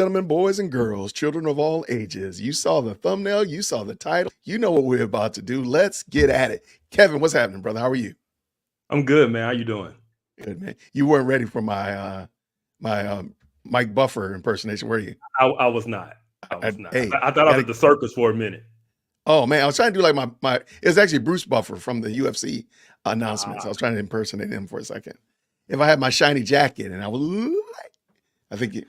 Gentlemen, boys and girls, children of all ages, you saw the thumbnail, you saw the title, you know what we're about to do. Let's get at it. Kevin, what's happening, brother? How are you? I'm good, man. How you doing? Good, man. You weren't ready for my Mike Buffer impersonation, were you? I was not. I was not. Hey, I thought I was at the circus for a minute. oh man, I was trying to do like my it was actually Bruce Buffer from the UFC announcements. I was trying to impersonate him for a second. If I had my shiny jacket and I think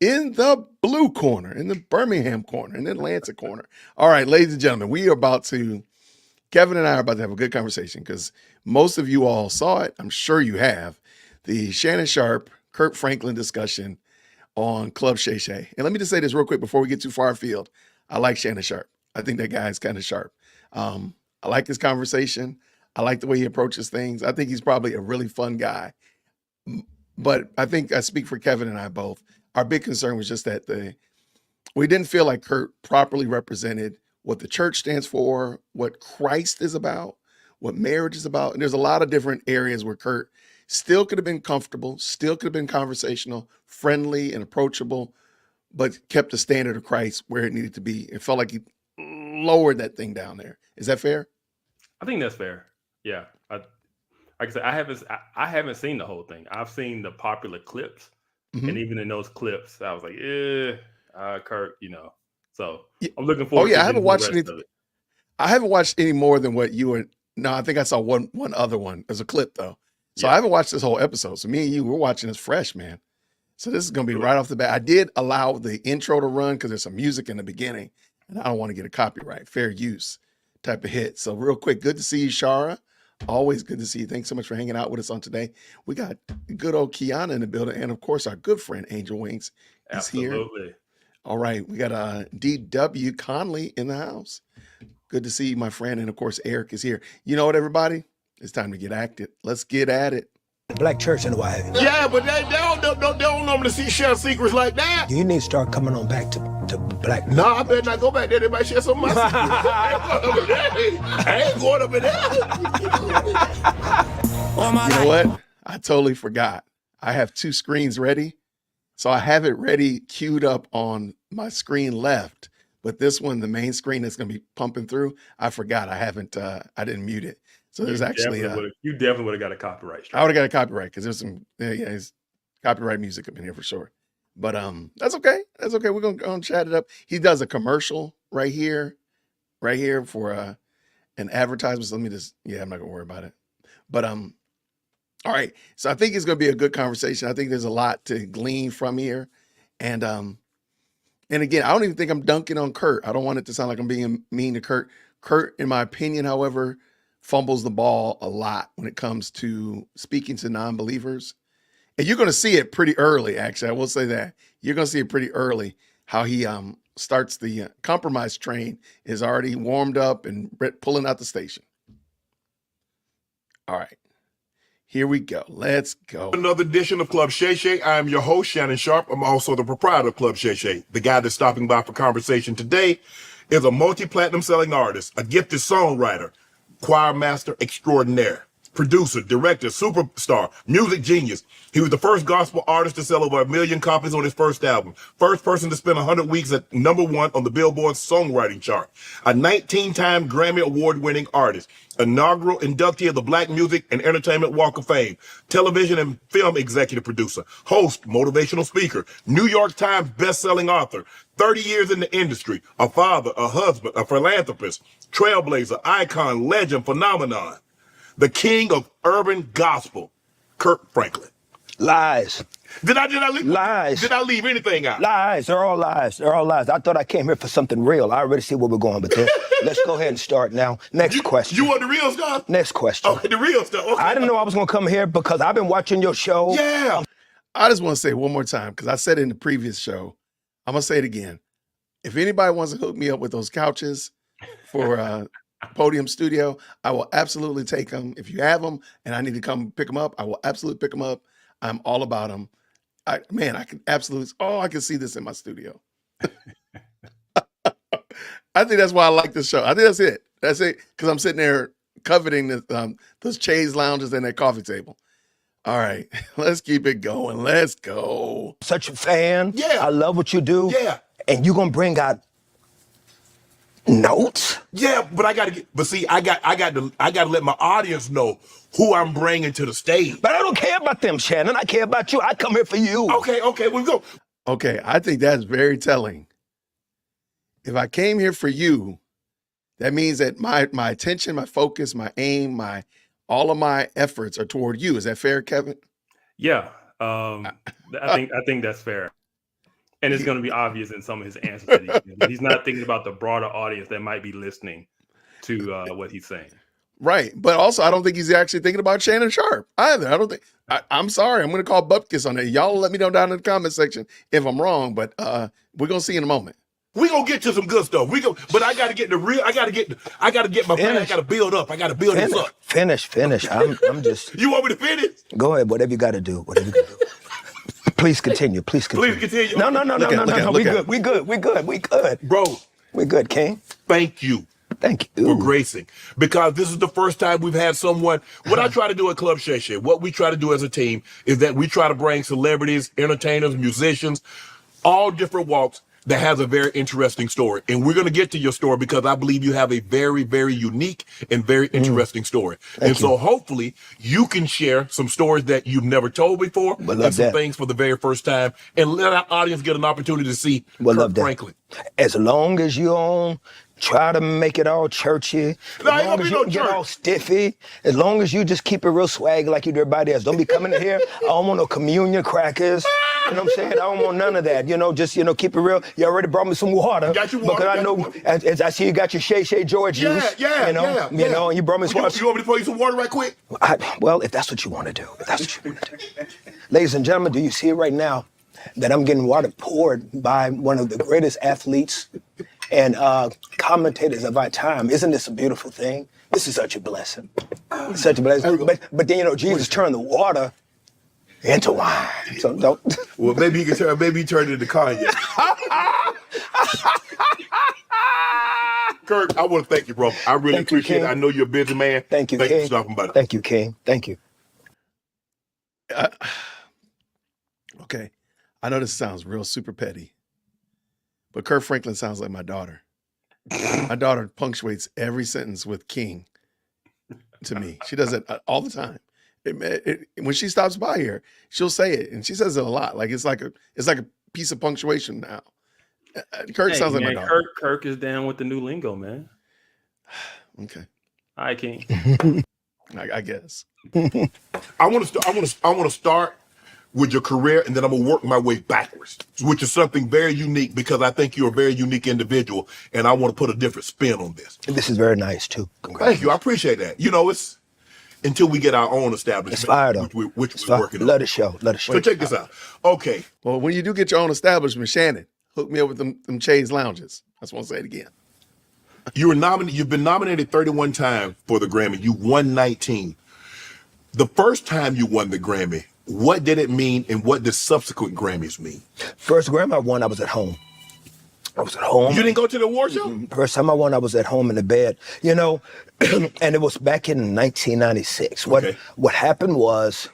in the blue corner, in the Birmingham corner, in the Atlanta corner. All right, ladies and gentlemen, Kevin and I are about to have a good conversation because most of you all saw it. I'm sure you have the Shannon Sharp, Kurt Franklin discussion on Club Shay. And let me just say this real quick before we get too far afield. I like Shannon Sharp. I think that guy is kind of sharp. I like his conversation. I like the way he approaches things. I think he's probably a really fun guy. But I think I speak for Kevin and I both. Our big concern was just that we didn't feel like Kurt properly represented what the church stands for, what Christ is about, what marriage is about. And there's a lot of different areas where Kurt still could have been comfortable, still could have been conversational, friendly and approachable, but kept the standard of Christ where it needed to be. It felt like he lowered that thing down there. Is that fair? I think that's fair. Yeah. Like I said, I haven't seen the whole thing. I've seen the popular clips, and even in those clips, I was like, Kurt, So I'm looking forward. I haven't watched anything. I haven't watched any more than what you were. No, I think I saw one other one as a clip though. So I haven't watched this whole episode. So me and you, we're watching this fresh, man. So this is going to be right off the bat. I did allow the intro to run because there's some music in the beginning, and I don't want to get a copyright, fair use type of hit. So real quick, good to see you, Shara. Always good to see you. Thanks so much for hanging out with us on today. We got good old Kiana in the building, and of course our good friend Angel Wings is here. All right, we got D.W. Conley in the house. Good to see you, my friend, and of course Eric is here. You know what, everybody? It's time to get active. Let's get at it. Black church and what have you. Yeah, but they don't normally see share secrets like that. You need to start coming on back to black. No, I better not go back there. They might share some of my secrets. I ain't going up in there. You know what? I totally forgot. I have two screens ready. So I have it ready, queued up on my screen left. But this one, the main screen that's going to be pumping through, I forgot. I didn't mute it. So there's actually you definitely would have got a copyright strike. I would have got a copyright because there's some there's copyright music up in here for sure. But that's okay. That's okay. We're gonna chat it up. He does a commercial right here for an advertisement. So let me just I'm not gonna worry about it. But all right. So I think it's gonna be a good conversation. I think there's a lot to glean from here. And again, I don't even think I'm dunking on Kurt. I don't want it to sound like I'm being mean to Kurt. Kurt, in my opinion, however, fumbles the ball a lot when it comes to speaking to non-believers. And you're going to see it pretty early, actually. I will say that. You're going to see it pretty early how he starts the compromise train is already warmed up and pulling out the station. All right. Here we go. Let's go. Another edition of Club Shay. I am your host, Shannon Sharp. I'm also the proprietor of Club Shay. The guy that's stopping by for conversation today is a multi-platinum selling artist, a gifted songwriter, choir master extraordinaire, producer, director, superstar, music genius. He was the first gospel artist to sell over 1 million copies on his first album. First person to spend 100 weeks at #1 on the Billboard songwriting chart. A 19-time Grammy Award-winning artist. Inaugural inductee of the Black Music and Entertainment Walk of Fame. Television and film executive producer. Host, motivational speaker. New York Times best-selling author. 30 years in the industry. A father, a husband, a philanthropist. Trailblazer, icon, legend, phenomenon. The king of urban gospel, Kurt Franklin. Lies. Did I leave? Lies. Did I leave anything out? Lies. They're all lies. They're all lies. I thought I came here for something real. I already see where we're going with this. Let's go ahead and start now. Next question. You want the real stuff? Next question. Okay, the real stuff. Okay. I didn't know I was going to come here because I've been watching your show. Yeah. I just want to say one more time, because I said it in the previous show. I'm going to say it again. If anybody wants to hook me up with those couches for Podium Studio, I will absolutely take them. If you have them and I need to come pick them up, I will absolutely pick them up. I'm all about them. I can absolutely, I can see this in my studio. I think that's why I like this show. I think that's it. That's it. Because I'm sitting there coveting those chaise lounges and that coffee table. All right, let's keep it going. Let's go. Such a fan. Yeah. I love what you do. Yeah. And you're gonna bring out notes? Yeah, but I got to let my audience know who I'm bringing to the stage. But I don't care about them, Shannon. I care about you. I come here for you. Okay, we go. Okay, I think that's very telling. If I came here for you, that means that my attention, my focus, my aim, all of my efforts are toward you. Is that fair, Kevin? Yeah, I think that's fair, and it's going to be obvious in some of his answers that he's giving. He's not thinking about the broader audience that might be listening to what he's saying. Right. But also, I don't think he's actually thinking about Shannon Sharp either. I don't think, I'm sorry. I'm going to call Bupkis on that. Y'all let me know down in the comment section if I'm wrong, but we're going to see in a moment. We gonna get to some good stuff. But I gotta get I gotta get my plan. I gotta build up. I gotta build this up. Finish. I'm just. You want me to finish? Go ahead. Whatever you got to do. Please continue. Please continue. Please continue. No. Look at We good. Bro, We good, King. thank you Thank for you. gracing. Because this is the first time we've had someone. What I try to do at Club Shay, what we try to do as a team is that we try to bring celebrities, entertainers, musicians, all different walks that has a very interesting story. And we're going to get to your story because I believe you have a very, very unique and very interesting story. So hopefully you can share some stories that you've never told before and some things for the very first time and let our audience get an opportunity to see Kirk Franklin. As long as you don't try to make it all churchy, as long as you don't get all stiffy, as long as you just keep it real swag like you do everybody else. Don't be coming in here, I don't want no communion crackers. You know what I'm saying? I don't want none of that. Just keep it real. You already brought me some water. Got you water. Because I know, as I see you got your Shay George juice. Yeah. And you brought me some water. You want me to pour you some water right quick? Well, if that's what you want to do. Ladies and gentlemen, do you see it right now that I'm getting water poured by one of the greatest athletes and commentators of our time? Isn't this a beautiful thing? This is such a blessing. It's such a blessing. But then, Jesus turned the water into wine. So don't. Well, maybe he turn it into cognac. Kirk, I want to thank you, bro. I really appreciate it. I know you're a busy man. Thank you, King. Thank you for stopping by. Thank you, King. Thank you. Okay. I know this sounds real super petty, but Kirk Franklin sounds like my daughter. My daughter punctuates every sentence with King to me. She does it all the time. When she stops by here, she'll say it, and she says it a lot. Like it's like a piece of punctuation now. Kirk sounds like my daughter. Kirk is down with the new lingo, man. Okay. All right, King. I guess. I want to start with your career, and then I'm gonna work my way backwards, which is something very unique because I think you're a very unique individual, and I want to put a different spin on this. This is very nice too. Thank you. I appreciate that. It's until we get our own establishment, it's fire, though. which we're working on. Let it show. So check this out. Okay. Well, when you do get your own establishment, Shannon, hook me up with them Chase lounges. I just want to say it again. You've been nominated 31 times for the Grammy. You won 19. The first time you won the Grammy, what did it mean, and what did subsequent Grammys mean? First Grammy I won, I was at home. You didn't go to the award show? First time I won, I was at home in the bed, and it was back in 1996. What happened was,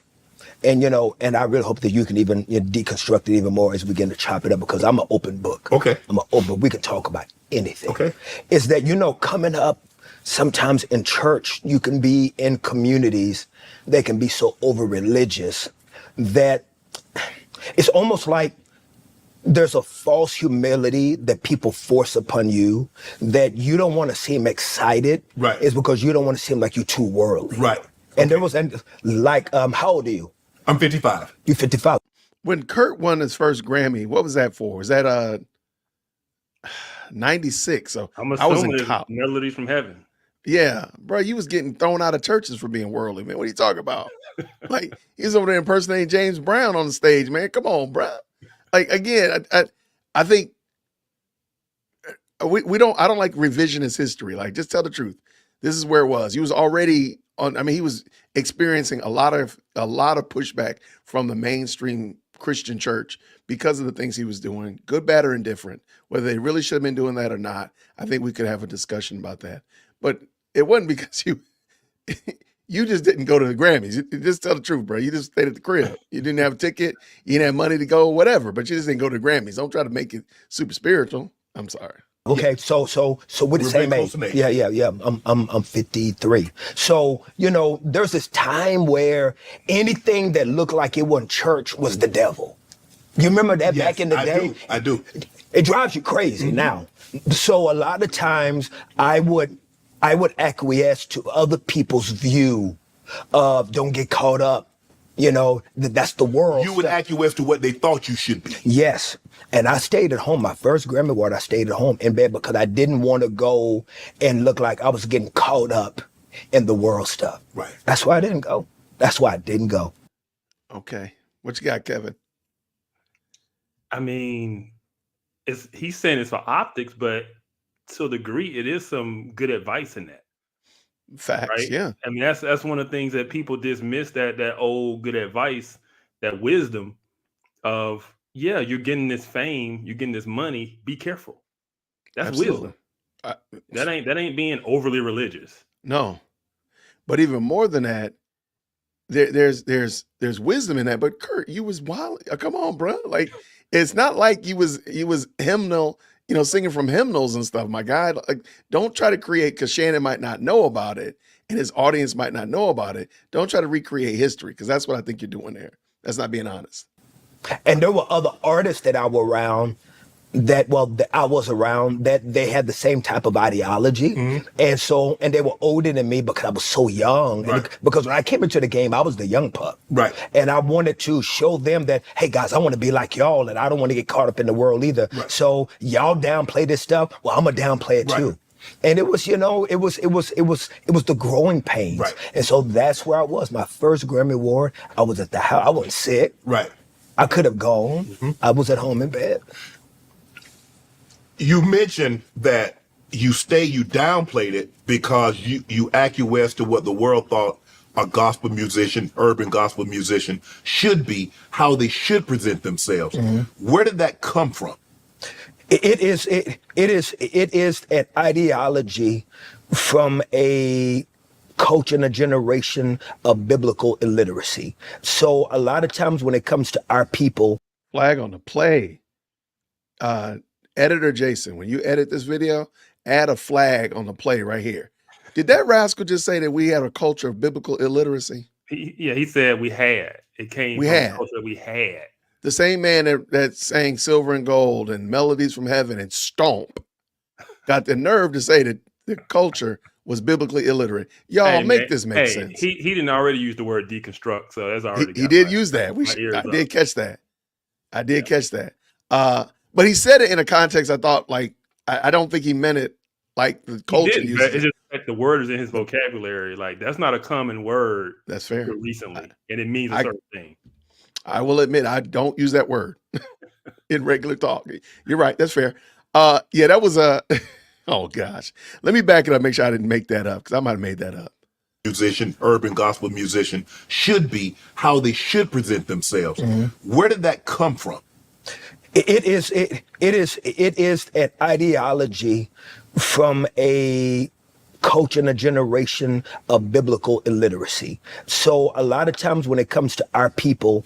and I really hope that you can even deconstruct it even more as we begin to chop it up, because I'm an open book. Okay. We can talk about anything. Okay. Is that, coming up, sometimes in church, you can be in communities that can be so over-religious that it's almost like there's a false humility that people force upon you that you don't want to seem excited. Right. It's because you don't want to seem like you're too worldly. Right. And there was, how old are you? I'm 55. You're 55. When Kurt won his first Grammy, what was that for? Was that 96? So I'm I was assuming in it's college. Melodies from Heaven. Yeah, bro, you was getting thrown out of churches for being worldly, man. What are you talking about? Like, he's over there impersonating James Brown on the stage, man. Come on, bro. Like, again, I think we don't. I don't like revisionist history. Like, just tell the truth. This is where it was. He was already on. I mean, he was experiencing a lot of pushback from the mainstream Christian church because of the things he was doing, good, bad, or indifferent. Whether they really should have been doing that or not, I think we could have a discussion about that. But it wasn't because You just didn't go to the Grammys. Just tell the truth, bro. You just stayed at the crib. You didn't have a ticket. You didn't have money to go, whatever. But you just didn't go to the Grammys. Don't try to make it super spiritual. I'm sorry. Okay, so we're the We're same very age. close in age. Yeah. I'm 53. So there's this time where anything that looked like it wasn't church was the devil. You remember that Yes, back in the day? I do. It drives you crazy now. So a lot of times I would acquiesce to other people's view of don't get caught up. That's the world. You would acquiesce to what they thought you should be. Yes. And I stayed at home. My first Grammy Award, I stayed at home in bed because I didn't want to go and look like I was getting caught up in the world stuff. Right. That's why I didn't go. Okay. What you got, Kevin? I mean, he's saying it's for optics, but to a degree, it is some good advice in that. Facts, Right? yeah. I mean, that's one of the things that people dismiss, that old good advice, that wisdom of, yeah, you're getting this fame, you're getting this money, be careful. That's Absolutely. wisdom. That ain't being overly religious. No. But even more than that, there's wisdom in that. But Kurt, you was wild. Come on, bro. Like, it's not like you was hymnal, singing from hymnals and stuff. My guy, like, don't try to create, because Shannon might not know about it and his audience might not know about it. Don't try to recreate history, because that's what I think you're doing there. That's not being honest. And there were other artists that I was around that they had the same type of ideology. And they were older than me because I was so young. Right. Because when I came into the game, I was the young pup. Right. And I wanted to show them that, hey guys, I want to be like y'all, and I don't want to get caught up in the world either. Right. So y'all downplay this stuff. Well, I'm gonna downplay it too. Right. And it was, it was the growing pains. Right. And so that's where I was. My first Grammy Award, I was at the house. I wasn't sick. Right. I could have gone. I was at home in bed. You mentioned that you downplayed it because you acquiesced to what the world thought a gospel musician, urban gospel musician should be, how they should present themselves. Where did that come from? It is an ideology from a culture and a generation of biblical illiteracy. So a lot of times when it comes to our people, Flag on the play. Editor Jason, when you edit this video, add a flag on the play right here. Did that rascal just say that we had a culture of biblical illiteracy? He said we had. It came We from had. the culture we had. The same man that sang Silver and Gold and Melodies from Heaven and Stomp got the nerve to say that the culture was biblically illiterate. Y'all, Hey, make man, this make sense. He didn't already use the word deconstruct, so that's already. He got did my- use that. my ears I up. did catch that. I did catch that. But he said it in a context I thought, like, I don't think he meant it like the He culture didn't, uses but it. it's just like the word is in his vocabulary. Like, that's not a common word That's fair. recently, and it means a I- certain thing. I will admit I don't use that word in regular talk. You're right. That's fair. Yeah, that was a. Oh gosh, let me back it up. Make sure I didn't make that up, because I might have made that up. Musician, urban gospel musician should be, how they should present themselves. Where did that come from? it is an ideology from a culture and a generation of biblical illiteracy. So a lot of times when it comes to our people,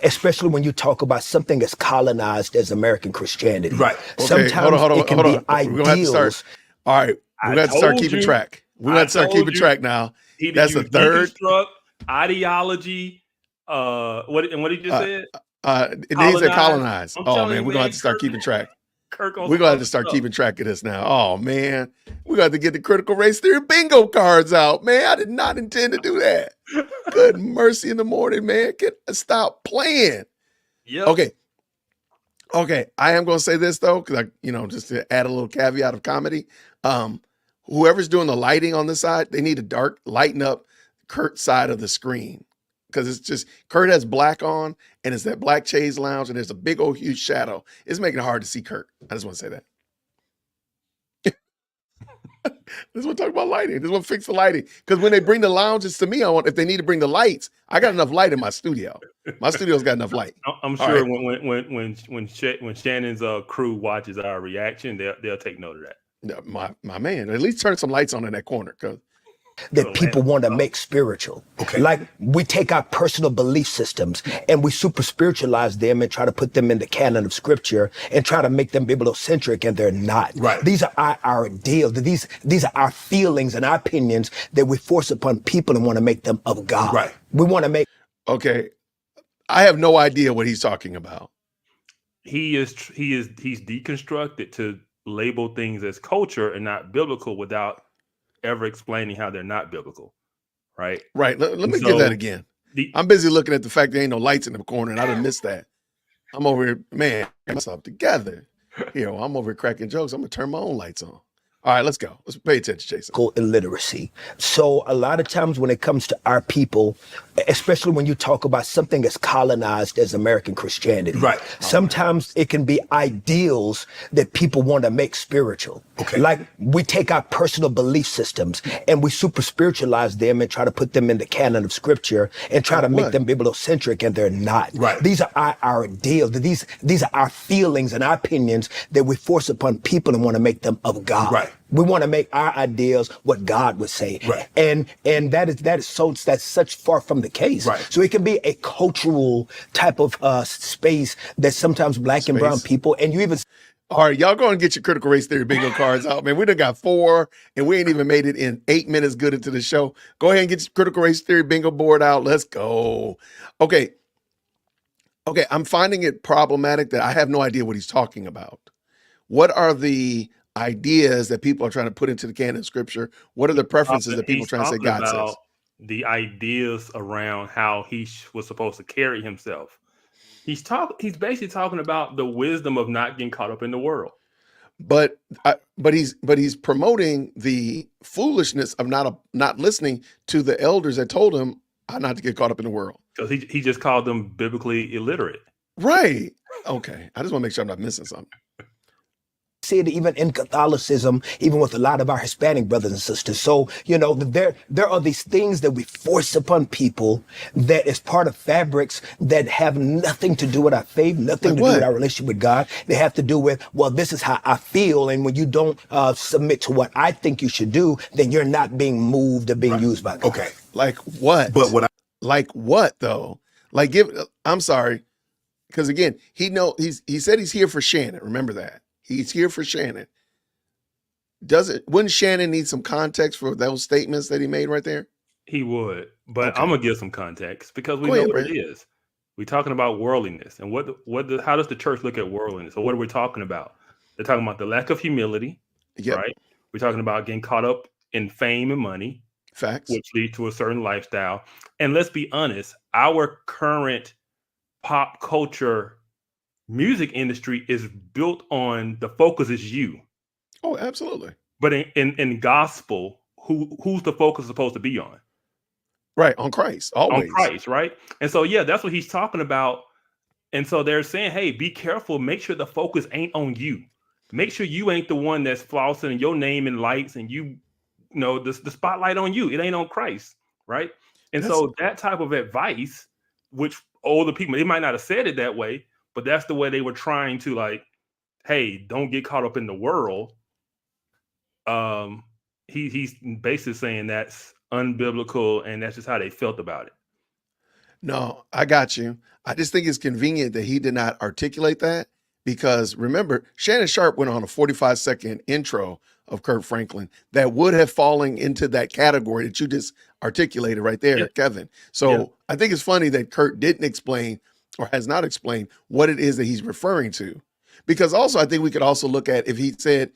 especially when you talk about something as colonized as American Christianity, Right. Okay, sometimes it can be We're gonna have to start. ideals. All right, we're gonna have to start told keeping you. track. We're I gonna have to start told keeping you. track now. He That's the used third. deconstruct, ideology. What he just said? It needs to colonize. I'm Oh telling man, you, we're gonna man, have to start keeping track. Kirk on We're gonna have to some start stuff. keeping track of this now. Oh man, we got to get the critical race theory bingo cards out, man. I did not intend to do that. Good mercy in the morning, man. Stop playing. Yep. Okay. I am gonna say this though, because just to add a little caveat of comedy. Whoever's doing the lighting on this side, they need to lighten up Kurt's side of the screen. Because it's just Kurt has black on, and it's that black chaise lounge, and there's a big old huge shadow. It's making it hard to see Kurt. I just want to say that. I just want to talk about lighting. I just want to fix the lighting. Because when they bring the lounges to me, if they need to bring the lights, I got enough light in my studio. My studio's got enough light. I'm All sure right. when Shannon's crew watches our reaction, they'll take note of that. Yeah, my man, at least turn some lights on in that corner, because that people want to make spiritual. Okay. Like we take our personal belief systems and we super spiritualize them and try to put them in the canon of scripture and try to make them bibliocentric, and they're not. Right. These are our ideals. These are our feelings and our opinions that we force upon people and want to make them of God. Right. We want to make. Okay. I have no idea what he's talking about. He's deconstructed to label things as culture and not biblical without ever explaining how they're not biblical, right? Right. Let me So get that again. I'm busy looking at the fact there ain't no lights in the corner, and I done missed that. I'm over here, man, get myself together. Here, I'm over here cracking jokes. I'm gonna turn my own lights on. All right, let's go. Let's pay attention, Jason. Illiteracy. So a lot of times when it comes to our people, especially when you talk about something as colonized as American Christianity, Right. sometimes it can be ideals that people want to make spiritual. Okay. Like we take our personal belief systems and we super spiritualize them and try to put them in the canon of scripture and try to make them bibliocentric, and they're not. Right. These are our ideals. These are our feelings and our opinions that we force upon people and want to make them of God. Right. We want to make our ideals what God would say. Right. And that's such far from the case. Right. So it can be a cultural type of space that sometimes black and brown people, and you even. All right, y'all go and get your critical race theory bingo cards out, man. We done got 4, and we ain't even made it in 8 minutes good into the show. Go ahead and get your critical race theory bingo board out. Let's go. Okay, I'm finding it problematic that I have no idea what he's talking about. What are the ideas that people are trying to put into the canon of scripture? What are the preferences that people are trying to say God says? The ideas around how he was supposed to carry himself. He's basically talking about the wisdom of not getting caught up in the world. But he's promoting the foolishness of not listening to the elders that told him not to get caught up in the world. Because he just called them biblically illiterate. Right. Okay. I just want to make sure I'm not missing something. See it even in Catholicism, even with a lot of our Hispanic brothers and sisters. So, there are these things that we force upon people that is part of fabrics that have nothing to do with our faith, nothing to do with our relationship with God. They have to do with, well, this is how I feel. And when you don't submit to what I think you should do, then you're not being moved or being used by God. Okay. Like what? But like what though? Like I'm sorry. Because again, he said he's here for Shannon. Remember that. He's here for Shannon. Wouldn't Shannon need some context for those statements that he made right there? He would, but Okay. I'm gonna give some context because we know what it is. We're talking about worldliness, and how does the church look at worldliness? So what are we talking about? They're talking about the lack of humility, right? We're talking about getting caught up in fame and money, facts, which lead to a certain lifestyle. And let's be honest, our current pop culture music industry is built on the focus is you. Oh, absolutely. But in gospel, who's the focus supposed to be on? Right, on Christ, always. On Christ, right? And so, yeah, that's what he's talking about. And so they're saying, hey, be careful. Make sure the focus ain't on you. Make sure you ain't the one that's flossing your name in lights and the spotlight on you. It ain't on Christ, right? And so that type of advice, which older people, they might not have said it that way, but that's the way they were trying to, like, hey, don't get caught up in the world. He's basically saying that's unbiblical, and that's just how they felt about it. No, I got you. I just think it's convenient that he did not articulate that because remember, Shannon Sharp went on a 45-second intro of Kirk Franklin that would have fallen into that category that you just articulated right there, Kevin. So I think it's funny that Kurt didn't explain or has not explained what it is that he's referring to. Because also, I think we could also look at if he said,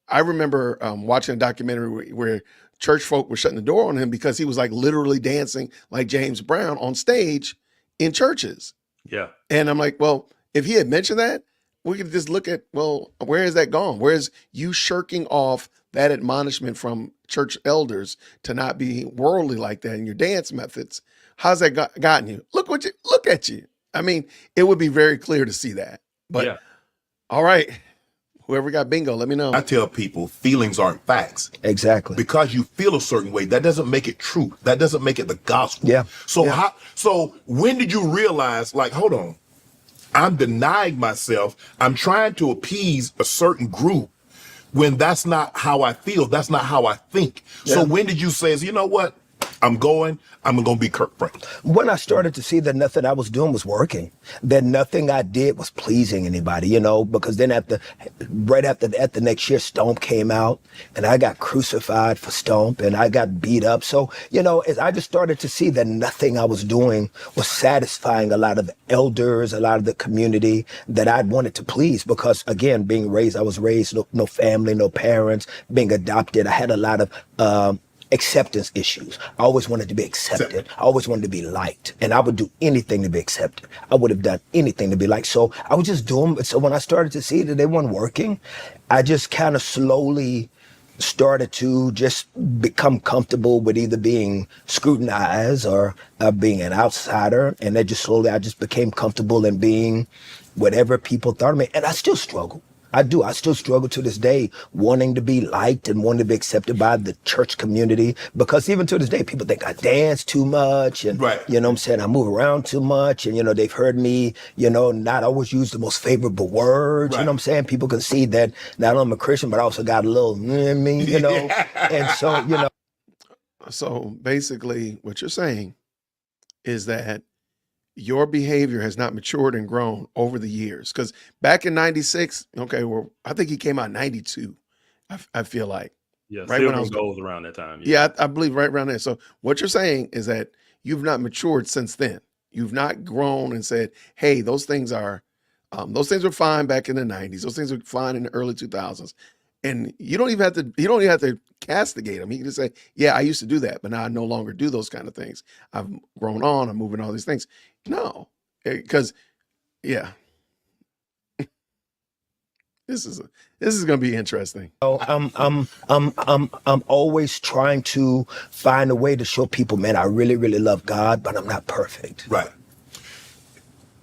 I remember watching a documentary where church folk were shutting the door on him because he was like literally dancing like James Brown on stage in churches. Yeah. And I'm like, well, if he had mentioned that, we could just look at, well, where has that gone? Where's you shirking off that admonishment from church elders to not be worldly like that in your dance methods? How's that gotten you? Look at you. I mean, it would be very clear to see that. But all right, whoever got bingo, let me know. I tell people feelings aren't facts. Exactly. Because you feel a certain way, that doesn't make it true. That doesn't make it the gospel. Yeah. So when did you realize, like, hold on, I'm denying myself. I'm trying to appease a certain group when that's not how I feel, that's not how I think. So when did you say, you know what? I'm going to be Kirk Franklin. When I started to see that nothing I was doing was working, that nothing I did was pleasing anybody, because then at the next year, Stomp came out and I got crucified for Stomp and I got beat up. So, as I just started to see that nothing I was doing was satisfying a lot of the elders, a lot of the community that I'd wanted to please, because again, I was raised, no family, no parents, being adopted. I had a lot of, acceptance issues. I always wanted to be accepted. I always wanted to be liked. And I would do anything to be accepted. I would have done anything to be liked. So I was just doing it. So when I started to see that they weren't working, I just kind of slowly started to just become comfortable with either being scrutinized or being an outsider. And then I just became comfortable in being whatever people thought of me. And I still struggle. I do. I still struggle to this day wanting to be liked and wanting to be accepted by the church community, because even to this day, people think I dance too much and, you know what I'm saying, I move around too much. And, they've heard me, not always use the most favorable words. You know what I'm saying? People can see that not only I'm a Christian, but I also got a little, and so, So basically what you're saying is that your behavior has not matured and grown over the years. Because back in 96, I think he came out in 92, I feel like. Yeah, right when I was goals around that time. Yeah, I believe right around there. So what you're saying is that you've not matured since then. You've not grown and said, hey, those things were fine back in the 90s. Those things were fine in the early 2000s. And you don't even have to castigate them. You can just say, yeah, I used to do that, but now I no longer do those kind of things. I've grown on, I'm moving all these things. No, because this is going to be interesting. I'm always trying to find a way to show people, man, I really, really love God, but I'm not perfect. Right.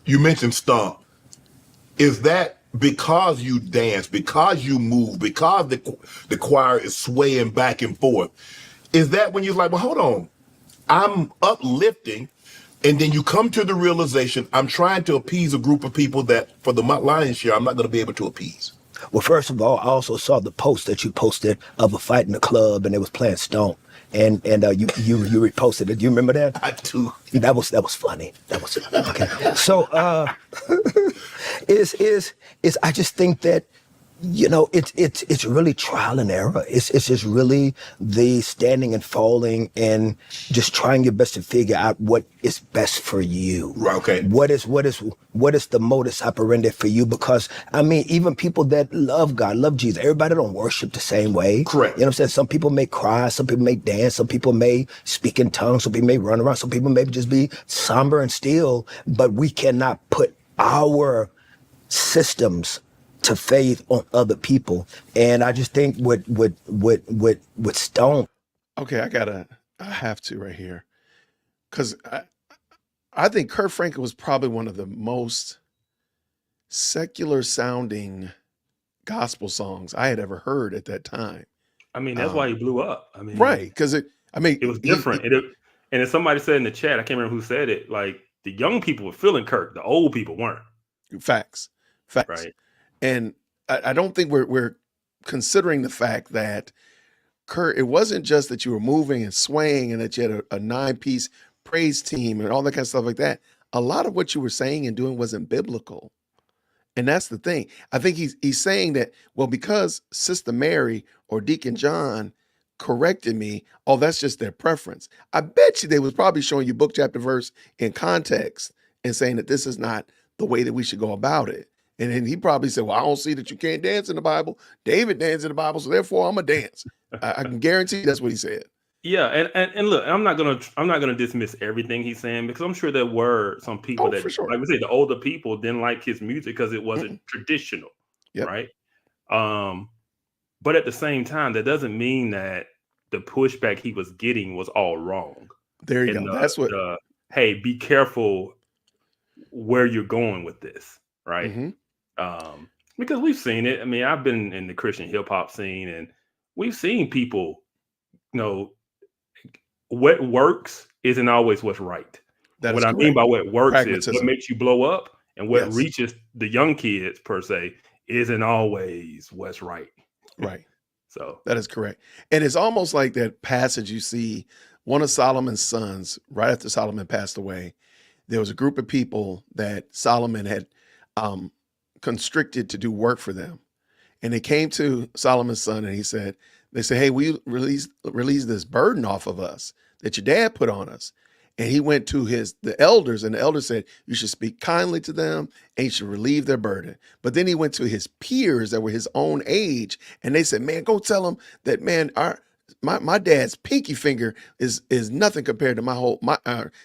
You mentioned Stomp. Is that because you dance, because you move, because the choir is swaying back and forth? Is that when you're like, well, hold on, I'm uplifting, and then you come to the realization, I'm trying to appease a group of people that for the lion's share, I'm not going to be able to appease? Well, first of all, I also saw the post that you posted of a fight in the club and it was playing Stomp. And you reposted it. Do you remember that? I do. That was funny. That was okay. So I just think that it's really trial and error. It's just really the standing and falling and just trying your best to figure out what is best for you. Right. Okay. What is the modus operandi for you? Because even people that love God, love Jesus, everybody don't worship the same way. Correct. You know what I'm saying? Some people may cry, some people may dance, some people may speak in tongues, some people may run around, some people may just be somber and still. But we cannot put our systems to faith on other people. And I just think with Stomp. Okay, I have to right here. Because I think Kirk Franklin was probably one of the most secular sounding gospel songs I had ever heard at that time. That's why he blew up. Right. Because it was different. And if somebody said in the chat, I can't remember who said it, like the young people were feeling Kirk, the old people weren't. Facts. Right. And I don't think we're considering the fact that Kurt, it wasn't just that you were moving and swaying and that you had a 9-piece praise team and all that kind of stuff like that. A lot of what you were saying and doing wasn't biblical. And that's the thing. I think he's saying that, well, because Sister Mary or Deacon John corrected me, oh, that's just their preference. I bet you they was probably showing you book, chapter, verse in context and saying that this is not the way that we should go about it. And then he probably said, well, I don't see that you can't dance in the Bible. David danced in the Bible, so therefore I'm going to dance. I can guarantee that's what he said. Yeah, and look, I'm not gonna dismiss everything he's saying, because I'm sure there were some people that, for sure, like we said, the older people didn't like his music because it wasn't traditional, right? But at the same time, that doesn't mean that the pushback he was getting was all wrong. There you go. That's what. Hey, be careful where you're going with this, right? Mm-hmm. Because we've seen it. I've been in the Christian hip hop scene, and we've seen people, what works isn't always what's right. What I mean by what works is what makes you blow up, and what reaches the young kids per se isn't always what's right. Right. So That is correct. And it's almost like that passage you see, one of Solomon's sons, right after Solomon passed away, there was a group of people that Solomon had um, constricted to do work for them. And they came to Solomon's son and they said, hey, we release this burden off of us that your dad put on us. And he went to the elders, and the elders said, you should speak kindly to them and you should relieve their burden. But then he went to his peers that were his own age, and they said, man, go tell them that, man, my dad's pinky finger is nothing compared to my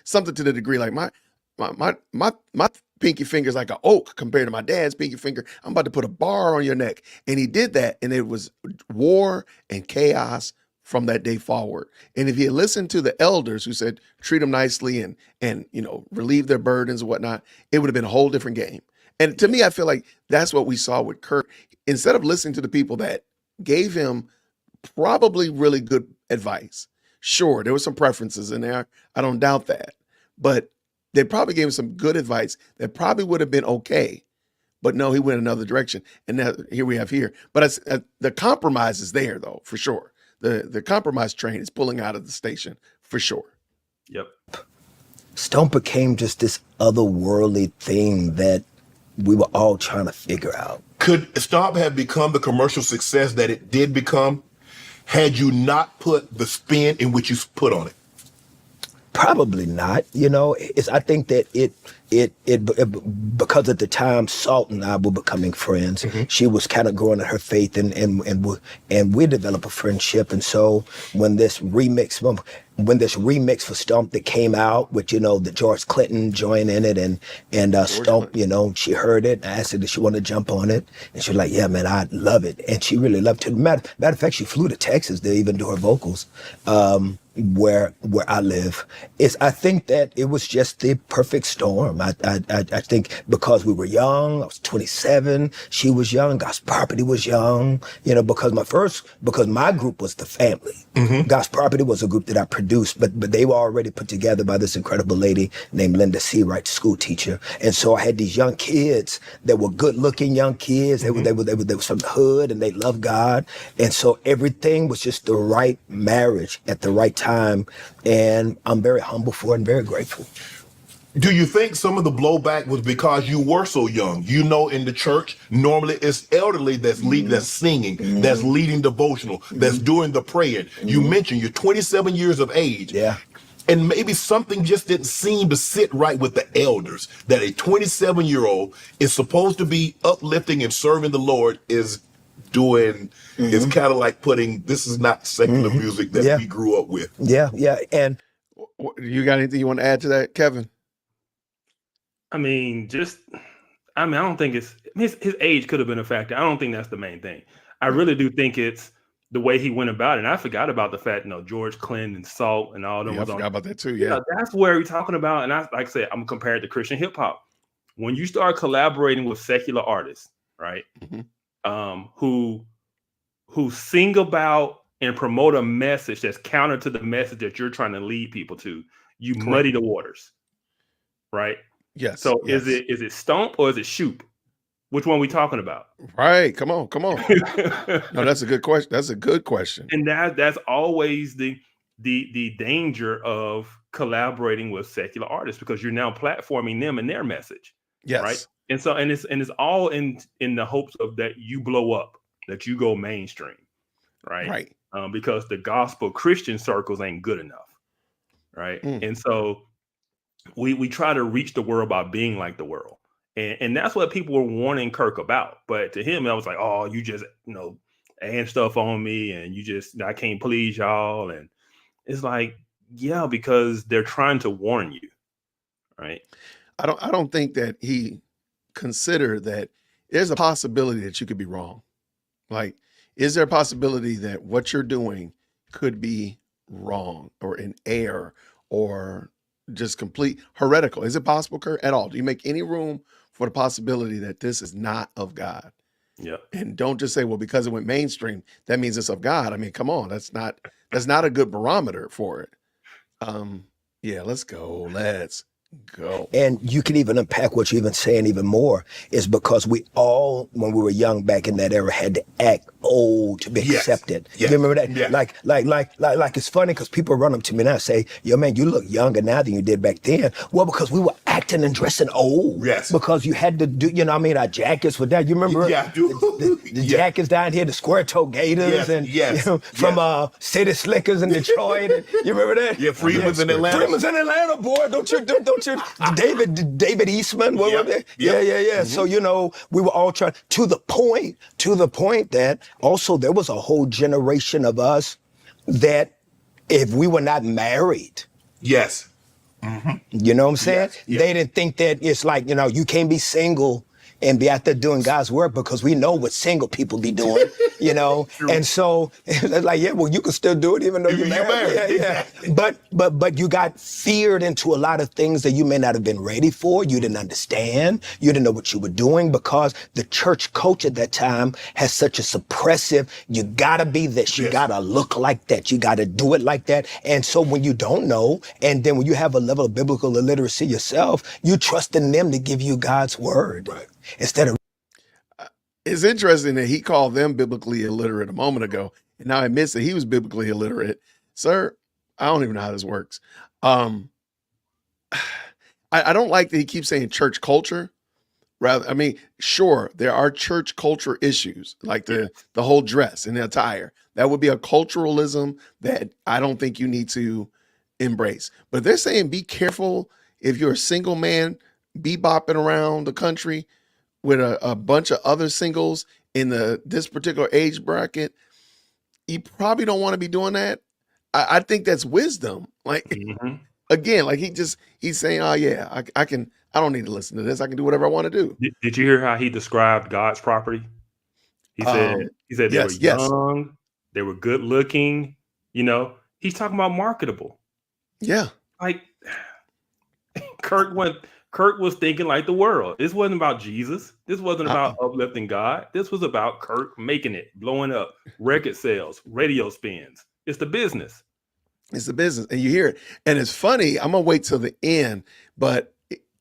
something to the degree like my pinky finger is like an oak compared to my dad's pinky finger. I'm about to put a bar on your neck. And he did that, and it was war and chaos from that day forward. And if he had listened to the elders who said, treat them nicely and relieve their burdens and whatnot, it would have been a whole different game. And to me, I feel like that's what we saw with Kirk. Instead of listening to the people that gave him probably really good advice, sure, there were some preferences in there. I don't doubt that. But they probably gave him some good advice that probably would have been okay. But no, he went another direction. And now here we have here. But the compromise is there, though, for sure. The compromise train is pulling out of the station for sure. Yep. Stomp became just this otherworldly thing that we were all trying to figure out. Could Stomp have become the commercial success that it did become had you not put the spin in which you put on it? Probably not. I think that it because at the time Salt and I were becoming friends. Mm-hmm. She was kind of growing in her faith, and we developed a friendship. And so when this remix for Stomp that came out with the George Clinton joined in it and Stomp, she heard it. I asked her if she wanted to jump on it, and she was like, "Yeah, man, I love it." And she really loved it. Matter of fact, she flew to Texas to even do her vocals. Where I live, I think that it was just the perfect storm. I think because we were young, I was 27, she was young, God's Property was young, because my group was the family. Mm-hmm. God's Property was a group that I produced, but they were already put together by this incredible lady named Linda Seawright, school teacher. And so I had these young kids that were good looking young kids. Mm-hmm. They were from the hood and they loved God. And so everything was just the right marriage at the right time, and I'm very humble for it and very grateful. Do you think some of the blowback was because you were so young? In the church, normally it's elderly that's leading, that's singing, that's leading devotional, that's doing the praying. You mentioned you're 27 years of age. Yeah. And maybe something just didn't seem to sit right with the elders, that a 27-year-old is supposed to be uplifting and serving the Lord is doing, is kind of like this is not secular music that we grew up with. Yeah. And you got anything you want to add to that, Kevin? I don't think his age could have been a factor. I don't think that's the main thing. I really do think it's the way he went about it. And I forgot about the fact, George Clinton and Salt and all them. Yeah, I forgot about that too. Yeah. That's where we're talking about. And like I said, I'm comparing it to Christian hip hop. When you start collaborating with secular artists, right? Mm-hmm. Who sing about and promote a message that's counter to the message that you're trying to lead people to, you Correct. Muddy the waters, right? Yes. So yes. Is it Stomp or is it Shoop? Which one are we talking about? Right. Come on. No, that's a good question. That's a good question. And that's always the danger of collaborating with secular artists, because you're now platforming them and their message. Yes. Right. And so it's all in the hopes of that you blow up, that you go mainstream. Right. Right. Because the gospel Christian circles ain't good enough. Right. And so we try to reach the world by being like the world. And that's what people were warning Kirk about. But to him, I was like, oh, you just, add stuff on me and I can't please y'all. And it's like, yeah, because they're trying to warn you. Right. I don't think that he considered that there's a possibility that you could be wrong. Like, is there a possibility that what you're doing could be wrong or in error or just complete heretical? Is it possible, Kurt, at all? Do you make any room for the possibility that this is not of God? Yeah. And don't just say, well, because it went mainstream, that means it's of God. I mean, come on, that's not a good barometer for it. Yeah, let's go. Let's go. And you can even unpack what you're even saying even more is because we all, when we were young back in that era, had to act old to be Yes. accepted. Yes. You remember that? Yes. Like it's funny because people run up to me now and say, yo, man, you look younger now than you did back then. Well, because we were acting and dressing old. Yes. Because you had to do, you know what I mean? Our jackets were down. You remember Yeah, I do. the Yeah. jackets down here, the square toe gators Yes, and yes, you know, from yes. City Slickers in Detroit. And, you remember that? Yeah, Freeman's in Atlanta. Freeman's in Atlanta, boy. Don't you? David Eastman. What Yep, were they? yep. Yeah. So you know, we were all trying to the point that also there was a whole generation of us that if we were not married, Yes. you know what I'm saying? Yes. They didn't think that it's like, you know, you can't be single and be out there doing God's work because we know what single people be doing, you know? And so it's like, yeah, well, you can still do it even though you're married. Yeah. Exactly. But you got feared into a lot of things that you may not have been ready for. You didn't understand. You didn't know what you were doing because the church culture at that time has such a suppressive, you gotta be this, you Yes. gotta look like that, you gotta do it like that. And so when you don't know, and then when you have a level of biblical illiteracy yourself, you trust in them to give you God's word. Right. Instead of It's interesting that he called them biblically illiterate a moment ago, and now admits that he was biblically illiterate. Sir, I don't even know how this works. I don't like that he keeps saying church culture. Rather, I mean, sure, there are church culture issues, like the whole dress and the attire. That would be a culturalism that I don't think you need to embrace. But they're saying be careful if you're a single man bebopping around the country with a bunch of other singles in this particular age bracket. You probably don't want to be doing that. I think that's wisdom. Like Mhm. again, like he's saying, oh yeah, I don't need to listen to this. I can do whatever I want to do. Did you hear how he described God's property? He said they yes, were yes. young, they were good looking. You know, he's talking about marketable. Yeah. Like Kurt was thinking like the world. This wasn't about Jesus. This wasn't about uplifting God. This was about Kurt making it, blowing up, record sales, radio spins. It's the business. It's the business, and you hear it. And it's funny. I'm gonna wait till the end, but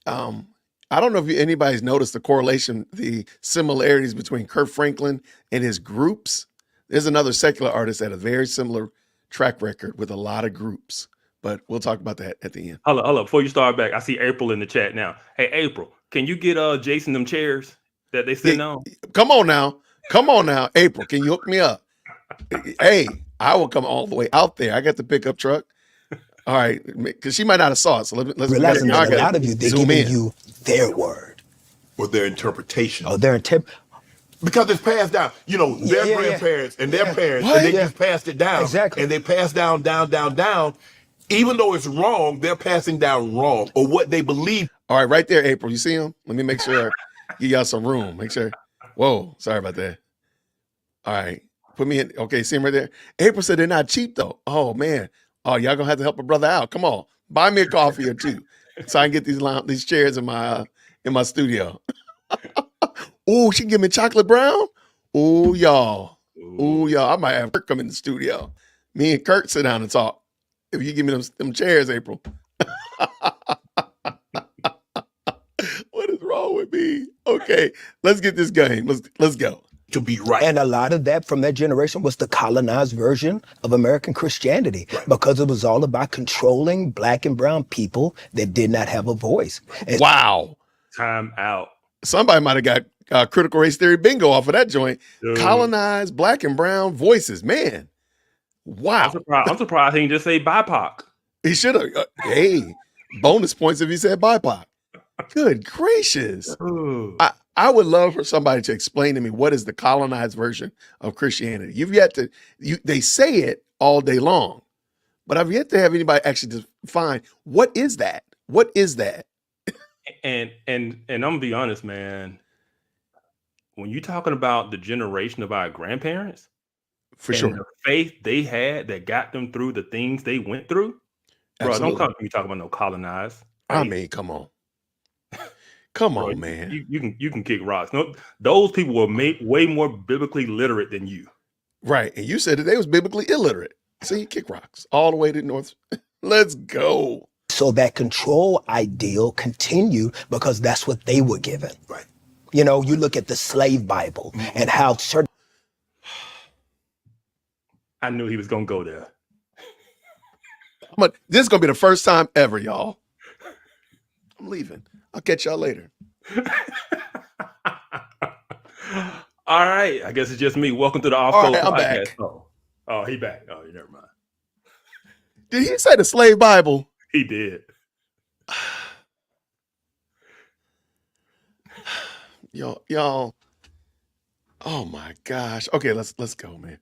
I don't know if anybody's noticed the correlation, the similarities between Kirk Franklin and his groups. There's another secular artist that had a very similar track record with a lot of groups, but we'll talk about that at the end. Hold up. Before you start back, I see April in the chat now. Hey, April, can you get Jason them chairs that they sitting on? Come on now, April. Can you hook me up? Hey, I will come all the way out there. I got the pickup truck. All right, because she might not have saw it. So let's realizing I that a gotta lot of you, they're zoom giving in. you their word. Or their interpretation. Or their Because it's passed down. You know, their Yeah. grandparents and their parents, What? and they Yeah. just passed it down. Exactly. And they pass down. Even though it's wrong, they're passing down wrong or what they believe. All right, right there, April. You see him? Let me make sure you got some room. Make sure. Whoa, sorry about that. All right, put me in. Okay, see him right there. April said they're not cheap though. Oh man. Oh, y'all gonna have to help a brother out. Come on, buy me a coffee or two, so I can get these chairs in my studio. Oh, she give me chocolate brown. Oh y'all. Oh y'all. I might have Kurt come in the studio. Me and Kurt sit down and talk. If you give me them chairs, April. What is wrong with me? Okay, let's get this game. Let's go. To be right. And a lot of that from that generation was the colonized version of American Christianity because it was all about controlling black and brown people that did not have a voice. And Wow. Time out. Somebody might have got critical race theory bingo off of that joint. Dude. Colonized black and brown voices, man. Wow. I'm surprised he didn't just say BIPOC. He should have. Hey, bonus points if he said BIPOC. Good gracious. Ooh. I would love for somebody to explain to me what is the colonized version of Christianity. You've yet to. They say it all day long, but I've yet to have anybody actually define what is that. What is that? And I'm gonna be honest, man. When you're talking about the generation of our grandparents, For and sure. the faith they had that got them through the things they went through, bro, don't Absolutely. come to me talking about no colonized. I faith. mean, come on. Come Bro, on, man. You can kick rocks. No, those people were way more biblically literate than you. Right. And you said that they was biblically illiterate. See, kick rocks all the way to North. Let's go. So that control ideal continued because that's what they were given. Right. You know, you look at the slave Bible and how certain. I knew he was gonna go there. This is gonna be the first time ever, y'all. I'm leaving. I'll catch y'all later. All right, I guess it's just me. Welcome to the Off All Code right, I'm Podcast. back. Oh, he back. Oh, never mind. Did he say the slave Bible? He did. Y'all. Oh my gosh. Okay, let's go, man.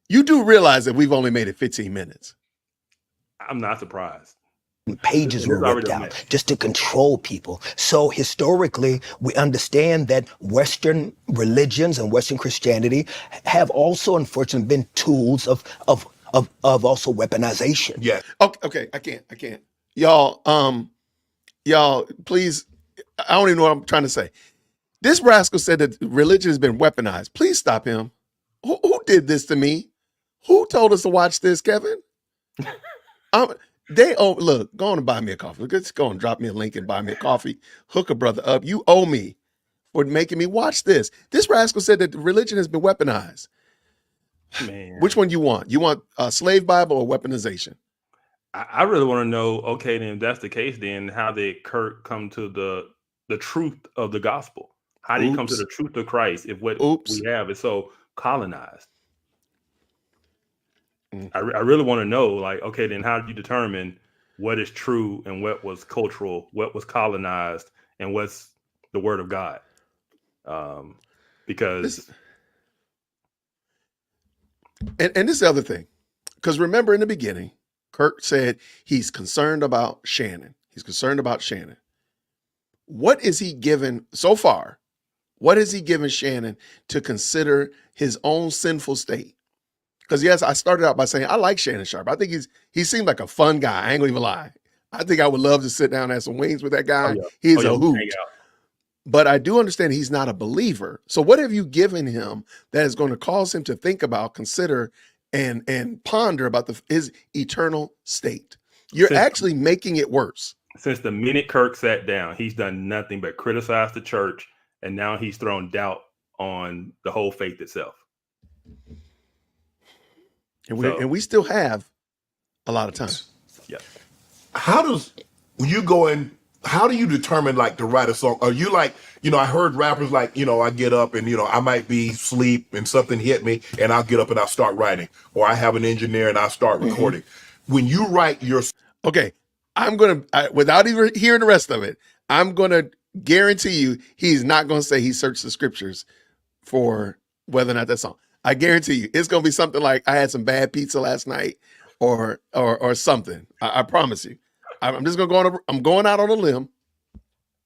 You do realize that we've only made it 15 minutes. I'm not surprised. Pages were ripped out just to control people. So historically, we understand that Western religions and Western Christianity have also, unfortunately, been tools of also weaponization. Yeah. Okay, I can't. Y'all, please. I don't even know what I'm trying to say. This rascal said that religion has been weaponized. Please stop him. Who did this to me? Who told us to watch this, Kevin? Look, go on and buy me a coffee. Just go and drop me a link and buy me a coffee. Hook a brother up. You owe me for making me watch this. This rascal said that religion has been weaponized. Man, Which one you want? You want a slave Bible or weaponization? I really want to know. Okay, then if that's the case, then how did Kirk come to the truth of the gospel? How did he come to the truth of Christ if what we have is so colonized? I really want to know, like, okay, then how did you determine what is true and what was cultural, what was colonized, and what's the word of God? Because and this is the other thing, because remember in the beginning, Kirk said he's concerned about Shannon. He's concerned about Shannon. What is he given so far? What has he given Shannon to consider his own sinful state? Because yes, I started out by saying I like Shannon Sharp. I think he seemed like a fun guy. I ain't gonna even lie. I think I would love to sit down and have some wings with that guy. He's a hoot. But I do understand he's not a believer. So what have you given him that is going to cause him to think about, consider, and ponder about his eternal state? You're actually making it worse. Since the minute Kirk sat down, he's done nothing but criticize the church, and now he's thrown doubt on the whole faith itself. And we still have a lot of time. Yeah. How do you determine like to write a song? Are you like, I heard rappers like, I get up and, I might be asleep and something hit me and I'll get up and I'll start writing, or I have an engineer and I'll start recording. When you write your... Okay, I'm going to, without even hearing the rest of it, I'm going to guarantee you he's not going to say he searched the scriptures for whether or not that song. I guarantee you it's going to be something like I had some bad pizza last night or something. I promise you. I'm just going to I'm going out on a limb.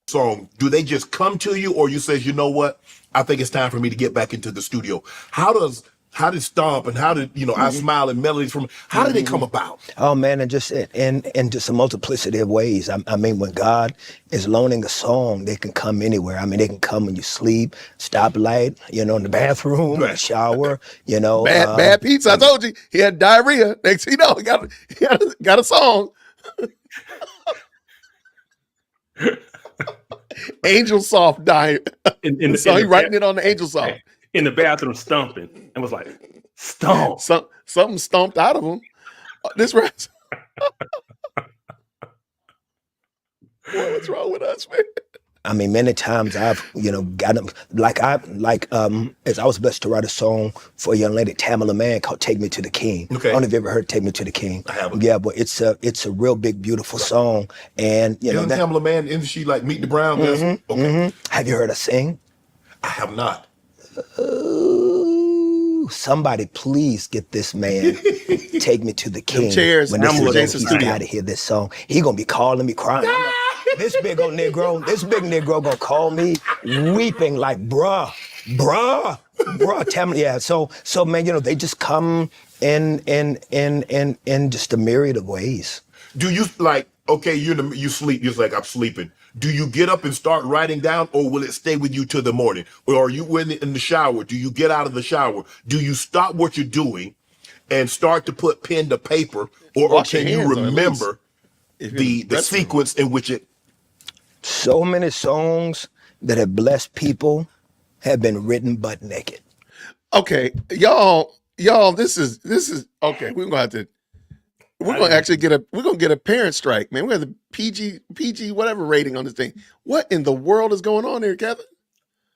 Song, do they just come to you, or you says, you know what, I think it's time for me to get back into the studio? How did Stomp and how did, I Smile and Melodies from, how did they come about? Oh man, and just in just a multiplicity of ways. I mean, when God is loaning a song, they can come anywhere. I mean, they can come when you sleep, stoplight, in the bathroom, Right. shower, Bad pizza. I told you he had diarrhea. Next thing you know, he got a song. Angel Soft died. So he writing it on the Angel Soft. In the bathroom stomping and was like, stomp. Something stomped out of him. This rat. What's wrong with us, man? I mean, many times I've, got them as I was blessed to write a song for a young lady, Tamala Mann, called "Take Me to the King." Okay. I don't know if you ever heard "Take Me to the King." I haven't. Yeah, but it's a real big, beautiful song, and Young Tamala Mann, isn't she like Meet the Browns? Okay. Have you heard her sing? I have not. Ooh, somebody please get this man "Take Me to the King." chairs, when this is Jason he's Studio. got to hear this song. He gonna be calling me crying. This big Negro gonna call me weeping like bruh, Tamala. Yeah, so man, they just come in just a myriad of ways. Do you like, okay, you sleep, you're like, I'm sleeping. Do you get up and start writing down, or will it stay with you till the morning? Or are you in the shower? Do you get out of the shower? Do you stop what you're doing and start to put pen to paper? Or Wash can your you hands, or at remember? the sequence in which it. So many songs that have blessed people have been written butt naked. Okay, y'all, this is okay. We're gonna actually get a parent strike, man. We're gonna have the PG whatever rating on this thing. What in the world is going on here, Kevin?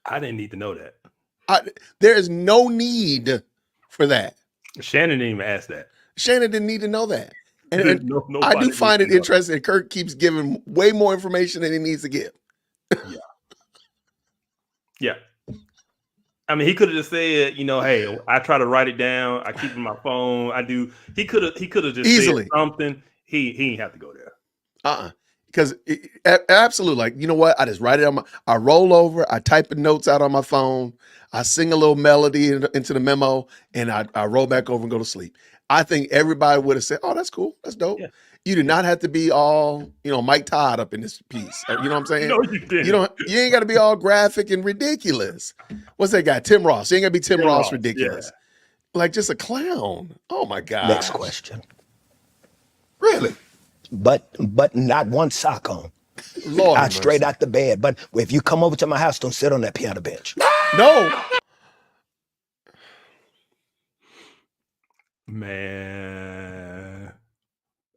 I didn't need to know that. There is no need for that. Shannon didn't even ask that. Shannon didn't need to know that. And Nobody I do needs find to it know. interesting that Kirk keeps giving way more information than he needs to give. Yeah. I mean, he could have just said, hey, I try to write it down. I keep it in my phone. I do. He could have just Easily said something. He ain't have to go there. Because absolutely, like, you know what? I just write it on I roll over, I type the notes out on my phone, I sing a little melody into the memo, and I roll back over and go to sleep. I think everybody would have said, "Oh, that's cool, that's dope." Yeah. You do not have to be all, Mike Todd up in this piece. You know what I'm saying? No, you didn't. You ain't got to be all graphic and ridiculous. What's that guy? Tim Ross. You ain't got to be Tim Ross ridiculous. Yeah. Like just a clown. Oh my God. Next question. Really? But not one sock on. Lord, I straight out the bed. But if you come over to my house, don't sit on that piano bench. No. Man.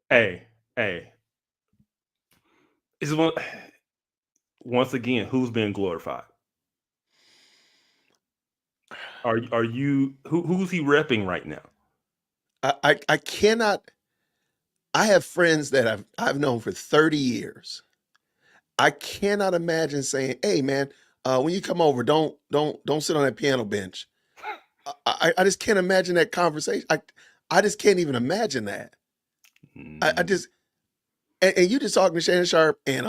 Hey. It's once again, who's been glorified? Are you who's he repping right now? I cannot. I have friends that I've known for 30 years. I cannot imagine saying, "Hey, man, when you come over, don't sit on that piano bench." I just can't imagine that conversation. I just can't even imagine that. I just and you just talking to Shannon Sharp and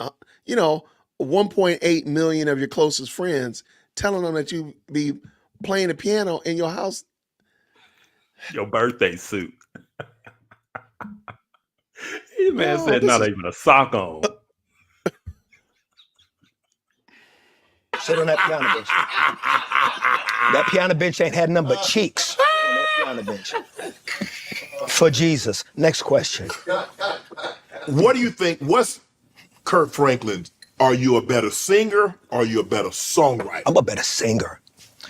1.8 million of your closest friends telling them that you be playing the piano in your house. Your birthday suit. This man said not even a sock on. Sit on that piano bench. That piano bench ain't had nothing but cheeks on that piano bench. For Jesus. Next question. What do you think? What's Kirk Franklin's? Are you a better singer? Or are you a better songwriter? I'm a better singer.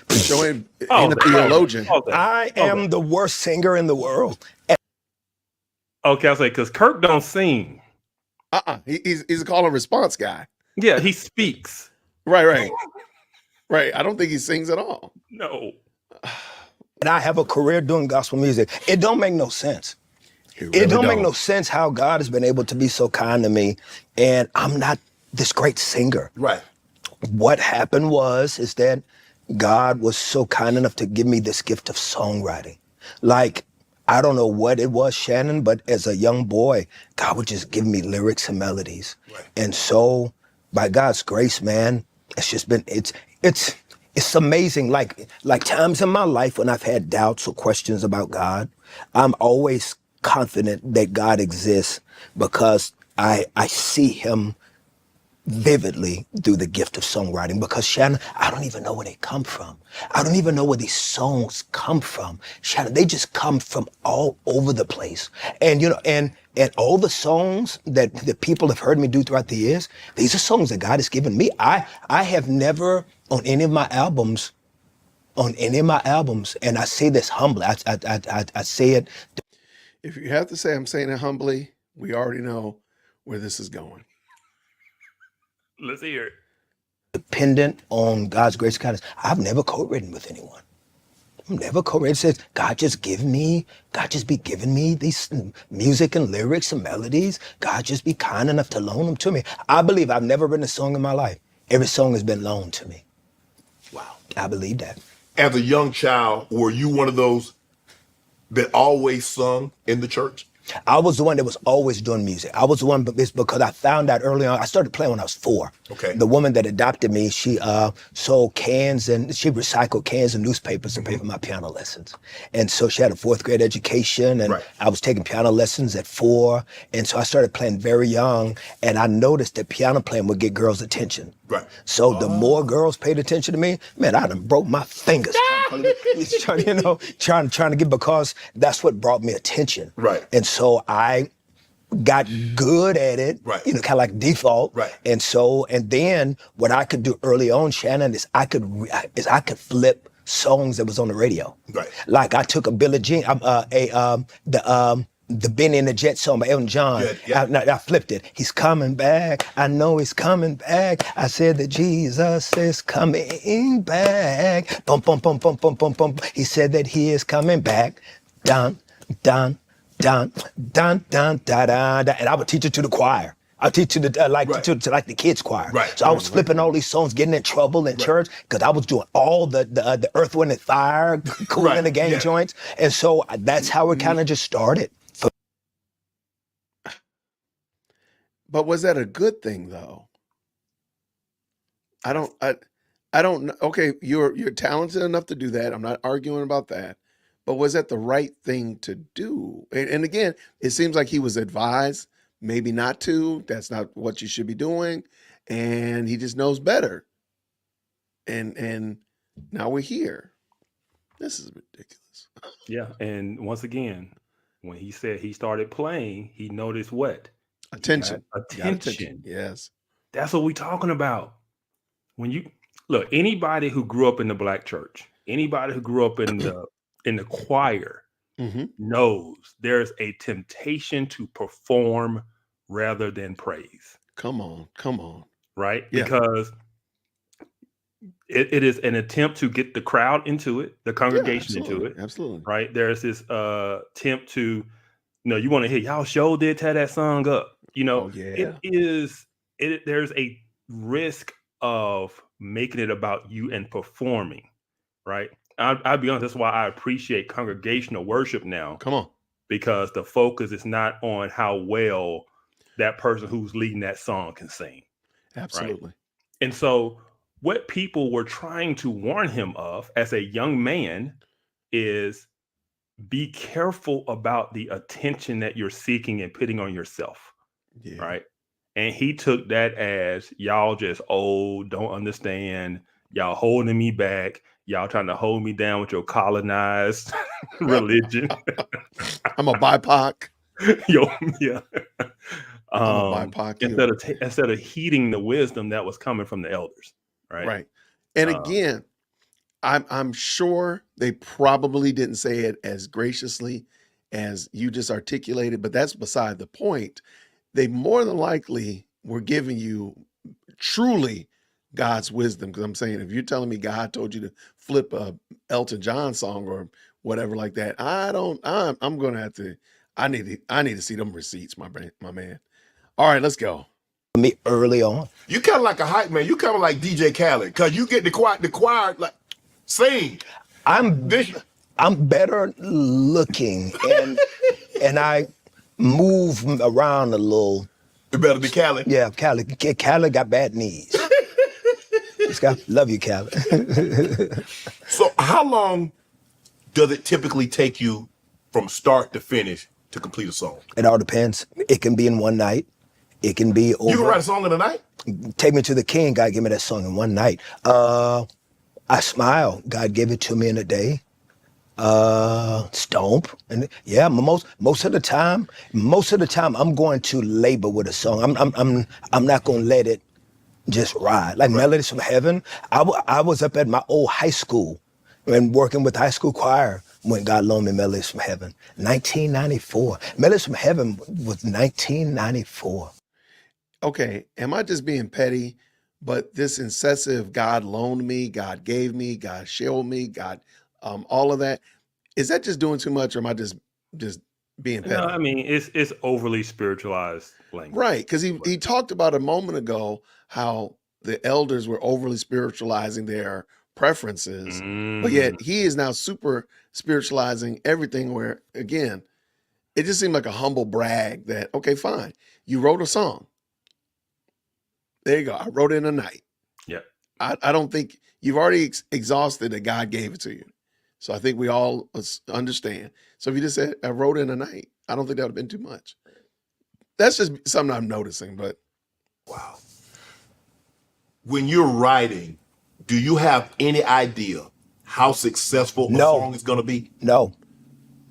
Showing ain't a theologian. I am the worst singer in the world. Okay, I'll say because Kirk don't sing. He's a call and response guy. Yeah, he speaks. Right. I don't think he sings at all. No. And I have a career doing gospel music. It don't make no sense. It don't make no sense how God has been able to be so kind to me, and I'm not this great singer. Right. What happened is that God was so kind enough to give me this gift of songwriting. Like, I don't know what it was, Shannon, but as a young boy, God would just give me lyrics and melodies. Right. And so, by God's grace, man, it's just been, it's amazing. Like times in my life when I've had doubts or questions about God, I'm always confident that God exists because I see him vividly through the gift of songwriting. Because Shannon, I don't even know where they come from. I don't even know where these songs come from. Shannon, they just come from all over the place. And and all the songs that the people have heard me do throughout the years, these are songs that God has given me. I have never on any of my albums, and I say this humbly, I say it. If you have to say I'm saying it humbly, we already know where this is going. Let's hear it. Dependent on God's grace and kindness. I've never co-written with anyone. I've never co-written. It says, God just be giving me these music and lyrics and melodies. God just be kind enough to loan them to me. I believe I've never written a song in my life. Every song has been loaned to me. Wow. I believe that. As a young child, were you one of those that always sung in the church? I was the one that was always doing music. I was the one, but it's because I found out early on. I started playing when I was 4. Okay. The woman that adopted me, she sold cans and she recycled cans and newspapers to pay for my piano lessons. And so she had a 4th grade education, and right. I was taking piano lessons at 4. And so I started playing very young, and I noticed that piano playing would get girls' attention. Right. So the more girls paid attention to me, man, I done broke my fingers trying to get, because that's what brought me attention. Right. And so I got good at it, Right. kind of like default. Right. And then what I could do early on, Shannon, is I could flip songs that was on the radio. Right. Like I took a Billie Jean, the Benny and the Jet song by Elton John. Yeah. I flipped it. He's coming back. I know he's coming back. I said that Jesus is coming back. Bum, bum, bum, bum, bum, bum, bum. He said that he is coming back. Dun, dun, dun, dun, dun, da, da, da. And I would teach it to the choir. I teach to the to like the kids choir. Right. So I was flipping all these songs, getting in trouble in church because I was doing all the Earth, Wind, and Fire, Cool in the Gang joints, and so that's how it kind of just started. But was that a good thing though? I don't know. Okay, you're talented enough to do that. I'm not arguing about that. But was that the right thing to do? And again, it seems like he was advised maybe not to. That's not what you should be doing. And he just knows better. And now we're here. This is ridiculous. Yeah. And once again, when he said he started playing, he noticed what? Attention. Attention. Yes. That's what we're talking about. When you look, anybody who grew up in the black church, anybody who grew up in the choir knows there's a temptation to perform rather than praise. Come on. Right? Yeah. Because it is an attempt to get the crowd into it, the congregation into it. Absolutely. Right? There's this attempt to, you want to hear y'all sure did tear that song up. There's a risk of making it about you and performing, right? I'll be honest, that's why I appreciate congregational worship now. Come on. Because the focus is not on how well that person who's leading that song can sing. Absolutely. Right? And so what people were trying to warn him of as a young man is be careful about the attention that you're seeking and putting on yourself. Yeah. Right. And he took that as y'all just old, don't understand. Y'all holding me back. Y'all trying to hold me down with your colonized religion. I'm a BIPOC. Yeah. I'm a BIPOC. Instead of heeding the wisdom that was coming from the elders. Right. Right. And again, I'm sure they probably didn't say it as graciously as you just articulated, but that's beside the point. They more than likely were giving you truly God's wisdom. Because I'm saying, if you're telling me God told you to flip a Elton John song or whatever like that, I'm going to have to, I need to see them receipts, my man. All right, let's go. Me early on. You kind of like a hype man. You kind of like DJ Khaled because you get the choir like sing. I'm better looking and I move around a little. You better be Khaled. Yeah, Khaled. Khaled got bad knees. Love you, Khaled. So how long does it typically take you from start to finish to complete a song? It all depends. It can be in one night. It can be over. You can write a song in a night? Take Me to the King, God gave me that song in one night. I Smile, God gave it to me in a day. Stomp, and yeah, most of the time I'm going to labor with a song. I'm not gonna let it just ride. Like Melodies from Heaven, I was up at my old high school and working with high school choir when God loaned me Melodies from Heaven. 1994. Melodies from Heaven was 1994. Okay, am I just being petty? But this incessive God loaned me, God gave me, God showed me, God, all of that, is that just doing too much, or am I just being petty? No, I mean it's overly spiritualized language. Right, because he talked about a moment ago how the elders were overly spiritualizing their preferences, but yet he is now super spiritualizing everything. Where again, it just seemed like a humble brag that okay, fine, you wrote a song. There you go. I wrote it in a night. Yeah. I don't think you've already exhausted that God gave it to you. So I think we all understand. So if you just said, I wrote it in a night, I don't think that would have been too much. That's just something I'm noticing, but. Wow. When you're writing, do you have any idea how successful a song is going to be? No,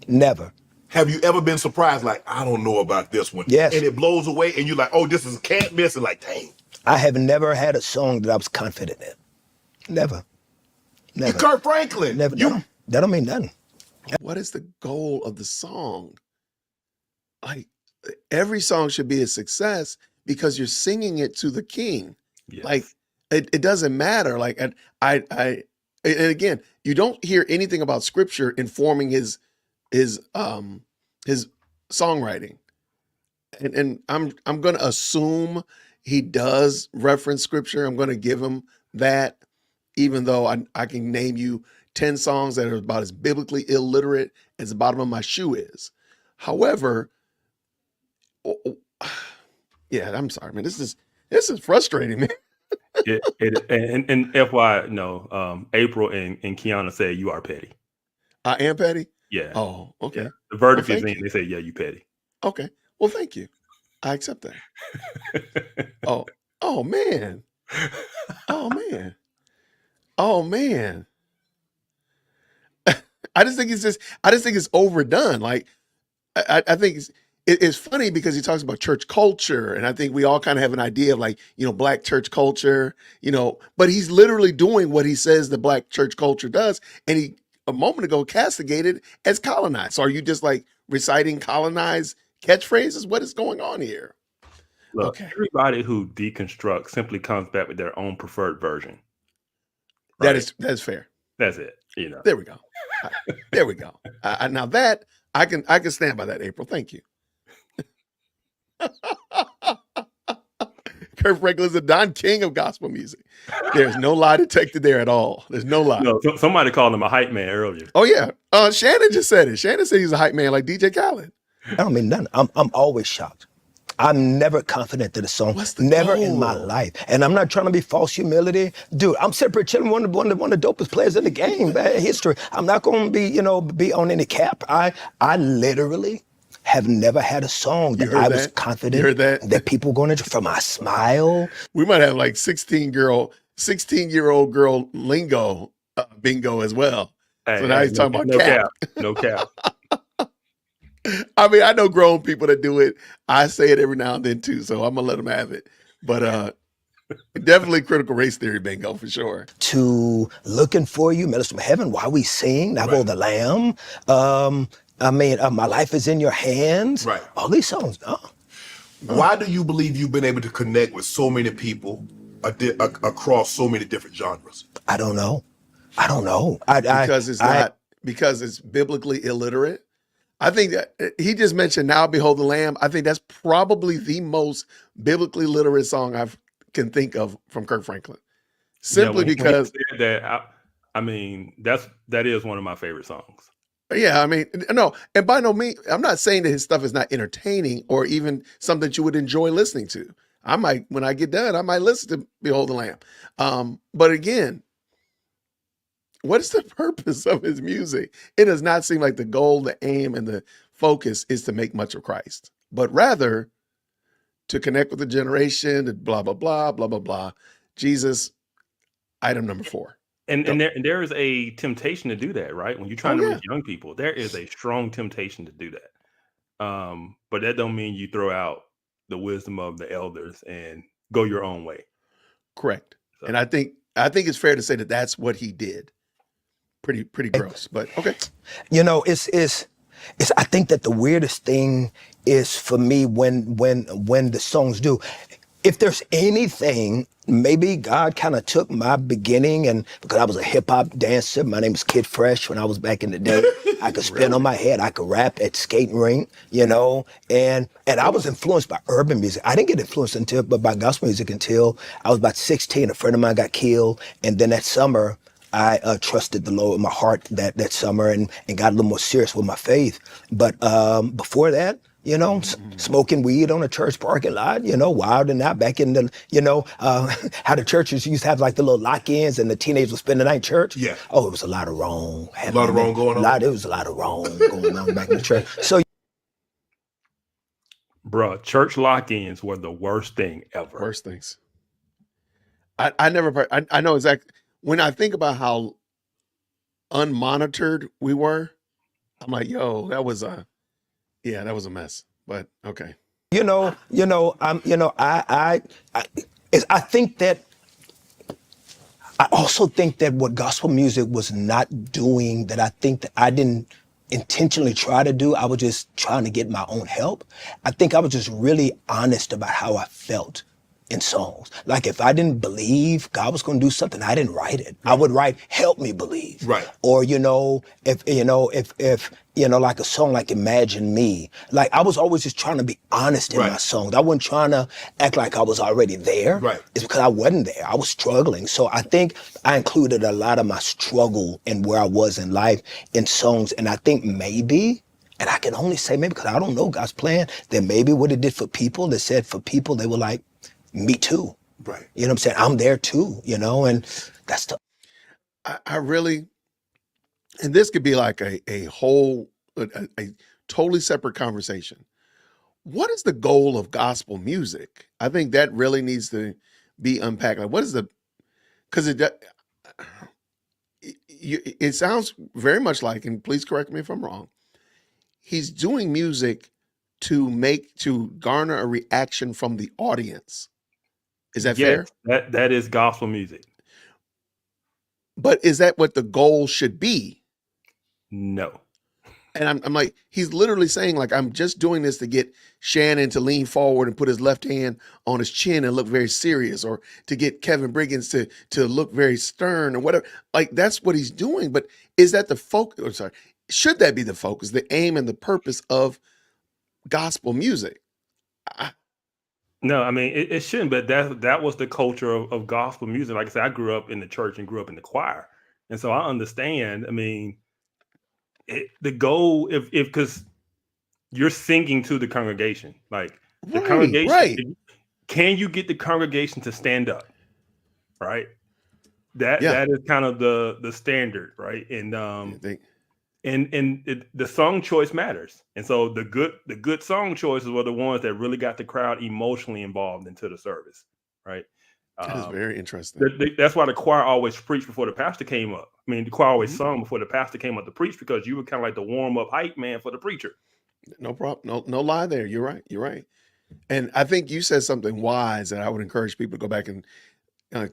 never. Have you ever been surprised, like, I don't know about this one? Yes. And it blows away, and you're like, oh, this is can't miss, and like, dang. I have never had a song that I was confident in. Never. Never. Kurt Franklin. Never. That don't mean nothing. What is the goal of the song? Like, every song should be a success because you're singing it to the king. Yes. Like, it doesn't matter. Like, and and again, you don't hear anything about scripture informing his songwriting. And I'm gonna assume he does reference scripture. I'm gonna give him that, even though I can name you 10 songs that are about as biblically illiterate as the bottom of my shoe is. However, yeah, I'm sorry, man. This is frustrating, man. And FY, no, April and Kiana said you are petty. I am petty? Yeah. Oh, okay. Yeah. The verdict Well, is thank in. you. They say, yeah, you petty. Okay. Well, thank you. I accept that. Oh man. Oh man. Oh man. I just think it's overdone. Like, I think it's funny because he talks about church culture, and I think we all kind of have an idea of, like, Black church culture, but he's literally doing what he says the Black church culture does, and he a moment ago castigated as colonized. So are you just like reciting colonized catchphrases? What is going on here? Look, Okay. everybody who deconstructs simply comes back with their own preferred version. That's fair. That's it. There we go. There we go. Now that I can stand by that, April. Thank you. Kurt Franklin is the Don King of gospel music. There's no lie detected there at all. There's no lie. No, somebody called him a hype man earlier. Oh yeah. Shannon just said it. Shannon said he's a hype man like DJ Khaled. I don't mean nothing. I'm always shocked. I'm never confident that a song. What's the Never goal? in my life. And I'm not trying to be false humility. Dude, I'm separate chilling, one of the dopest players in the game, man, history. I'm not gonna be on any cap. I literally have never had a song that I was confident that people were gonna from my smile. We might have like 16-year-old girl lingo bingo as well. So now he's talking about cap. No cap. I mean, I know grown people that do it. I say it every now and then too, so I'm gonna let them have it. But definitely critical race theory bingo for sure. To Looking for You, Minister of Heaven, Why We Sing, Now the Lamb. My Life Is in Your Hands. Right. All these songs. Why do you believe you've been able to connect with so many people across so many different genres? I don't know. Because it's biblically illiterate. I think that he just mentioned Now Behold the Lamb. I think that's probably the most biblically literate song I can think of from Kirk Franklin. Simply because that is one of my favorite songs. Yeah, I mean, no, and by no means, I'm not saying that his stuff is not entertaining or even something that you would enjoy listening to. I might, when I get done, I might listen to Behold the Lamb. But again, what is the purpose of his music? It does not seem like the goal, the aim, and the focus is to make much of Christ, but rather to connect with the generation, and blah, blah, blah, blah, blah, blah. Jesus, item number 4. And there is a temptation to do that, right? When you're trying to reach young people, there is a strong temptation to do that. But that don't mean you throw out the wisdom of the elders and go your own way. Correct. So. And I think it's fair to say that that's what he did. Pretty gross, but okay. It's I think that the weirdest thing is for me when the songs do. If there's anything, maybe God kind of took my beginning, and because I was a hip hop dancer, my name was Kid Fresh when I was back in the day. I could spin on my head, I could rap at skating rink, and I was influenced by urban music. I didn't get influenced by gospel music until I was about 16. A friend of mine got killed, and then that summer, I trusted the Lord with my heart that summer and got a little more serious with my faith. But before that, smoking weed on a church parking lot, wild and out back in the, how the churches used to have like the little lock-ins and the teenagers would spend the night in church. Yeah. Oh, it was a lot of wrong. It was a lot of wrong going on back in the church. So, bruh, church lock-ins were the worst thing ever. Worst things. I know exactly. When I think about how unmonitored we were, I'm like, yo, that was Yeah, that was a mess. But okay. I think that I also think that what gospel music was not doing, that I think that I didn't intentionally try to do, I was just trying to get my own help. I think I was just really honest about how I felt in songs. Like if I didn't believe God was going to do something, I didn't write it. I would write, help me believe. Right. Or, if like a song like Imagine Me, like I was always just trying to be honest in Right. my songs. I wasn't trying to act like I was already there. Right. It's because I wasn't there. I was struggling. So I think I included a lot of my struggle and where I was in life in songs. And I think maybe, and I can only say maybe because I don't know God's plan, that maybe what it did for people, that said for people, they were like, me too. Right. You know what I'm saying? I'm there too, and that's the I really, and this could be like a whole, a totally separate conversation. What is the goal of gospel music? I think that really needs to be unpacked. Like, what is because it sounds very much like, and please correct me if I'm wrong, he's doing music to garner a reaction from the audience. Is that fair? Yes, that is gospel music. But is that what the goal should be? No. And I'm like, he's literally saying, like, I'm just doing this to get Shannon to lean forward and put his left hand on his chin and look very serious, or to get Kevin Briggins to look very stern or whatever. Like, that's what he's doing. But is that the focus? Or sorry, should that be the focus, the aim and the purpose of gospel music? No, I mean it shouldn't, but that was the culture of gospel music. Like I said, I grew up in the church and grew up in the choir, and so I understand. I mean, the goal, if because you're singing to the congregation, like the congregation, right. can you get the congregation to stand up? Right. Yeah. That is kind of the standard, right? And the song choice matters, and so the good song choices were the ones that really got the crowd emotionally involved into the service, right? That is very interesting. That's why the choir always preached before the pastor came up. I mean, the choir always sung before the pastor came up to preach, because you were kind of like the warm up hype man for the preacher. No problem. No lie there. You're right. You're right. And I think you said something wise that I would encourage people to go back and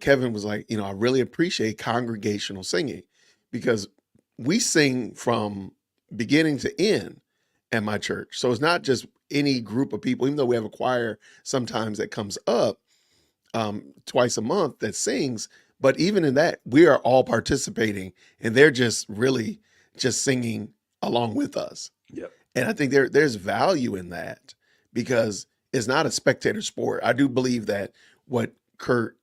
Kevin was like, I really appreciate congregational singing, because we sing from beginning to end at my church. So it's not just any group of people, even though we have a choir sometimes that comes up twice a month that sings. But even in that, we are all participating, and they're just really just singing along with us. Yep. And I think there's value in that, because it's not a spectator sport. I do believe that what Kurt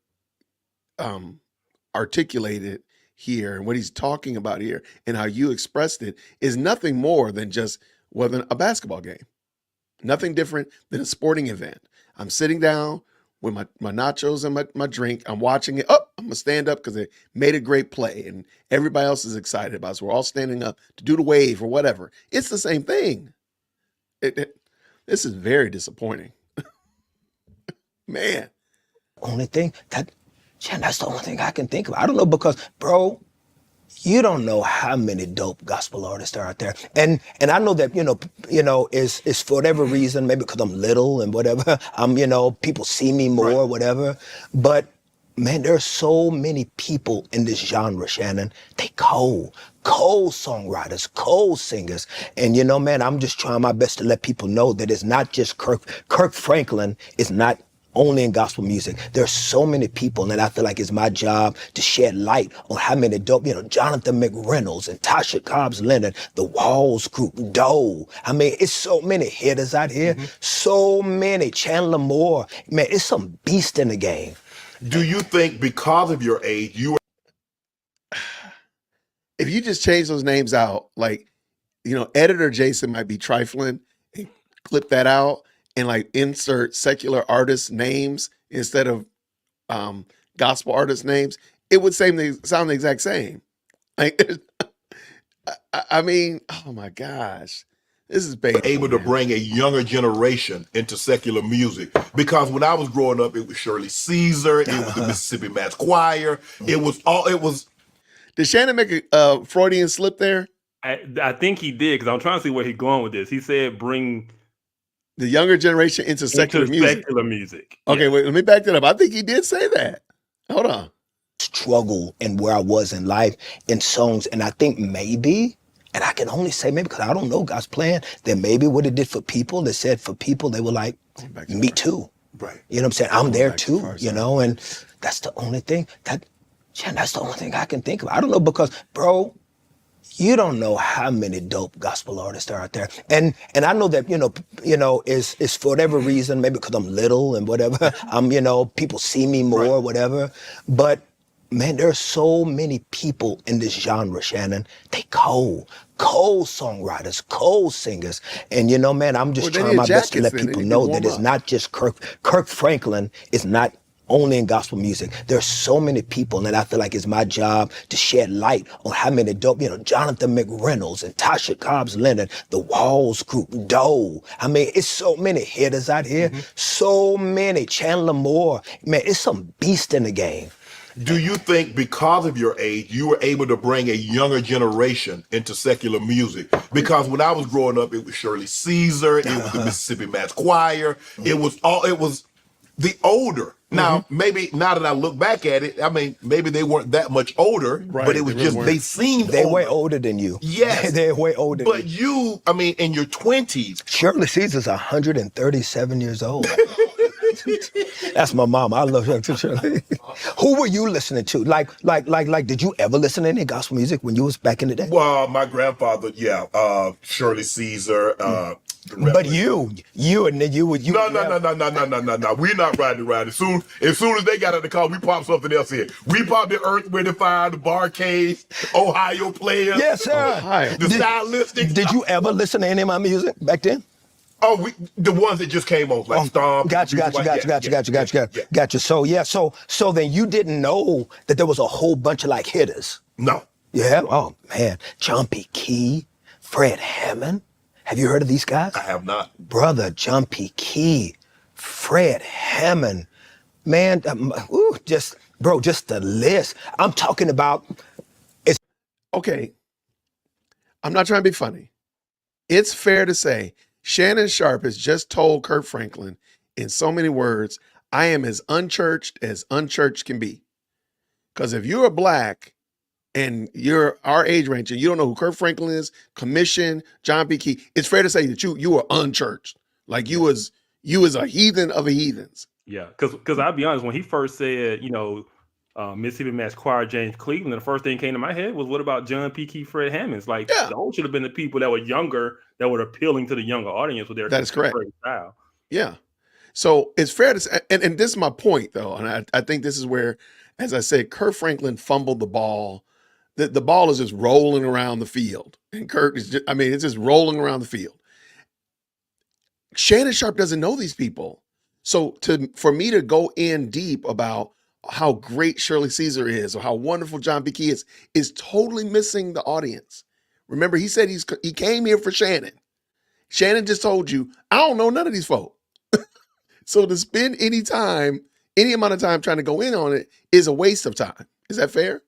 articulated here and what he's talking about here and how you expressed it is nothing more than just a basketball game. Nothing different than a sporting event. I'm sitting down with my nachos and my drink. I'm watching it. Oh, I'm going to stand up because they made a great play and everybody else is excited about it. So we're all standing up to do the wave or whatever. It's the same thing. This is very disappointing. Man. only thing that's the only thing I can think of. I don't know, because, bro, you don't know how many dope gospel artists are out there. And I know that, is for whatever reason, maybe because I'm little and whatever, people see me more, whatever. But man, there are so many people in this genre, Shannon. They cold songwriters, cold singers. And man, I'm just trying my best to let people know that it's not just Kirk Franklin is not only in gospel music. There's so many people, and I feel like it's my job to shed light on how many dope, Jonathan McReynolds and Tasha Cobbs Leonard, the Walls Group, Doe. I mean, it's so many hitters out here, so many. Chandler Moore. Man, it's some beast in the game. Do you think because of your age, if you just change those names out, like, editor Jason might be trifling and clip that out and like insert secular artists' names instead of gospel artists' names, it would sound the exact same. Like, I mean, oh my gosh, this is painful, able to bring a younger generation into secular music? Because when I was growing up, it was Shirley Caesar, it was the Mississippi Mass Choir, it was. Did Shannon make a Freudian slip there? I think he did because I'm trying to see where he's going with this. He said bring The younger generation into secular music. secular music. Okay, Yeah. wait, let me back that up. I think he did say that. Hold on. struggle and where I was in life in songs. And I think maybe, and I can only say maybe because I don't know God's plan, that maybe what it did for people, that said for people, they were like, me too. Right. You know what I'm saying? I'm there back to too, far you side. know, and that's the only thing that's the only thing I can think of. I don't know because, bro, you don't know how many dope gospel artists are out there. And I know that, is for whatever reason, maybe because I'm little and whatever, people see me more, Right. whatever. But man, there's so many people in this genre, Shannon. They cold songwriters, cold singers. And man, I'm just Well, they trying need my best to jackets let then. They people need to know warm that it's up. not just Kirk Franklin is not only in gospel music. There's so many people, and I feel like it's my job to shed light on how many dope, Jonathan McReynolds and Tasha Cobbs Leonard, the Walls Group, Doe. I mean, it's so many hitters out here, so many. Chandler Moore. Man, it's some beast in the game. Do you think because of your age, you were able to bring a younger generation into secular music? Because when I was growing up, it was Shirley Caesar, it was the Mississippi Mass Choir, it was the older. Now, maybe now that I look back at it, I mean, maybe they weren't that much older, Right, but it was they really just, weren't. they seemed They older. way older than you. Yes. They're way older than But you. you, I mean, in your 20s, Shirley Caesar's 137 years old. That's my mom. I love her too, Shirley. Who were you listening to? Like, did you ever listen to any gospel music when you was back in the day? well, my grandfather, Shirley Caesar, But you and then you would. No. We're not riding around. As soon as they got out the car, we popped something else in. We popped the Earth, Wind and Fire, the Barcades, Ohio Players. Yes, sir. Ohio. The Stylistics. Did you ever listen to any of my music back then? Oh, the ones that just came on, like Stomp. Gotcha. So then you didn't know that there was a whole bunch of like hitters. No. Yeah. Oh man, John P. Key, Fred Hammond. Have you heard of these guys? I have not. Brother John P. Key, Fred Hammond, man, just the list. I'm talking about. Okay. I'm not trying to be funny. It's fair to say Shannon Sharp has just told Kurt Franklin in so many words, I am as unchurched can be. Because if you're a black and you're our age range and you don't know who Kurt Franklin is, Commission, John P. Key, it's fair to say that you were unchurched. Like you was a heathen of a heathens. Yeah, because I'll be honest, when he first said, Mississippi Mass Choir, James Cleveland, the first thing came to my head was, what about John P. Key, Fred Hammonds? Like, Yeah. those should have been the people that were younger, that were appealing to the younger audience with their That is correct. contemporary style. Yeah. So it's fair to say, and this is my point though, and I think this is where, as I said, Kurt Franklin fumbled the ball. The ball is just rolling around the field. And Kurt is just, it's just rolling around the field. Shannon Sharp doesn't know these people. So for me to go in deep about how great Shirley Caesar is or how wonderful John P. Key is totally missing the audience. Remember, he said he came here for Shannon. Shannon just told you, I don't know none of these folk. So to spend any amount of time trying to go in on it is a waste of time. Is that fair?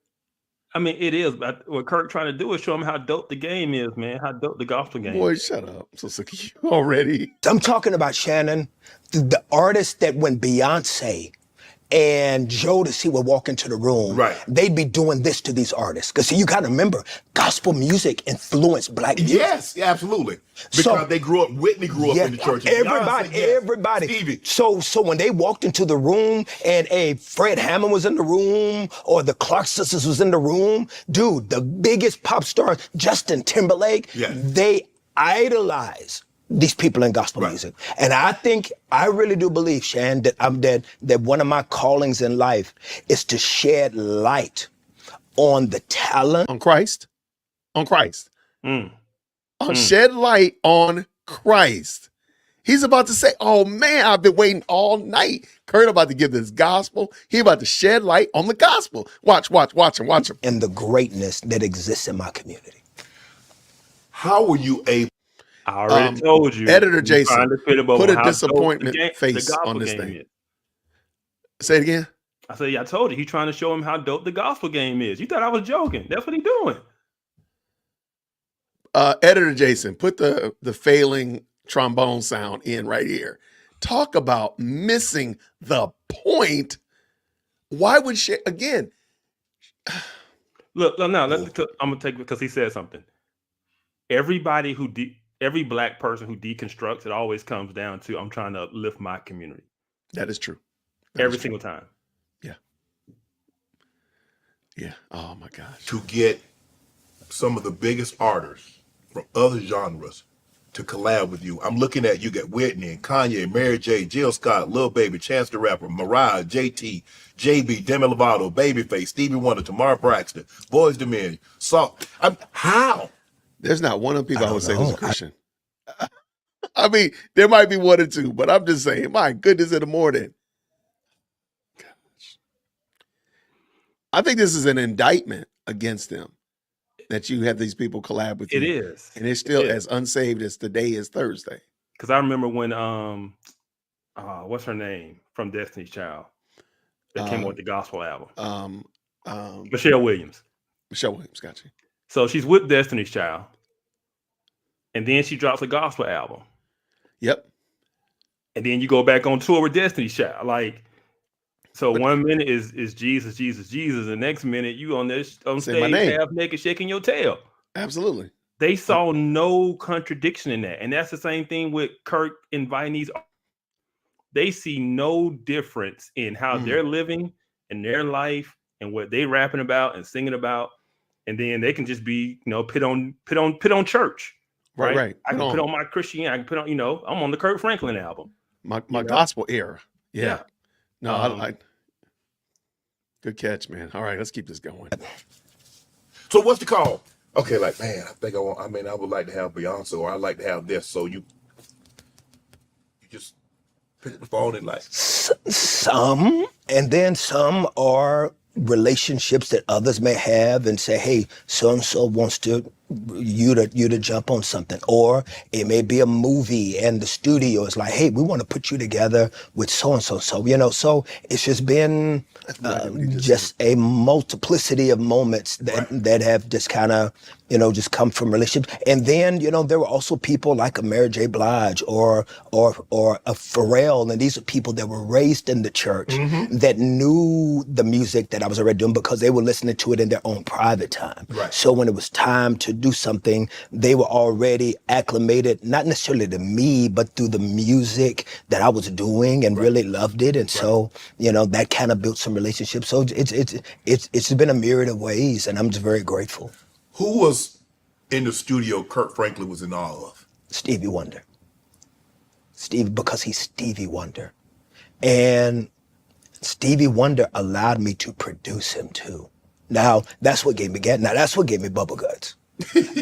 I mean, it is. But what Kirk trying to do is show him how dope the game is, man. How dope the gospel game Boy, is. shut up. I'm so sick of you already. I'm talking about Shannon, the artist that when Beyonce and Jodeci would walk into the room, Right. they'd be doing this to these artists. Because see, you got to remember, gospel music influenced black music. Yes, absolutely. Because So- they grew up, Whitney grew up in the church. Everybody, Beyonce, yes. everybody. Stevie. So when they walked into the room and a Fred Hammond was in the room or the Clark sisters was in the room, dude, the biggest pop stars, Justin Timberlake, Yeah. they idolize these people in gospel Right. music. And I really do believe, Shan, that one of my callings in life is to shed light on the talent. On Christ. Mm. Shed light on Christ. He's about to say, oh man, I've been waiting all night. Kurt about to give this gospel. He about to shed light on the gospel. Watch him. And the greatness that exists in my community. How were you able? I already told you. Editor he's Jason, trying to fit about put a how dope disappointment the face gospel on this game thing. is. Say it again. I said, yeah, I told you. He's trying to show him how dope the gospel game is. You thought I was joking. That's what he's doing. Editor Jason, put the failing trombone sound in right here. Talk about missing the point. Why would Shay again? Look, no, I'm gonna take it because he said something. Everybody every black person who deconstructs, it always comes down to I'm trying to lift my community. That is true. That Every is true. single time. Yeah. Yeah. Oh my gosh. To get some of the biggest artists from other genres to collab with you. I'm looking at you got Whitney and Kanye, Mary J, Jill Scott, Lil Baby, Chance the Rapper, Mariah, JT, JB, Demi Lovato, Babyface, Stevie Wonder, Tamar Braxton, Boyz II Men, Salt. How? There's not one of the people I would say who's a Christian. I mean, there might be one or two, but I'm just saying, my goodness in the morning. Gosh. I think this is an indictment against them that you have these people collab with you. It is. And it's still as unsaved as today is Thursday. Because I remember when what's her name from Destiny's Child that came out with the gospel album? Michelle Williams. Michelle Williams, got you. So she's with Destiny's Child. And then she drops a gospel album. Yep. And then you go back on tour with Destiny's Child. Like, so one minute is Jesus, Jesus, Jesus. The next minute you on stage half naked shaking your tail. Absolutely. They saw no contradiction in that. And that's the same thing with Kirk inviting these. They see no difference in how they're living in their life and what they rapping about and singing about. And then they can just be, pit on church. Right. I can put on my Christianity. I can put on, I'm on the Kirk Franklin album. My gospel era. Yeah. No, I good catch, man. All right, let's keep this going. So what's the call? Okay, like, man, I would like to have Beyonce, or I'd like to have this. So you just pick up the phone and like some, and then some are relationships that others may have and say, hey, so and so wants you to jump on something. Or it may be a movie and the studio is like, hey, we want to put you together with so and so. So so it's just been just a multiplicity of moments that have just kind of just come from relationships. And then there were also people like a Mary J. Blige or a Pharrell, and these are people that were raised in the church that knew the music that I was already doing because they were listening to it in their own private time. Right. So when it was time to do something, they were already acclimated, not necessarily to me, but through the music that I was doing and really loved it. And so, that kind of built some relationships. So it's been a myriad of ways, and I'm just very grateful. Who was in the studio Kirk Franklin was in awe of? Stevie Wonder. Because he's Stevie Wonder. And Stevie Wonder allowed me to produce him too. Now, that's what gave me Bubble Guts.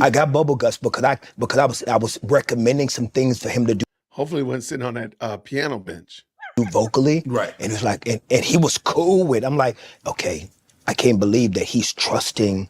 I got Bubble Guts because I was recommending some things for him to do. Hopefully he wasn't sitting on that piano bench. Vocally. Right. And it was like, and he was cool with it. I'm like, okay, I can't believe that he's trusting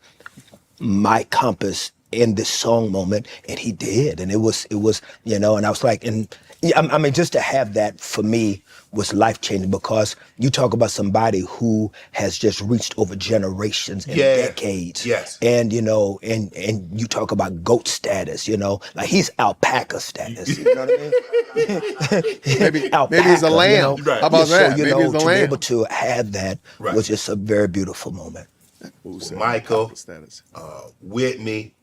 my compass in this song moment, and he did. And it was, and I was like, I mean, just to have that for me was life-changing, because you talk about somebody who has just reached over generations and decades. Yes. And, and you talk about GOAT status, like he's alpaca status, you know what I mean? maybe he's a lamb. Right. How about that? So, maybe he's a to lamb. be able to have that was just a very beautiful moment. Michael, Whitney.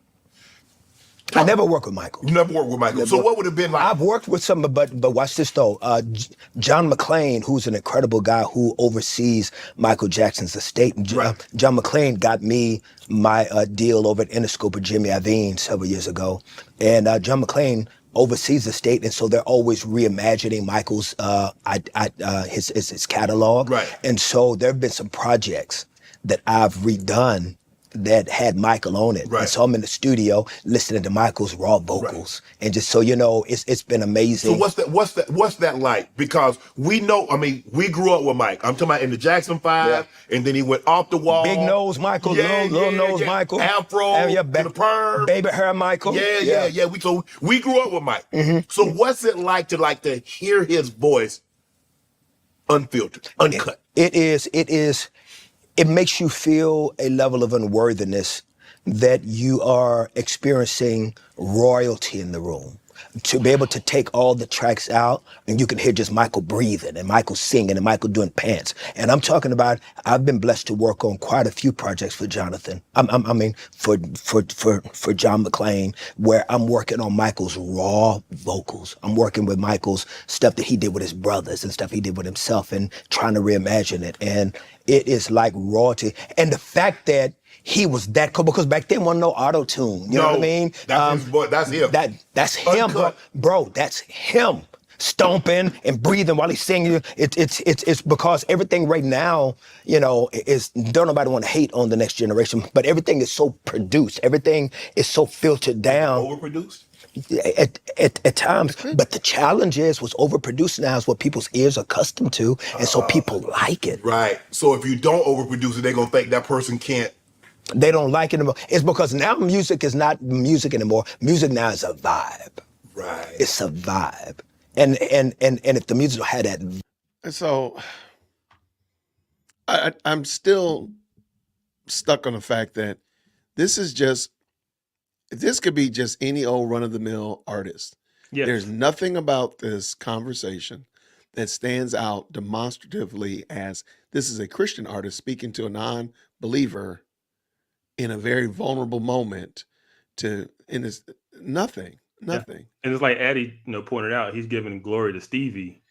I never worked with Michael. You never worked with Michael. So what would have been like? I've worked with some, but watch this though. John McClain, who's an incredible guy who oversees Michael Jackson's estate. John McClain got me my deal over at Interscope with Jimmy Iovine several years ago. And John McClain oversees the estate, and so they're always reimagining Michael's his catalog. Right. And so there have been some projects that I've redone that had Michael on it. Right. And so I'm in the studio listening to Michael's raw vocals. Right. And just so you know, it's been amazing. So what's that like? Because we know, I mean, we grew up with Mike. I'm talking about in the Jackson 5, and then he went off the wall. Big nose Michael, little nose Michael. Afro, to the perm. Baby hair Michael. Yeah. We grew up with Mike. Mm-hmm. So what's it like to hear his voice unfiltered, uncut? It makes you feel a level of unworthiness that you are experiencing royalty in the room. To be able to take all the tracks out and you can hear just Michael breathing and Michael singing and Michael doing pants. And I'm talking about, I've been blessed to work on quite a few projects for Jonathan. I mean, for John McClain, where I'm working on Michael's raw vocals. I'm working with Michael's stuff that he did with his brothers and stuff he did with himself and trying to reimagine it. And it is like royalty. And the fact that he was that cool, because back then wasn't no auto tune. You know what I mean? That's his voice. That's him. That's him, bro. That's him stomping and breathing while he's singing. It's because everything right now, you know, is don't nobody want to hate on the next generation, but everything is so produced. Everything is so filtered down. Overproduced? At times, but the challenge is what's overproduced now is what people's ears are accustomed to, and so people like it. Right. So if you don't overproduce it, they're gonna think that person can't. They don't like it anymore. It's because now music is not music anymore. Music now is a vibe. Right. It's a vibe. And if the music had that. And so I'm still stuck on the fact that this could be just any old run-of-the-mill artist. Yes. There's nothing about this conversation that stands out demonstratively as this is a Christian artist speaking to a non-believer in a very vulnerable moment nothing. And it's like Addie, pointed out, he's giving glory to Stevie.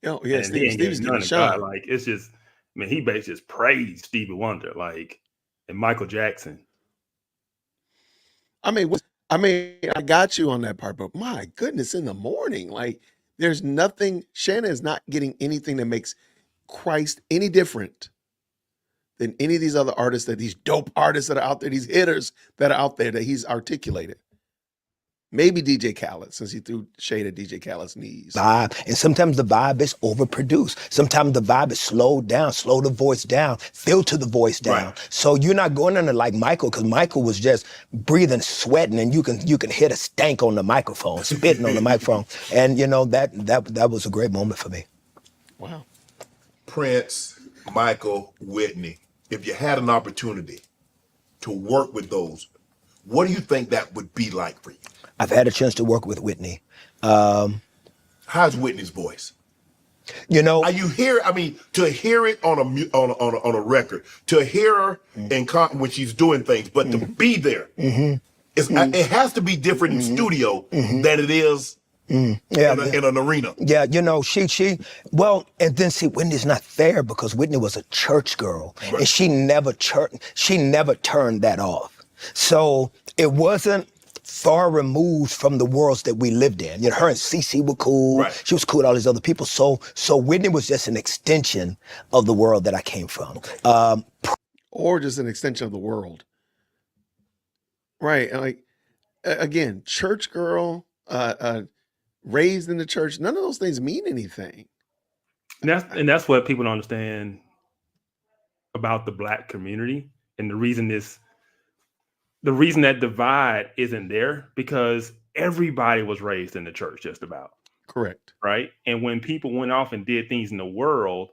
Oh, yeah, and he ain't Stevie's giving none getting to shot. God. Like, it's just, he basically just praised Stevie Wonder, and Michael Jackson. I got you on that part, but my goodness, in the morning, like there's nothing, Shannon is not getting anything that makes Christ any different than any of these other artists, these dope artists that are out there, these hitters that are out there that he's articulated. Maybe DJ Khaled, since he threw shade at DJ Khaled's knees. Vibe. And sometimes the vibe is overproduced. Sometimes the vibe is slowed down, slow the voice down, filter the voice down. Right. So you're not going under like Michael, because Michael was just breathing, sweating, and you can hit a stank on the microphone, spitting on the microphone. And that was a great moment for me. Wow. Prince, Michael, Whitney. If you had an opportunity to work with those, what do you think that would be like for you? I've had a chance to work with Whitney. How's Whitney's voice? Are you hear? To hear it on a record, to hear her when she's doing things, but to be there, it has to be different in studio than it is in an arena. Yeah, and then see, Whitney's not there because Whitney was a church girl, Right. and she never turned that off. So it wasn't far removed from the worlds that we lived in. Her and Cece were cool. Right. She was cool with all these other people. So Whitney was just an extension of the world that I came from. Or just an extension of the world. Right. And like, again, church girl, raised in the church, none of those things mean anything. And that's what people don't understand about the Black community, and the reason that divide isn't there, because everybody was raised in the church, just about. Correct. Right. And when people went off and did things in the world,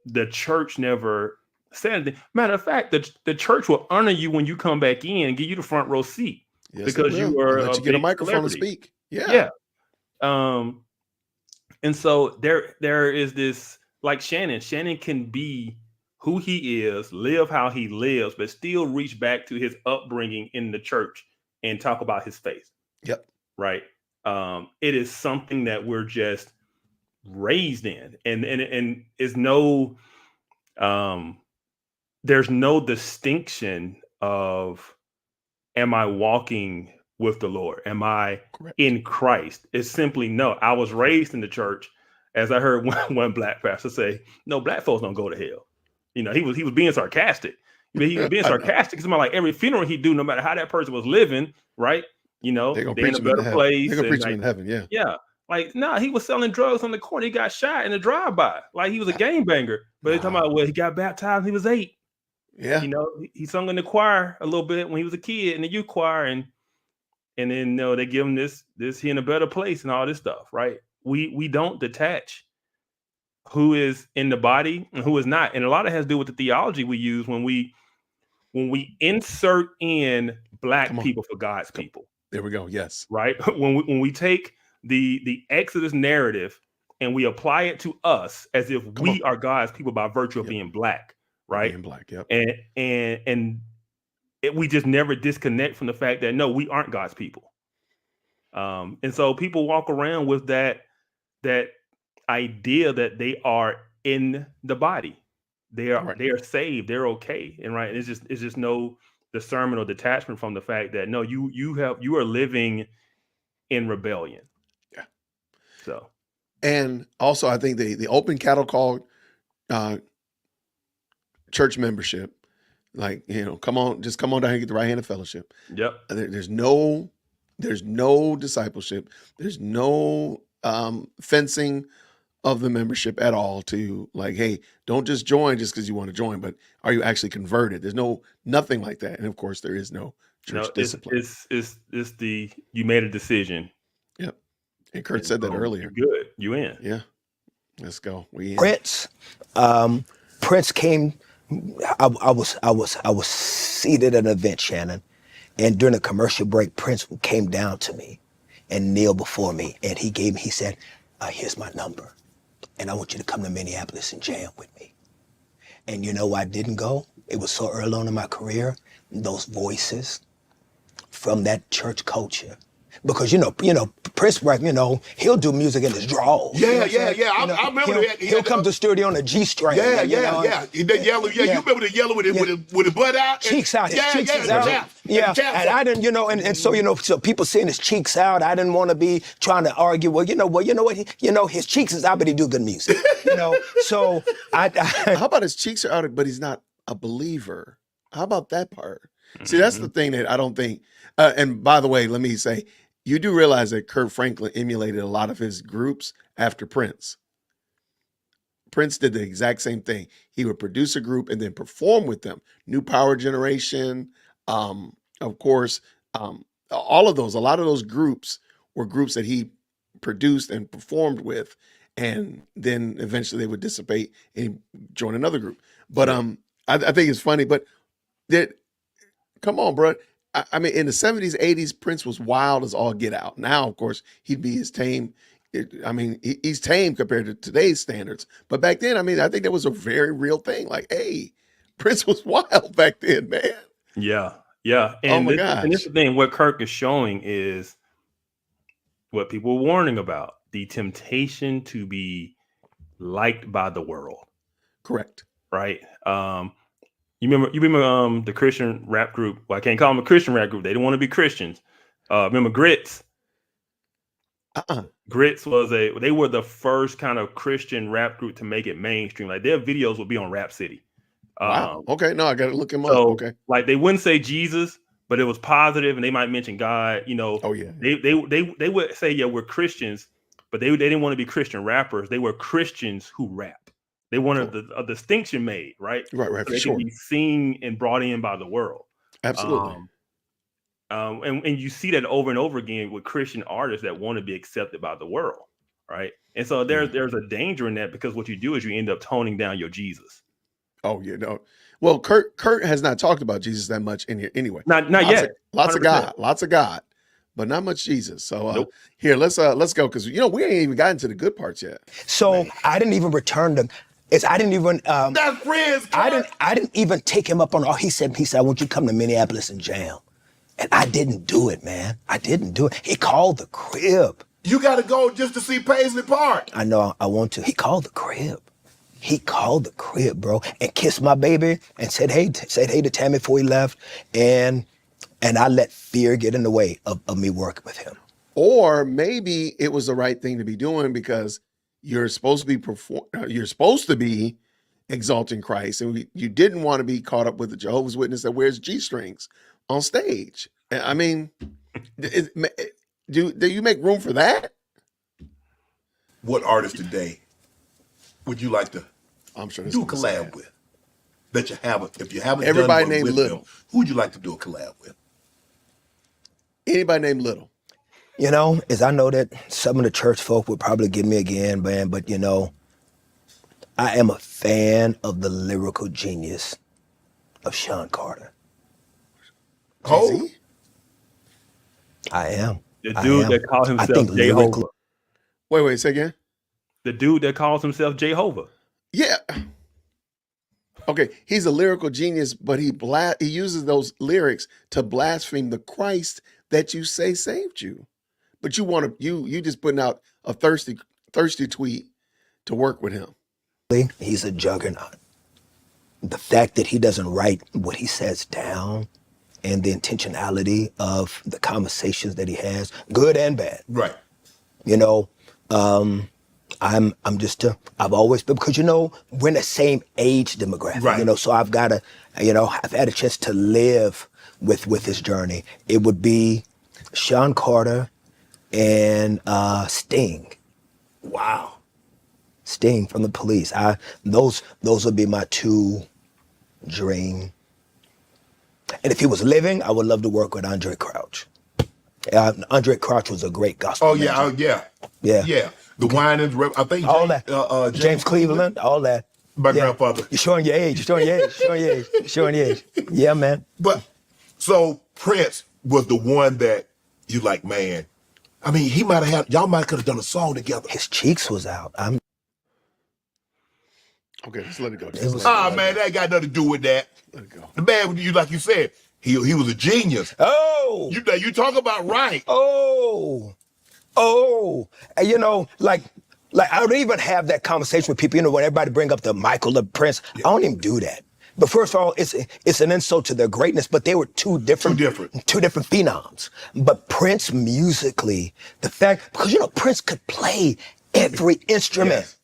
the church never said anything. Matter of fact, the church will honor you when you come back in and give you the front row seat, Yes, because you are let you get a big microphone to celebrity. speak. Yeah. Yeah. And so there is this, like Shannon can be who he is, live how he lives, but still reach back to his upbringing in the church and talk about his faith. Yep. Right. It is something that we're just raised in, and is no, there's no distinction of, am I walking with the Lord? Am I Correct. in Christ? It's simply, no, I was raised in the church. As I heard one Black pastor say, no, Black folks don't go to hell. He was being sarcastic. He was being sarcastic because like every funeral he do, no matter how that person was living, right? They're they're gonna preach in a him better place. They're gonna preach and, him in heaven. Yeah. Yeah. Like, nah, he was selling drugs on the corner. He got shot in a drive-by. Like, he was a gangbanger. But they're talking about, well, he got baptized when he was 8. Yeah. He sung in the choir a little bit when he was a kid in the youth choir, and then they give him this he in a better place and all this stuff, right? We don't detach who is in the body and who is not, and a lot of it has to do with the theology we use when we when we insert in black Come on. people for God's people, There we go. Yes. right? When we take the Exodus narrative and we apply it to us as if Come we on. are God's people by virtue of Yep. being black, right? Being black. Yep. We just never disconnect from the fact that no, we aren't God's people. And so people walk around with that idea that they are in the body. They are Right. they are saved, they're okay. And right, it's just no discernment or detachment from the fact that no, you are living in rebellion. Yeah. So And also, I think the open cattle call church membership, like, come on down here and get the right hand of fellowship. yep. There's no discipleship. There's no fencing of the membership at all to like, hey, don't just join just because you want to join, but are you actually converted? There's nothing like that. And of course, there is no church No, discipline. it's the you made a decision. Yep. And Kurt said that So earlier. you're good. You in. Yeah. Let's go. We in. Prince. Prince came. I was seated at an event, Shannon, and during a commercial break, Prince came down to me and kneeled before me, and he said, "Here's my number, and I want you to come to Minneapolis and jam with me." And I didn't go. It was so early on in my career. Those voices from that church culture. Because Prince, right? He'll do music in his drawers. Yeah. I remember that. He'll come to the studio on a G string. Yeah. The yellow. Yeah, you remember the yellow with his butt out? Cheeks out. His cheeks is the out. chaps. Yeah, The chaps and I didn't, so people seeing his cheeks out. I didn't want to be trying to argue. Well, you know what? His cheeks is out, but he do good music. So How about his cheeks are out, but he's not a believer? How about that part? See, that's the thing that I don't think. And by the way, let me say, you do realize that Kurt Franklin emulated a lot of his groups after Prince. Prince did the exact same thing. He would produce a group and then perform with them. New Power Generation, of course, all of those. A lot of those groups were groups that he produced and performed with, and then eventually they would dissipate and join another group. But I think it's funny. But come on, bro. I mean, in the 70s, 80s, Prince was wild as all get out. Now, of course, he'd be as tame. He's tame compared to today's standards. But back then, I think that was a very real thing. Like, hey, Prince was wild back then, man. Yeah. Oh my And this gosh. is the thing. What Kirk is showing is what people were warning about: the temptation to be liked by the world. Correct. Right. You remember the Christian rap group? Well, I can't call them a Christian rap group. They didn't want to be Christians. Remember Grits? Grits they were the first kind of Christian rap group to make it mainstream. Like their videos would be on Rap City. Wow. Okay. No, I got to look him up. So Okay. like they wouldn't say Jesus, but it was positive, and they might mention God. Oh yeah. They would say, yeah, we're Christians, but they didn't want to be Christian rappers. They were Christians who rap. They wanted a distinction made, right? Right. So For they sure. could be seen and brought in by the world. Absolutely. And you see that over and over again with Christian artists that want to be accepted by the world, right? And so there's a danger in that, because what you do is you end up toning down your Jesus. Oh yeah. No. Well, Kurt has not talked about Jesus that much in here anyway. Not yet. Lots of 100%. God, but not much Jesus. So Nope. here, let's go, because we ain't even gotten to the good parts yet. So I didn't even return them. I didn't even. That's friends. I didn't even take him up on all. He said, I want you to come to Minneapolis and jam. And I didn't do it, man. I didn't do it. He called the crib. You got to go just to see Paisley Park. I know I want to. He called the crib. He called the crib, bro, and kissed my baby and said hey to Tammy before he left. And I let fear get in the way of me working with him. Or maybe it was the right thing to be doing, because you're supposed to be exalting Christ, and you didn't want to be caught up with the Jehovah's Witness that wears G-strings on stage. I mean, do you make room for that? What artist today would you like to I'm sure do a collab with? That you haven't, if you haven't Everybody done one named with Little. them, who would you like to do a collab with? Anybody named Little? As I know that some of the church folk would probably give me again, man, but I am a fan of the lyrical genius of Sean Carter. Cole? Jay-Z? I am. The I dude am. that calls I himself think lyrically, Jehovah. Wait, say again. The dude that calls himself Jehovah. Yeah. Okay, he's a lyrical genius, but he uses those lyrics to blaspheme the Christ that you say saved you. But you just putting out a thirsty tweet to work with him. he's a juggernaut. The fact that he doesn't write what he says down and the intentionality of the conversations that he has, good and bad. Right. You know, I'm just I've always been, because we're in the same age demographic. Right. So I've got to, I've had a chance to live with his journey. It would be Sean Carter and Sting. Wow. Sting from the Police. Those would be my two dream. And if he was living, I would love to work with Andre Crouch. Andre Crouch was a great gospel. Oh yeah, yeah. The Winans, I think all that. James Cleveland, all that. My grandfather. You're showing your age. You're showing your age. Yeah, man. But so Prince was the one that you like, man. I mean, y'all might could have done a song together. His cheeks was out. Okay, just let it go. Man, that ain't got nothing to do with that. Let it go. The man, like you said, he was a genius. Oh. You talk about right. Oh. And like I don't even have that conversation with people. When everybody bring up the Michael, the Prince, I don't even do that. But first of all, it's an insult to their greatness. But they were two different phenoms. But Prince musically, the fact, because Prince could play every instrument. Yes.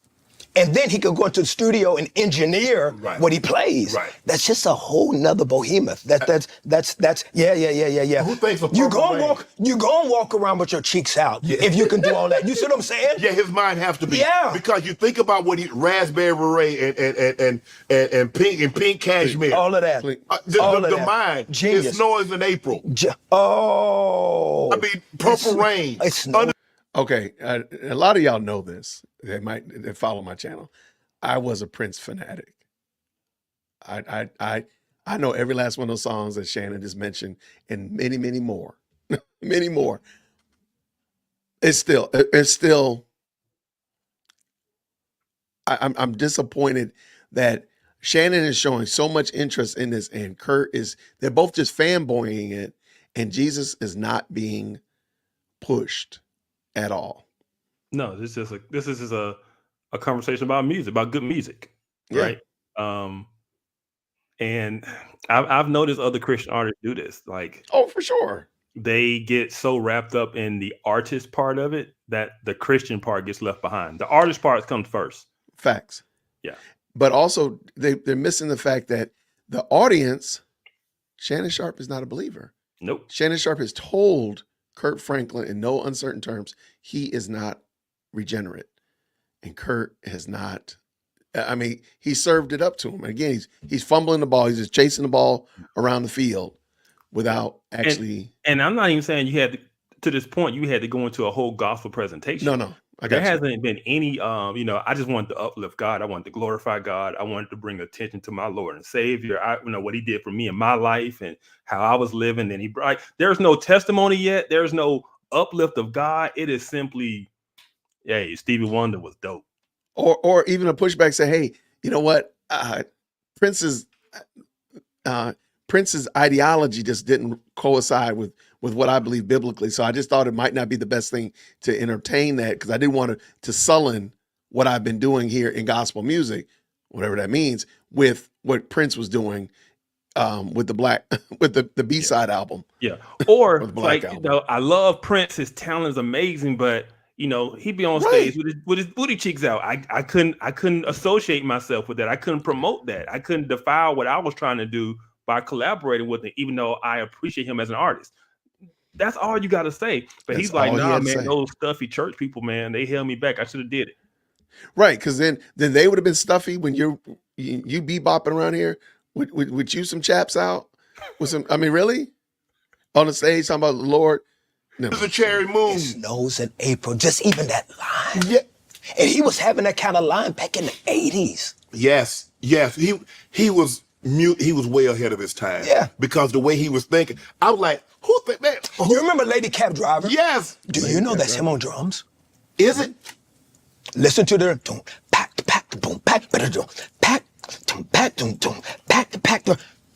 And then he could go into the studio and engineer what he plays. Right. That's just a whole nother behemoth. That's yeah. Who thinks of You gonna walk around with your cheeks out if you can do all that. You see what I'm saying? Yeah, his mind has to be. Yeah. Because you think about what Raspberry Beret and pink cashmere. All of that. The mind. Genius. It snows in April. I mean, Purple Rain. It's snow. Okay, a lot of y'all know this. They follow my channel. I was a Prince fanatic. I know every last one of those songs that Shannon just mentioned, and many, many more, many more. It's still. I'm disappointed that Shannon is showing so much interest in this, and Kurt is. They're both just fanboying it, and Jesus is not being pushed at all. No, this is just a conversation about music, about good music, right? And I've noticed other Christian artists do this. Like, oh, for sure, they get so wrapped up in the artist part of it that the Christian part gets left behind. The artist part comes first. Facts. Yeah, but also they're missing the fact that the audience, Shannon Sharpe is not a believer. Nope. Shannon Sharpe has told Kurt Franklin in no uncertain terms he is not regenerate, and Kurt has not. I mean, he served it up to him. And again, he's fumbling the ball. He's just chasing the ball around the field without actually. And I'm not even saying you had to this point. You had to go into a whole gospel presentation. No. There hasn't been any. I just wanted to uplift God. I wanted to glorify God. I wanted to bring attention to my Lord and Savior. What He did for me in my life and how I was living. And there's no testimony yet. There's no uplift of God. It is simply, hey, Stevie Wonder was dope. Or even a pushback, say, hey, you know what? Prince's ideology just didn't coincide with what I believe biblically. So I just thought it might not be the best thing to entertain that, because I didn't want to sullen what I've been doing here in gospel music, whatever that means, with what Prince was doing with the B-side album. Yeah. Or the Black album. I love Prince. His talent is amazing, but he'd be on stage with his booty cheeks out. I couldn't associate myself with that. I couldn't promote that. I couldn't defile what I was trying to do by collaborating with him, even though I appreciate him as an artist. That's all you got to say. But he's like, nah, man, those stuffy church people, man, they held me back. I should have did it. Right, because then they would have been stuffy when you bebopping around here with you some chaps out with some. I mean, really, on the stage talking about the Lord. No. It's a cherry moon. It snows in April. Just even that line. Yeah. And he was having that kind of line back in the 80s. Yes. He was he was way ahead of his time. Yeah. Because the way he was thinking, I was like, who think man? You remember Lady Cab Driver? Yes. Do you know that's him on drums? Is it? Listen to the boom, pack, boom, pack, boom, pack, boom, pack, boom, pack.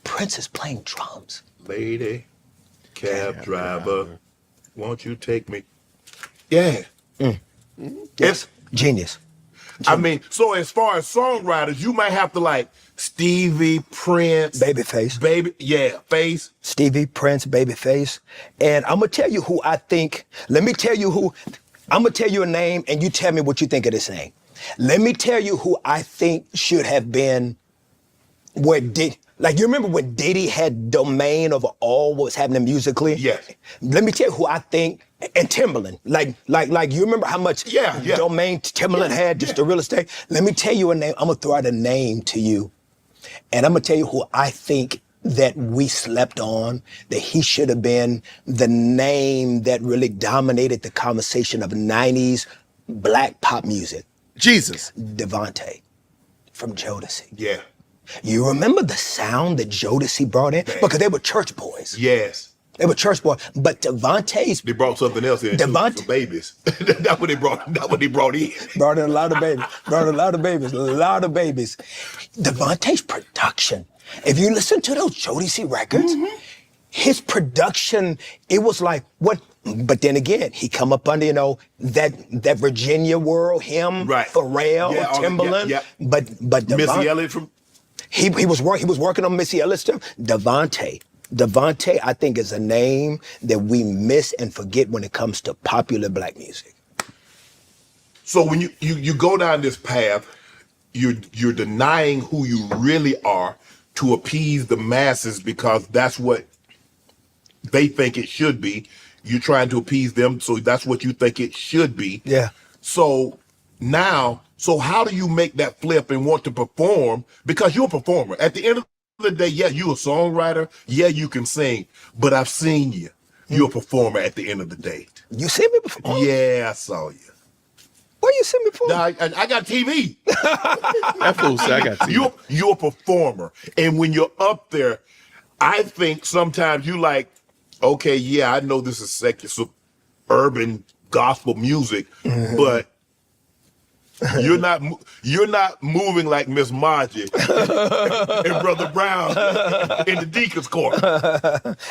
Prince is playing drums. Lady, cab driver, won't you take me? Yeah. Yes. Genius. I mean, so as far as songwriters, you might have to like Stevie, Prince, Babyface. Face. Stevie, Prince, Babyface. And I'm going to tell you who I think, I'm going to tell you a name and you tell me what you think of this name. Let me tell you who I think should have been like you remember when Diddy had domain over all what was happening musically? Yes. Let me tell you who I think, and Timberland, like you remember how much domain Timberland had, just the real estate? Let me tell you a name, I'm gonna throw out a name to you, and I'm gonna tell you who I think that we slept on, that he should have been the name that really dominated the conversation of 90s black pop music. Jesus. Devontae from Jodeci. Yeah. You remember the sound that Jodeci brought in? Because they were church boys. Yes. They were church boys. But Devontae's... They brought something else in for babies. That's what they brought in. Brought in a lot of babies. A lot of babies. Devontae's production. If you listen to those Jodeci records, his production, it was like, what? But then again, he come up under, that Virginia world, him, Pharrell, Timberland. But Missy Elliott from... He was working on Missy Elliott stuff. Devontae, I think, is a name that we miss and forget when it comes to popular black music. So when you go down this path, you're denying who you really are to appease the masses because that's what they think it should be. You're trying to appease them, so that's what you think it should be. Yeah. So now, how do you make that flip and want to perform? Because you're a performer. At the end of the day, yeah, you're a songwriter. Yeah, you can sing. But I've seen you. You're a performer at the end of the day. You see me before? Yeah, I saw you. Where you see me before? No, I got TV. That fool said I got TV. You're a performer. And when you're up there, I think sometimes you like, okay, yeah, I know this is secular, urban gospel music, but you're not moving like Miss Margie and Brother Brown in the Deacon's Court.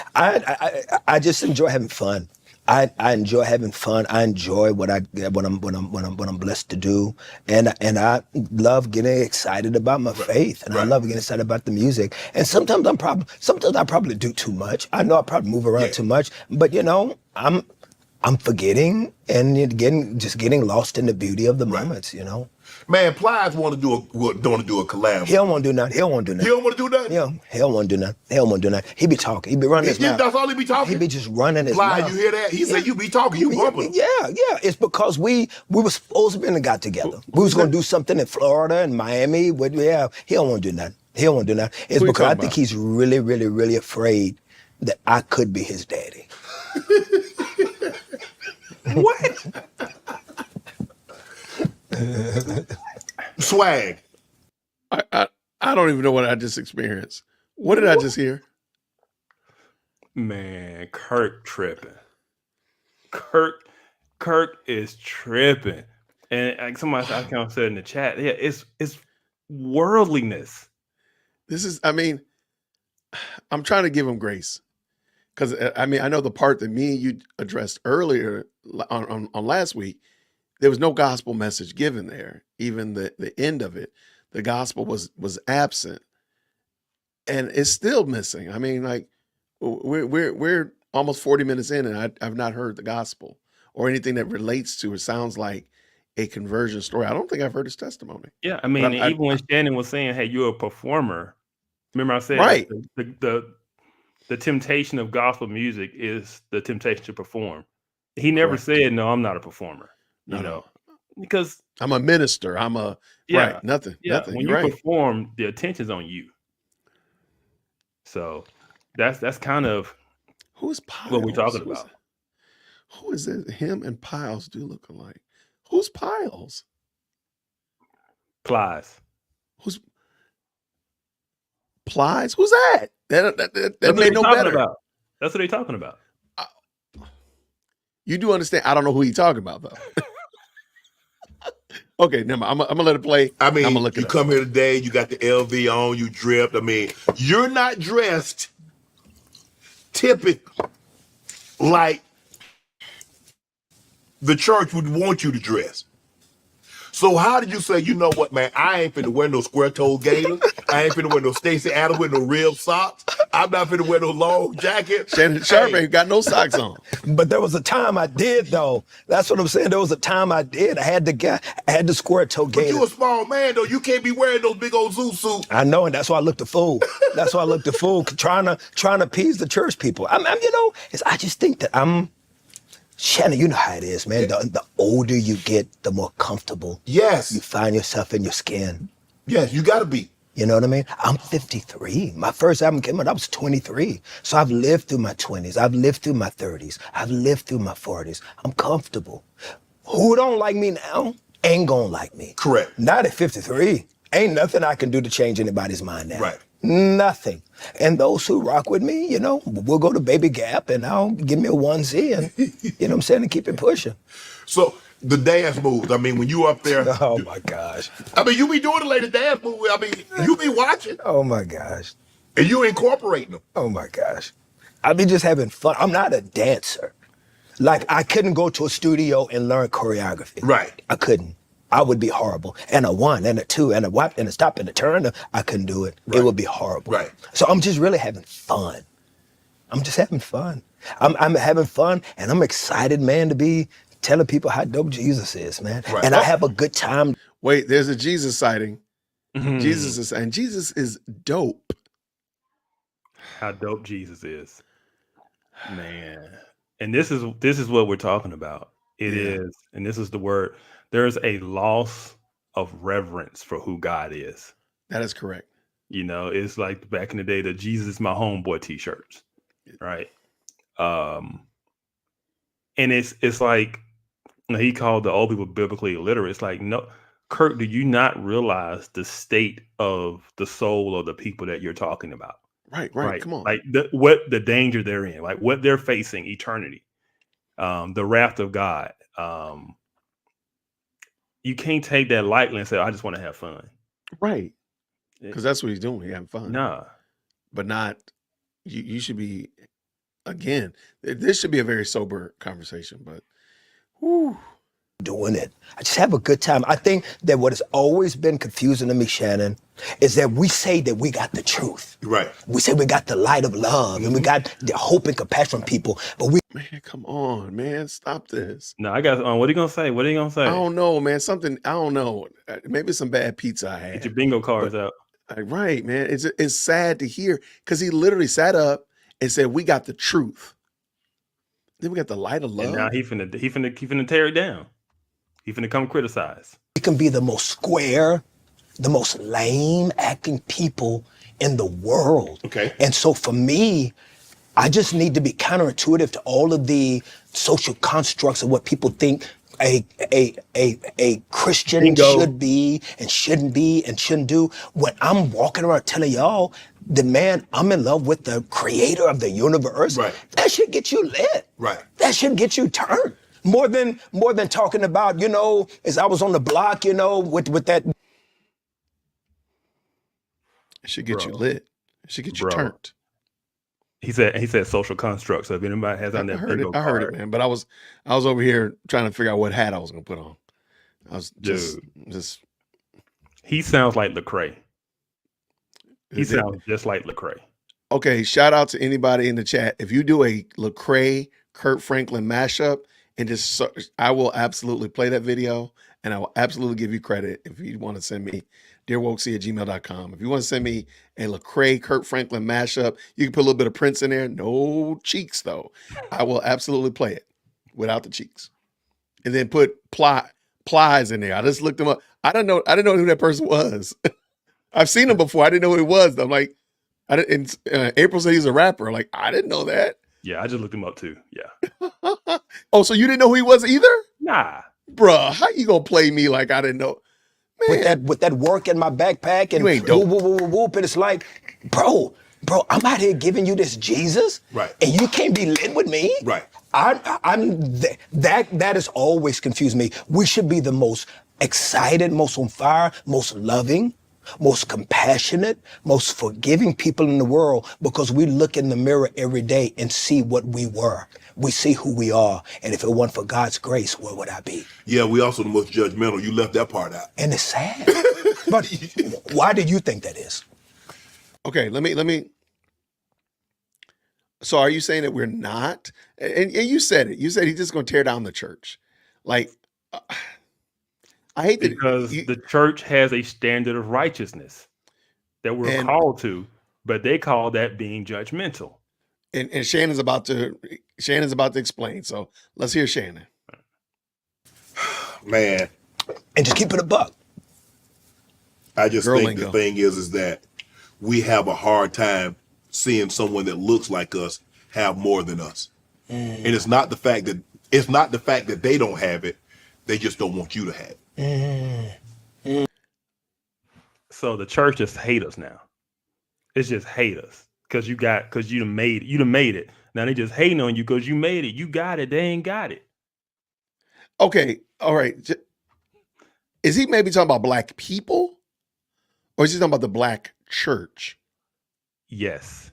I just enjoy having fun. I enjoy having fun. I enjoy what I'm blessed to do, and I love getting excited about my faith, and I love getting excited about the music. And sometimes I probably do too much. I know I probably move around too much, but I'm forgetting and getting lost in the beauty of the moments, Man, Plies want to do a collab. He don't want to do nothing. He don't want to do nothing? Yeah, he don't want to do nothing. He be talking. He be running his mouth. That's all he be talking? He be just running his Plies, mouth. you hear that? He said you be talking, you bumping. Yeah. It's because we were supposed to got together. We was going to do something in Florida and Miami. He don't want to do nothing. It's because I think he's really, really, really afraid that I could be his daddy. What? Swag. I don't even know what I just experienced. What did I just hear? Man, Kirk tripping. Kirk is tripping. And like somebody I kind of said in the chat, yeah, it's worldliness. I'm trying to give him grace. Because, I know the part that me and you addressed earlier on last week, there was no gospel message given there. Even the end of it, the gospel was absent. And it's still missing. We're almost 40 minutes in and I've not heard the gospel or anything that relates to it. Sounds like a conversion story. I don't think I've heard his testimony. Yeah, even when Shannon was saying, hey, you're a performer, remember I said right. The temptation of gospel music is the temptation to perform. He never said, no, I'm not a performer. No. Because I'm a minister. Right. Nothing. Nothing. When you perform, the attention's on you. So that's kind of who's Piles? What we're talking about. Who is it? Him and Piles do look alike. Who's Piles? Plies. Who's Plies? Who's that? That That's what made they no talking better. about. That's what they talking about. You do understand? I don't know who he talking about though. Okay, never mind. I'm gonna let it play. I I'm gonna mean, look you it up. come here today, you got the LV on, you dripped. I mean, you're not dressed typically like the church would want you to dress. So how did you say, you know what, man, I ain't finna wear no square-toed gators. I ain't finna wear no Stacey Adams with no rib socks. I'm not finna wear no long jacket. Shannon Sharp ain't got no socks on. But there was a time I did though. That's what I'm saying. There was a time I did. I had the square toe But gator. you a small man, though. You can't be wearing those big old zoo suits. I know, and that's why I looked a fool. That's why I looked a fool, trying to appease the church people. I just think that Shannon, you know how it is, man. The older you get, the more comfortable Yes. you find yourself in your skin. Yes, you got to be. You know what I mean? I'm 53. My first album came out, I was 23. So I've lived through my 20s. I've lived through my 30s. I've lived through my 40s. I'm comfortable. Who don't like me now ain't gonna like me. Correct. Not at 53. Ain't nothing I can do to change anybody's mind now. Right. Nothing. And those who rock with me, you know, we'll go to Baby Gap and I'll give me a onesie and, you know what I'm saying, and keep it pushing. So the dance moves, I mean, when you up there, Oh my gosh. I mean, you be doing the latest dance move. I mean, you be watching Oh my gosh. and you incorporating them. Oh my gosh. I be just having fun. I'm not a dancer. Like, I couldn't go to a studio and learn choreography. Right. I couldn't. I would be horrible. And a one and a two and a whop and a stop and a turn, I couldn't do it. Right. It would be horrible. Right. So I'm just really having fun. I'm just having fun. I'm having fun and I'm excited, man, to be telling people how dope Jesus is, man. Right. And I have a good time. Wait, there's a Jesus sighting. Mhm. Jesus is dope. How dope Jesus is, man. And this is what we're talking about. It is, and this is the word. There's a loss of reverence for who God is. That is correct. You know, it's like back in the day, the Jesus is my homeboy t-shirts, right? And it's like, you know, he called the old people biblically illiterate. It's like, no, Kurt, do you not realize the state of the soul of the people that you're talking about? Right. Come on. Like what the danger they're in, like what they're facing, eternity, the wrath of God. You can't take that lightly and say, I just want to have fun. Right. Because that's what he's doing. He's having fun. Nah. But not, you should be, again, this should be a very sober conversation, but whew. Doing it. I just have a good time. I think that what has always been confusing to me, Shannon, is that we say that we got the truth. Right. We say we got the light of love and we got the hope and compassion from people, but we Man, come on, man. Stop this. No, I got what are you gonna say? What are you gonna say? I don't know, man. Something, I don't know. Maybe some bad pizza I had. Get your bingo cards out. Right, man. It's sad to hear because he literally sat up and said, we got the truth. Then we got the light of love. And now he finna tear it down. He finna come criticize. can be the most square, the most lame acting people in the world. Okay. And so for me, I just need to be counterintuitive to all of the social constructs of what people think a Christian Bingo. should be and shouldn't be and shouldn't do. When I'm walking around telling y'all that, man, I'm in love with the creator of the universe, Right. that should get you lit. Right. That should get you turned. More than talking about, as I was on the block, with that. It should get you Bro. lit. It should get you Bro. turned. He said social construct. So if anybody has on I that heard bingo it. I heard it, card, man. But I was over here trying to figure out what hat I was gonna put on. I was just he sounds like Lecrae. He Is it- sounds just like Lecrae. Okay, shout out to anybody in the chat. If you do a Lecrae Kurt Franklin mashup and I will absolutely play that video and I will absolutely give you credit if you want to send me dearwokesy@gmail.com. If you want to send me a Lecrae Kurt Franklin mashup, you can put a little bit of Prince in there. No cheeks though. I will absolutely play it without the cheeks. And then put Plies in there. I just looked him up. I didn't know who that person was. I've seen him before. I didn't know who he was. I'm like, April said he's a rapper. Like, I didn't know that. Yeah, I just looked him up too. Yeah. Oh, so you didn't know who he was either? Nah. Bruh, how you gonna play me like I didn't know? with that work in my backpack and You ain't dope. whoop, whoop, whoop, whoop, and it's like, bro, I'm out here giving you this Jesus, Right. and you can't be lit with me, Right. That has always confused me. We should be the most excited, most on fire, most loving, most compassionate, most forgiving people in the world, because we look in the mirror every day and see what we were. We see who we are. And if it weren't for God's grace, where would I be? Yeah, we also the most judgmental. You left that part out. And it's sad. But why do you think that is? Okay, let me. So are you saying that we're not? And you said it. You said he's just going to tear down the church. Like, I hate that because the church has a standard of righteousness that we're called to, but they call that being judgmental. And Shannon's about to explain. So let's hear Shannon. Man, And just keep it a buck. I just Girl think lingo. the thing is that we have a hard time seeing someone that looks like us have more than us. And it's not the fact that they don't have it. They just don't want you to have it. So the church just hate us now. It's just hate us because you done made it. Now they just hating on you because you made it. You got it. They ain't got it. Okay, all right. Is he maybe talking about black people, or is he talking about the black church? Yes.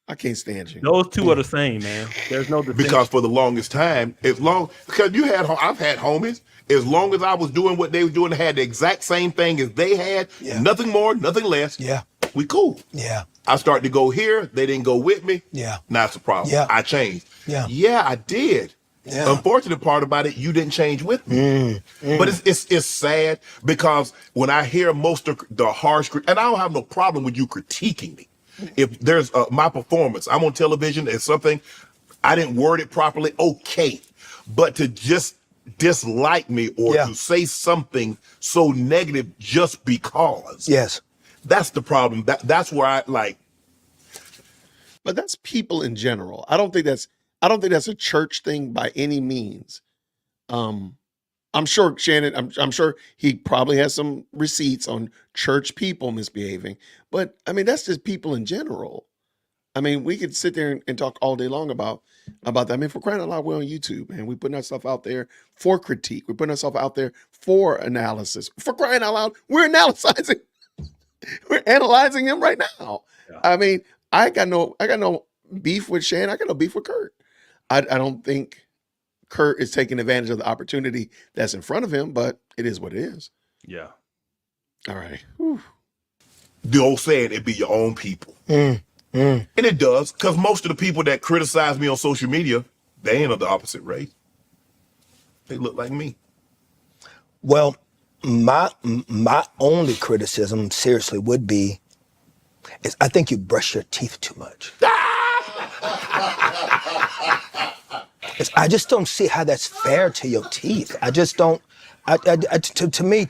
I can't stand you. Those two are the same, man. There's no distinction. Because for the longest time, because I've had homies, as long as I was doing what they were doing, had the exact same thing as they had, nothing more, nothing less. Yeah. We cool. Yeah. I started to go here. They didn't go with me. Yeah. Now it's a problem. Yeah. I changed. Yeah. Yeah, I did. Yeah. Unfortunate part about it, you didn't change with me. But it's sad because when I hear most of the harsh, and I don't have no problem with you critiquing me. If there's my performance, I'm on television and something, I didn't word it properly, okay. But to just dislike me or to say something so negative just because. Yes. That's the problem. That's where I like. But that's people in general. I don't think that's a church thing by any means. I'm sure Shannon, I'm sure he probably has some receipts on church people misbehaving, but I mean, that's just people in general. I mean, we could sit there and talk all day long about that. I mean, for crying out loud, we're on YouTube and we're putting ourselves out there for critique. We're putting ourselves out there for analysis. For crying out loud, we're analyzing. We're analyzing him right now. Yeah. I mean, I got no beef with Shannon. I got no beef with Kurt. I don't think Kurt is taking advantage of the opportunity that's in front of him, but it is what it is. Yeah. All right. Whew. The old saying, it be your own people. And it does, because most of the people that criticize me on social media, they ain't of the opposite race. They look like me. Well, my only criticism, seriously, would be, is I think you brush your teeth too much. I just don't see how that's fair to your teeth. I just don't. To me,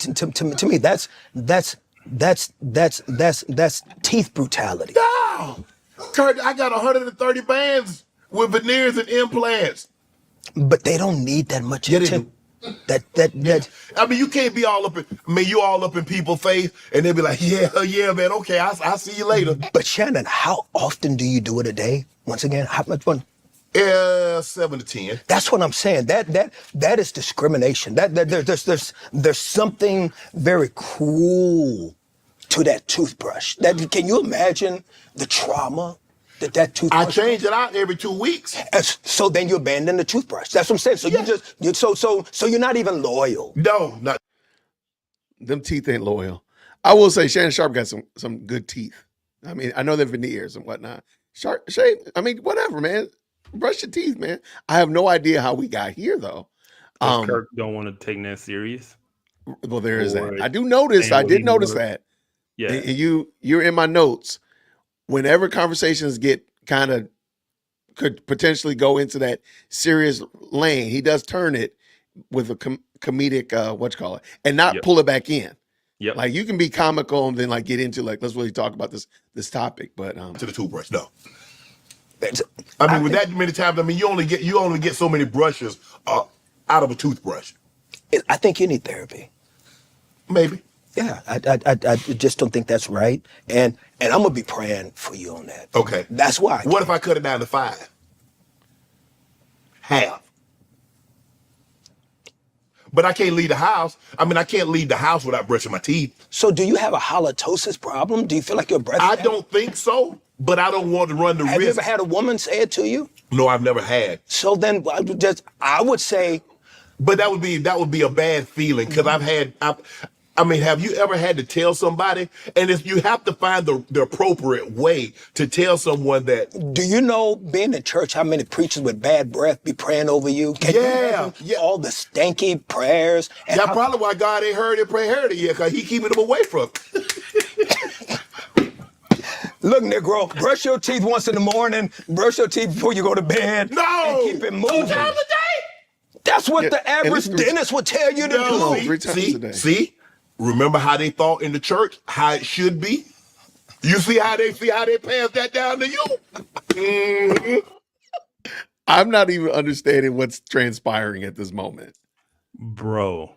that's teeth brutality. No, Kurt, I got 130 bands with veneers and implants. But they don't need that much attention. I mean, you can't be all up in. I mean, you all up in people's face, and they'll be like, "Yeah, man, okay, I'll see you later." But Shannon, how often do you do it a day? Once again, how much one? 7 to 10. That's what I'm saying. That is discrimination. There's something very cruel to that toothbrush. Can you imagine the trauma that toothbrush? I change it out every 2 weeks. So then you abandon the toothbrush. That's what I'm saying. So so you're not even loyal. No, not. Them teeth ain't loyal. I will say Shannon Sharp got some good teeth. I mean, I know they're veneers and whatnot. Shay, I mean, whatever, man. Brush your teeth, man. I have no idea how we got here, though. Kirk don't want to take that serious. Well, there is that. I did notice that. Yeah. And you're in my notes. Whenever conversations get could potentially go into that serious lane, he does turn it with a comedic, and not pull it back in. Yep. Like you can be comical and then like get into like, let's really talk about this topic. But to the toothbrush, no. I mean, with that many times, I mean, you only get so many brushes out of a toothbrush. I think you need therapy. Maybe. Yeah, I just don't think that's right. And I'm gonna be praying for you on that. Okay. That's why. What if I cut it down to 5? Half. But I can't leave the house. I mean, I can't leave the house without brushing my teeth. So do you have a halitosis problem? Do you feel like your breath? I don't think so, but I don't want to run the Have you risk. ever had a woman say it to you? No, I've never had. So then I would say, But that would be a bad feeling because I mean, have you ever had to tell somebody? And if you have to find the appropriate way to tell someone that. do you know, being in church, how many preachers with bad breath be praying over you? Can you imagine all the stanky prayers? And That's probably why God ain't heard it yet, because he keeping them away from it. Look, Negro, brush your teeth once in the morning, brush your teeth before you go to bed. No! And keep it moving. 2 times a day? That's what the and average it's- dentist would tell you to No, do. 3 times a day. See? Remember how they thought in the church, how it should be? You see how they pass that down to you? Mhm. I'm not even understanding what's transpiring at this moment. Bro,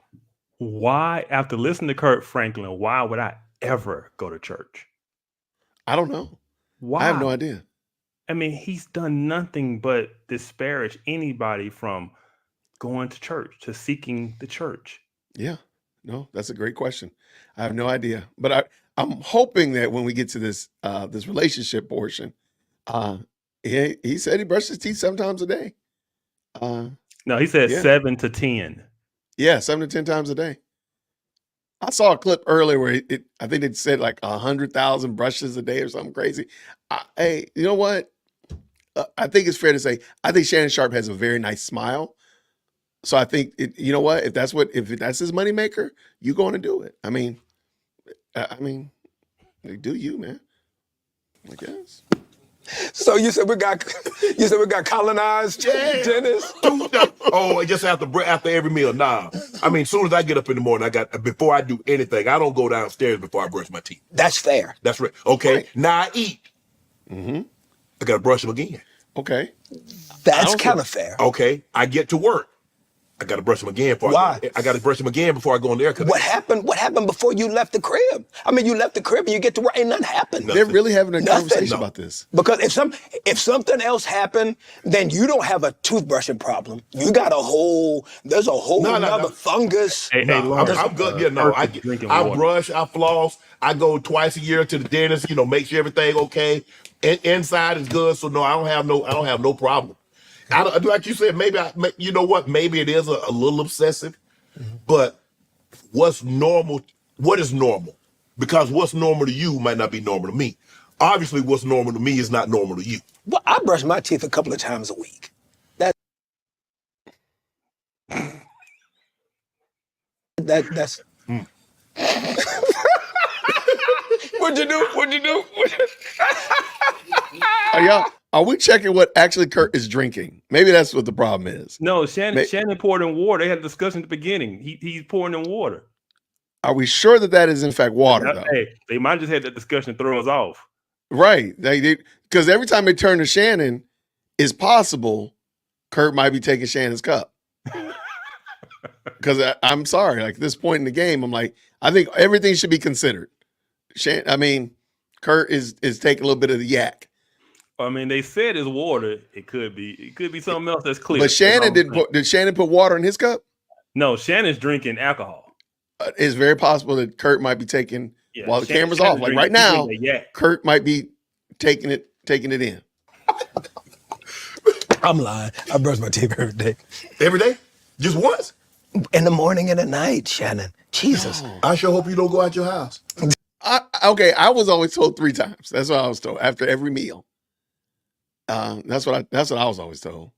why, after listening to Kurt Franklin, why would I ever go to church? I don't know. Why? I have no idea. I mean, he's done nothing but disparage anybody from going to church, to seeking the church. Yeah. No, that's a great question. I have no idea. But I'm hoping that when we get to this this relationship portion, he said he brushed his teeth 7 times a day. No, he said Yeah. 7 to 10. Yeah, 7 to 10 times a day. I saw a clip earlier where I think it said like 100,000 brushes a day or something crazy. Hey, you know what? I think it's fair to say I think Shannon Sharp has a very nice smile. So I think you know what? If that's his moneymaker, you going to do it. I mean, do you, man? I guess. So you said we got colonized dentists? Oh, just after every meal. Nah. I mean, as soon as I get up in the morning, before I do anything, I don't go downstairs before I brush my teeth. That's fair. That's right. Okay. Right. Now I eat. Mm-hmm. I gotta brush them again. Okay. That's kind of fair. Okay. I get to work. I gotta brush them again Why? I gotta brush them again before I go in there. What happened before you left the crib? I mean, you left the crib and you get to work, ain't nothing happened. They're really having a Nothing. conversation No. about this. Because if something else happened, then you don't have a toothbrushing problem. You got there's a whole nother fungus. Hey, No, Lawrence, I'm good. Yeah, no, Kurt is drinking I water. brush, I floss, I go twice a year to the dentist. Make sure everything okay. Inside is good, so no, I don't have no problem. Like you said, maybe you know what? Maybe it is a little obsessive, but what's normal? What is normal? Because what's normal to you might not be normal to me. Obviously, what's normal to me is not normal to you. Well, I brush my teeth a couple of times a week. That's. What'd you do? Are we checking what actually Kurt is drinking? Maybe that's what the problem is. No, Shannon poured in water. They had a discussion at the beginning. He's pouring in water. Are we sure that is in fact water, though? Hey, they might have just had that discussion to throw us off. Right. Because every time they turn to Shannon, it's possible Kurt might be taking Shannon's cup. Because I'm sorry, like at this point in the game, I'm like, I think everything should be considered. Kurt is taking a little bit of the yak. I mean, they said it's water. It could be something else that's clear. But Shannon did Shannon put water in his cup? No, Shannon's drinking alcohol. It's very possible that Kurt might be taking while the camera's Shannon's off. Like right now, yak. Kurt might be taking it in. I'm lying. I brush my teeth every day. Every day? Just once? In the morning and at night, Shannon. Jesus. I sure hope you don't go out your house. I was always told 3 times. That's what I was told after every meal. That's what I was always told.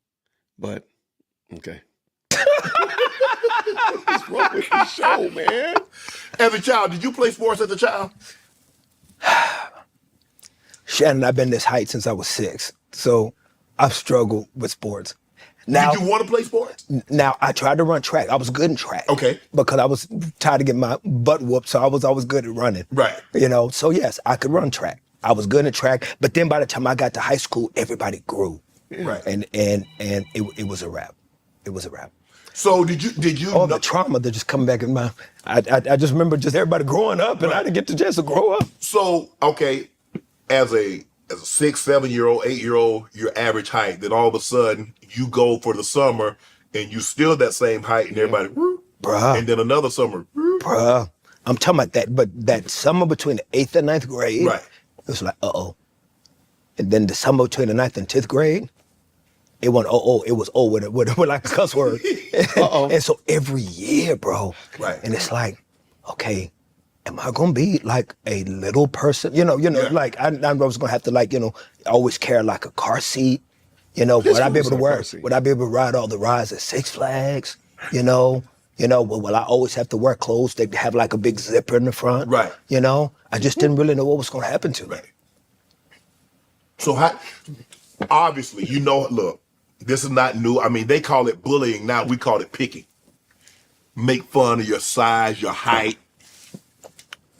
But okay. What's wrong with the show, man? As a child, did you play sports as a child? Shannon, I've been this height since I was 6. So I've struggled with sports. Now, Did you want to play sports? Now, I tried to run track. I was good in track. Okay. Because I was tired of getting my butt whooped, so I was always good at running. Right. So yes, I could run track. I was good at track, but then by the time I got to high school, everybody grew. Right. And it was a wrap. It was a wrap. So did you All know, the trauma that just come back in my. I just remember just everybody growing up, and I didn't get the chance to grow up. so okay, as a 6, 7-year-old, 8-year-old, your average height, then all of a sudden you go for the summer and you still that same height and everybody whoop, Bruh. and then another summer. Whoop. Bruh, I'm talking about that, but that summer between the 8th and 9th grade, Right. it was like, And then the summer between the 9th and 10th grade, it wasn't it was with like a cuss word. And so every year, bro, Right. and it's like, okay, am I gonna be like a little person? You know, Yeah. like I was gonna have to like, always carry like a car seat. Would I be able to a wear? car seat. Would I be able to ride all the rides at Six Flags? Will I always have to wear clothes that have like a big zipper in the front? Right. I just didn't really know what was gonna happen to me. Right. So obviously, look, this is not new. I mean, they call it bullying now. We call it picking. Make fun of your size, your height.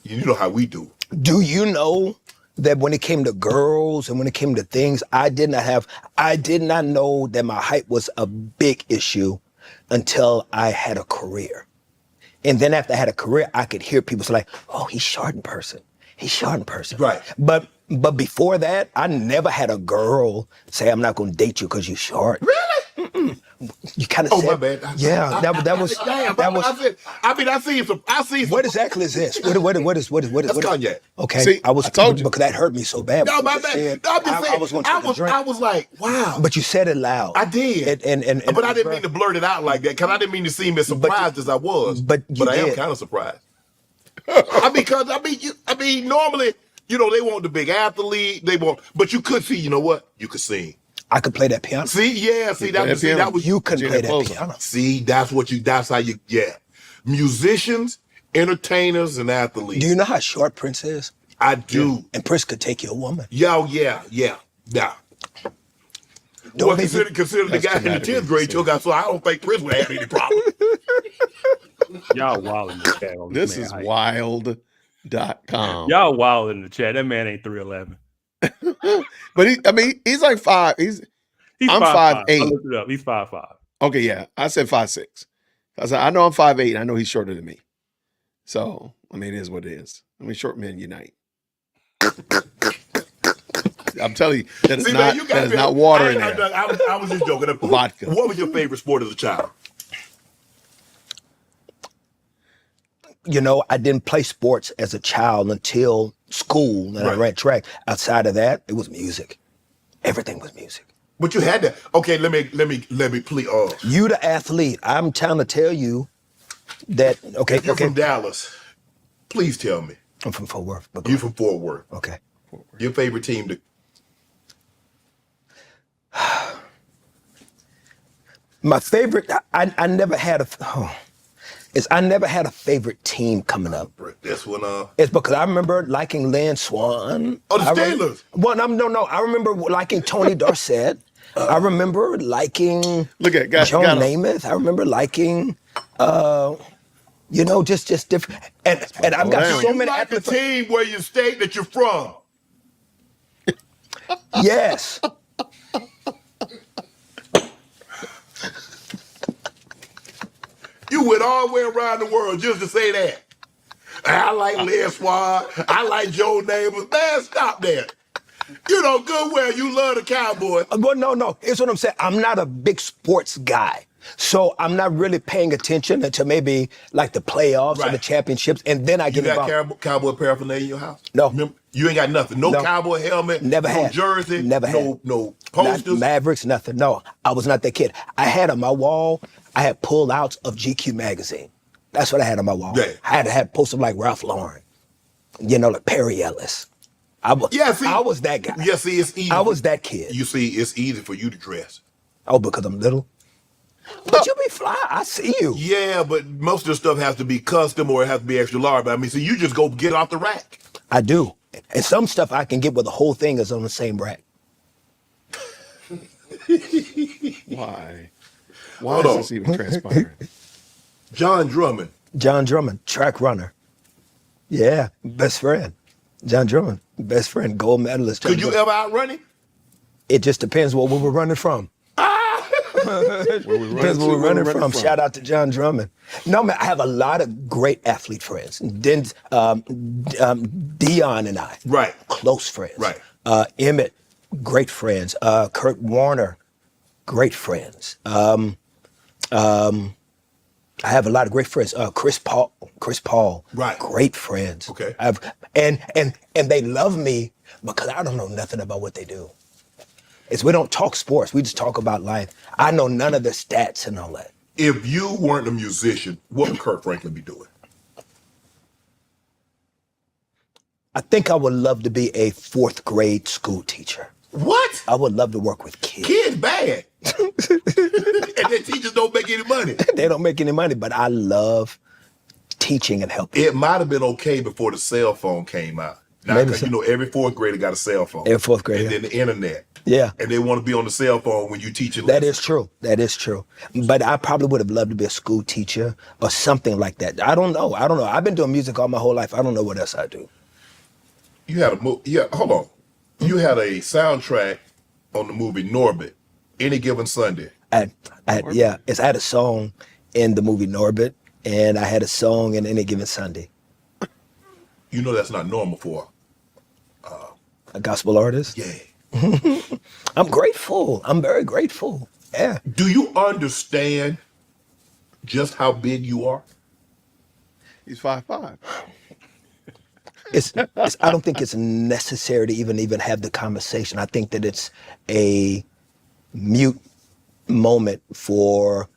You know how we do. Do you know that when it came to girls and when it came to things, I did not know that my height was a big issue until I had a career. And then after I had a career, I could hear people say like, oh, he's short in person. He's short in person. Right. But before that, I never had a girl say, I'm not going to date you because you're short. Really? Mm-mm. You kind of Oh, said, my bad. Yeah, that was. Damn, that was. I see some. What exactly is this? What is? That's cognac. Okay, See, I told you. because that hurt me so bad. No, my You bad. said No, I'm just saying. I was going to take a drink. I was like, wow. But you said it loud. I did. And but I didn't mean to blurt it out like that because I didn't mean to seem as surprised as I was. but you I am did. kind of surprised. I mean, normally, they want the big athlete. But you could see, you know what? You could sing. I could play that piano. That was You couldn't play that closer. piano. See, that's how you, musicians, entertainers, and athletes. Do you know how short Prince is? I do. And Prince could take you a woman. Yeah. Don't Well, make me- consider the guy in the dramatic 10th grade took out, so I don't think Prince would have any problem. Y'all wild in the chat on This man is height. wild.com. Y'all wild in the chat. That man ain't 3'11". But he's like 5. I'm 5'8". I looked it up. He's 5'5". Okay, yeah. I said 5'6". I know I'm 5'8". I know he's shorter than me. So, it is what it is. Short men unite. I'm telling you, that is not water in there. I was just joking. Vodka. What was your favorite sport as a child? I didn't play sports as a child until school, and I ran track. Outside of that, it was music. Everything was music. But you had to. Okay, let me please. You the athlete. I'm trying to tell you that. Okay, If you're from Dallas, please tell me. I'm from Fort Worth. But You from Fort Worth. okay. Your favorite team to. My favorite. I never had I never had a favorite team coming up. This one. It's because I remember liking Lynn Swan. Oh, the I Steelers. No. I remember liking Tony Dorsett. I remember liking Look at Joe Namath. I remember liking, just different. And I've got Damn. so You many like the athletes. team where you state that you're from. Yes. You went all the way around the world just to say that. I like Lynn Swan. I like Joe Namath. Man, stop that. Good well, you love the Cowboys. Well, no. Here's what I'm saying. I'm not a big sports guy. So I'm not really paying attention until maybe like the playoffs or the Right. championships. And then I You get got involved. cowboy paraphernalia in your house? No. Remember? You ain't got nothing. No, No. cowboy helmet. Never no had. jersey. Never had. No Not posters. Mavericks, nothing. No, I was not that kid. I had on my wall, I had pull-outs of GQ magazine. That's what I had on my wall. Yeah. I had to have posters like Ralph Lauren, like Perry Ellis. I was that guy. Yeah, see, it's easy. I was that kid. You see, it's easy for you to dress. Oh, because I'm little? But you be fly. I see you. Yeah, but most of the stuff has to be custom or it has to be extra large. But so you just go get off the rack. I do. And some stuff I can get where the whole thing is on the same rack. Why? Hold Why on. is this even transpiring? John Drummond. John Drummond, track runner. Yeah, best friend. John Drummond, best friend, gold medalist. John Could you Drummond. ever outrun him? It just depends what we were running from. Where we Depends where to, we're running from. Shout out to John Drummond. No, man, I have a lot of great athlete friends. Then Dion and I, Right. close friends. Right. Emmett, great friends. Kurt Warner, great friends. I have a lot of great friends. Chris Paul, Right. great friends. Okay. And they love me because I don't know nothing about what they do. We don't talk sports. We just talk about life. I know none of the stats and all that. If you weren't a musician, what would Kirk Franklin be doing? I think I would love to be a 4th grade school teacher. What? I would love to work with kids. Kids bad. And their teachers don't make any money. They don't make any money, but I love teaching and helping. It might have been okay before the cell phone came out. Now, Maybe 'cause so. you know, every 4th grader got a cell phone. Every 4th grader. And then the internet. Yeah. And they want to be on the cell phone when you teaching That lessons. is true. That is true. But I probably would have loved to be a school teacher or something like that. I don't know. I've been doing music all my whole life. I don't know what else I do. You had hold on. You had a soundtrack on the movie Norbit, Any Given Sunday. I had a song in the movie Norbit, and I had a song in Any Given Sunday. You know that's not normal for A gospel artist? yeah. I'm grateful. I'm very grateful. Yeah. Do you understand just how big you are? He's 5'5". I don't think it's necessary to even have the conversation. I think that it's a mute moment for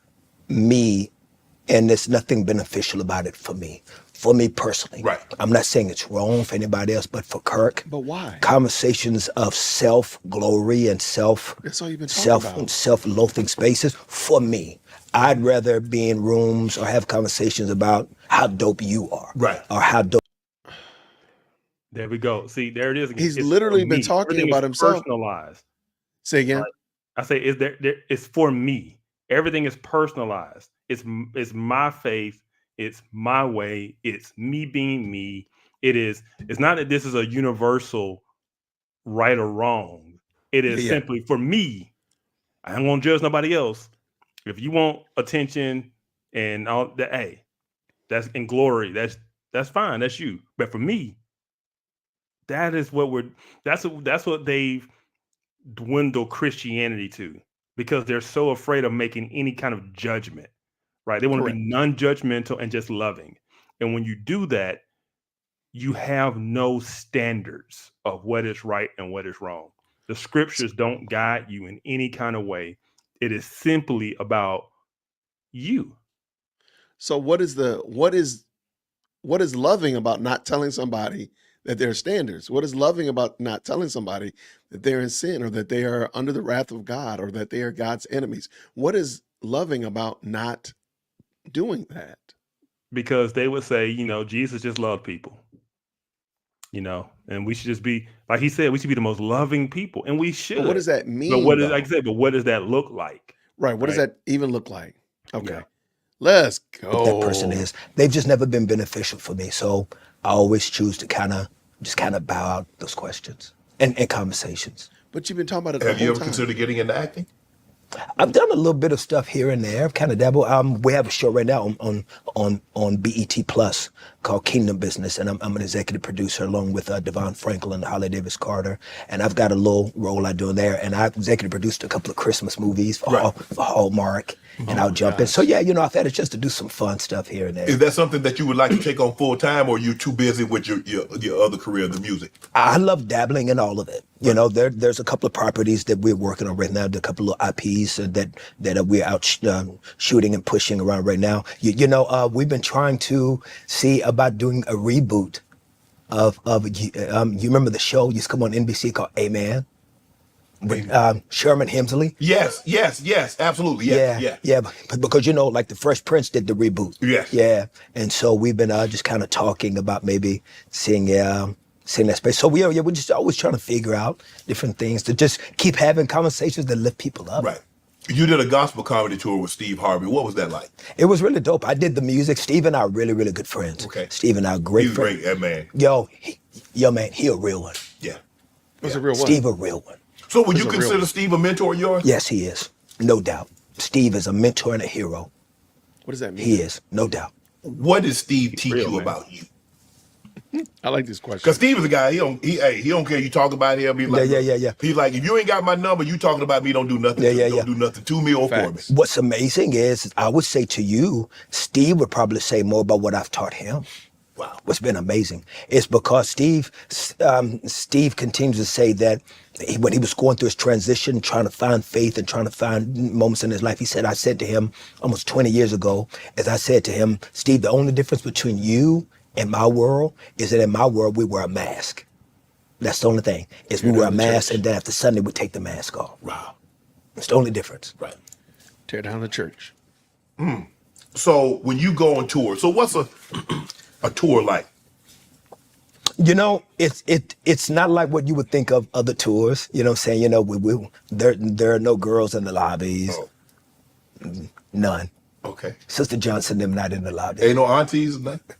me, and there's nothing beneficial about it for me personally. Right. I'm not saying it's wrong for anybody else, but for Kirk. But why? Conversations of self-glory and That's all you've been talking about. self-loathing spaces, for me. I'd rather be in rooms or have conversations about how dope you are. Right. Or how dope. There we go. See, there it is. Again. He's It's literally for been me. talking Everything about is himself. Personalized. Say again. I say, it's for me. Everything is personalized. It's my faith. It's my way. It's me being me. It's not that this is a universal right or wrong. It is simply for me. I don't want to judge nobody else. If you want attention and all that, hey, that's in glory. That's fine. That's you. But for me, that is that's what they've dwindled Christianity to, because they're so afraid of making any kind of judgment, right? They want to be non-judgmental and just loving. And when you do that, you have no standards of what is right and what is wrong. The scriptures don't guide you in any kind of way. It is simply about you. So what is loving about not telling somebody that there are standards? What is loving about not telling somebody that they're in sin, or that they are under the wrath of God, or that they are God's enemies? What is loving about not doing that? Because they would say, Jesus just loved people, and we should just be, like he said, we should be the most loving people, and we should. But what does that mean? But what though? like I said, but what does that look like? Right. What does that even look like? Okay. Yeah. Let's go. What that person is. They've just never been beneficial for me. So I always choose to kind of bow out those questions and conversations. But you've been talking about it the Have you whole ever time. considered getting into acting? I've done a little bit of stuff here and there. I've kind of dabbled. We have a show right now on BET Plus called Kingdom Business, and I'm an executive producer along with Devon Franklin and Holly Davis Carter. And I've got a little role I do in there. And I've executive produced a couple of Christmas movies for Hallmark, and I'll jump in. So yeah, I've had a chance to do some fun stuff here and there. Is that something that you would like to take on full time, or are you too busy with your other career, the music? I love dabbling in all of it. There's a couple of properties that we're working on right now. There's a couple of IPs that we're out shooting and pushing around right now. We've been trying to see about doing a reboot of you remember the show used to come on NBC called A-Man? With Sherman Hemsley. Yes, absolutely. Yeah. But because like the Fresh Prince did the reboot. Yes. Yeah, and so we've been just kind of talking about maybe seeing that space. So we're just always trying to figure out different things to just keep having conversations that lift people up. Right. You did a gospel comedy tour with Steve Harvey. What was that like? It was really dope. I did the music. Steve and I are really, really good friends. Okay. Steve and I are great friends. He's great, that man. Yo, man, he a real one. Yeah. What's a real one? Steve a real one. So would you He's a real consider one. Steve a mentor of yours? Yes, he is. No doubt. Steve is a mentor and a hero. What does that mean? He is, no doubt. What did Steve teach real, you man. about you? I like this question. Because Steve is a guy, he don't care you talk about him. He's like, Yeah. He's like, if you ain't got my number, you talking about me, don't do nothing. Don't do nothing to me or for me. Facts. What's amazing is, I would say to you, Steve would probably say more about what I've taught him. Wow. What's been amazing is because Steve continues to say that when he was going through his transition, trying to find faith and trying to find moments in his life, I said to him almost 20 years ago, as I said to him, Steve, the only difference between you and my world is that in my world, we wear a mask. That's the only thing, is we wear a mask, and then after Sunday, we take the mask off. Wow. It's the only difference. Right. Tear down the church. So when you go on tour, so what's a tour like? You know, it's not like what you would think of other tours. You know what I'm saying? You know, there are no girls in the lobbies. Oh, None. okay. Sister Johnson, them not in the lobby. Ain't no aunties or nothing?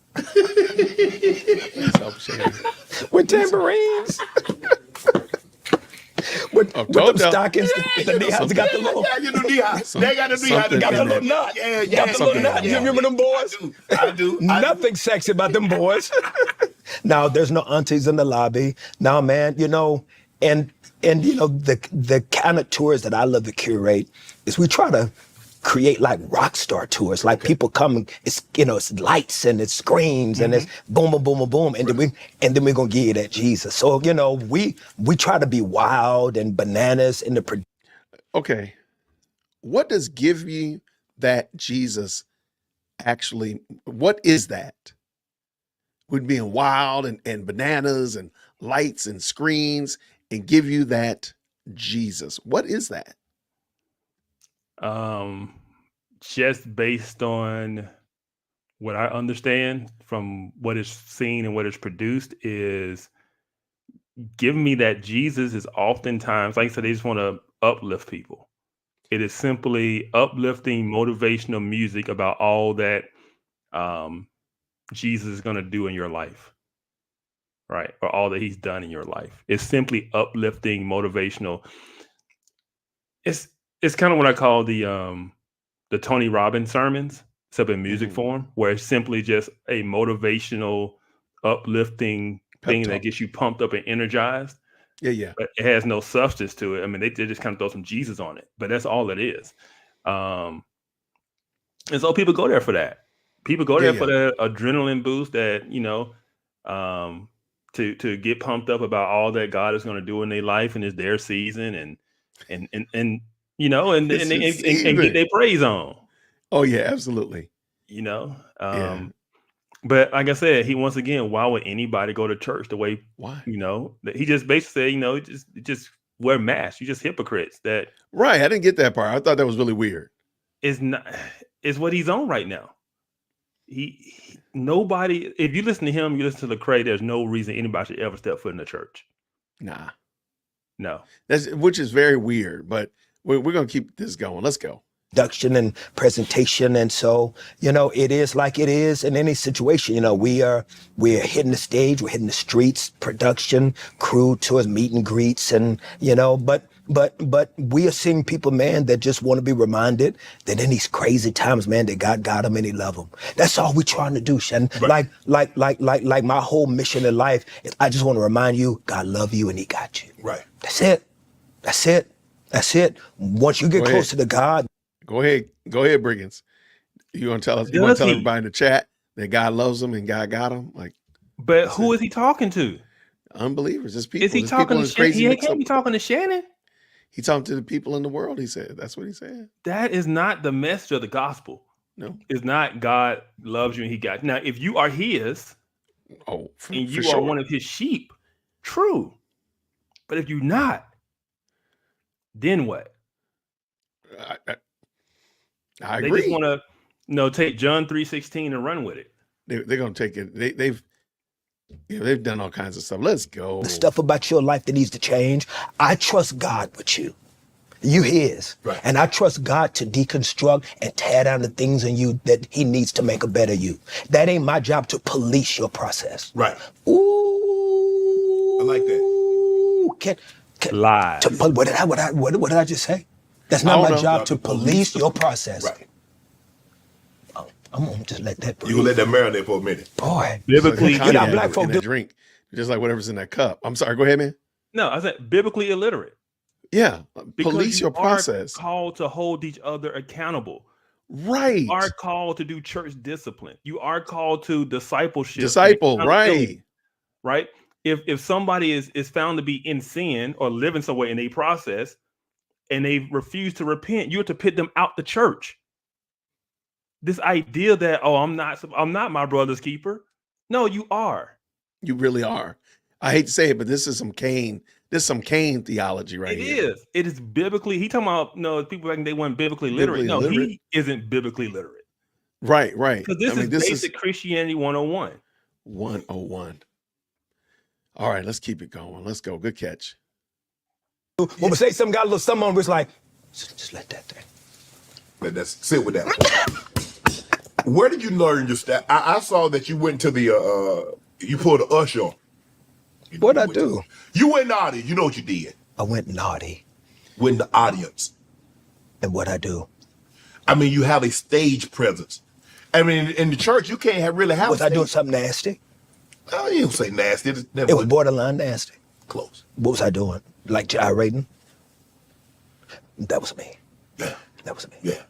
Self-shame. With tambourines. with told them y'all. stockings, the knee-highs got the little... Yeah, you do knee-highs. They got the knee-highs. something Got the in little that. knot. Yeah, Got the little knot. in You that. remember them boys? I do. Nothing sexy about them boys. Now, there's no aunties in the lobby. Now, man, you know, and you know, the kind of tours that I love to curate is we try to create like rock star tours. Like people come, and it's, you know, it's lights and it's screams and it's boom, boom, boom, boom, boom, and then we're gonna give you that Jesus. So, you know, we try to be wild and bananas in the Okay. What does give you that Jesus actually, what is that? Would being wild and bananas and lights and screens and give you that Jesus. What is that? Just based on what I understand from what is seen and what is produced, is giving me that Jesus is oftentimes, like I said, they just want to uplift people. It is simply uplifting, motivational music about all that Jesus is going to do in your life, right? Or all that he's done in your life. It's simply uplifting, motivational. It's kind of what I call the Tony Robbins sermons, except in music form, where it's simply just a motivational, uplifting thing that gets you pumped up and energized. Yeah. But it has no substance to it. I mean, they just kind of throw some Jesus on it, but that's all it is. And so people go there for that. People go there for the adrenaline boost that, you know, to get pumped up about all that God is going to do in their life and it's their season and you know, and get their praise on. Oh yeah, absolutely. You know, but like I said, he, once again, why would anybody go to church the way, Why? you know, he just basically said, you know, just wear masks. You just hypocrites. That Right. I didn't get that part. I thought that was really weird. is not, is what he's on right now. He nobody, if you listen to him, you listen to Lecrae, there's no reason anybody should ever step foot in the church. Nah. No. Which is very weird, but we're going to keep this going. Let's go. Production and presentation, and so, you know, it is like it is in any situation. You know, we're hitting the stage, we're hitting the streets, production, crew tours, meet and greets, and you know, but we are seeing people, man, that just want to be reminded that in these crazy times, man, that God got them and He love them. That's all we're trying to do, Shannon. Right. Like my whole mission in life is, I just want to remind you, God love you and He got you. Right. That's it. Once you get close to the God. Go ahead, Briggins. You want to tell us? You want to tell everybody in the chat that God loves them and God got them? Like, but who is he talking to? Unbelievers. It's people. Is he talking to Shannon? He can't be talking to Shannon. He talking to the people in the world. He said that's what he said. That is not the message of the gospel. No, it's not. God loves you and He got you. Now, if you are His, and you are one of His sheep, true. But if you're not, then what? I agree. They just want to, you know, take John 3:16 and run with it. They're going to take it. They've done all kinds of stuff. Let's go. The stuff about your life that needs to change. I trust God with you. You His. Right. And I trust God to deconstruct and tear down the things in you that He needs to make a better you. That ain't my job to police your process. Right. Ooh. I like that. Can Lies. what did I just say? That's I not don't my know. job to police your process. Right. I'm gonna just let that breathe. You gonna let that marinate for a minute. Boy, It's like Biblically, what You know, cognac black in folk that do. drink, just like whatever's in that cup. I'm sorry. Go ahead, man. no, I said biblically illiterate. Yeah, Because police you your are process. called to hold each other accountable. Right. You are called to do church discipline. You are called to discipleship. and Disciple. accountability, Right. right? If somebody is found to be in sin or living somewhere in a process and they refuse to repent, you have to pit them out the church. This idea that I'm not my brother's keeper. No, you are. You really are. I hate to say it, but this is some Cain. This is some Cain theology right It here. is. It is biblically. He talking about people back in the day weren't biblically literate. Biblically No, illiterate. he isn't biblically literate. Right. Because this I mean, is this basic Christianity 101. is 101. All right, let's keep it going. Let's go. Good catch. When we say something got a little something on, it's like, just let that thing. Let that sit with that. Where did you learn your step? I saw that you went to the you pulled the usher. What'd I do? You went naughty. You know what you did. I went naughty. Went in the audience. And what'd I do? I mean, you have a stage presence. I mean, in the church, you can't really have. Was a I stage. doing something nasty? Oh, you don't say nasty. It's never It was borderline nasty. close. What was I doing? Like gyrating? That was me. Yeah, That was me. yeah.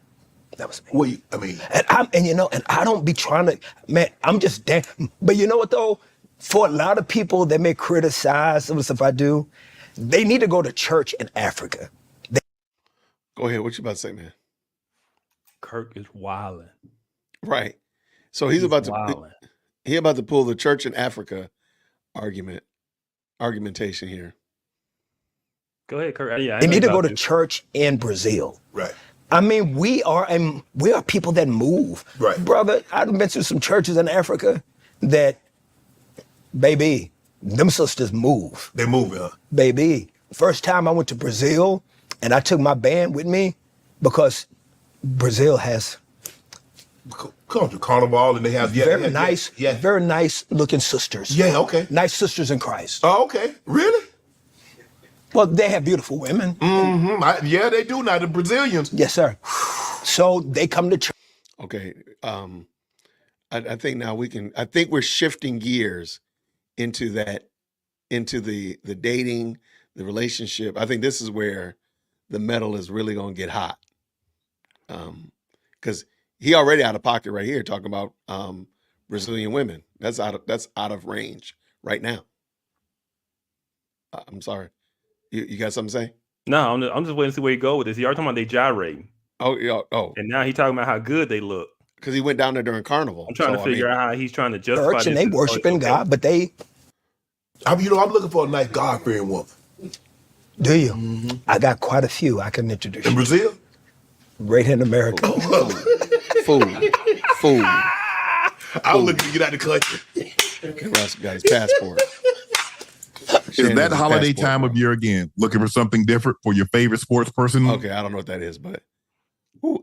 That was me. Well, I mean, And I don't be trying to, man, I'm just damn. But you know what though? For a lot of people that may criticize some of the stuff I do, they need to go to church in Africa. Go ahead. What you about to say, man? Kirk is wilding. Right. So he's about to wilding. he about to pull the church in Africa argumentation here. Go ahead, Kirk. Yeah, I They know need to about go to this. church in Brazil. right. I mean, we are people that move. Right. Brother, I've been to some churches in Africa that, baby, them sisters move. They're moving, huh? Baby, first time I went to Brazil and I took my band with me because Brazil has Come to Carnival and they have very nice looking sisters. Yeah, okay. Nice sisters in Christ. Oh, okay. Really? Well, they have beautiful women. Yeah, they do now. The Brazilians. Yes, sir. So they come to church. Okay. I think now I think we're shifting gears into the dating, the relationship. I think this is where the metal is really gonna get hot. Because he already out of pocket right here talking about Brazilian women. That's out of range right now. I'm sorry. You got something to say? No, I'm just waiting to see where he go with this. He already talking about they gyrating, Oh, yeah. Oh, and now he talking about how good they look. because he went down there during Carnival. I'm trying to figure out how he's trying to justify Church and this they as worshiping okay. God, but they, I'm looking for a nice God-fearing woman. do you? I got quite a few I can introduce In you. Brazil? Right here in America. Fool. I'm looking to get out of the country. Russ got his passport. Is that holiday time of year again? Looking for something different for your favorite sports person? Okay, I don't know what that is, but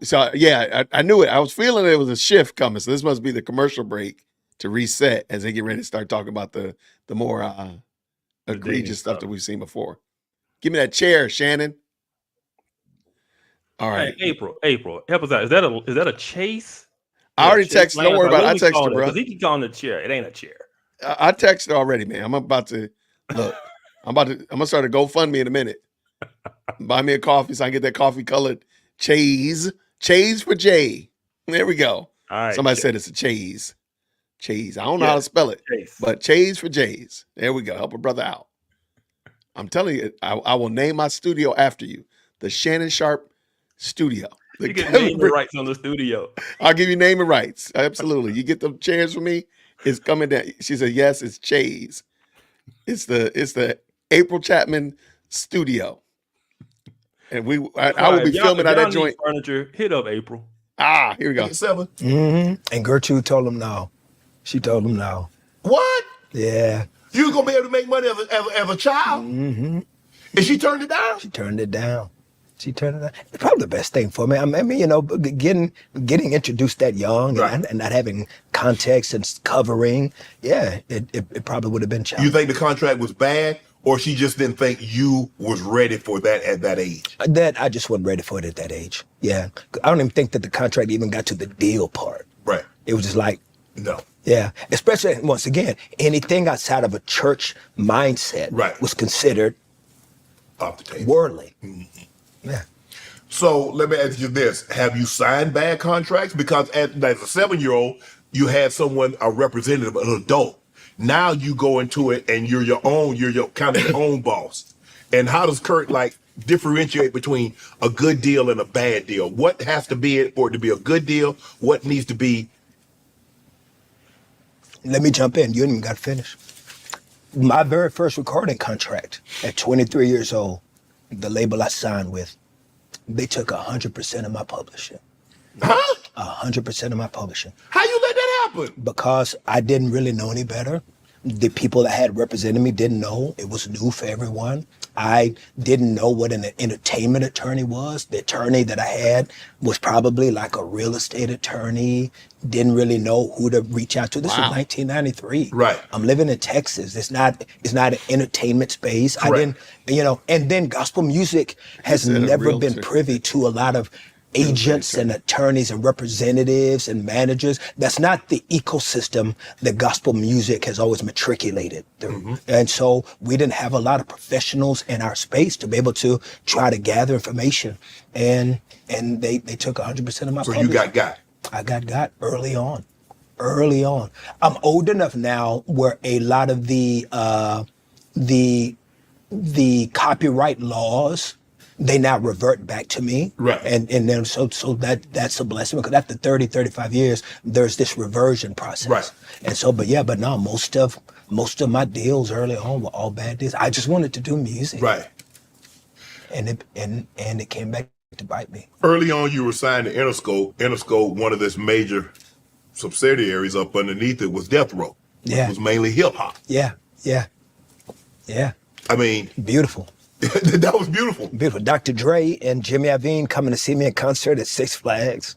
so yeah, I knew it. I was feeling there was a shift coming. So this must be the commercial break to reset as they get ready to start talking about the more egregious stuff that we've seen before. Give me that chair, Shannon. All right. Hey, April, help us out. Is that a chase? I already texted. Don't worry about it. I texted her, bro. Because he keep calling it a chair. It ain't a chair. I texted her already, man. I'm about to look. I'm gonna start a GoFundMe in a minute. Buy me a coffee so I can get that coffee colored Chase for Jay. There we go. All right. Somebody said it's a Chase. Chase. I don't know how to spell it, Chase. but Chase for Jays. There we go. Help a brother out. I'm telling you, I will name my studio after you, the Shannon Sharp Studio. You can name the rights on the studio. I'll give you name and rights. Absolutely. You get the chairs for me. It's coming down. She said, yes, it's Chase. It's the April Chapman Studio. And I will be filming out that joint. Furniture, hit up April. Here we go. 7. And Gertrude told him no. She told him no. What? Yeah. You gonna be able to make money as a child? Mm-hmm. And she turned it down? She turned it down. It's probably the best thing for me. I mean, you know, getting introduced that young Right. and not having context and covering. Yeah, it probably would have been challenging. You think the contract was bad, or she just didn't think you was ready for that at that age? That I just wasn't ready for it at that age. Yeah. I don't even think that the contract even got to the deal part. Right. It was just like, No. yeah. Especially, once again, anything outside of a church mindset Right. was considered Off the table. worldly. Yeah. So let me ask you this. Have you signed bad contracts? Because as a 7-year-old, you had someone, a representative, an adult. Now you go into it and you're your kind of your own boss. And how does Kurt like differentiate between a good deal and a bad deal? What has to be it for it to be a good deal? What needs to be? Let me jump in. You didn't even got to finish. My very first recording contract at 23 years old, the label I signed with, they took 100% of my publishing. Huh? 100% of my publishing. How you let that happen? Because I didn't really know any better. The people that had represented me didn't know. It was new for everyone. I didn't know what an entertainment attorney was. The attorney that I had was probably like a real estate attorney. Didn't really know who to reach out to. This was 1993. Right. I'm living in Texas. It's not an entertainment space. Correct. I didn't, and then gospel music has never been privy to a lot of agents and attorneys and representatives and managers. That's not the ecosystem that gospel music has always matriculated through. And so we didn't have a lot of professionals in our space to be able to try to gather information. And they took 100% of my So publishing. you got. I got early on. I'm old enough now where a lot of the copyright laws, they now revert back to me. Right. And then so that's a blessing, because after 30, 35 years, there's this reversion process. Right. And so, but no, most of my deals early on were all bad deals. I just wanted to do music. Right. And it came back to bite me. Early on, you were signed to Interscope. Interscope, one of its major subsidiaries up underneath it was Death Row. Yeah. It was mainly hip hop. Yeah. I mean, Beautiful. that was beautiful. Beautiful. Dr. Dre and Jimmy Iovine coming to see me in concert at Six Flags,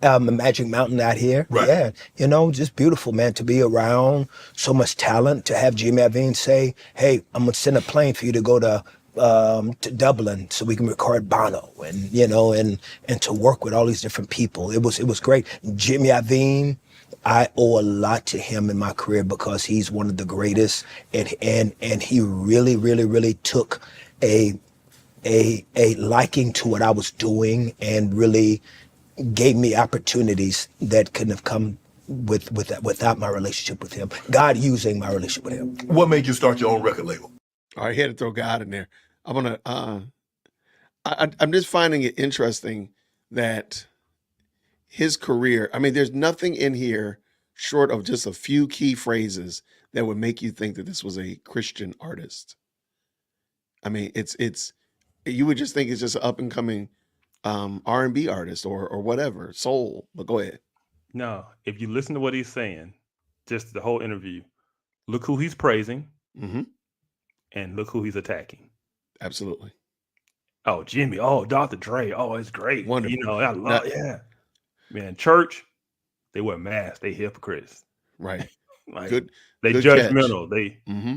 Magic Mountain out here. Right. Yeah, just beautiful, man, to be around so much talent, to have Jimmy Iovine say, hey, I'm going to send a plane for you to go to Dublin so we can record Bono, and to work with all these different people. It was great. Jimmy Iovine, I owe a lot to him in my career because he's one of the greatest, and he really, really, really took a liking to what I was doing and really gave me opportunities that couldn't have come without my relationship with him. God using my relationship with him. What made you start your own record label? All right, he had to throw God in there. I'm just finding it interesting that his career, I mean, there's nothing in here short of just a few key phrases that would make you think that this was a Christian artist. I mean, it's you would just think it's just an up and coming R&B artist or whatever, soul. But go ahead. No, if you listen to what he's saying, just the whole interview, look who he's praising Mm-hmm. and look who he's attacking. Absolutely. Oh, Jimmy. Oh, Dr. Dre. Oh, it's great. Wonderful. I love. Yeah, man. Church, they wear masks. They hypocrites. Right. Like, Good. They good judgmental. They, Mm-hmm.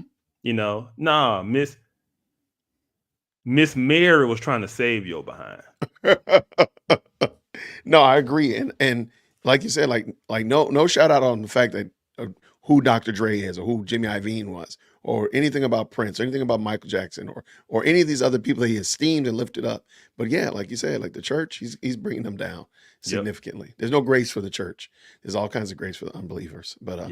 Miss Mary was trying to save your behind. No, I agree. And like you said, like no shout out on the fact that who Dr. Dre is or who Jimmy Iovine was or anything about Prince or anything about Michael Jackson or any of these other people that he esteemed and lifted up. But yeah, like you said, like the church, he's bringing them down significantly. Yep. There's no grace for the church. There's all kinds of grace for the unbelievers. But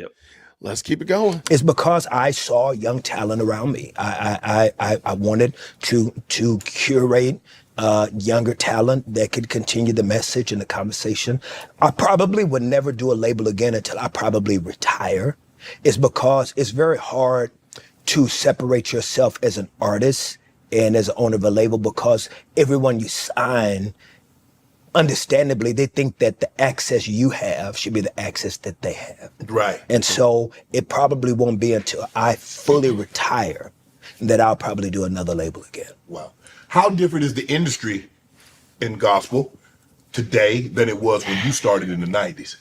let's keep it going. It's because I saw young talent around me. I wanted to curate younger talent that could continue the message and the conversation. I probably would never do a label again until I probably retire. It's because it's very hard to separate yourself as an artist and as an owner of a label, because everyone you sign, understandably, they think that the access you have should be the access that they have. Right. And so it probably won't be until I fully retire that I'll probably do another label again. Wow. How different is the industry in gospel today than it was when you started in the 90s?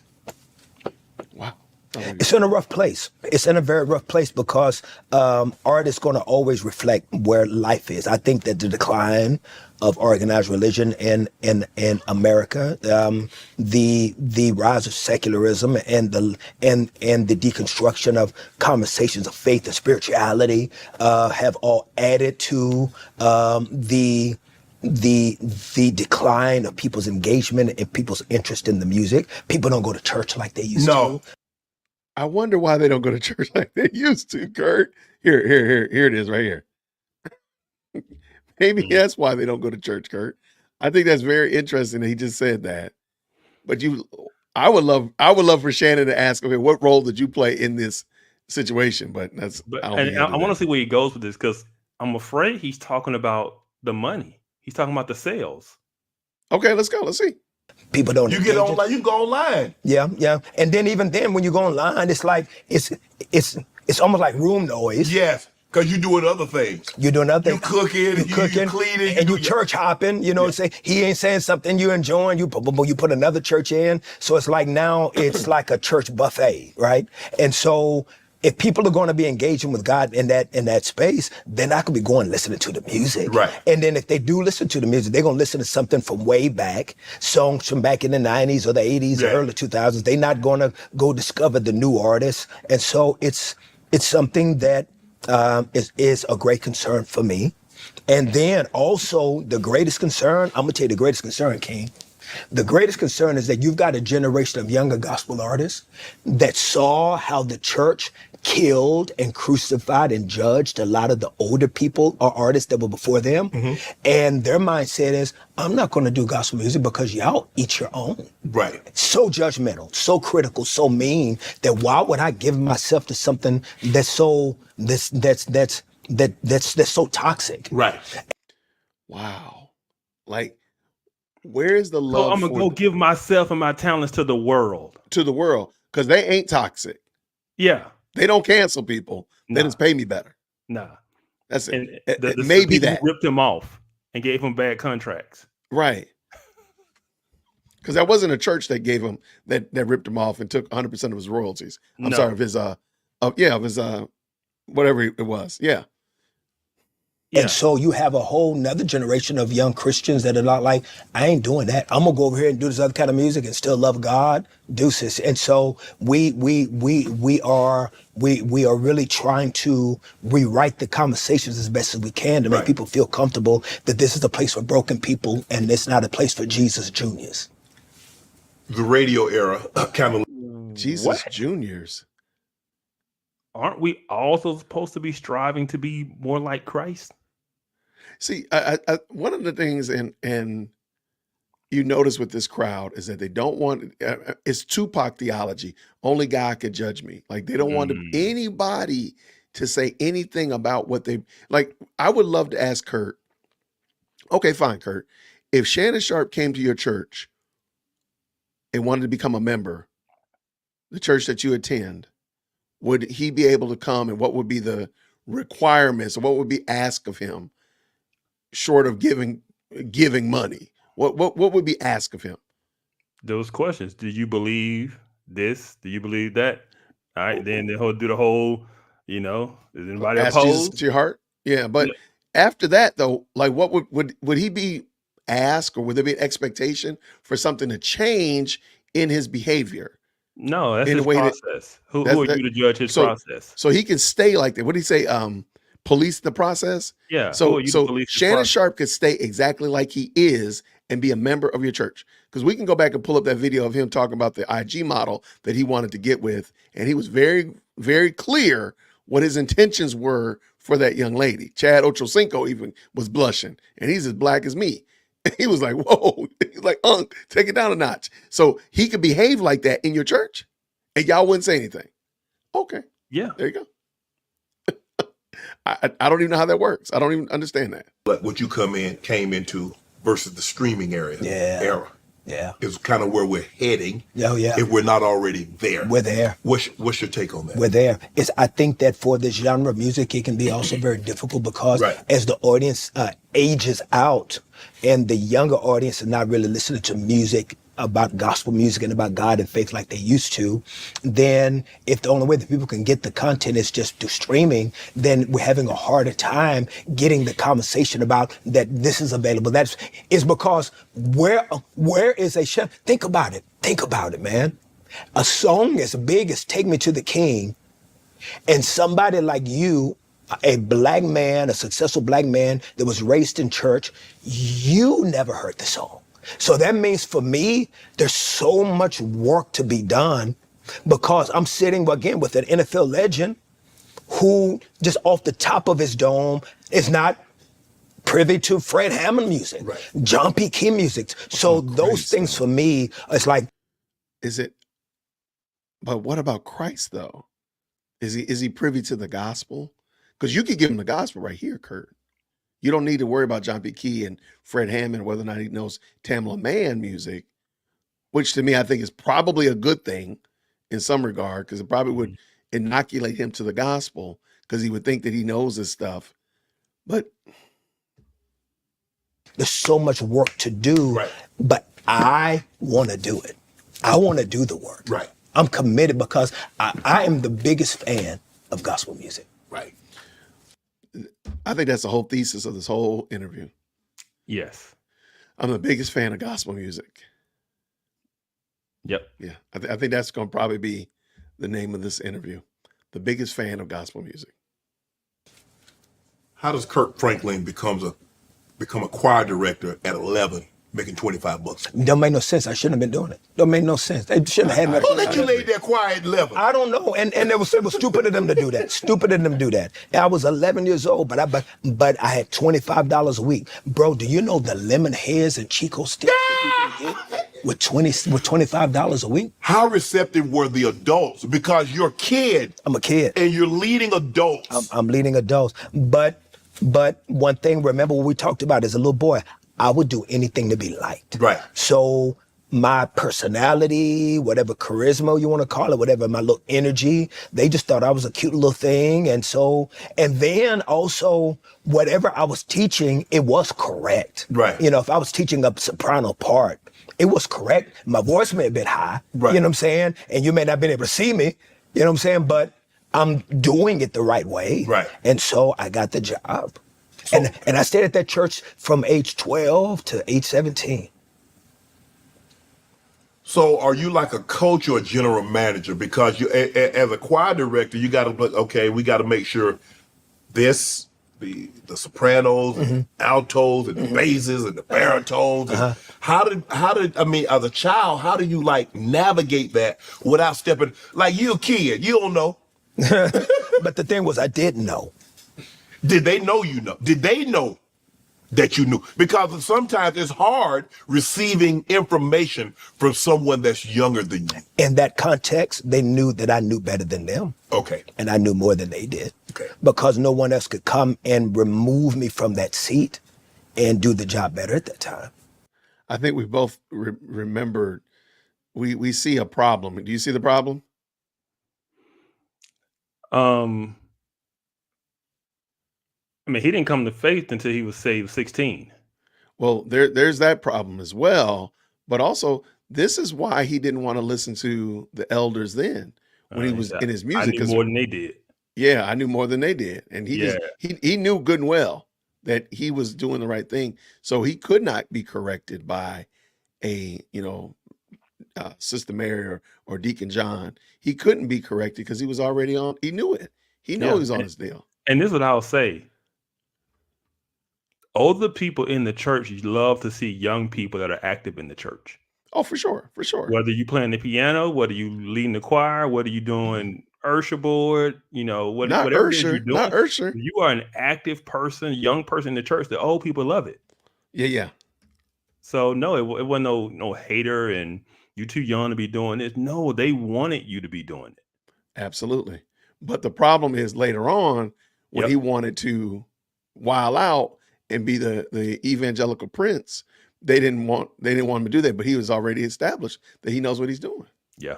Wow. It's in a rough place. It's in a very rough place because art is going to always reflect where life is. I think that the decline of organized religion in America, the rise of secularism, and the deconstruction of conversations of faith and spirituality have all added to the decline of people's engagement and people's interest in the music. People don't go to church like they used to. I wonder why they don't go to church like they used to, Kurt. Here it is right here. Maybe that's why they don't go to church, Kurt. I think that's very interesting that he just said that. But I would love for Shannon to ask, okay, what role did you play in this situation? But I want to see where he goes with this, because I'm afraid he's talking about the money. He's talking about the sales. Okay, let's go. Let's see. People don't. You get online. You can go online. Yeah. And then even then, when you go online, it's like it's almost like room noise. Yes, because you're doing other things. You're doing other things. You cooking, you cleaning, and you church hopping. You know, say he ain't saying something you enjoying. You put another church in. So it's like now it's like a church buffet, right? And so if people are going to be engaging with God in that space, they're not going to be going listening to the music. Right. And then if they do listen to the music, they're going to listen to something from way back, songs from back in the 90s or the 80s or early 2000s. They're not going to go discover the new artists. And so it's something that is a great concern for me. And then also the greatest concern, I'm going to tell you the greatest concern, King. The greatest concern is that you've got a generation of younger gospel artists that saw how the church killed and crucified and judged a lot of the older people or artists that were before them. Mm-hmm. And their mindset is, I'm not going to do gospel music because y'all eat your own. Right. So judgmental, so critical, so mean that why would I give myself to something that's so so toxic? Right. Wow. Like, where is the love? So I'm gonna go give myself and my talents to the world. To the world, because they ain't toxic. Yeah. They don't cancel people. They just pay me better. Nah. That's it. And Maybe that ripped him off and gave him bad contracts. Right. Because that wasn't a church that gave him that ripped him off and took 100% of his royalties. I'm sorry, of his whatever it was. Yeah. And so you have a whole nother generation of young Christians that are not like, I ain't doing that. I'm gonna go over here and do this other kind of music and still love God. Deuces. And so we are really trying to rewrite the conversations as best as we can to make people feel comfortable that this is a place for broken people and it's not a place for Jesus Juniors. The radio era kind of Jesus Juniors. Aren't we also supposed to be striving to be more like Christ? See, I one of the things, and you notice with this crowd is that they don't want, it's Tupac theology. Only God could judge me. Like they don't want anybody to say anything about what they, like, I would love to ask Kurt, okay, fine, Kurt, if Shannon Sharp came to your church and wanted to become a member, the church that you attend, would he be able to come, and what would be the requirements, or what would be asked of him short of giving money? What would be asked of him? Those questions. Do you believe this? Do you believe that? All right, then he'll do the whole, is anybody ask opposed? Jesus to your heart? Yeah, but after that though, like what would he be asked, or would there be an expectation for something to change in his behavior? No, that's his process. Who are you to judge his process? So he can stay like that. What did he say? Police the process? Yeah. So Shannon Sharp could stay exactly like he is and be a member of your church. Because we can go back and pull up that video of him talking about the IG model that he wanted to get with. And he was very, very clear what his intentions were for that young lady. Chad Ochocinco even was blushing. And he's as black as me. He was like, whoa. He's like, take it down a notch. So he could behave like that in your church and y'all wouldn't say anything. Okay. Yeah. There you go. I don't even know how that works. I don't even understand that. But what you came into versus the streaming era. Yeah. Is kind of where we're heading. Yeah. If we're not already there. We're there. What's your take on that? We're there. I think that for this genre of music, it can be also very difficult because as the audience ages out and the younger audience is not really listening to music about gospel music and about God and faith like they used to, then if the only way that people can get the content is just through streaming, then we're having a harder time getting the conversation about that this is available. Is because where is a chef? Think about it, man. A song as big as Take Me to the King, and somebody like you, a black man, a successful black man that was raised in church, you never heard the song. So that means for me, there's so much work to be done because I'm sitting again with an NFL legend who just off the top of his dome is not privy to Fred Hammond music, Right. John P. Key music. So those things for me, it's like. But what about Christ though? Is he privy to the gospel? Because you could give him the gospel right here, Kurt. You don't need to worry about John P. Key and Fred Hammond, whether or not he knows Tamla Mann music, which to me I think is probably a good thing in some regard, because it probably would inoculate him to the gospel, because he would think that he knows this stuff. But there's so much work to do, Right. but I want to do it. I want to do the work. Right. I'm committed because I am the biggest fan of gospel music. Right. I think that's the whole thesis of this whole interview. Yes. I'm the biggest fan of gospel music. Yep. Yeah, I think that's going to probably be the name of this interview. The biggest fan of gospel music. How does Kirk Franklin become a choir director at 11, making $25? Don't make no sense. I shouldn't have been doing it. Don't make no sense. They shouldn't have had me. Who let you lay that choir at 11? I don't know, and it was stupid of them to do that. Stupid of them to do that. I was 11 years old, but I had $25 a week, bro. Do you know the lemon heads and Chico sticks that you can get with $25 a week? How receptive were the adults? Because you're a kid. I'm a kid. And you're leading adults. I'm leading adults, but one thing. Remember what we talked about as a little boy. I would do anything to be liked. Right. So my personality, whatever charisma you want to call it, whatever, my little energy, they just thought I was a cute little thing. And then also whatever I was teaching, it was correct. Right. You know, if I was teaching a soprano part, it was correct. My voice may have been high, Right. You know what I'm saying? And you may not have been able to see me, you know what I'm saying? But I'm doing it the right way. Right. And so I got the job. And I stayed at that church from age 12 to age 17. So are you like a coach or a general manager? Because you, as a choir director, you got to, okay, we got to make sure the sopranos, and altos, and the basses, and the baritones. And how did I mean, as a child, how do you like navigate that without stepping? Like you a kid, you don't know. But the thing was, I didn't know. Did they know you know? Did they know that you knew? Because sometimes it's hard receiving information from someone that's younger than you. In that context, they knew that I knew better than them. Okay. And I knew more than they did. Okay. Because no one else could come and remove me from that seat and do the job better at that time. I think we both remembered, we see a problem. Do you see the problem? I mean, he didn't come to faith until he was saved 16. Well, there's that problem as well. But also, this is why he didn't want to listen to the elders then when he was in his music. I knew more than they did. Yeah, I knew more than they did. And he knew good and well that he was doing the right thing. So he could not be corrected by a, Sister Mary or Deacon John. He couldn't be corrected because he was already on. He knew it. He knew he was on his deal. And this is what I'll say. Older people in the church love to see young people that are active in the church. Oh, for sure. For sure. Whether you playing the piano, whether you leading the choir, whether you doing Ursher board, whatever it is you're doing. Not Ursher. You are an active person, young person in the church. The old people love it. Yeah. So no, it wasn't no hater and you too young to be doing this. No, they wanted you to be doing it. Absolutely. But the problem is later on when he wanted to while out and be the evangelical prince, they didn't want him to do that, but he was already established that he knows what he's doing. Yeah.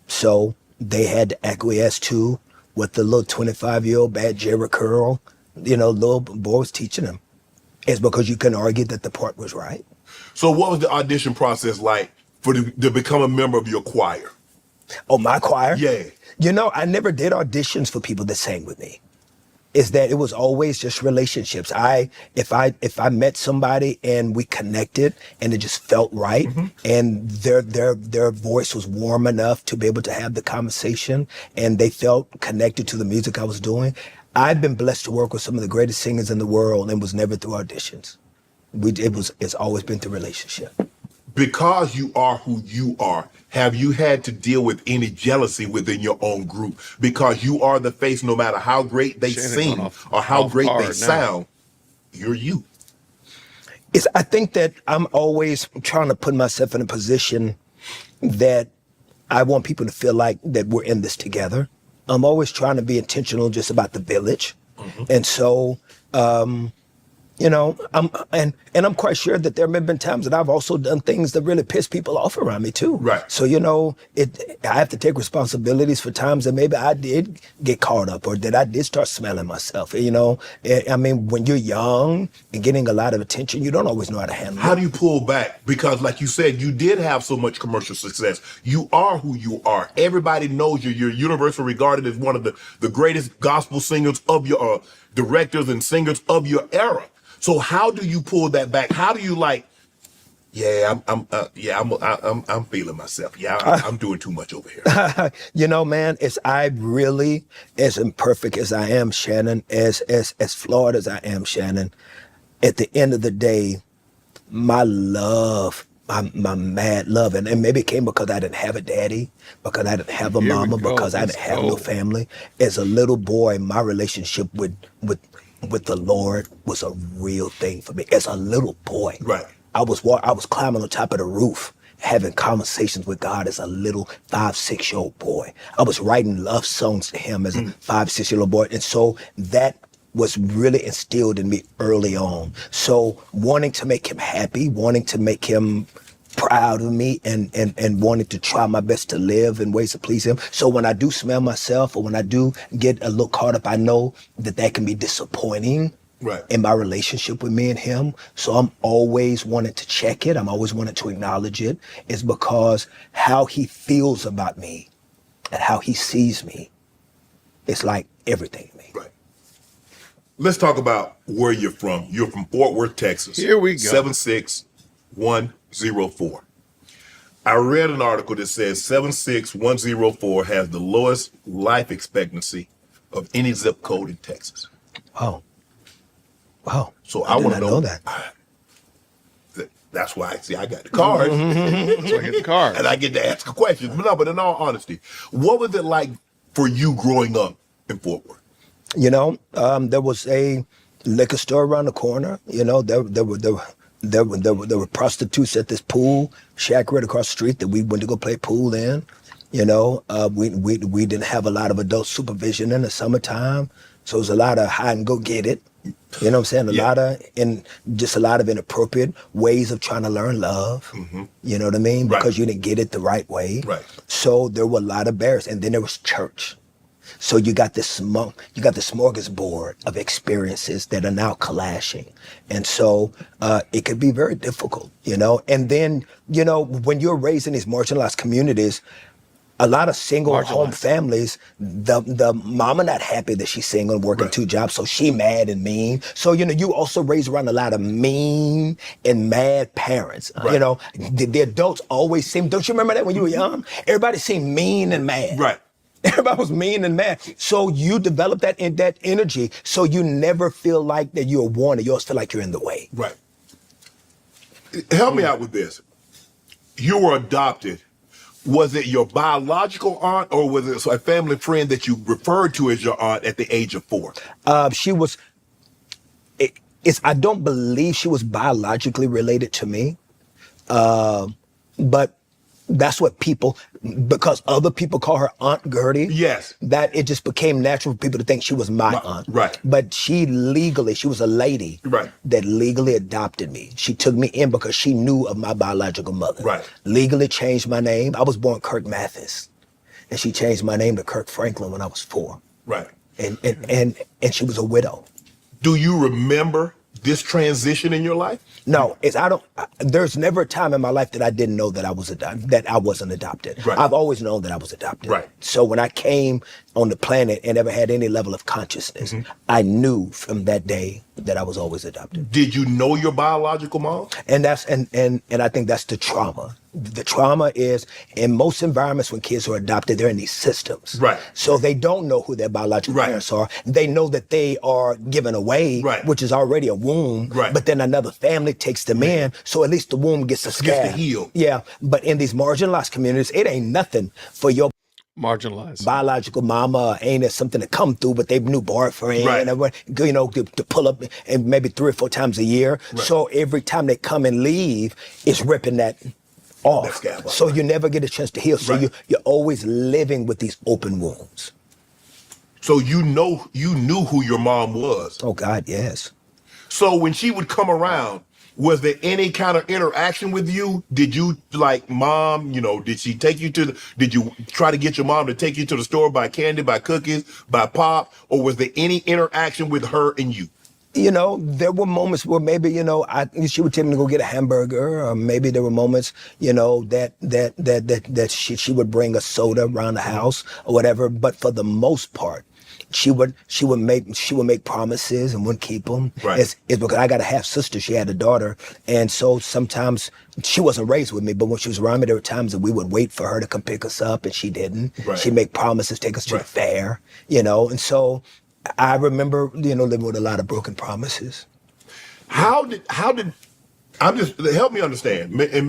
So they had to acquiesce to what the little 25-year-old bad Jerry Curl, little boy was teaching them. It's because you can argue that the part was right. So what was the audition process like to become a member of your choir? Oh, my choir? Yeah. You know, I never did auditions for people that sang with me. Is that it was always just relationships. If I met somebody and we connected and it just felt right, and their voice was warm enough to be able to have the conversation and they felt connected to the music I was doing. I've been blessed to work with some of the greatest singers in the world, and was never through auditions. It's always been through relationship. Because you are who you are, have you had to deal with any jealousy within your own group? Because you are the face, no matter how great they sing or how great they sound, you're you. I think that I'm always trying to put myself in a position that I want people to feel like that we're in this together. I'm always trying to be intentional just about the village. And so, you know, I'm quite sure that there have been times that I've also done things that really piss people off around me too. Right. So, you know, I have to take responsibilities for times that maybe I did get caught up or that I did start smelling myself. You know, I mean, when you're young and getting a lot of attention, you don't always know how to handle it. How do you pull back? Because like you said, you did have so much commercial success. You are who you are. Everybody knows you. You're universally regarded as one of the greatest gospel singers of your directors and singers of your era. So how do you pull that back? How do you I'm feeling myself. I'm doing too much over here. You know, man, I really, as imperfect as I am, Shannon, as flawed as I am, Shannon, at the end of the day, my love, my mad love, and maybe it came because I didn't have a daddy, because I didn't have a mama, because I didn't have no family. As a little boy, my relationship with the Lord was a real thing for me. As a little boy, right. I was climbing on top of the roof, having conversations with God as a little 5-6-year-old boy. I was writing love songs to him as a 5-6-year-old boy. And so that was really instilled in me early on. So wanting to make him happy, wanting to make him proud of me, and wanting to try my best to live in ways to please him. So when I do smell myself or when I do get a little caught up, I know that can be disappointing. Right. In my relationship with me and him. So I'm always wanting to check it. I'm always wanting to acknowledge it. It's because how he feels about me and how he sees me, it's like everything to me. Right. Let's talk about where you're from. You're from Fort Worth, Texas. Here we go. 76104. I read an article that says 76104 has the lowest life expectancy of any zip code in Texas. Oh. Wow. So I want to know that. That's why I got the card. So I get the card. And I get to ask a question. But in all honesty, what was it like for you growing up in Fort Worth? You know, there was a liquor store around the corner. You know, there were prostitutes at this pool shack right across the street that we went to go play pool in. You know, we didn't have a lot of adult supervision in the summertime, so it was a lot of hide and go get it. You know what I'm saying? A lot of inappropriate ways of trying to learn love. You know what I mean? Because you didn't get it the right way. Right. So there were a lot of barriers, and then there was church. So you got this smorgasbord of experiences that are now clashing. And so it could be very difficult, you know? And then, you know, when you're raised in these marginalized communities, a lot of single home families, the mama not happy that she's single and working 2 jobs, so she mad and mean. So, you know, you also raise around a lot of mean and mad parents. You know, the adults always seem, don't you remember that when you were young? Everybody seemed mean and mad. Right. Everybody was mean and mad. So you develop that energy, so you never feel like that you're wanted. You always feel like you're in the way. Right. Help me out with this. You were adopted. Was it your biological aunt, or was it a family friend that you referred to as your aunt at the age of 4? She was. I don't believe she was biologically related to me, but that's what because other people call her Aunt Gertie. Yes. That it just became natural for people to think she was my aunt. Right. But she was a lady. Right. That legally adopted me. She took me in because she knew of my biological mother. Right. Legally changed my name. I was born Kirk Mathis, and she changed my name to Kirk Franklin when I was 4. Right. And she was a widow. Do you remember this transition in your life? No, there's never a time in my life that I didn't know that I wasn't adopted. Right. I've always known that I was adopted. Right. So when I came on the planet and ever had any level of consciousness, I knew from that day that I was always adopted. Did you know your biological mom? And that's and I think that's the trauma. The trauma is in most environments when kids are adopted, they're in these systems. Right. So they don't know who their biological Right. parents are. They know that they are given away, Right. which is already a womb. Right. But then another family takes them in, so at least the womb gets a scab. Gets to heal. Yeah. But in these marginalized communities, it ain't nothing for your Marginalized. biological mama. Ain't it something to come through, but they new boyfriend, Right. and, you know, to pull up and maybe 3 or 4 times a year. Right. So every time they come and leave, it's ripping that off. That scab off. So you never get a chance to heal. So Right. you're always living with these open wounds. So you knew who your mom was. Oh God, yes. So when she would come around, was there any kind of interaction with you? Did you like mom, you know, did she take you did you try to get your mom to take you to the store, buy candy, buy cookies, buy pop, or was there any interaction with her and you? You know, there were moments where maybe, you know, she would tell me to go get a hamburger, or maybe there were moments, you know, that she would bring a soda around the house or whatever. But for the most part, she would make promises and wouldn't keep them. Right. It's because I got a half sister. She had a daughter, and so sometimes she wasn't raised with me. But when she was around me, there were times that we would wait for her to come pick us up, and she didn't. Right. She'd make promises, take us to Right. the fair, you know, and so. I remember, you know, living with a lot of broken promises. How did I'm just help me understand, and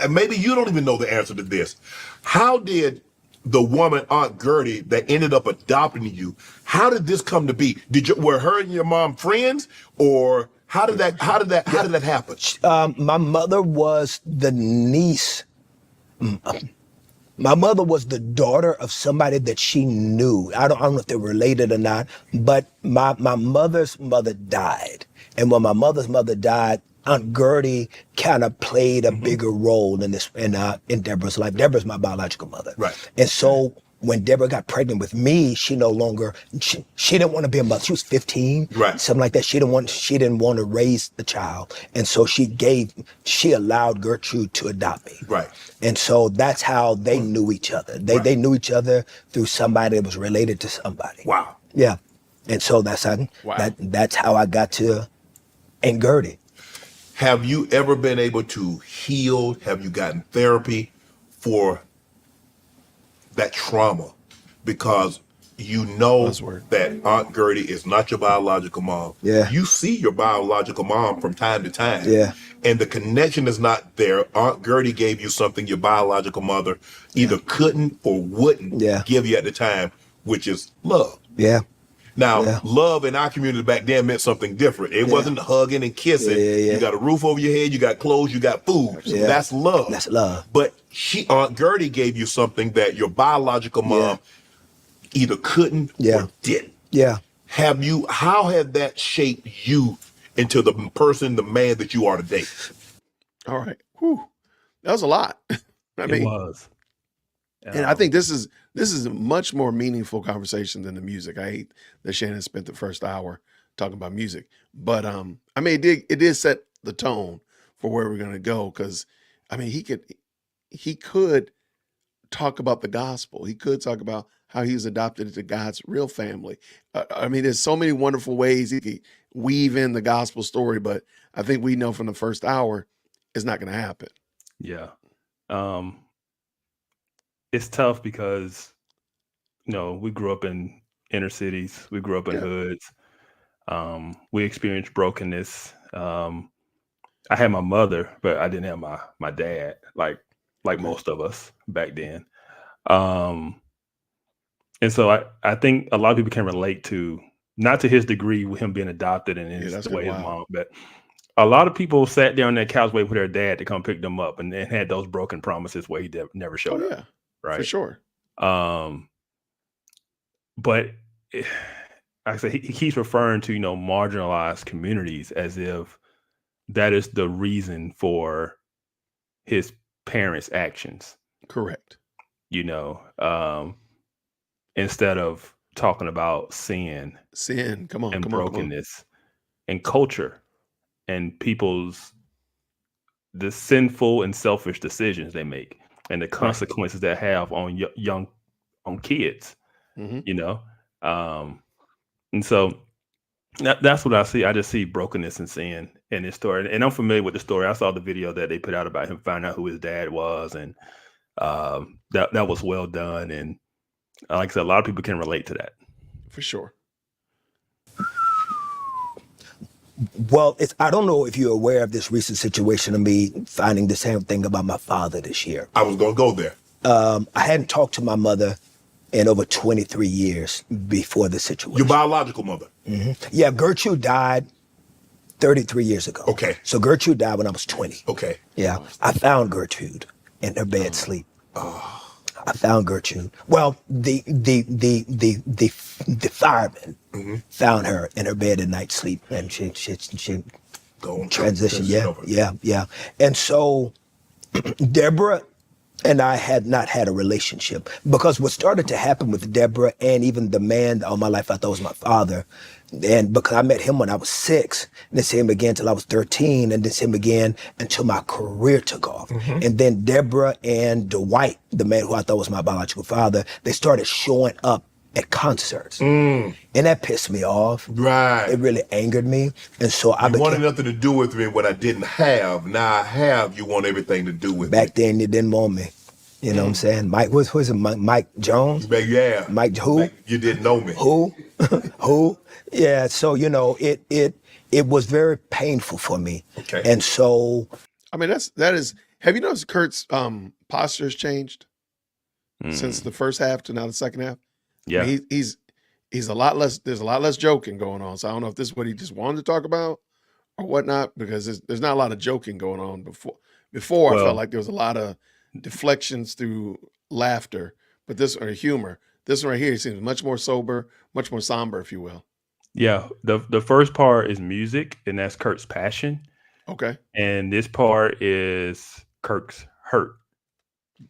maybe you don't even know the answer to this. How did the woman Aunt Gertie that ended up adopting you? How did this come to be? Were her and your mom friends, or how did that happen? My mother was the niece. My mother was the daughter of somebody that she knew. I don't know if they're related or not, but my mother's mother died. And when my mother's mother died, Aunt Gertie kind of played a bigger role in Deborah's life. Deborah's my biological mother. Right. And so when Deborah got pregnant with me, she didn't want to be a mother. She was 15, Right. something like that. She didn't want to raise the child. And so she allowed Gertrude to adopt me. Right. And so that's how they knew each other. They Right. knew each other through somebody that was related to somebody. Wow. Yeah. And so that's how I got to Aunt Gertie. Have you ever been able to heal? Have you gotten therapy for that trauma? Because you know Buzzword. that Aunt Gertie is not your biological mom. Yeah. You see your biological mom from time to time. Yeah. And the connection is not there. Aunt Gertie gave you something your biological mother either couldn't or wouldn't Yeah. give you at the time, which is love. Yeah. Now, Yeah. love in our community back then meant something different. It wasn't hugging and kissing. Yeah. You got a roof over your head, you got clothes, you got food. So Yeah. that's love. That's love. But Aunt Gertie gave you something that your biological mom either couldn't or didn't. Yeah. How has that shaped you into the man that you are today? All right. Whew. That was a lot. It was. And I think this is a much more meaningful conversation than the music. I hate that Shannon spent the first hour talking about music, but I mean, it did set the tone for where we're gonna go. Because I mean, he could talk about the gospel. He could talk about how he was adopted into God's real family. I mean, there's so many wonderful ways he could weave in the gospel story, but I think we know from the first hour it's not going to happen. Yeah. It's tough because, you know, we grew up in inner cities. We grew up in hoods. We experienced brokenness. I had my mother, but I didn't have my dad, like most of us back then. And so I think a lot of people can relate to, not to his degree with him being adopted and the way his mom, but a lot of people sat there on their couch waiting for their dad to come pick them up and had those broken promises where he never showed up. Right. For sure. But like I said, he keeps referring to, marginalized communities as if that is the reason for his parents' actions. Correct. Instead of talking about sin Come on, and come brokenness and culture. and the sinful and selfish decisions they make and the consequences that have on on kids, you know? And so that's what I see. I just see brokenness and sin in this story. And I'm familiar with the story. I saw the video that they put out about him finding out who his dad was. And that was well done. And like I said, a lot of people can relate to that. For sure. Well, I don't know if you're aware of this recent situation of me finding the same thing about my father this year. I was going to go there. I hadn't talked to my mother in over 23 years before the situation. Your biological mother? Yeah, Gertrude died 33 years ago. Okay. So Gertrude died when I was 20. Okay. Yeah, I found Gertrude in her bed sleep. I found Gertrude. Well, the fireman found her in her bed at night sleep, and she transitioned. Yeah. And so Deborah and I had not had a relationship, because what started to happen with Deborah and even the man all my life I thought was my father, and because I met him when I was 6, and didn't see him again until I was 13, and didn't see him again until my career took off. And then Deborah and Dwight, the man who I thought was my biological father, they started showing up at concerts. And that pissed me off. Right. It really angered me. And so I wanted nothing to do with me when I didn't have. Now I have, you want everything to do with me. Back then, you didn't want me. You know what I'm saying? Mike, who's it? Mike Jones? Yeah. Mike who? Like you didn't know me. Who? Who? Yeah, so, you know, it was very painful for me. Okay. And so... I mean, that is, have you noticed Kurt's posture has changed since the first half to now the second half? Yeah. I mean, he's a lot less, there's a lot less joking going on. So I don't know if this is what he just wanted to talk about or whatnot, because there's not a lot of joking going on before. I felt like there was a lot of deflections through laughter, but or humor. This one right here seems much more sober, much more somber, if you will. Yeah. The first part is music, and that's Kurt's passion. Okay. And this part is Kirk's hurt.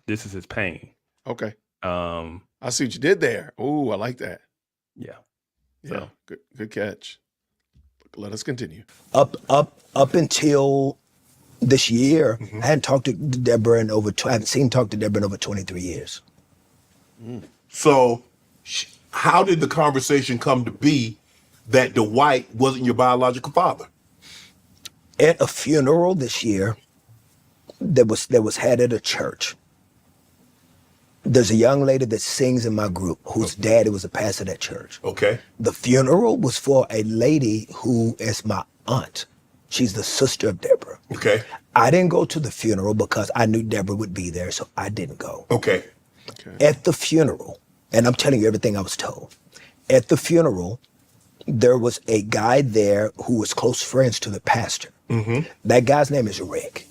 This is his pain. Okay. I see what you did there. Oh, I like that. Yeah. Yeah. Good catch. Let us continue. Up until this year, I hadn't talked to Deborah I haven't talked to Deborah in over 23 years. So how did the conversation come to be that Dwight wasn't your biological father? At a funeral this year that was had at a church, there's a young lady that sings in my group whose daddy was a pastor at that church. Okay. The funeral was for a lady who is my aunt. She's the sister of Deborah. Okay. I didn't go to the funeral because I knew Deborah would be there, so I didn't go. Okay. At the funeral, and I'm telling you everything I was told, at the funeral, there was a guy there who was close friends to the pastor. That guy's name is Rick.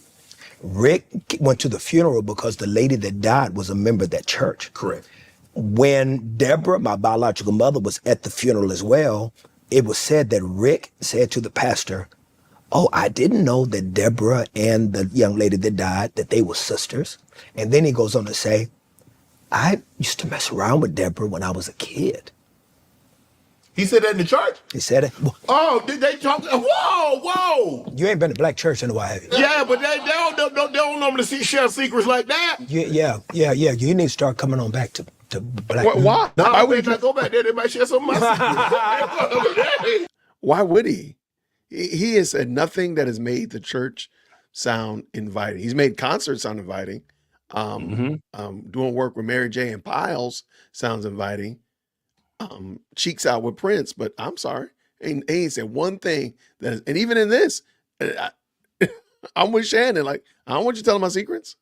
Rick went to the funeral because the lady that died was a member of that church. Correct. When Deborah, my biological mother, was at the funeral as well, it was said that Rick said to the pastor, "Oh, I didn't know that Deborah and the young lady that died, that they were sisters." And then he goes on to say, "I used to mess around with Deborah when I was a kid." He said that in the church? He said it. Oh, did they talk? Whoa. You ain't been to black church in a while, have you? Yeah, but they don't normally share secrets like that. Yeah. You need to start coming on back to black. Why? No, Why I would would not go back there. They might share some of my secrets. Why would he? He has said nothing that has made the church sound inviting. He's made concerts sound inviting. Doing work with Mary J. and Piles sounds inviting. Cheeks Out with Prince, but I'm sorry, he ain't said one thing that is, and even in this, I'm with Shannon. Like, I don't want you telling my secrets.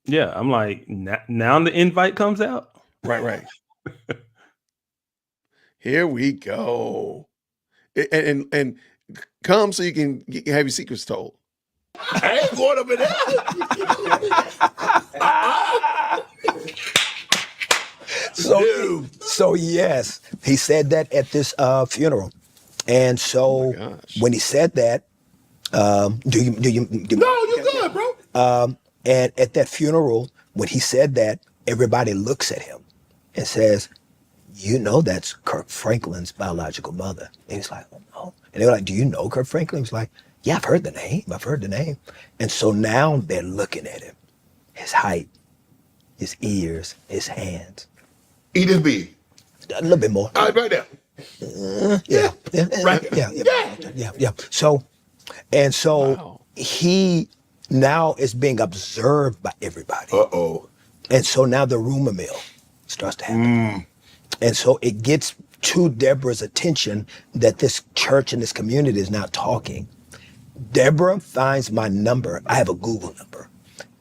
Yeah, I'm like, now the invite comes out. Right. Here we go, and come so you can have your secrets told. I ain't going up in there. So yes, he said that at this funeral, and so when he said that, do you? No, you're good, bro. And at that funeral, when he said that, everybody looks at him and says, "You know, that's Kirk Franklin's biological mother." And he's like, "Oh no." And they were like, "Do you know Kirk Franklin?" He's like, Yeah, I've heard the name. And so now they're looking at him, his height, his ears, his hands. Edith B. A little bit more. Right there. Yeah. Right. Yeah. So Wow. he now is being observed by everybody. Uh-oh. And so now the rumor mill starts to happen. And so it gets to Deborah's attention that this church and this community is now talking. Deborah finds my number. I have a Google number.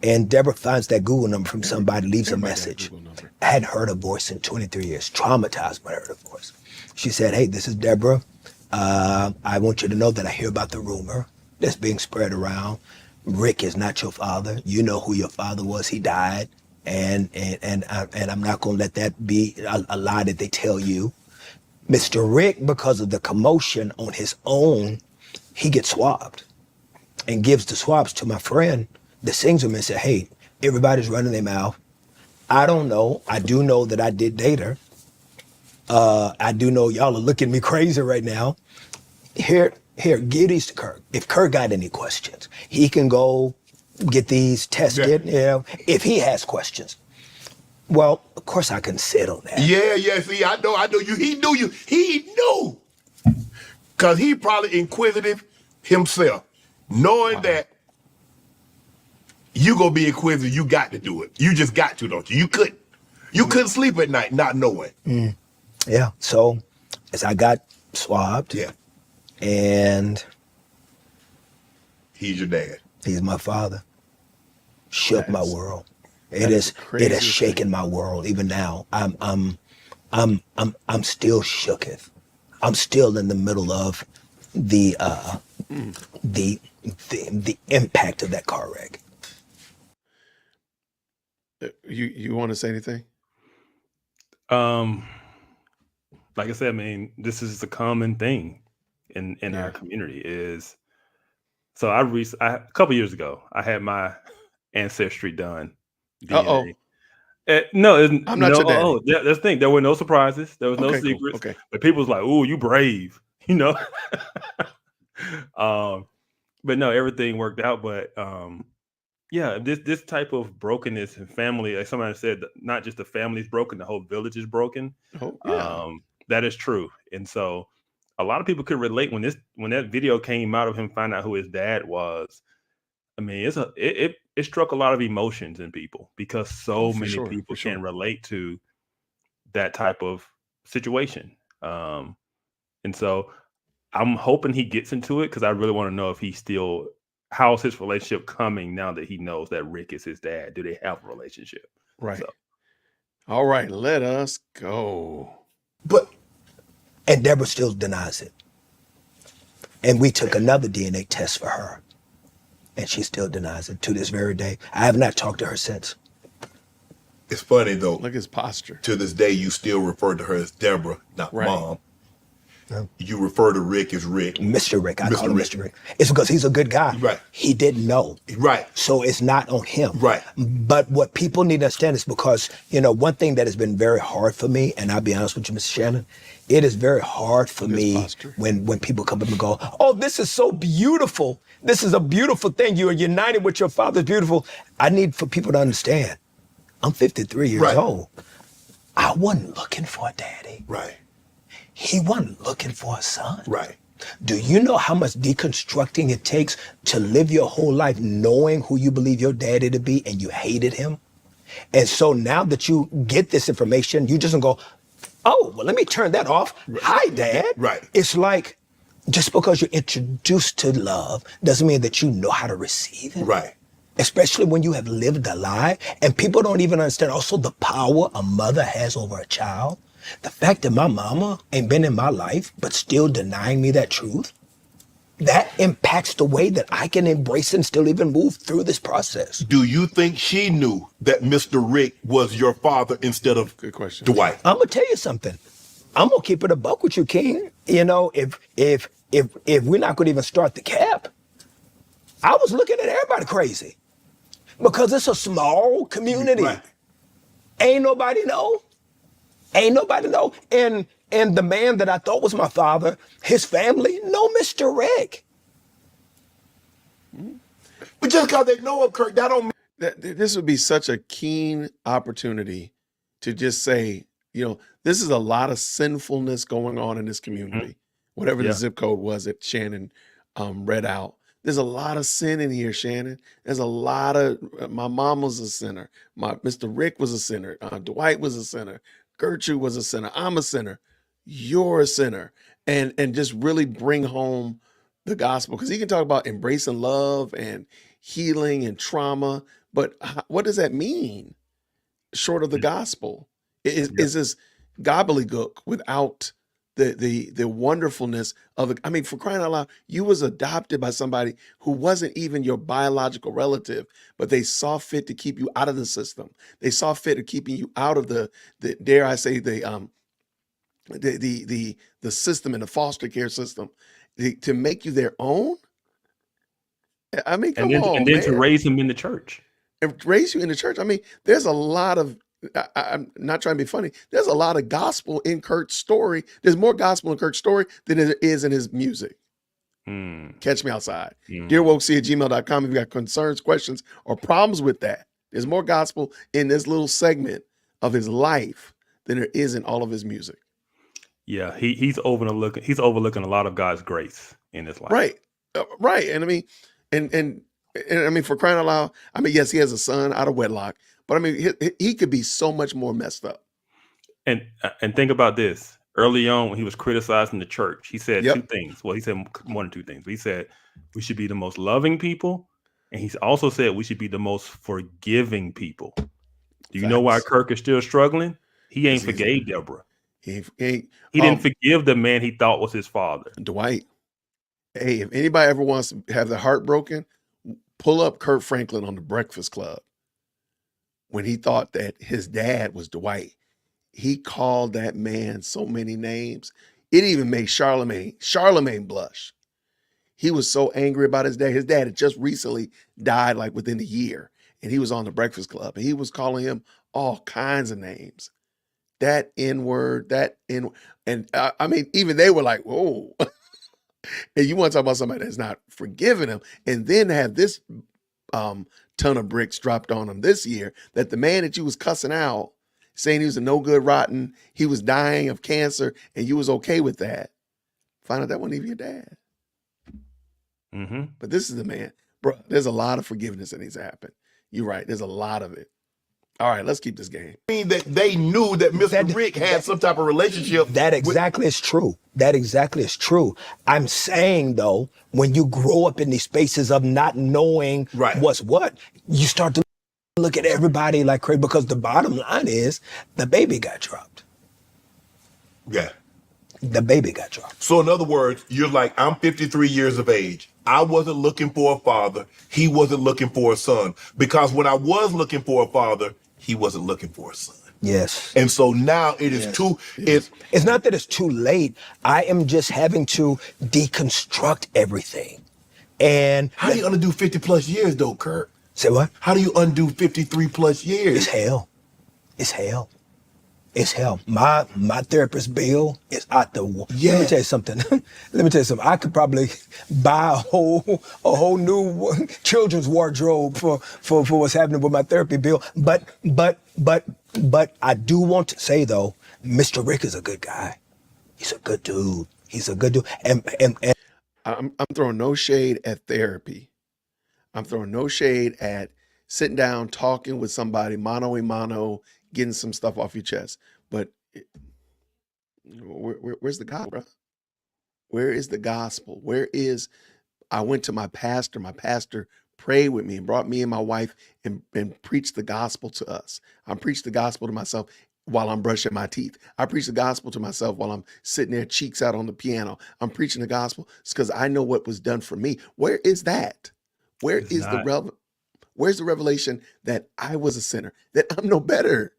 And Deborah finds that Google number from somebody, leaves a message. I hadn't heard her voice in 23 years, traumatized by her voice. She said, hey, this is Deborah. I want you to know that I hear about the rumor that's being spread around. Rick is not your father. You know who your father was. He died. And I'm not going to let that be a lie that they tell you. Mr. Rick, because of the commotion on his own, he gets swabbed and gives the swabs to my friend that sings with me and said, hey, everybody's running their mouth. I don't know. I do know that I did date her. I do know y'all are looking at me crazy right now. Here, give these to Kirk. If Kirk got any questions, he can go get these tested, if he has questions. Well, of course I can sit on that. Yeah, see, I know you. He knew. Because he probably inquisitive himself, knowing that you gonna be inquisitive, you got to do it. You just got to, don't you? You couldn't sleep at night not knowing. Yeah, so as I got swabbed, and he's your dad. He's my father. Shook my world. It has shaken my world. Even now, I'm still shooketh. I'm still in the middle of the impact of that car wreck. You want to say anything? Like I said, I mean, this is a common thing in our community. Is so a couple years ago, I had my ancestry done. DNA. No, I'm not your daddy. That's the thing. There were no surprises. There was no Okay, cool. secrets. Okay. But people was like, "Oh, you brave," you know. But no, everything worked out. But this type of brokenness in family, like somebody said, not just the family's broken, the whole village is broken. Oh, yeah. That is true. And so a lot of people could relate when that video came out of him finding out who his dad was. I mean, it struck a lot of emotions in people because so many people can relate to that type of situation. And so I'm hoping he gets into it because I really want to know if how's his relationship coming now that he knows that Rick is his dad? Do they have a relationship? Right. So. All right, let us go. And Deborah still denies it. And we took another DNA test for her. And she still denies it to this very day. I have not talked to her since. It's funny though. Look at his posture. To this day, you still refer to her as Deborah, not Mom. Yeah. You refer to Rick as Rick. Mr. Rick. I call him Mr. Rick. It's because he's a good guy. Right. He didn't know. Right. So it's not on him. Right. But what people need to understand is because, one thing that has been very hard for me, and I'll be honest with you, Mr. Shannon, it is very hard for me when people come up and go, oh, this is so beautiful. This is a beautiful thing. You are united with your father. It's beautiful. I need for people to understand. I'm 53 years old. I wasn't looking for a daddy. Right. He wasn't looking for a son. Right. Do you know how much deconstructing it takes to live your whole life knowing who you believe your daddy to be and you hated him? And so now that you get this information, you just don't go, oh, well, let me turn that off. Right. Hi, Dad. Right. It's like, just because you're introduced to love doesn't mean that you know how to receive it. Right. Especially when you have lived a lie. And people don't even understand also the power a mother has over a child. The fact that my mama ain't been in my life, but still denying me that truth, that impacts the way that I can embrace and still even move through this process. Do you think she knew that Mr. Rick was your father instead of Good question. Dwight? I'm gonna tell you something. I'm gonna keep it a buck with you, King. If we're not gonna even start the cap, I was looking at everybody crazy because it's a small community. Right. Ain't nobody know. And the man that I thought was my father, his family, know Mr. Rick. But just because they know of Kirk, that don't mean This would be such a keen opportunity to just say, this is a lot of sinfulness going on in this community. Whatever the Yeah. zip code was that Shannon read out. There's a lot of sin in here, Shannon. There's a lot of, my mom was a sinner. Mr. Rick was a sinner. Dwight was a sinner. Gertrude was a sinner. I'm a sinner. You're a sinner. And just really bring home the gospel. Because he can talk about embracing love and healing and trauma. But what does that mean short of the gospel? Is this gobbledygook without the wonderfulness of it? I mean, for crying out loud, you was adopted by somebody who wasn't even your biological relative, but they saw fit to keep you out of the system. They saw fit to keeping you out of the dare I say the system and the foster care system to make you their own. I mean, come on, and then man. to raise him in the church. And raise you in the church. I mean, there's a lot of, I'm not trying to be funny. There's a lot of gospel in Kurt's story. There's more gospel in Kurt's story than there is in his music. Catch me outside. DearWokesee@gmail.com. If you got concerns, questions, or problems with that, there's more gospel in this little segment of his life than there is in all of his music. Yeah, he's overlooking a lot of God's grace in his life. Right. Right. And I mean, and I mean, for crying out loud, I mean, yes, he has a son out of wedlock, but I mean, he could be so much more messed up. And think about this. Early on, when he was criticizing the church, he said two things. Well, he said more than two things. He said we should be the most loving people, and he's also said we should be the most forgiving people. Do you know why Kirk is still struggling? He ain't forgave Deborah. He didn't forgive the man he thought was his father. Dwight. Hey, if anybody ever wants to have their heart broken, pull up Kurt Franklin on The Breakfast Club. When he thought that his dad was Dwight, he called that man so many names. It even made Charlemagne blush. He was so angry about his dad. His dad had just recently died, like within a year, and he was on The Breakfast Club, and he was calling him all kinds of names. That N-word, and I mean, even they were like, whoa. And you want to talk about somebody that's not forgiving him, and then have this ton of bricks dropped on him this year that the man that you was cussing out, saying he was a no good rotten, he was dying of cancer, and you was okay with that. Find out that wasn't even your dad. But this is the man. Bro, there's a lot of forgiveness that needs to happen. You're right. There's a lot of it. All right, let's keep this game. I mean that they knew that Mr. Rick had some type of relationship. That exactly is true. That exactly is true. I'm saying, though, when you grow up in these spaces of not knowing what's what, you start to look at everybody like crazy, because the bottom line is the baby got dropped. Yeah. The baby got dropped. So in other words, you're like, I'm 53 years of age. I wasn't looking for a father. He wasn't looking for a son. Because when I was looking for a father, he wasn't looking for a son. Yes. And so now it is it's not that it's too late. I am just having to deconstruct everything. And how do you undo 50 plus years though, Kurt? Say what? How do you undo 53 plus years? It's hell. It's hell. It's hell. My therapist bill is out the wall. Yeah. Let me tell you something. I could probably buy a whole new children's wardrobe for what's happening with my therapy bill. But I do want to say though, Mr. Rick is a good guy. He's a good dude. And I'm throwing no shade at therapy. I'm throwing no shade at sitting down, talking with somebody, mano a mano, getting some stuff off your chest. But where's the gospel, bro? Where is the gospel? I went to my pastor. My pastor prayed with me and brought me and my wife and preached the gospel to us. I preached the gospel to myself while I'm brushing my teeth. I preach the gospel to myself while I'm sitting there, cheeks out on the piano. I'm preaching the gospel because I know what was done for me. Where is that? Where's the revelation that I was a sinner, that I'm no better?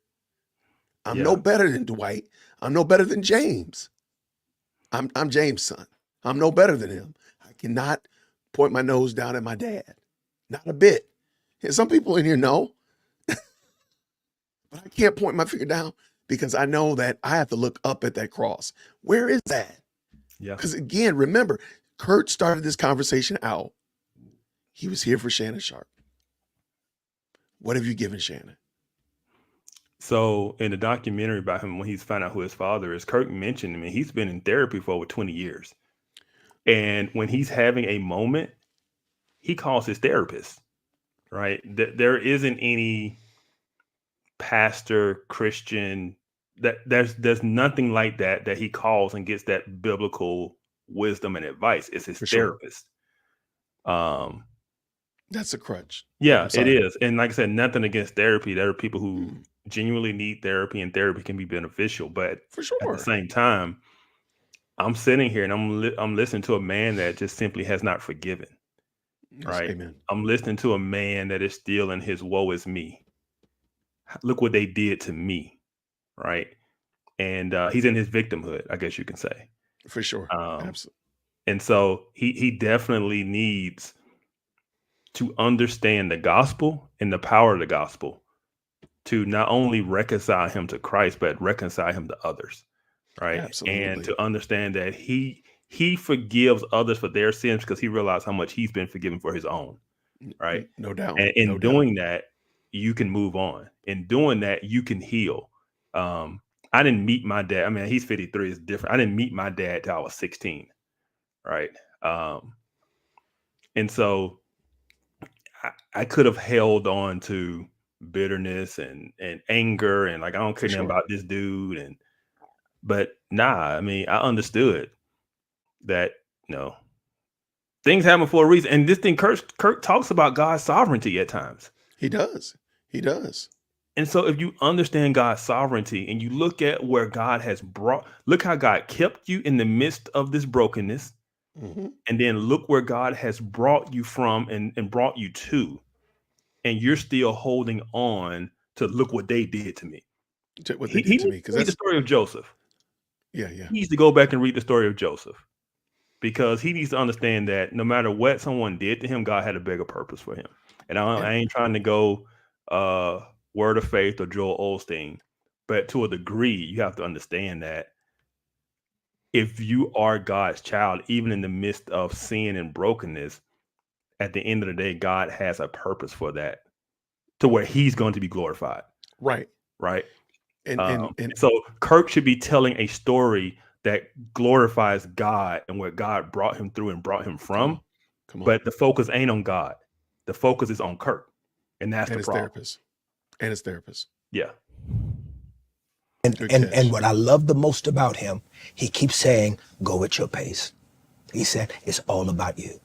I'm no better than Dwight. I'm no better than James. I'm James' son. I'm no better than him. I cannot point my nose down at my dad. Not a bit. And some people in here know. But I can't point my finger down because I know that I have to look up at that cross. Where is that? Yeah. Because again, remember, Kurt started this conversation out He was here for Shannon Sharp. What have you given Shannon? So in the documentary about him, when he's found out who his father is, Kirk mentioned him, and he's been in therapy for over 20 years. And when he's having a moment, he calls his therapist, right? There isn't any pastor, Christian, there's nothing like that he calls and gets that biblical wisdom and advice. It's his For sure. therapist. That's a crutch. Yeah, I'm it sorry. is. And like I said, nothing against therapy. There are people who genuinely need therapy, and therapy can be beneficial. But For at sure. the same time, I'm sitting here and I'm listening to a man that just simply has not forgiven. Yes, Right? amen. I'm listening to a man that is still in his woe is me. Look what they did to me, right? And he's in his victimhood, I guess you can say. For sure. Absolutely. And so he definitely needs to understand the gospel and the power of the gospel to not only reconcile him to Christ, but reconcile him to others, right? Absolutely. And to understand that he forgives others for their sins because he realized how much he's been forgiven for his own, right? No doubt. And in No doubt. doing that, you can move on. In doing that, you can heal. I didn't meet my dad. I mean, he's 53, it's different. I didn't meet my dad till I was 16, right? And so I could have held on to bitterness and anger and like, I don't care For nothing sure. about this dude. But I mean, I understood that, things happen for a reason. And this thing, Kirk talks about God's sovereignty at times. He does. He does. And so if you understand God's sovereignty and you look at where God has look how God kept you in the midst of this brokenness. Mm-hmm. And then look where God has brought you from and brought you to. And you're still holding on to look what they did to me. What they did to me. Because read that's the story of Joseph. yeah. He needs to go back and read the story of Joseph. Because he needs to understand that no matter what someone did to him, God had a bigger purpose for him. And I ain't trying to go Word of Faith or Joel Osteen, but to a degree, you have to understand that if you are God's child, even in the midst of sin and brokenness, at the end of the day, God has a purpose for that to where he's going to be glorified. right. Right. And So Kirk should be telling a story that glorifies God and where God brought him through and brought him from. come on. But the focus ain't on God. The focus is on Kirk. And that's and the his problem. therapist. And his therapist. Yeah. Good catch. And what I love the most about him, he keeps saying, go at your pace. He said, it's all about you.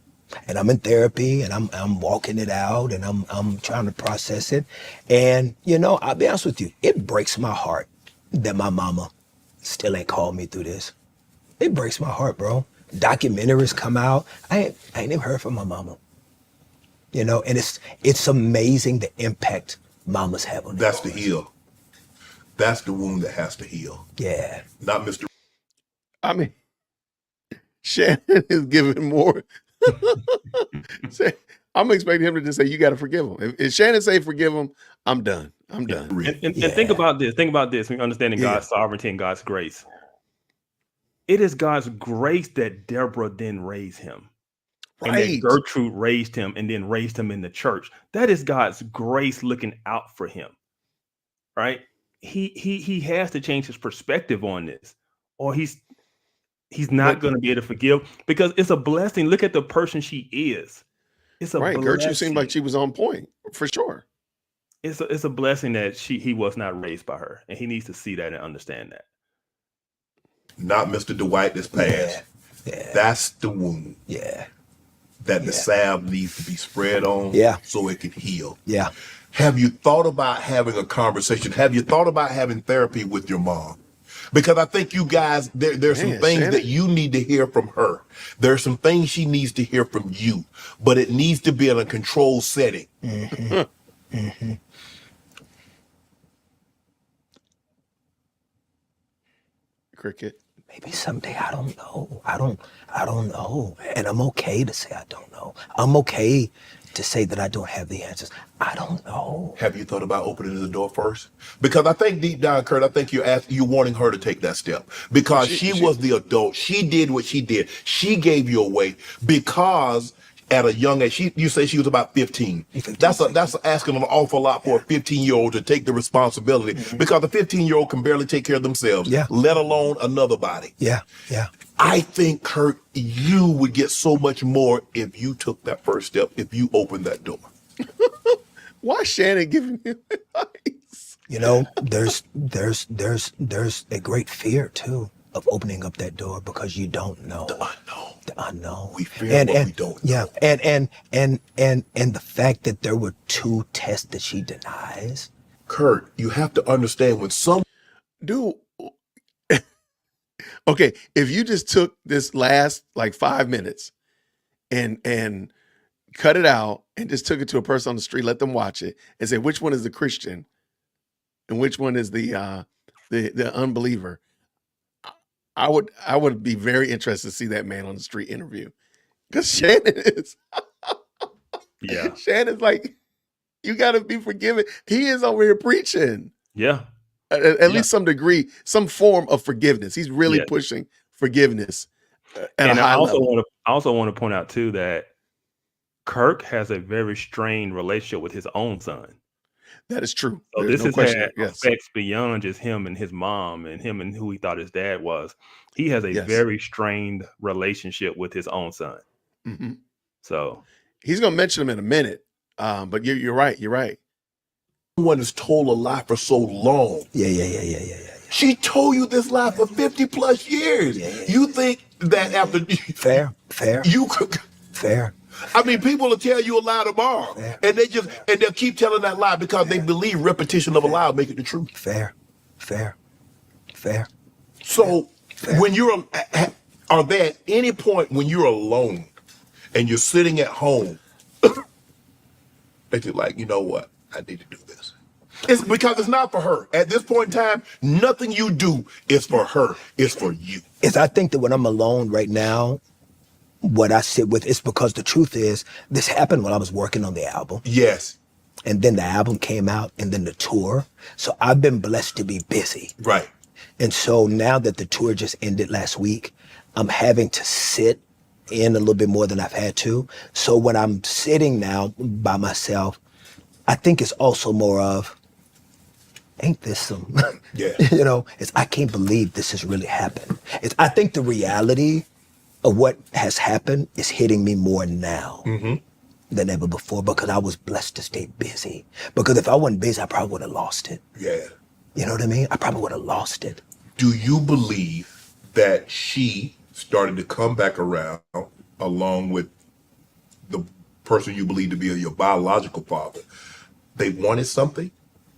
And I'm in therapy and I'm walking it out and I'm trying to process it. And, I'll be honest with you, it breaks my heart that my mama still ain't called me through this. It breaks my heart, bro. Documentaries come out. I ain't even heard from my mama. And it's amazing the impact mamas have on That's their the boys. heal. That's the wound that has to heal. Yeah. Not Mr. I mean, Shannon is giving more. I'm expecting him to just say, you got to forgive him. If Shannon say forgive him, I'm done. I'm done. And think about this. Think about this. When understanding Yeah. God's sovereignty and God's grace. It is God's grace that Deborah then raised him. And that Right. Gertrude raised him and then raised him in the church. That is God's grace looking out for him. Right? He has to change his perspective on this, or he's not going to be able to forgive, because it's a blessing. Look at the person she is. It's a Right. blessing. Gertrude seemed like she was on point for sure. It's a blessing that he was not raised by her, and he needs to see that and understand that. Not Mr. Dwight that's passed. Yeah. That's the wound Yeah. that the salve needs to be spread on so it can heal. Yeah. Have you thought about having a conversation? Have you thought about having therapy with your mom? Because I think you guys, there's some Man, things Shannon. that you need to hear from her. There's some things she needs to hear from you, but it needs to be in a controlled setting. Cricket. Maybe someday, I don't know. I don't know. And I'm okay to say I don't know. I'm okay to say that I don't have the answers. I don't know. Have you thought about opening the door first? Because I think deep down, Kurt, I think you're wanting her to take that step. Because she was the adult. She did what she did. She gave you away because at a young age. You say she was about 15. That's asking an awful lot for a 15-year-old to take the responsibility because a 15-year-old can barely take care of themselves, let alone another body. Yeah. I think, Kurt, you would get so much more if you took that first step, if you opened that door. Why is Shannon giving him advice? You know, there's a great fear too of opening up that door because you don't know. The unknown. We fear what we don't know. Yeah, and the fact that there were 2 tests that she denies. Kurt, you have to understand when some Dude. Okay, if you just took this last like 5 minutes and cut it out and just took it to a person on the street, let them watch it and say which one is the Christian and which one is the unbeliever, I would be very interested to see that man on the street interview. Because Shannon is Yeah. Shannon's like, you gotta be forgiven. He is over here preaching. Yeah. At least some degree, some form of forgiveness. He's really Yeah. pushing forgiveness at And a high level. I also want to point out too that Kirk has a very strained relationship with his own son. That is true. So There's this no has question. had Yes. effects beyond just him and his mom and him and who he thought his dad was. He has a Yes. very strained relationship with his own son. hmm So He's gonna mention him in a minute. But you're right. You're right. someone has told a lie for so long. Yeah. She told you this lie for 50 plus years. Yeah. You think that after Fair. you could, Fair. I mean, people will tell you a lie tomorrow, Yeah. and they'll keep telling that lie because they believe repetition of a lie will make it the truth. Fair. So when are there at any point when you're alone and you're sitting at home that you're like, you know what, I need to do this? It's because it's not for her. At this point in time, nothing you do is for her. It's for you. I think that when I'm alone right now, what I sit with is because the truth is this happened when I was working on the album. Yes. And then the album came out and then the tour. So I've been blessed to be busy. Right. And so now that the tour just ended last week, I'm having to sit in a little bit more than I've had to. So when I'm sitting now by myself, I think it's also more of, ain't this some, Yeah. you know, I can't believe this has really happened. I think the reality of what has happened is hitting me more now than ever before because I was blessed to stay busy. Because if I wasn't busy, I probably would have lost it. Yeah. You know what I mean? I probably would have lost it. Do you believe that she started to come back around along with the person you believe to be your biological father? They wanted something.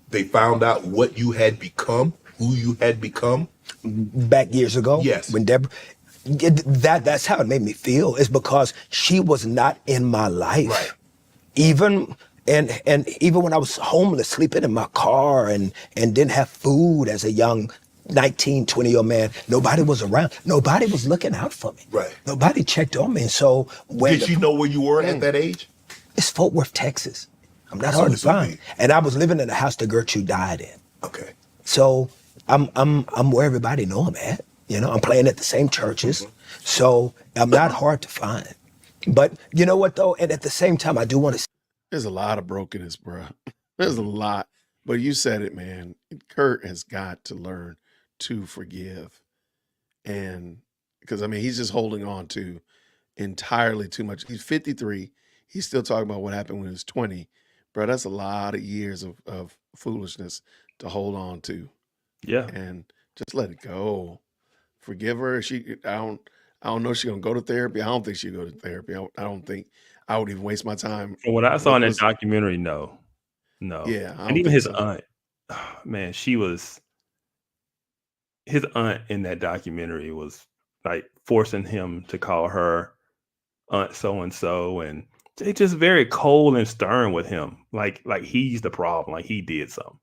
They found out what you had become, who you had become. Back years ago, Yes. when Deborah, that's how it made me feel. Is because she was not in my life. Right. Even even when I was homeless, sleeping in my car and didn't have food as a young 19, 20-year-old man, nobody was around. Nobody was looking out for me. Right. Nobody checked on me. And so when Did she know where you were at that age? it's Fort Worth, Texas. I'm not So hard to it's so find. big. And I was living in the house that Gertrude died in. Okay. So I'm where everybody know I'm at. You know, I'm playing at the same churches. So I'm not hard to find. But you know what though? And at the same time, I do want to There's a lot of brokenness, bro. There's a lot. But you said it, man. Kurt has got to learn to forgive. And because, I mean, he's just holding on to entirely too much. He's 53. He's still talking about what happened when he was 20. Bro, that's a lot of years of foolishness to hold on to. yeah. And just let it go. Forgive her. I don't know if she's gonna go to therapy. I don't think she'll go to therapy. I don't think I would even waste my time. From what I saw in that Was- documentary, no. Yeah, I don't And even think his so. aunt, man, his aunt in that documentary was like forcing him to call her aunt so and so, and they just very cold and stern with him, like he's the problem, like he did something.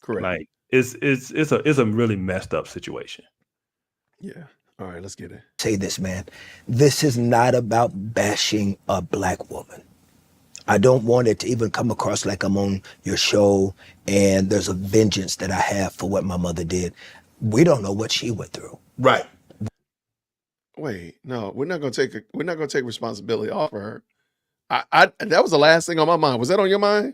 Correct. Like it's a really messed up situation. Yeah. All right, let's get it. say this, man. This is not about bashing a black woman. I don't want it to even come across like I'm on your show and there's a vengeance that I have for what my mother did. We don't know what she went through. Right. Wait, no, we're not gonna take responsibility off of her. I that was the last thing on my mind. Was that on your mind?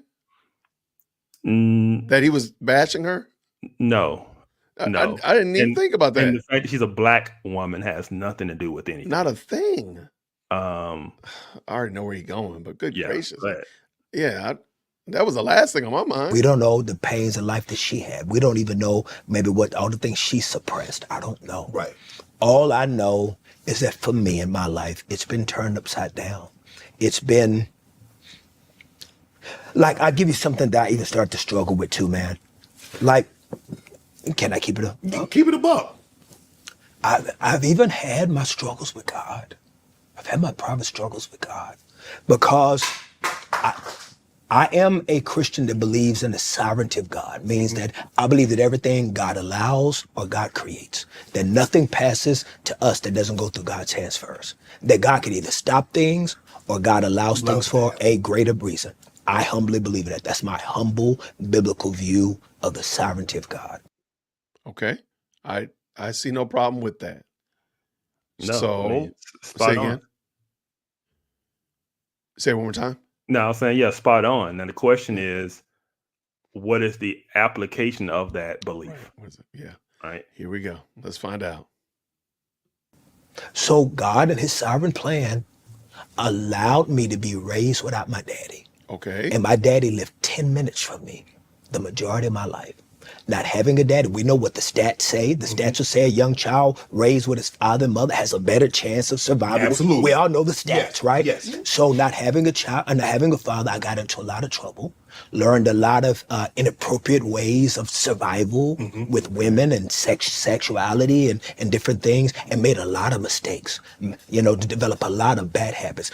That he was bashing her? No, no. I didn't even think about And the that. fact that she's a black woman has nothing to do with anything. Not a thing. Um, I already know where you're going, but good yeah, gracious. but Yeah, that was the last thing on my mind. We don't know the pains of life that she had. We don't even know maybe what all the things she suppressed. I don't know. Right. All I know is that for me in my life, it's been turned upside down. It's been like, I'll give you something that I even started to struggle with too, man. Like, can I keep it up? Keep it a buck. I've even had my struggles with God. I've had my private struggles with God because I am a Christian that believes in the sovereignty of God, means that I believe that everything God allows or God creates, that nothing passes to us that doesn't go through God's hands first, that God can either stop things or God allows things for a greater reason. I humbly believe in that. That's my humble biblical view of the sovereignty of God. Okay. I see no problem with that. no, So, I mean, say spot again. on. Say it one more time. No, I'm saying, yeah, spot on. Now the question is, what is the application of that belief? What is it? Yeah. Right. Here we go. Let's find out. So God and his sovereign plan allowed me to be raised without my daddy. Okay. And my daddy lived 10 minutes from me the majority of my life. Not having a daddy, we know what the stats say. The stats will say a young child raised with his father and mother has a better chance of survival. Absolutely. We all know the stats, Yes, right? yes. So not having a child and not having a father, I got into a lot of trouble, learned a lot of inappropriate ways of survival with women and sexuality and different things, and made a lot of mistakes, to develop a lot of bad habits.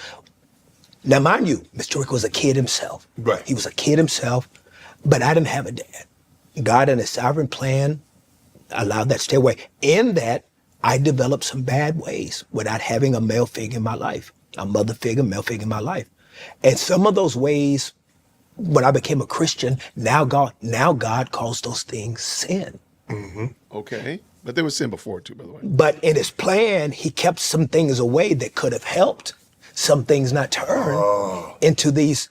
Now, mind you, Mr. Rick was a kid himself. Right. He was a kid himself, but I didn't have a dad. God in his sovereign plan allowed that to stay away. In that, I developed some bad ways without having a male figure in my life, a mother figure, male figure in my life. And some of those ways, when I became a Christian, now God calls those things sin. Okay. But there was sin before too, by the way. But in his plan, he kept some things away that could have helped some things not turn into these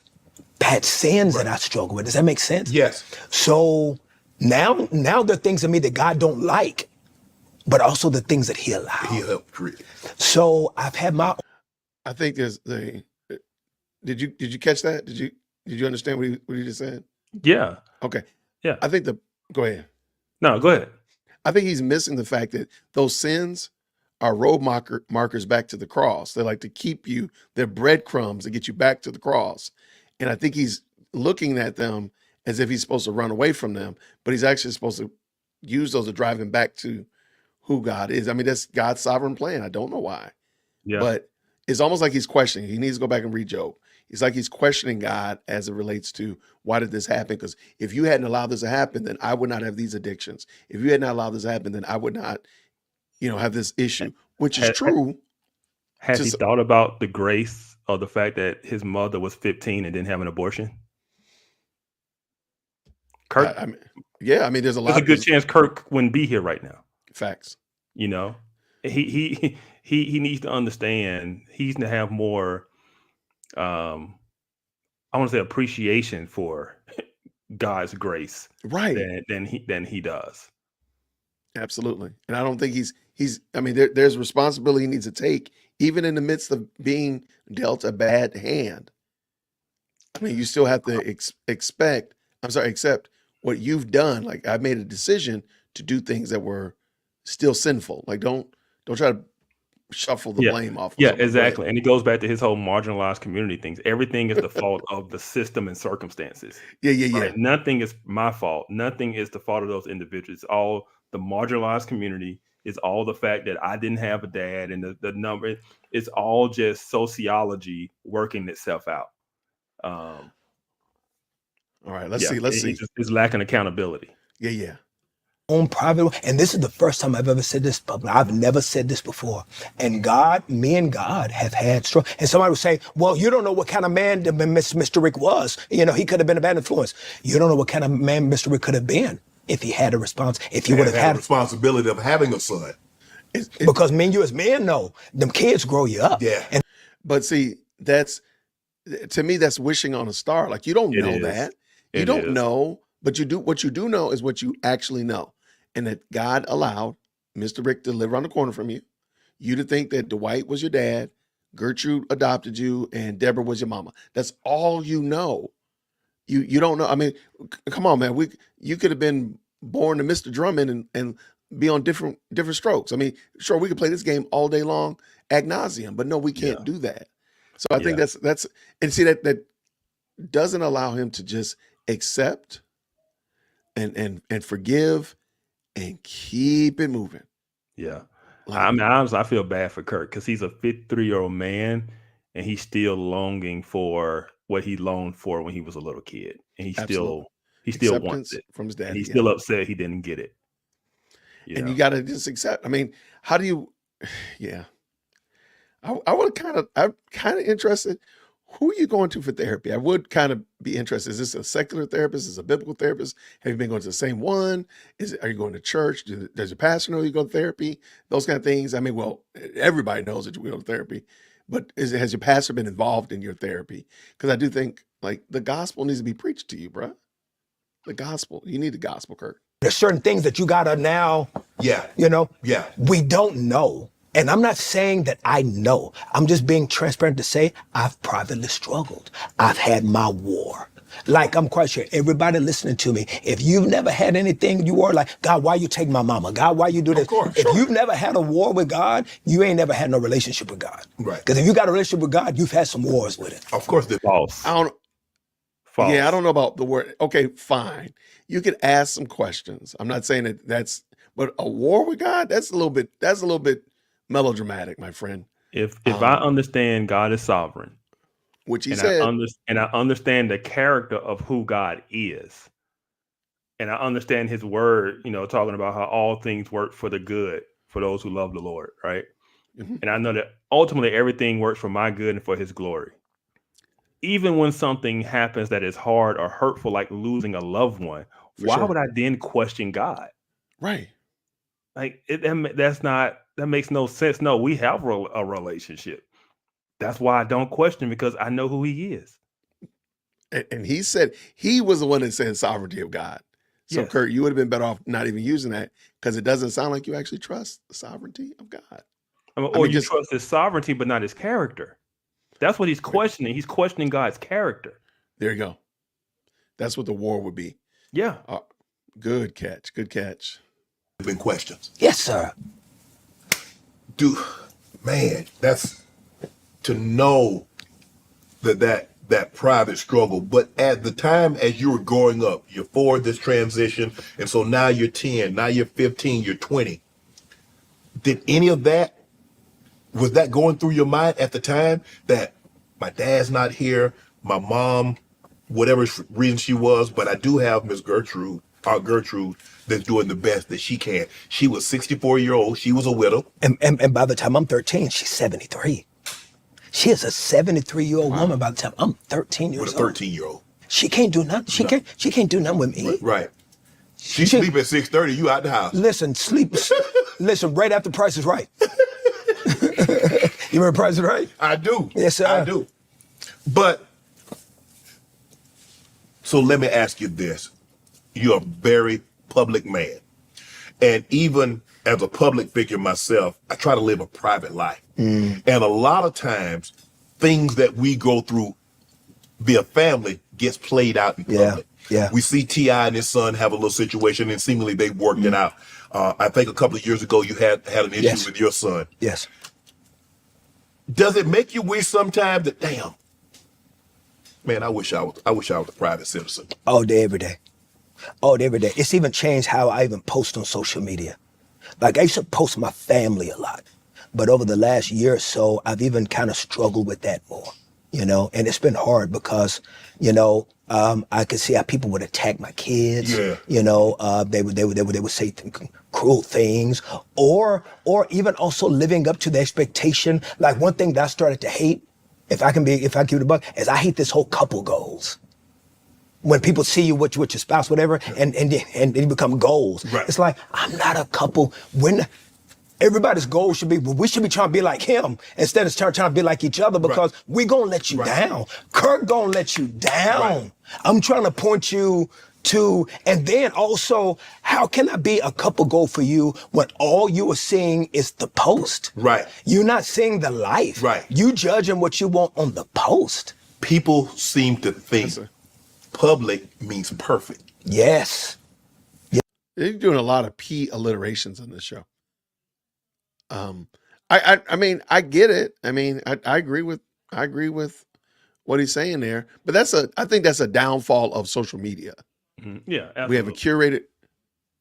bad sins that I struggle with. Does that make sense? Yes. So now there are things in me that God don't like, but also the things that he allowed. He helped create. So I've had my. I think there's the. Did you catch that? Did you understand what he just said? Yeah. Okay. Yeah. I think go ahead. No, go ahead. I think he's missing the fact that those sins are road markers back to the cross. They're like to keep you, they're breadcrumbs to get you back to the cross. And I think he's looking at them as if he's supposed to run away from them, but he's actually supposed to use those to drive him back to who God is. I mean, that's God's sovereign plan. I don't know why, Yeah. but it's almost like he's questioning. He needs to go back and read Job. It's like he's questioning God as it relates to why did this happen? Because if you hadn't allowed this to happen, then I would not have these addictions. If you had not allowed this to happen, then I would not, have this issue, which is true. Has he thought about the grace of the fact that his mother was 15 and didn't have an abortion? Kirk, I mean, there's a lot. there's a good chance Kirk wouldn't be here right now. Facts. He needs to understand. He needs to have more. I want to say appreciation for God's grace, Right. than he does. Absolutely. And I don't think he's. I mean, there's responsibility he needs to take, even in the midst of being dealt a bad hand. I mean, you still have to accept what you've done. Like, I made a decision to do things that were still sinful. Like, don't try to shuffle the blame off. Yeah, exactly. And it goes back to his whole marginalized community things. Everything is the fault of the system and circumstances. Yeah. Right? Nothing is my fault. Nothing is the fault of those individuals. It's all the marginalized community. It's all the fact that I didn't have a dad, and the number. It's all just sociology working itself out. All right, let's see. It's lacking accountability. Yeah. Own private, and this is the first time I've ever said this publicly. I've never said this before. And me and God have had strong. And somebody would say, "Well, you don't know what kind of man Mr. Rick was. He could have been a bad influence. You don't know what kind of man Mr. Rick could have been if he had a response. If he would have had a responsibility of having a son." Because me and you as men know, them kids grow you up. Yeah. But see, that's to me, that's wishing on a star. Like, you don't It know is. that. You It don't is. know, but what you do know is what you actually know. And that God allowed Mr. Rick to live around the corner from you. You to think that Dwight was your dad, Gertrude adopted you, and Deborah was your mama. That's all you know. You don't know. I mean, come on, man. You could have been born to Mr. Drummond and be on different strokes. I mean, sure, we could play this game all day long ad nauseum, but no, we can't Yeah. do that. So I think Yeah. that's and see that doesn't allow him to just accept and forgive and keep it moving. Yeah. Like, I mean, honestly, I feel bad for Kirk because he's a 53-year-old man and he's still longing for what he longed for when he was a little kid. And absolutely. he still wants Acceptance it. from his And daddy. he's Yeah. still upset he didn't get it. And you got to just accept. I mean, how do you? Yeah, I'm kind of interested. Who are you going to for therapy? I would kind of be interested. Is this a secular therapist? Is it a biblical therapist? Have you been going to the same one? Are you going to church? Does your pastor know you go to therapy? Those kind of things. I mean, well, everybody knows that you go to therapy, but has your pastor been involved in your therapy? Because I do think like the gospel needs to be preached to you, bro. The gospel. You need the gospel, Kurt. There's certain things that you gotta now, Yeah. Yeah. we don't know. And I'm not saying that I know. I'm just being transparent to say I've privately struggled. I've had my war. Like, I'm quite sure everybody listening to me, if you've never had anything, you are like, God, why you take my mama? God, why you do this? Of course, if sure. you've never had a war with God, you ain't never had no relationship with God. Right. Because if you got a relationship with God, you've had some wars with it. Of course. False. I don't. False. Yeah, I don't know about the word. Okay, fine. You could ask some questions. I'm not saying that's, but a war with God, that's a little bit melodramatic, my friend. If I understand God is sovereign, Which he and said, I understand the character of who God is, and I understand His word, talking about how all things work for the good for those who love the Lord, right? Mhm. And I know that ultimately everything works for my good and for His glory. Even when something happens that is hard or hurtful, like losing a loved one, why sure. would I then question God? right. Like that makes no sense. No, we have a relationship. That's why I don't question, because I know who He is. And he said he was the one that said sovereignty of God. So Yes. Kurt, you would have been better off not even using that because it doesn't sound like you actually trust the sovereignty of God. Or you trust His sovereignty, but not His character. That's what he's questioning. He's questioning God's character. There you go. That's what the war would be. Yeah. Good catch. Good catch. Been questions. Yes, sir. Man, that's to know that private struggle. But at the time as you were growing up, you're for this transition, and so now you're 10, now you're 15, you're 20. Did any of that, was that going through your mind at the time that my dad's not here, my mom, whatever reason she was, but I do have Miss Gertrude, Aunt Gertrude, that's doing the best that she can. She was 64-year-old. She was a widow. And by the time I'm 13, she's 73. She is a 73-year-old woman by the time I'm 13 years With a old. 13-year-old. She can't do nothing. She can't do nothing with me. Right. She sleep at 6:30. You out the house. Listen, listen, right after Price is Right. You remember Price is Right? I do. Yes, sir. I do. But so let me ask you this. You're a very public man. And even as a public figure myself, I try to live a private life. And a lot of times, things that we go through via family gets played out in public. Yeah. We see T.I. and his son have a little situation, and seemingly they worked it out. I think a couple of years ago you had an issue Yes. with your son. Yes. Does it make you wish sometimes that, damn, man, I wish I was a private citizen. All day, every day. All day, every day. It's even changed how I even post on social media. Like, I used to post my family a lot. But over the last year or so, I've even kind of struggled with that more, and it's been hard because, I could see how people would attack my kids. Yeah. They would say cruel things, or even also living up to the expectation. Like, one thing that I started to hate, if I give it a buck, is I hate this whole couple goals. When people see you with your spouse, whatever, and you become goals. Right. It's like, I'm not a couple. Everybody's goal should be, well, we should be trying to be like him instead of trying to be like each other, because we gonna let you down. Kirk gonna let you down. I'm trying to point you to, and then also, how can I be a couple goal for you when all you are seeing is the post? Right. You're not seeing the life. Right. You judging what you want on the post. People seem to think public means perfect. Yes. They're doing a lot of P alliterations in this show. I mean, I get it. I mean, I agree with what he's saying there, but I think that's a downfall of social media. Yeah, absolutely. We have a curated.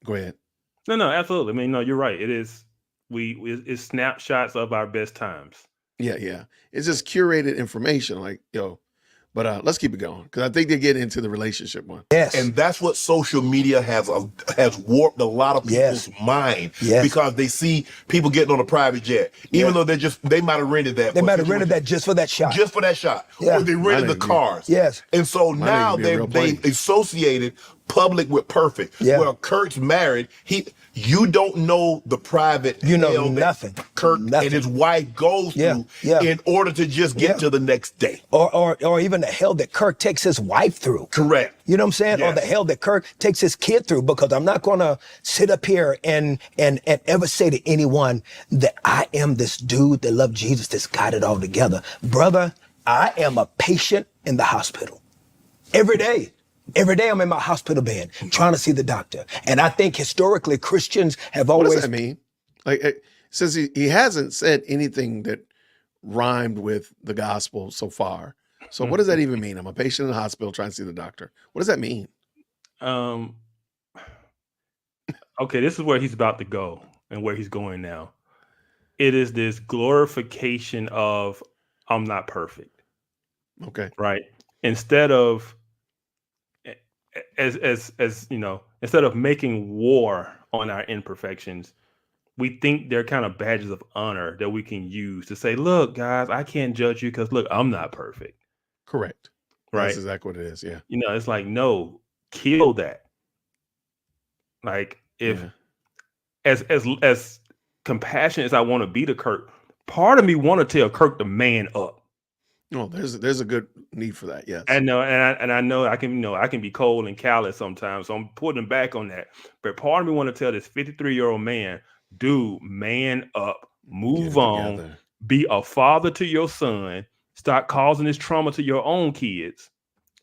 Go ahead. No, absolutely. I mean, no, you're right. It is. It's snapshots of our best times. Yeah. It's just curated information, like yo. But let's keep it going, because I think they get into the relationship one. Yes. And that's what social media has warped a lot of people's mind, because they see people getting on a private jet, even though they might have rented that. They might have rented that just for that shot. Just for that shot. Or they rented the cars. Yes. And so now they've associated public with perfect. Yeah. Well, Kurt's married. You don't know the private hell nothing. that Kurt and his wife goes through in order to just get to the next day. Or even the hell that Kirk takes his wife through. Correct. You know what I'm saying? Yes. Or the hell that Kirk takes his kid through, because I'm not gonna sit up here and ever say to anyone that I am this dude that loved Jesus, that's got it all together. Brother, I am a patient in the hospital. Every day. Every day I'm in my hospital bed trying to see the doctor. And I think historically Christians have always... What does that mean? Like, since he hasn't said anything that rhymed with the gospel so far. So what does that even mean? I'm a patient in the hospital trying to see the doctor. What does that mean? Okay, this is where he's about to go and where he's going now. It is this glorification of I'm not perfect. Okay. Right? Instead of as you know, instead of making war on our imperfections, we think they're kind of badges of honor that we can use to say, look, guys, I can't judge you because look, I'm not perfect. Correct. Right. That's exactly what it is. Yeah. You know, it's like, no, kill that. Like, if as compassionate as I want to be to Kirk, part of me want to tell Kirk to man up. No, there's a good need for that. Yes. I know, and I know I can be cold and callous sometimes. So I'm putting back on that. But part of me want to tell this 53-year-old man, dude, man up, move on, be a father to your son, stop causing this trauma to your own kids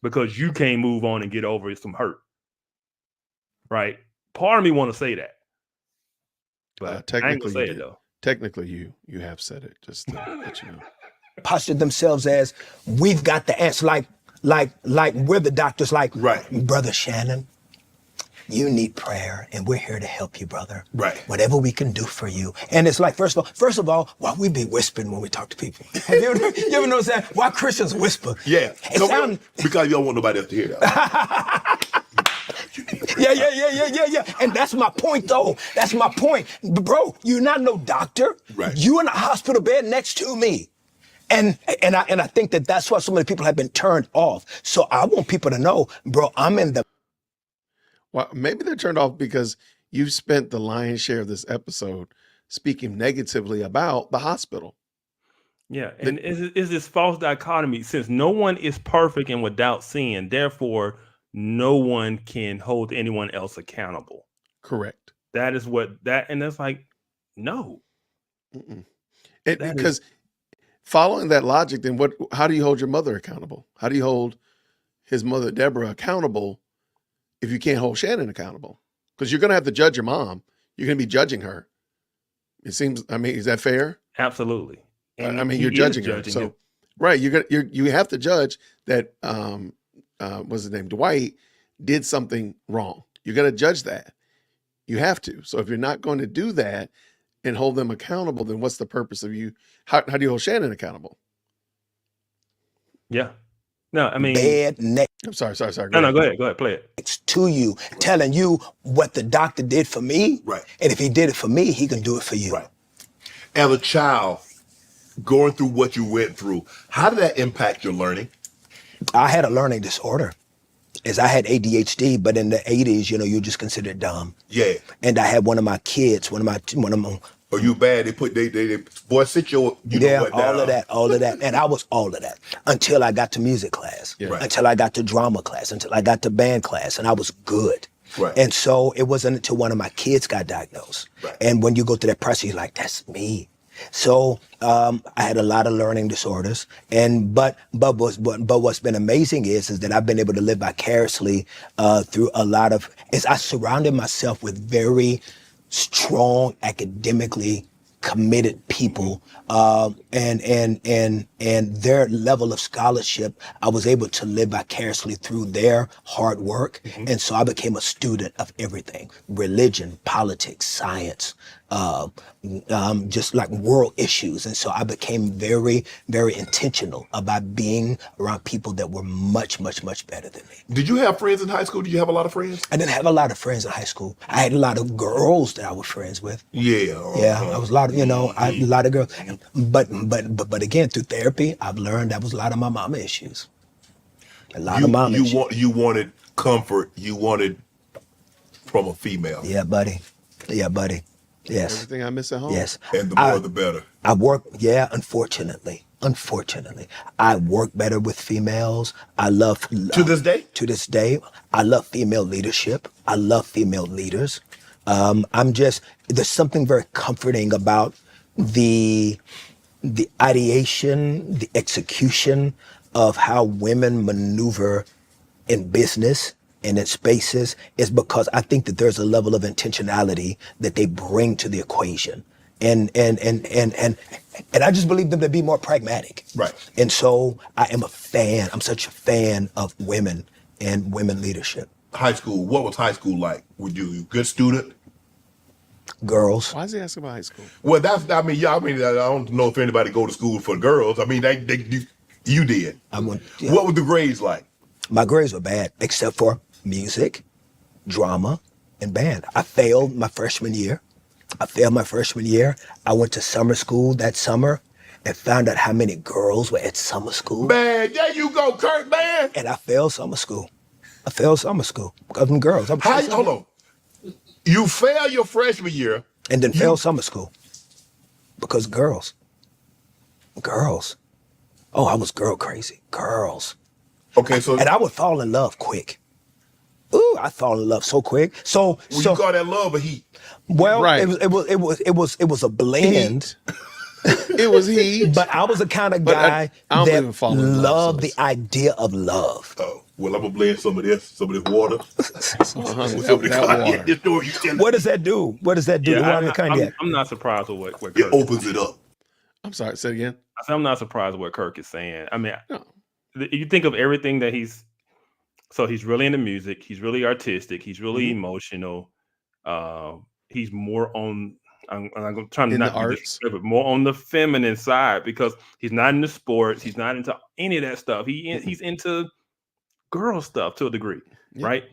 because you can't move on and get over some hurt. Right? Part of me want to say that. But I ain't gonna say it though. Technically, you have said it, just to let you know. Postured themselves as we've got the answer, like we're the doctors, like, Brother Shannon, you need prayer and we're here to help you, brother. Right. Whatever we can do for you. And it's like, first of all, why we be whispering when we talk to people? you ever notice that? Why Christians whisper? Yeah. Because you don't want nobody else to hear that. Yeah. And that's my point, though. That's my point. Bro, you're not no doctor. Right. You in a hospital bed next to me. And I think that's why so many people have been turned off. So I want people to know, bro, I'm in the... Well, maybe they're turned off because you've spent the lion's share of this episode speaking negatively about the hospital. Yeah, and is this false dichotomy, since no one is perfect and without sin, therefore no one can hold anyone else accountable. Correct. That is and that's like, no. Because following that logic, then how do you hold your mother accountable? How do you hold his mother, Deborah, accountable if you can't hold Shannon accountable? Because you're going to have to judge your mom. You're going to be judging her. It seems, I mean, is that fair? Absolutely. And I mean, you're judging her. So, right. You have to judge that, what's his name? Dwight did something wrong. You're going to judge that. You have to. So if you're not going to do that and hold them accountable, then what's the purpose of you? How do you hold Shannon accountable? Yeah. No, I mean, I'm sorry. Go ahead, play it. It's to you, telling you what the doctor did for me. Right. And if he did it for me, he can do it for you. Right. As a child, going through what you went through, how did that impact your learning? I had a learning disorder. As I had ADHD, but in the 80s, you just considered dumb. Yeah. And I had one of my kids, one of Or you bad? They boy, sit your Yeah, what all down. of that. And I was all of that until I got to music class, Yeah. Right. until I got to drama class, until I got to band class, and I was good. Right. And so it wasn't until one of my kids got diagnosed. Right. And when you go through that process, you're like, that's me. So I had a lot of learning disorders, and but what's been amazing is that I've been able to live vicariously through a lot of. Is I surrounded myself with very strong, academically committed people, and their level of scholarship, I was able to live vicariously through their hard work, and so I became a student of everything: religion, politics, science, just like world issues. And so I became very, very intentional about being around people that were much, much, much better than me. Did you have friends in high school? Did you have a lot of friends? I didn't have a lot of friends in high school. I had a lot of girls that I was friends with. Yeah. Yeah, I was a lot of, a lot of girls. But again, through therapy, I've learned that was a lot of my mama issues. A lot of mama issues. You wanted comfort. You wanted from a female. Yeah, buddy. Yeah, buddy. Yes. Everything I miss at home. Yes. And the more the better. I work, yeah, unfortunately, I work better with females. I love. To this day? To this day, I love female leadership. I love female leaders. There's something very comforting about the ideation, the execution of how women maneuver in business and in spaces, is because I think that there's a level of intentionality that they bring to the equation. And I just believe them to be more pragmatic. Right. And so I am a fan. I'm such a fan of women and women leadership. High school. What was high school like? Were you a good student? Girls. Why is he asking about high school? Well, I don't know if anybody go to school for girls. I mean, you did. Yeah. What were the grades like? My grades were bad, except for music, drama, and band. I failed my freshman year. I went to summer school that summer and found out how many girls were at summer school. Man, there you go, Kirk, man. And I failed summer school. Because of them girls. Hold on. You failed your freshman year. And then failed summer school. Because girls. Oh, I was girl crazy. Girls. Okay, so And I would fall in love quick. Ooh, I fall in love so quick. So you call that love or heat? well, Right. it was a blend. It was he. But I was the kind of But guy I don't even that fall in love, loved so the idea of love. Oh, well, I'm gonna blend some of this water. Some of the that cognac. water. This story you tell What does that do? The water and cognac. I'm not surprised with what it Kirk. opens it up. I'm sorry. Say it again. I'm not surprised with what Kirk is saying. I mean, No. you think of everything that he's really into music. He's really artistic. He's really emotional. He's more on. I'm trying to In not the be arts? disrespectful, more on the feminine side because he's not into sports. He's not into any of that stuff. He's into girl stuff to a degree, Yeah. right?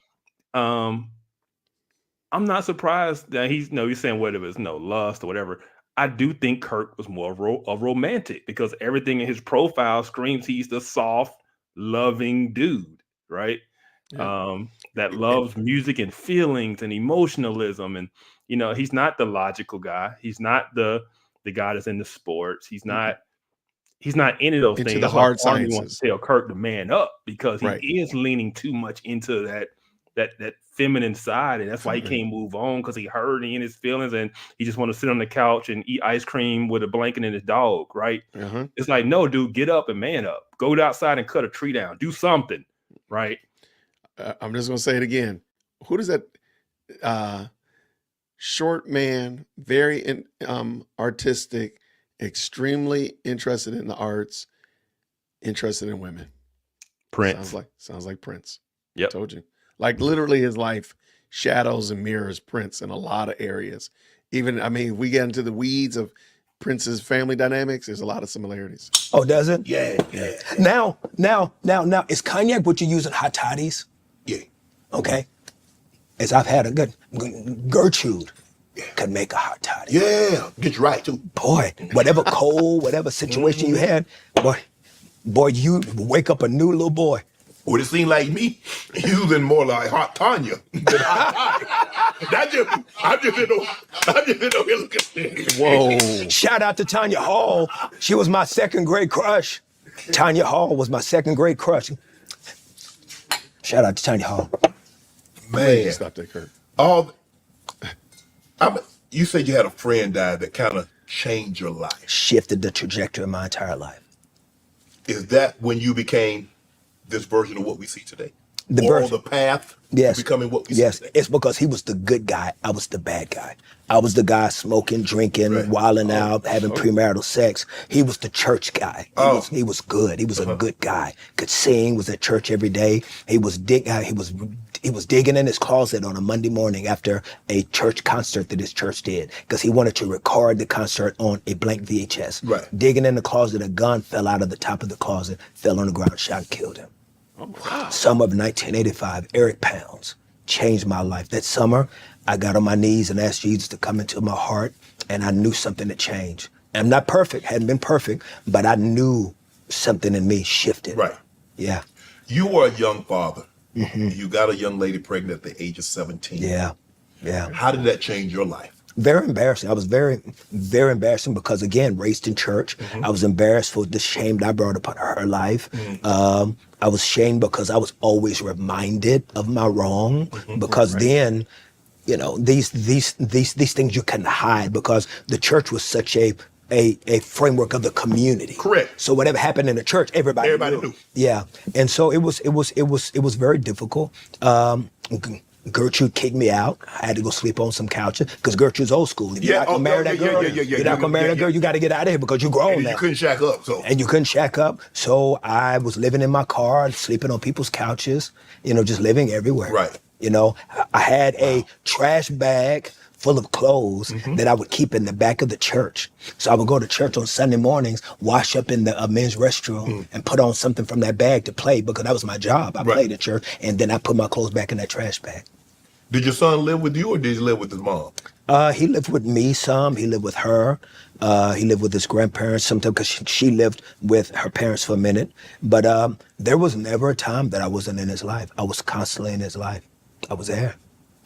I'm not surprised that he's saying whatever it's lust or whatever. I do think Kirk was more a romantic because everything in his profile screams he's the soft, loving dude, right? Yeah. That loves music and feelings and emotionalism, and he's not the logical guy. He's not the guy that's into sports. He's not any of those Into things. the That's why hard part of me wants sciences. to tell Kirk to man up because he Right. is leaning too much into that feminine side, and that's why he Right. can't move on because he hurting in his feelings and he just want to sit on the couch and eat ice cream with a blanket and his dog, right? Uh-huh. It's like, no, dude, get up and man up. Go outside and cut a tree down. Do something, right? I'm just gonna say it again. Who does that? Short man, very artistic, extremely interested in the arts, interested in women. Prince. Sounds like Prince. Yep. Told you. Like literally his life shadows and mirrors Prince in a lot of areas. Even, we get into the weeds of Prince's family dynamics. There's a lot of similarities. Oh, does it? Yeah. Now, is cognac what you use in hot toddies? Yeah. Okay. As I've had a good Gertrude could make a hot toddy. Yeah. Get you right too. Boy, whatever cold, whatever situation you had, boy, you wake up a new little boy. Would it seem like me? Using more like Hot Tanya than Hot Tanya. I just didn't know you looking. Whoa. Shout out to Tanya Hall. She was my second grade crush. Tanya Hall was my second grade crush. Shout out to Tanya Hall. Man, Stop that, Kurt. You said you had a friend die that kind of changed your life. Shifted the trajectory of my entire life. Is that when you became this version of what we see today? The or version. on the path Yes. to becoming what we see Yes, today? it's because he was the good guy. I was the bad guy. I was the guy smoking, drinking, Right. wilding out, having premarital sex. He was the church guy. He was good. He was a good guy. Could sing. Was at church every day. He was digging in his closet on a Monday morning after a church concert that his church did because he wanted to record the concert on a blank VHS. Right. Digging in the closet, a gun fell out of the top of the closet, fell on the ground, shot, and killed him. Summer of 1985, Eric Pounds changed my life. That summer, I got on my knees and asked Jesus to come into my heart, and I knew something had changed. I'm not perfect, hadn't been perfect, but I knew something in me shifted. Right. Yeah. You were a young father. You got a young lady pregnant at the age of 17. Yeah. Yeah. How did that change your life? Very embarrassing. I was very, very embarrassing because, again, raised in church. I was embarrassed for the shame that I brought upon her life. I was shamed because I was always reminded of my wrong. Because then, you know, these things you couldn't hide because the church was such a framework of the community. Correct. So whatever happened in the church, everybody knew. Yeah, and so it was very difficult. Gertrude kicked me out. I had to go sleep on some couches because Gertrude's old school. If you're not gonna marry that girl, you're not gonna marry that girl. You got to get out of here because you're grown And now. you couldn't shack up, so. And you couldn't shack up. So I was living in my car, sleeping on people's couches. You know, just living everywhere. Right. You know, I had a trash bag full of clothes that I would keep in the back of the church. So I would go to church on Sunday mornings, wash up in the men's restroom, and put on something from that bag to play because that was my job. I played at church, and then I put my clothes back in that trash bag. Did your son live with you or did he live with his mom? He lived with me some. He lived with her. He lived with his grandparents sometimes because she lived with her parents for a minute. But there was never a time that I wasn't in his life. I was constantly in his life. I was there.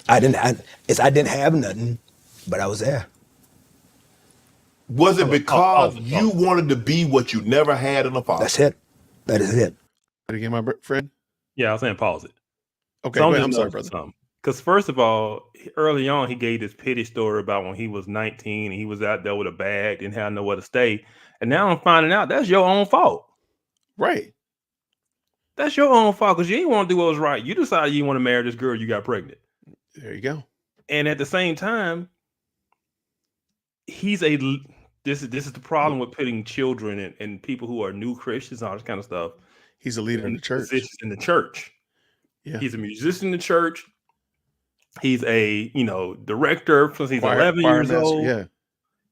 I didn't have nothing, but I was there. Was it because you wanted to be what you never had in a father? That's it. That is it. Again, my friend. Yeah, I was saying pause it. Okay, So go ahead. I'm just sorry, noticing brother. something. Because first of all, early on, he gave this pity story about when he was 19 and he was out there with a bag, didn't have nowhere to stay. And now I'm finding out that's your own fault. Right. That's your own fault because you didn't want to do what was right. You decided you want to marry this girl, you got pregnant. There you go. And at the same time, this is the problem with putting children and people who are new Christians, all this kind of stuff. He's a leader in the church. Positions in the church. Yeah. He's a musician in the church. He's a director since he's Choir 11 years master, old. yeah.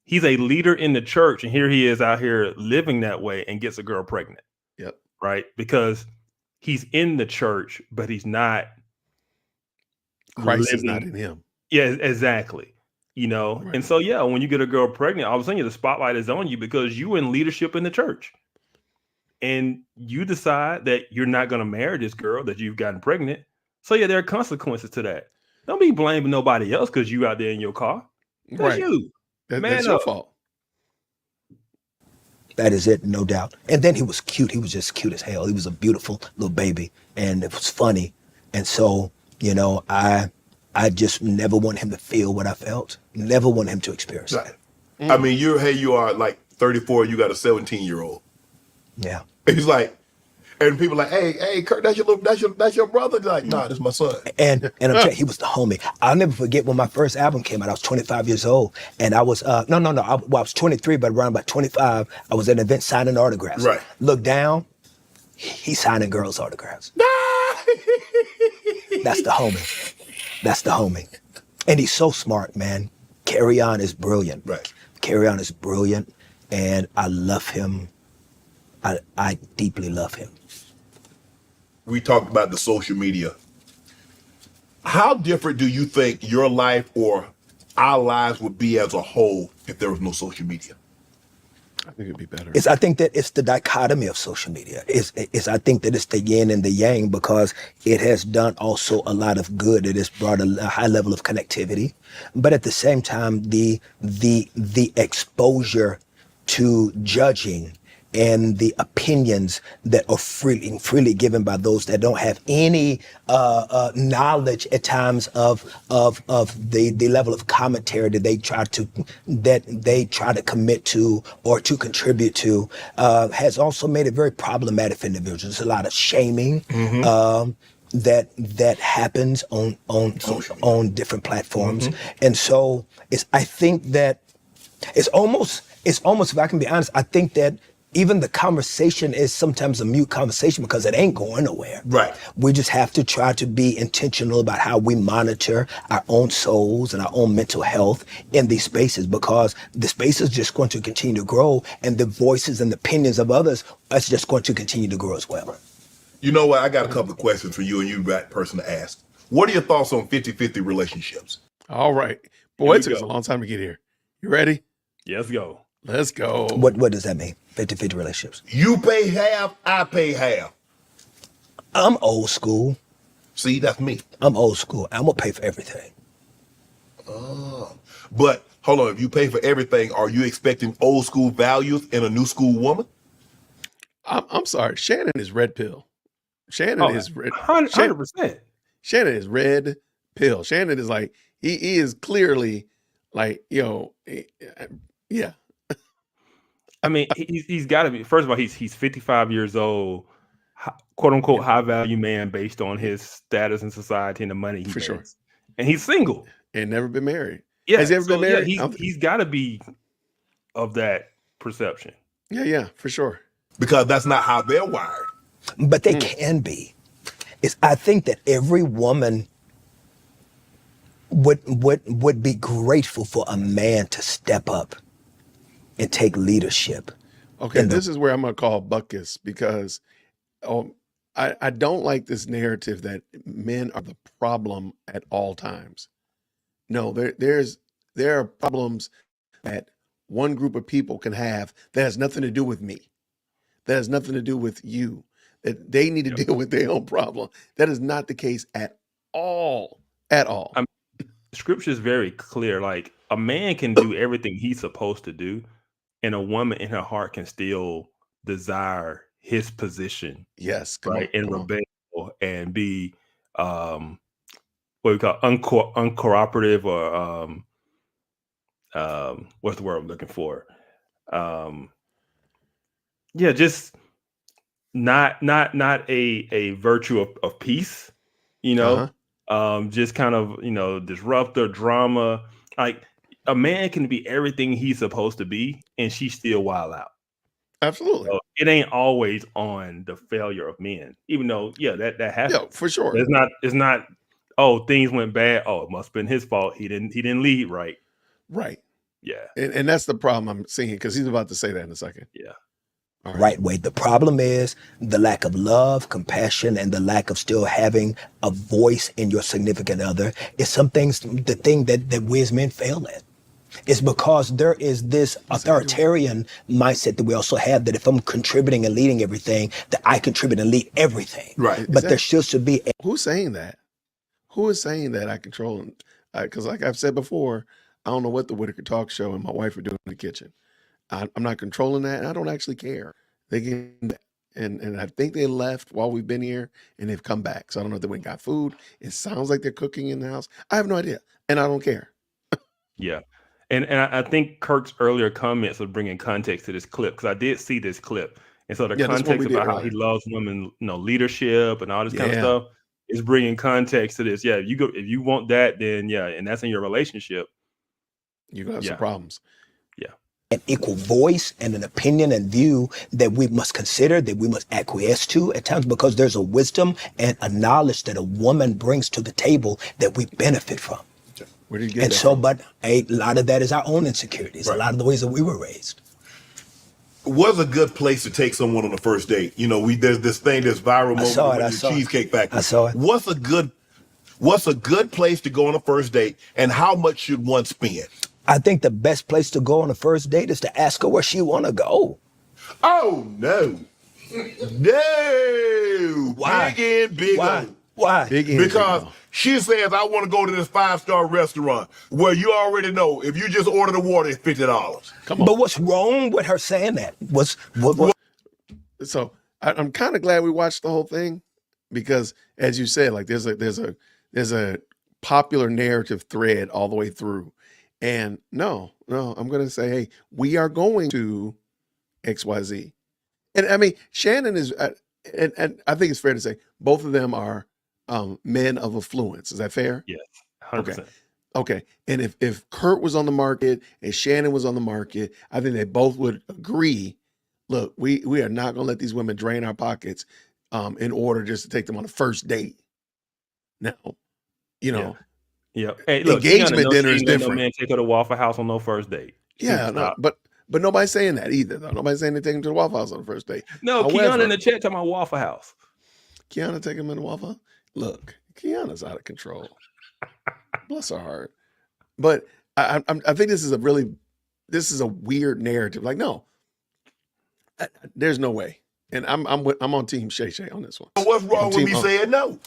He's a leader in the church, and here he is out here living that way and gets a girl pregnant. Yep. Right? Because he's in the church, but he's not. Christ is not in him. Yeah, exactly. Right. And so, yeah, when you get a girl pregnant, all of a sudden the spotlight is on you because you're in leadership in the church. And you decide that you're not going to marry this girl that you've gotten pregnant. So, yeah, there are consequences to that. Don't be blaming nobody else because you out there in your car. That's Right. you. That's your fault. That is it, no doubt. And then he was cute. He was just cute as hell. He was a beautiful little baby, and it was funny. And so, I just never want him to feel what I felt. Never want him to experience that. I mean, you are like 34, you got a 17-year-old. Yeah. And he's like, and people are like, hey, Kurt, that's your brother. They're like, nah, that's my son. And I'm telling you, he was the homie. I'll never forget when my first album came out. I was 25 years old, and I was I was 23, but around about 25, I was at an event signing autographs. Right. Look down, he's signing girls' autographs. That's the homie. That's the homie. And he's so smart, man. Carry On is brilliant. Right. Carry On is brilliant, and I love him. I deeply love him. We talked about the social media. How different do you think your life or our lives would be as a whole if there was no social media? I think it'd be better. I think that it's the dichotomy of social media. I think that it's the yin and the yang, because it has done also a lot of good. It has brought a high level of connectivity, but at the same time, the exposure to judging and the opinions that are freely given by those that don't have any knowledge at times of the level of commentary that they try to commit to or to contribute to has also made it very problematic for individuals. There's a lot of shaming. That happens on different platforms, and so I think that it's almost, if I can be honest, I think that even the conversation is sometimes a mute conversation because it ain't going nowhere. Right. We just have to try to be intentional about how we monitor our own souls and our own mental health in these spaces, because the space is just going to continue to grow, and the voices and the opinions of others is just going to continue to grow as well. You know what? I got a couple of questions for you, and you're the right person to ask. What are your thoughts on 50-50 relationships? All right. Boy, it took us a long time to get here. You ready? Yes, go. Let's go. What does that mean? 50-50 relationships. You pay half, I pay half. I'm old school. See, that's me. I'm old school. I'm gonna pay for everything. But hold on, if you pay for everything, are you expecting old school values in a new school woman? I'm sorry. Shannon is red pill. Shannon is red. 100%. Shannon is red pill. Shannon is like, he is clearly like, yeah. I mean, he's got to be. First of all, he's 55 years old, quote unquote high value man based on his status in society and the money he makes. Sure. And he's single And never been married. Yeah, Has he ever been married? Yeah, he's got to be of that perception. Yeah, for sure. Because that's not how they're wired. But they can be. I think that every woman would be grateful for a man to step up and take leadership. Okay, this is where I'm going to call Buckus, because I don't like this narrative that men are the problem at all times. No, there are problems that one group of people can have that has nothing to do with me. That has nothing to do with you. That they need to deal with their own problem. That is not the case at all. At all. Scripture is very clear. Like, a man can do everything he's supposed to do, and a woman in her heart can still desire his position. Yes, and rebel and be what we call uncooperative, or what's the word I'm looking for? Just not a virtue of peace, just kind of, disruptor, drama. Like, a man can be everything he's supposed to be, and she still wild out. Absolutely. So it ain't always on the failure of men, even though, that happens. Yeah, for sure. It's not, things went bad. Oh, it must have been his fault. He didn't lead right. Right. Yeah. And that's the problem I'm seeing, because he's about to say that in a second. Yeah. All right way. The problem is the lack of love, compassion, and the lack of still having a voice in your significant other is the thing that we as men fail at. It's because there is this authoritarian mindset that we also have, that if I'm contributing and leading everything, that I contribute and lead everything. Right. But there still should be. Who's saying that? Who is saying that I control? Because like I've said before, I don't know what the Whitaker Talk Show and my wife are doing in the kitchen. I'm not controlling that, and I don't actually care. They can, and I think they left while we've been here, and they've come back. So I don't know if they went and got food. It sounds like they're cooking in the house. I have no idea, and I don't care. Yeah. And I think Kirk's earlier comments are bringing context to this clip, because I did see this clip. And so the context about how he loves women, leadership and all this kind of stuff is bringing context to this. Yeah, if you want that, then and that's in your relationship, you're going to have some problems. Yeah. An equal voice and an opinion and view that we must consider, that we must acquiesce to at times, because there's a wisdom and a knowledge that a woman brings to the table that we benefit from. Where did you get and that so, from? but a lot of that is our own insecurities, a lot of the ways that we were raised. What's a good place to take someone on the first date? There's this thing, this viral moment, the Cheesecake Factory. I saw it. What's a good place to go on a first date, and how much should one spend? I think the best place to go on a first date is to ask her where she want to go. Oh, no. No. Why? Big in, big Why? O. Why? Big in, big Because O. she says, I want to go to this 5-star restaurant where you already know if you just order the water, it's $50. Come on. But what's wrong with her saying that? What? So I'm kind of glad we watched the whole thing because, as you said, like there's a popular narrative thread all the way through, and no, I'm gonna say, hey, we are going to XYZ, and I mean Shannon is, and I think it's fair to say both of them are men of affluence. Is that fair? Yes, 100%. Okay. And if Kurt was on the market and Shannon was on the market, I think they both would agree. Look, we are not going to let these women drain our pockets in order just to take them on a first date. Now, you know, Yeah. Hey, look, engagement dinner is No different. man take her to Waffle House on no first date. Yeah, no, but nobody's saying that either, though. Nobody's saying they take them to the Waffle House on the first date. No, However, Kiana in the chat talking about Waffle House. Kiana take him in the Waffle House? Look, Kiana's out of control. Bless her heart. But I think this is a weird narrative. Like, no, there's no way. And I'm on Team Shay on this one. What's wrong with me saying no?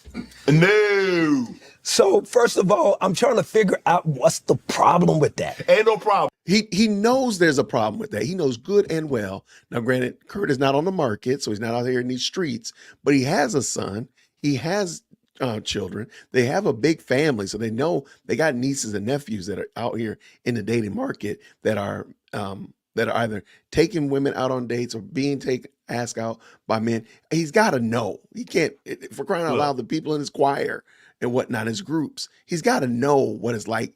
No. So first of all, I'm trying to figure out what's the problem with that. Ain't no problem. He knows there's a problem with that. He knows good and well. Now, granted, Kurt is not on the market, so he's not out here in these streets, but he has a son. He has children. They have a big family, so they know they got nieces and nephews that are out here in the dating market that are either taking women out on dates or being asked out by men. He's got to know. He can't, for crying out loud, the people in his choir and whatnot, his groups, he's got to know what it's like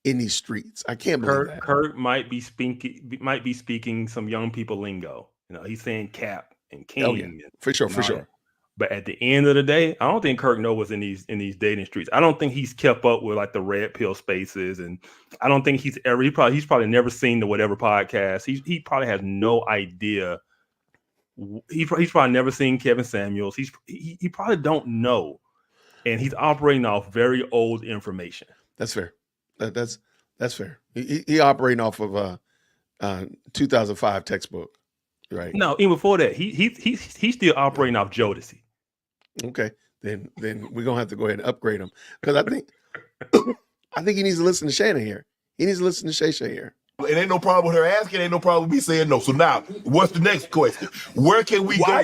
in these streets. I can't believe that. Kurt might be speaking some young people lingo. You know, he's saying cap and king. Oh, yeah. For sure. But at the end of the day, I don't think Kirk knows what's in these dating streets. I don't think he's kept up with like the red pill spaces, and I don't think he's probably never seen the whatever podcast. He probably has no idea. He's probably never seen Kevin Samuels. He probably don't know, and he's operating off very old information. That's fair. That's fair. He operating off of 2005 textbook, right? No, even before that, he's still operating off Jodeci. Okay, then we're gonna have to go ahead and upgrade him because I think he needs to listen to Shannon here. He needs to listen to Shay here. It ain't no problem with her asking. Ain't no problem with me saying no. So now, what's the next question? Where can we go? Why are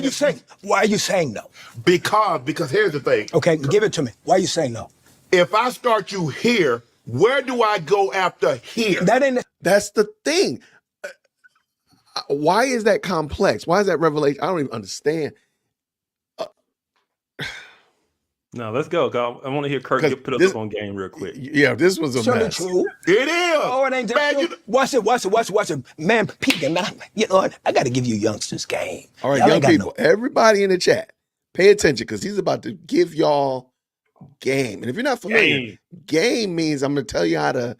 you saying no? Because here's the thing. Okay, give it to me. Why are you saying no? If I start you here, where do I go after here? That's the thing. Why is that complex? Why is that revelation? I don't even understand. No, let's go. I want to hear Kirk put up on game real quick. Yeah, this was a mess. True. It is. Oh, it ain't that true. Watch it. Man, peeking. You know what? I got to give you youngsters game. All right, young people, everybody in the chat, pay attention because he's about to give y'all game. And if you're not familiar, game means I'm going to tell you how to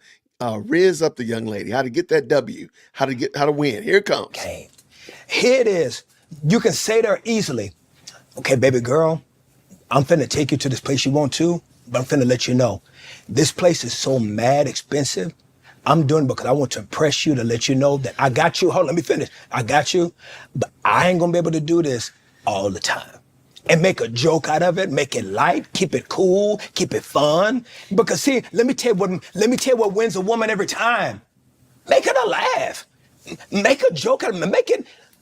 riz up the young lady, how to get that W, how to win. Here it comes. Game. Here it is. You can say there easily, okay, baby girl, I'm finna take you to this place you want to, but I'm finna let you know, this place is so mad expensive. I'm doing it because I want to impress you, to let you know that I got you. Hold on, let me finish. I got you, but I ain't gonna be able to do this all the time. And make a joke out of it, make it light, keep it cool, keep it fun. Because see, let me tell you what wins a woman every time. Make her laugh. Make a joke out of it.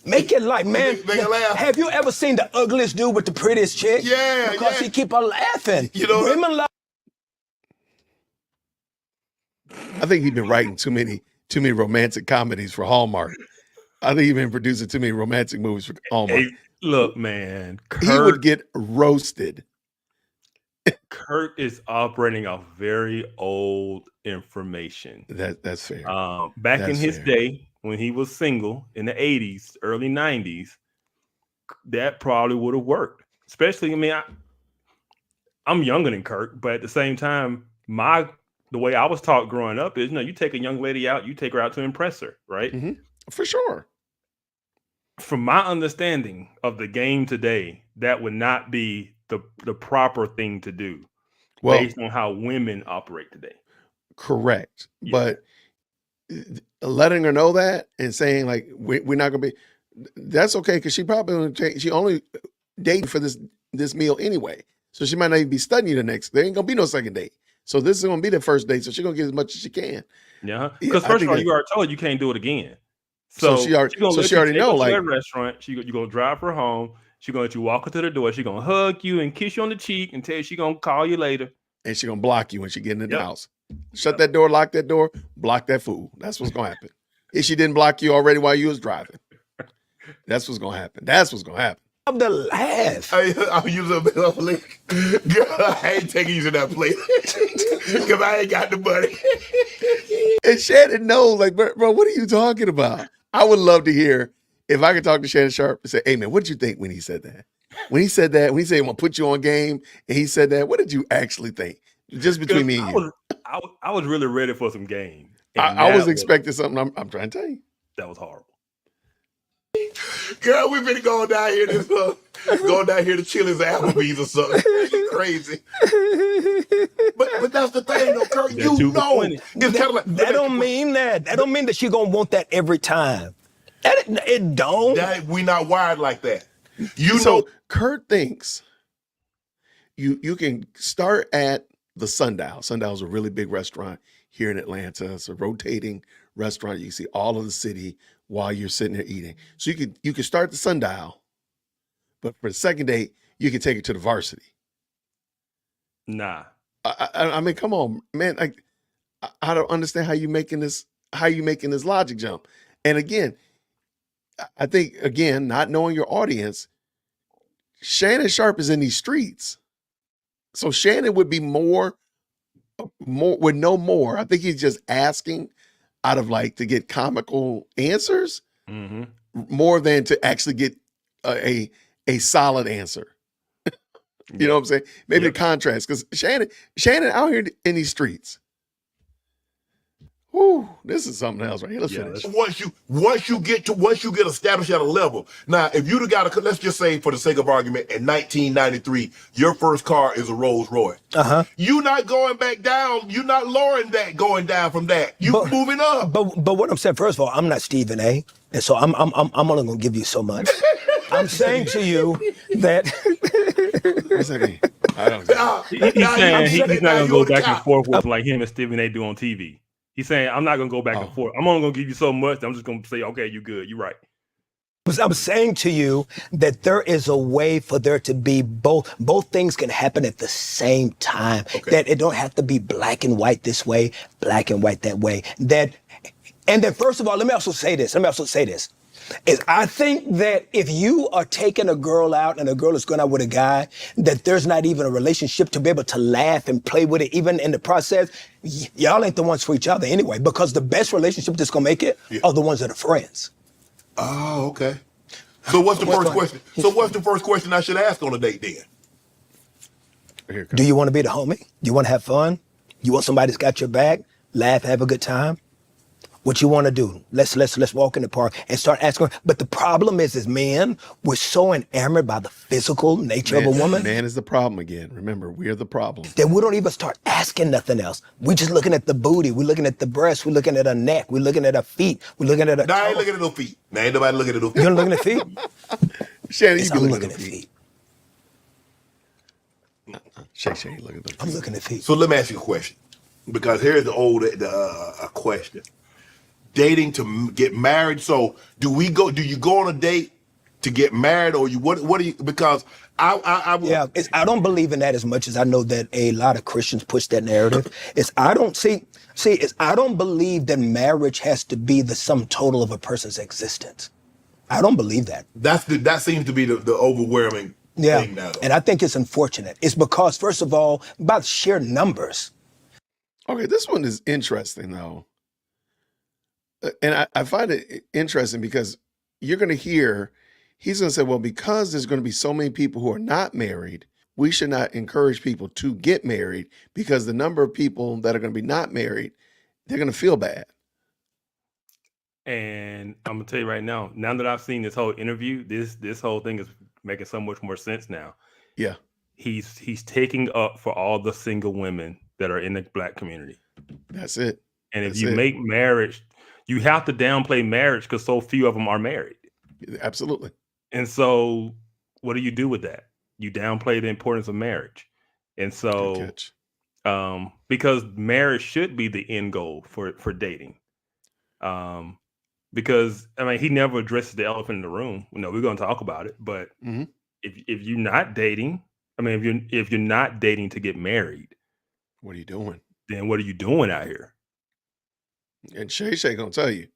Make it like, man, make it laugh. Have you ever seen the ugliest dude with the prettiest chick? Yeah, because he keep her laughing. You know, women love. I think he's been writing too many romantic comedies for Hallmark. I think he's been producing too many romantic movies for Hallmark. Hey, look, man, he would get roasted. Kurt is operating off very old information. That's fair. Back in his day, when he was single in the 80s, early 90s, that probably would have worked. Especially, I mean, I'm younger than Kurt, but at the same time, the way I was taught growing up is, you take a young lady out, you take her out to impress her, right? Mm-hmm. For sure. From my understanding of the game today, that would not be the proper thing to do, based on how women operate today. Correct. Yeah. But letting her know that and saying like we're not gonna be. That's okay because she probably only dating for this meal anyway, so she might not even be studying the next. There ain't gonna be no second date, so this is gonna be the first date. So she's gonna get as much as she can. Yeah, because first of all, you already told her you can't do it again. So she already know. Like that restaurant, you're gonna drive her home. She's gonna let you walk her to the door. She's gonna hug you and kiss you on the cheek and tell you she's gonna call you later. And she's gonna block you when she get in the house. Shut that door, lock that door, block that fool. That's what's gonna happen. If she didn't block you already while you was driving, that's what's gonna happen. That's what's gonna happen. Of the laugh. I'm using a plate. Girl, I ain't taking you to that plate because I ain't got the money. And Shannon knows, like, bro, what are you talking about? I would love to hear if I could talk to Shannon Sharp and say, hey, man, what did you think when he said that? When he said I'm going to put you on game, and he said that, what did you actually think? Just between me and you. I was really ready for some game. I was expecting something. I'm trying to tell you. That was horrible. Girl, we've been going down here to Chili's or Applebee's or something. Crazy. But that's the thing, though, Kurt. You know, it's kind of like that don't mean that. That don't mean that she gonna want that every time. It don't. We not wired like that. So Kurt thinks you can start at the Sundial. Sundial is a really big restaurant here in Atlanta. It's a rotating restaurant. You can see all of the city while you're sitting there eating. So you could start the Sundial, but for the second date, you can take it to the Varsity. Nah. I mean, come on, man. I don't understand how you making this logic jump. And again, I think, not knowing your audience, Shannon Sharp is in these streets. So Shannon would be would know more. I think he's just asking out of like to get comical answers more than to actually get a solid answer. You know what I'm saying? Maybe the contrast, because Shannon out here in these streets. Whoo, this is something else right here. Let's finish. Once you get established at a level. Now, if you'd have got let's just say for the sake of argument, in 1993, your first car is a Rolls Royce. You not going back down. You're not lowering that, going down from that. Moving up. But what I'm saying, first of all, I'm not Stephen A. And so I'm only gonna give you so much. I'm saying to you that what's that mean? I don't know. He's not gonna go back and forth with like him and Stephen A. do on TV. He's saying, I'm not going to go back and forth. I'm only going to give you so much. I'm just going to say, okay, you good. You're right. I'm saying to you that there is a way for there to be both things can happen at the same time. That it don't have to be black and white this way, black and white that way. And then first of all, let me also say this. Is I think that if you are taking a girl out and a girl is going out with a guy, that there's not even a relationship to be able to laugh and play with it, even in the process, y'all ain't the ones for each other anyway, because the best relationship that's going to make it are the ones that are friends. Oh, okay. So what's the first question? So what's the first question I should ask on a date then? Do you want to be the homie? Do you want to have fun? You want somebody that's got your back? Laugh, have a good time? What you want to do? Let's walk in the park and start asking. But the problem is men, we're so enamored by the physical nature of a woman. Man is the problem again. Remember, we're the problem. That we don't even start asking nothing else. We just looking at the booty. We're looking at the breast. We're looking at her neck. We're looking at her feet. We're looking at her. I ain't looking at no feet. Now ain't nobody looking at no feet. You don't looking at feet? Shannon, yes, you I'm be looking at feet. Shay, look at them. I'm looking at feet. So let me ask you a question, because here's the old question. Dating to get married. So do you go on a date to get married, or what do you, because I don't believe in that as much as I know that a lot of Christians push that narrative. I don't believe that marriage has to be the sum total of a person's existence. I don't believe that. That seems to be the overwhelming thing now. And I think it's unfortunate. It's because, first of all, about sheer numbers. Okay, this one is interesting though. And I find it interesting because you're going to hear, he's going to say, well, because there's going to be so many people who are not married, we should not encourage people to get married, because the number of people that are going to be not married, they're going to feel bad. And I'm going to tell you right now that I've seen this whole interview, this whole thing is making so much more sense now. Yeah. He's taking up for all the single women that are in the Black community. That's it. And if you make marriage, you have to downplay marriage because so few of them are married. Absolutely. And so what do you do with that? You downplay the importance of marriage. And Good so catch. because marriage should be the end goal for dating. Because I mean, he never addresses the elephant in the room. You know, we're going to talk about it, but hmm if you're not dating, I mean, if you're not dating to get married, What are you doing? then what are you doing out here? And Shay gonna tell you.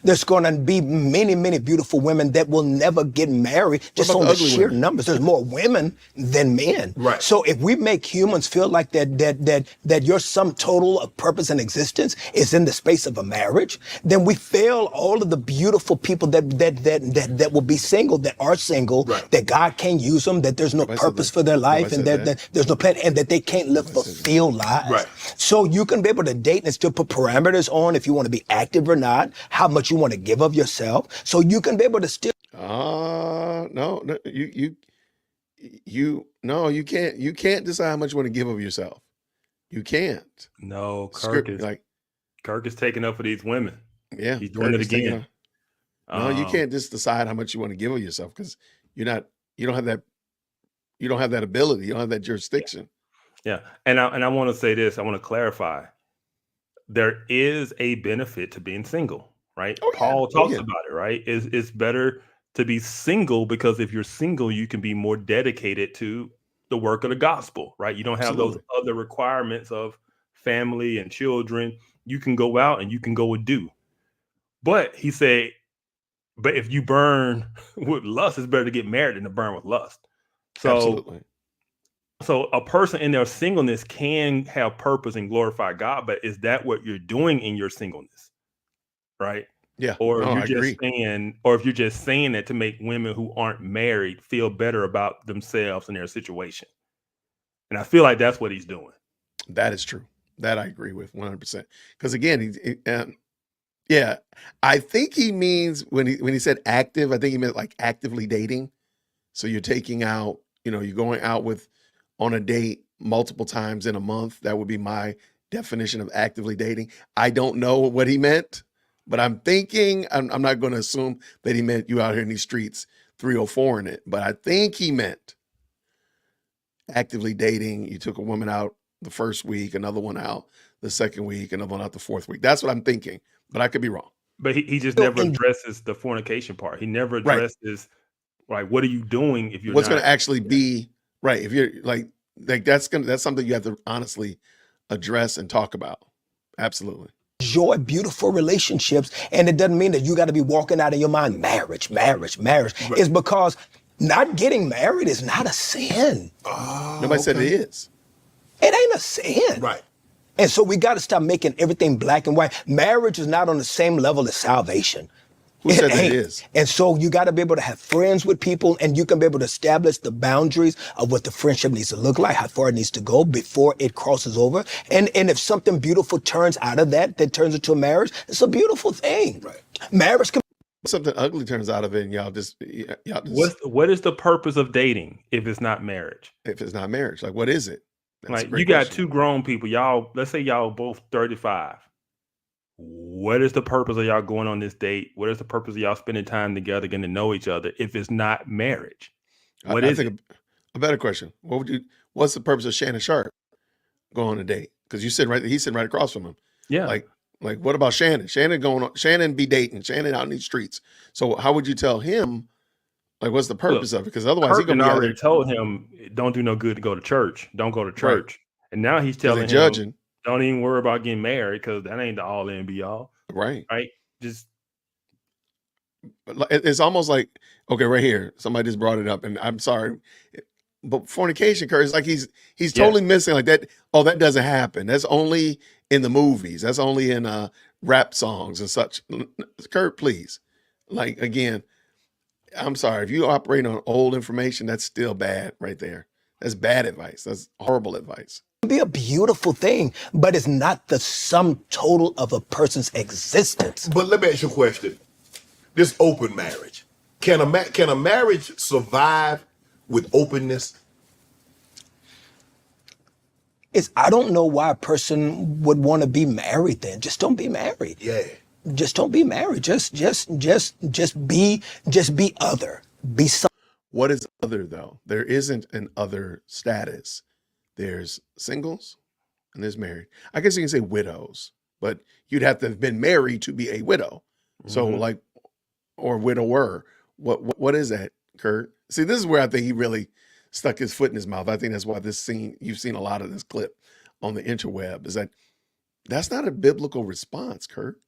There's going to be many, many beautiful women that will never get married just about on the the ugly sheer women? numbers. There's more women than men. Right. So if we make humans feel like that your sum total of purpose and existence is in the space of a marriage, then we fail all of the beautiful people that will be single, that are single, Right. that God can't use them, that there's no Nobody said purpose that. for their life, Nobody and said that there's no plan, and that they can't live fulfilled lives. Right. So you can be able to date and still put parameters on if you want to be active or not, how much you want to give of yourself. So you can be able to still No, you can't. You can't decide how much you want to give of yourself. You can't. No, Script like, Kirk is taking up for these women. yeah, He's doing Kirk it is taking again. No, you Um, can't just decide how much you want to give of yourself because you're not. You don't have that. You don't have that ability. You don't have that jurisdiction. Yeah, and I want to say this. I want to clarify. There is a benefit to being single, right? Oh, yeah. Paul Oh, talks yeah. about it, right? It's better to be single because if you're single, you can be more dedicated to the work of the gospel, right? You don't have those Absolutely. other requirements of family and children. You can go out and you can go and do. But he said, but if you burn with lust, it's better to get married than to burn with lust. So Absolutely. So a person in their singleness can have purpose and glorify God, but is that what you're doing in your singleness? Right? Yeah. Or No, if I you're just agree. saying, or if you're just saying that to make women who aren't married feel better about themselves and their situation. And I feel like that's what he's doing. That is true. That I agree with 100%. Because again, yeah, I think he means when he said active, I think he meant like actively dating. So you're taking out, you're going out with on a date multiple times in a month. That would be my definition of actively dating. I don't know what he meant, but I'm thinking I'm not going to assume that he meant you out here in these streets 304 in it. But I think he meant actively dating. You took a woman out the first week, another one out the second week, another one out the fourth week. That's what I'm thinking, but I could be wrong. But he just still never enjoy. addresses the fornication part. He never Right. addresses, like, what are you doing if you're What's going not? to actually be right? If you're like that's something you have to honestly address and talk about. Absolutely. Enjoy beautiful relationships, and it doesn't mean that you got to be walking out of your mind marriage. It's because not getting married is not a sin. Nobody said it is. It ain't a sin. Right. And so we got to stop making everything black and white. Marriage is not on the same level as salvation. Who said that it ain't. is? And so you got to be able to have friends with people, and you can be able to establish the boundaries of what the friendship needs to look like, how far it needs to go before it crosses over. And if something beautiful turns out of that turns into a marriage, it's a beautiful thing. Right. Marriage can Something ugly turns out of it, and y'all just What is the purpose of dating if it's not marriage? if it's not marriage, like what is it? That's a Like, great you got question. two grown people, y'all, let's say y'all both 35. What is the purpose of y'all going on this date? What is the purpose of y'all spending time together, getting to know each other if it's not marriage? What I is it? think a better question. What's the purpose of Shannon Sharp going on a date? Because he's sitting right across from him. Yeah. Like what about Shannon? Shannon be dating, Shannon out in these streets. So how would you tell him, like, what's the purpose of it? Because otherwise he's Kirk gonna be out already there told him, don't do no good to go to church. Don't go to church. And now he's because telling they're him, judging. don't even worry about getting married because that ain't the all in be all. Right. Right? Just It's almost like, okay, right here, somebody just brought it up, and I'm sorry, but fornication, Kurt, is like he's totally missing like that. Oh, that doesn't happen. That's only in the movies. That's only in rap songs and such. Kurt, please, like again, I'm sorry if you operate on old information. That's still bad right there. That's bad advice. That's horrible advice. be a beautiful thing, but it's not the sum total of a person's existence. But let me ask you a question. This open marriage. Can a marriage survive with openness? I don't know why a person would want to be married then. Just don't be married. Yeah. just don't be married. Just be other. Be some. What is other though? There isn't an other status. There's singles and there's married. I guess you can say widows, but you'd have to have been married to be a widow. So Mhm. like, or widower. What is that, Kurt? See, this is where I think he really stuck his foot in his mouth. I think that's why this scene, you've seen a lot of this clip on the interweb, is that that's not a biblical response, Kurt.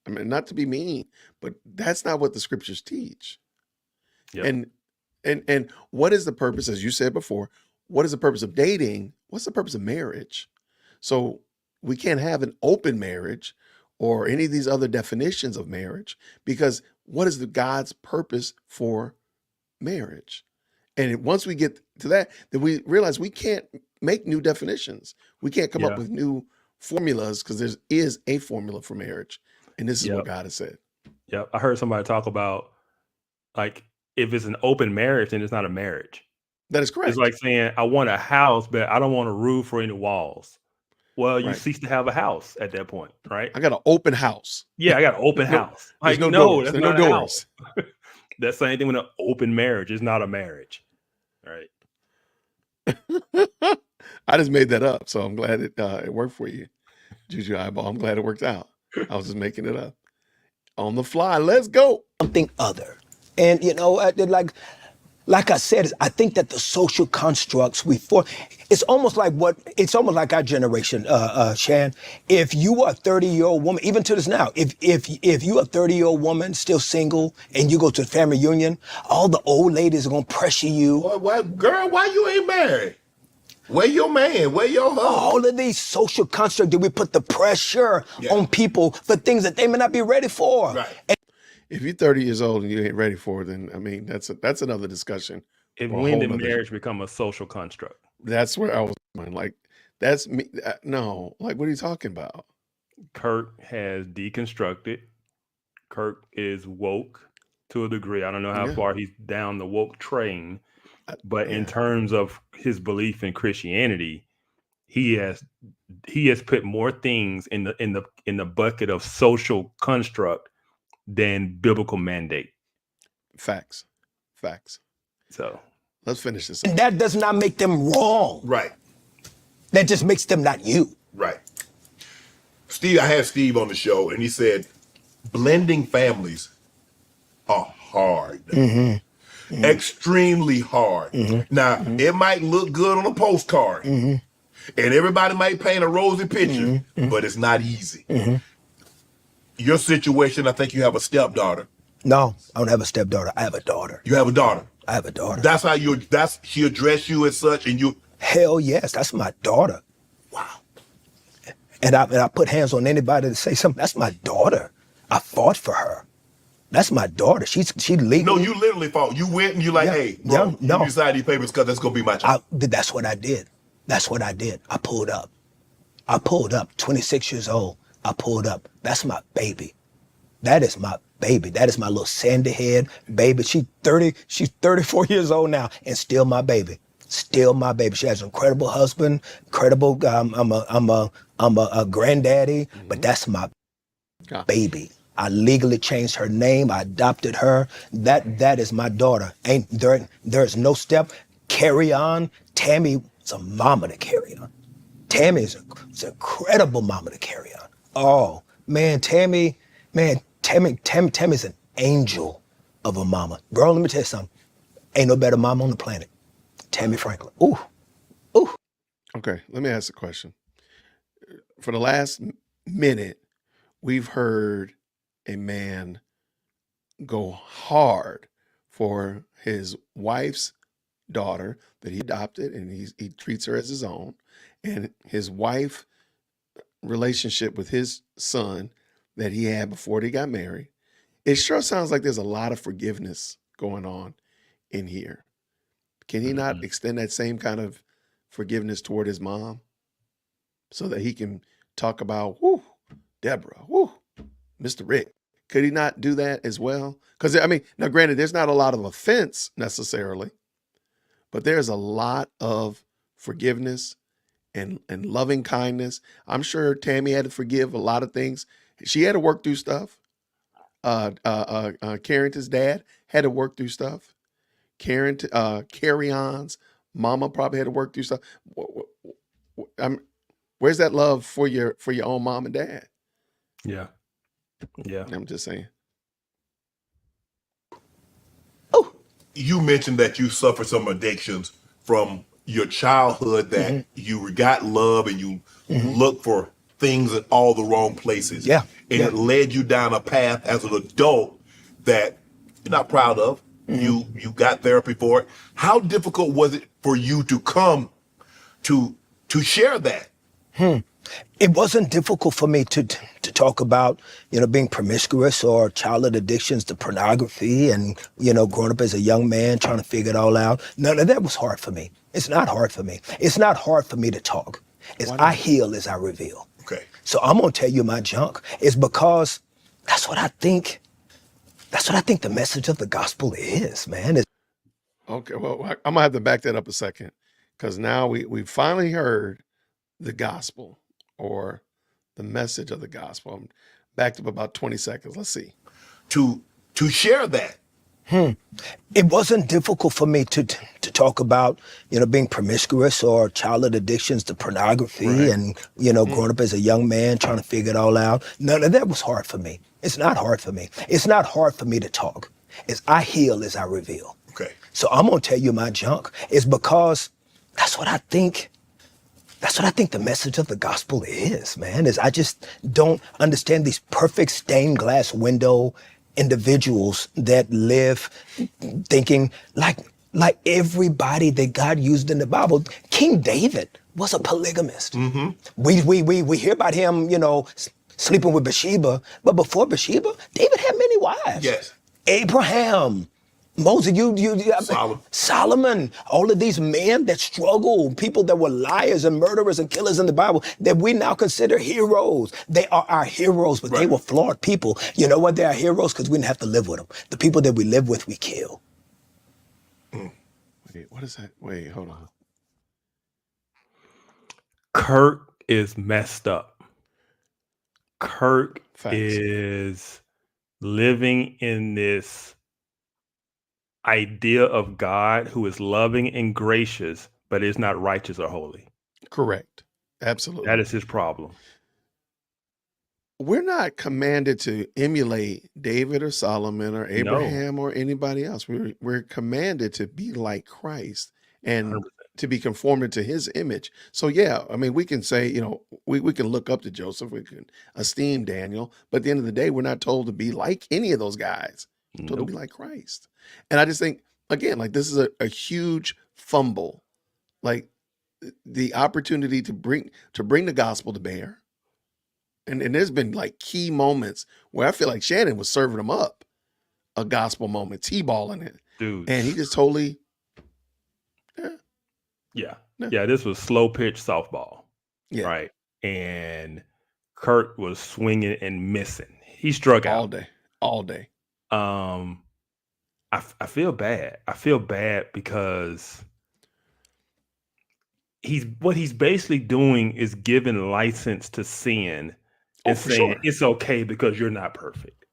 I mean, not to be mean, but that's not what the scriptures teach. Yep. And what is the purpose, as you said before, what is the purpose of dating? What's the purpose of marriage? So we can't have an open marriage or any of these other definitions of marriage, because what is the God's purpose for marriage? And once we get to that, then we realize we can't make new definitions. We can't come up Yeah. with new formulas, because there is a formula for marriage. And this is what Yep. God has said. Yep. I heard somebody talk about, like, if it's an open marriage, then it's not a marriage. That is It's correct. like saying, I want a house, but I don't want a roof or any walls. Well, you Right. cease to have a house at that point, right? I got an open house. Yeah, I got an open No, house. there's Like, no no, doors. that's There's no not a house. doors. That's the same thing with an open marriage. It's not a marriage, right? I just made that up, so I'm glad it worked for you, Juju Eyeball. I'm glad it worked out. I was just making it up on the fly. Let's go. Something other. And like I said, I think that the social constructs it's almost like our generation, Shan. If you are a 30-year-old woman, even to this now, if you are a 30-year-old woman still single and you go to the family reunion, all the old ladies are gonna pressure you. Girl, why you ain't married? Where your man? Where your husband? All of these social constructs that we put the pressure on people for things that they may not be ready for. Right. If you're 30 years old and you ain't ready for it, then I mean that's another discussion. If or a when whole did nother- marriage become a social construct? That's where I was going. Like, that's me. No, like, what are you talking about? Kurt has deconstructed. Kurt is woke to a degree. I don't know how Yeah. far he's down the woke train, but in Yeah. terms of his belief in Christianity, he has put more things in the bucket of social construct than biblical mandate. Facts. So Let's finish this. And that does not make them wrong. Right. That just makes them not you. Right. Steve, I had Steve on the show, and he said blending families are hard. Extremely hard. Now, it might look good on a postcard, and everybody might paint a rosy picture, but it's not easy. Your situation, I think you have a stepdaughter. No, I don't have a stepdaughter. I have a daughter. You have a daughter. I have a daughter. That's how she addressed you as such, and you. Hell yes, that's my daughter. Wow. And I put hands on anybody to say something. That's my daughter. I fought for her. That's my daughter. She legally. No, you literally fought. You went and you like, Yeah, hey, bro, yeah, no. you decide these papers because that's gonna be my child. That's what I did. That's what I did. I pulled up. 26 years old. I pulled up. That's my baby. That is my baby. That is my little sandy head baby. She's 34 years old now and still my baby. Still my baby. She has an incredible husband, incredible, I'm a granddaddy, but that's my baby. I legally changed her name. I adopted her. That is my daughter. There's no step. Carry on. Tammy is a mama to carry on. Tammy is an incredible mama to carry on. Oh, man, Tammy's an angel of a mama. Bro, let me tell you something. Ain't no better mama on the planet. Tammy Franklin. Ooh. Okay, let me ask a question. For the last minute, we've heard a man go hard for his wife's daughter that he adopted, and he treats her as his own, and his wife relationship with his son that he had before they got married. It sure sounds like there's a lot of forgiveness going on in here. Can he not extend that same kind of forgiveness toward his mom so that he can talk about, whoo, Deborah, whoo, Mr. Rick? Could he not do that as well? Because, I mean, now granted, there's not a lot of offense necessarily, but there's a lot of forgiveness and loving kindness. I'm sure Tammy had to forgive a lot of things She had to work through stuff. Carrington's dad had to work through stuff. Carry On's mama probably had to work through stuff. Where's that love for your own mom and dad? Yeah. Yeah. I'm just saying. You mentioned that you suffered some addictions from your childhood, that you got love and you looked for things in all the wrong places. Yeah. And it led you down a path as an adult that you're not proud of. You got therapy for it. How difficult was it for you to come to share that? It wasn't difficult for me to talk about, being promiscuous or childhood addictions to pornography and, growing up as a young man trying to figure it all out. None of that was hard for me. It's not hard for me. It's not hard for me to talk. It's I heal as I reveal. Okay. So I'm going to tell you my junk. It's because that's what I think. That's what I think the message of the gospel is, man. Okay, well, I'm gonna have to back that up a second, because now we finally heard the gospel, or the message of the gospel. I'm backed up about 20 seconds. Let's see. To share that. It wasn't difficult for me to talk about, being promiscuous or childhood addictions to pornography and, growing up as a young man trying to figure it all out. None of that was hard for me. It's not hard for me. It's not hard for me to talk. It's I heal as I reveal. Okay. So I'm going to tell you my junk. It's because that's what I think. That's what I think the message of the gospel is, man. Is I just don't understand these perfect stained glass window individuals that live thinking like everybody that God used in the Bible. King David was a polygamist. We hear about him, sleeping with Bathsheba, but before Bathsheba, David had many wives. Yes. Abraham, Moses, Solomon, all of these men that struggled, people that were liars and murderers and killers in the Bible that we now consider heroes. They are our heroes, but they were flawed people. You know what? They are heroes because we didn't have to live with them. The people that we live with, we kill. Wait, what is that? Wait, hold on. Kirk is messed up. Kirk Facts. is living in this idea of God who is loving and gracious, but is not righteous or holy. Correct. Absolutely. That is his problem. We're not commanded to emulate David or Solomon or Abraham or anybody else. We're commanded to be like Christ and 100%. to be conformed to his image. So yeah, I mean, we can say, we can look up to Joseph, we can esteem Daniel, but at the end of the day, we're not told to be like any of those guys. We're told to be like Christ. And I just think, again, like this is a huge fumble. Like the opportunity to bring the gospel to bear. And there's been like key moments where I feel like Shannon was serving him up a gospel moment, T-balling it. Dude. And he just totally, Yeah. This was slow pitch softball. Yeah. Right. And Kirk was swinging and missing. He struck out all day. I feel bad. I feel bad because what he's basically doing is giving license to sin and saying it's okay because you're not perfect.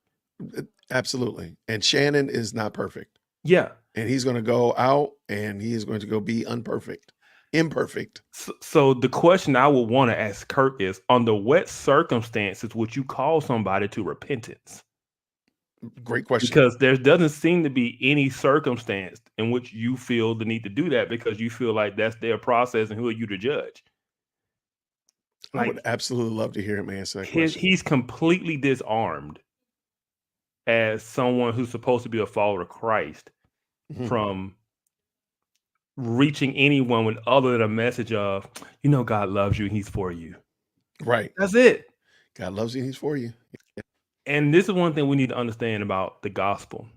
Absolutely. And Shannon is not perfect. Yeah. And he's going to go out and he is going to go be imperfect. So the question I would want to ask Kirk is, under what circumstances would you call somebody to repentance? Great question. Because there doesn't seem to be any circumstance in which you feel the need to do that because you feel like that's their process and who are you to judge? I would absolutely love to hear him answer that question. He's completely disarmed as someone who's supposed to be a follower of Christ from reaching anyone with other than a message of, God loves you and he's for you. Right. That's it. God loves you and he's for you. And this is one thing we need to understand about the gospel.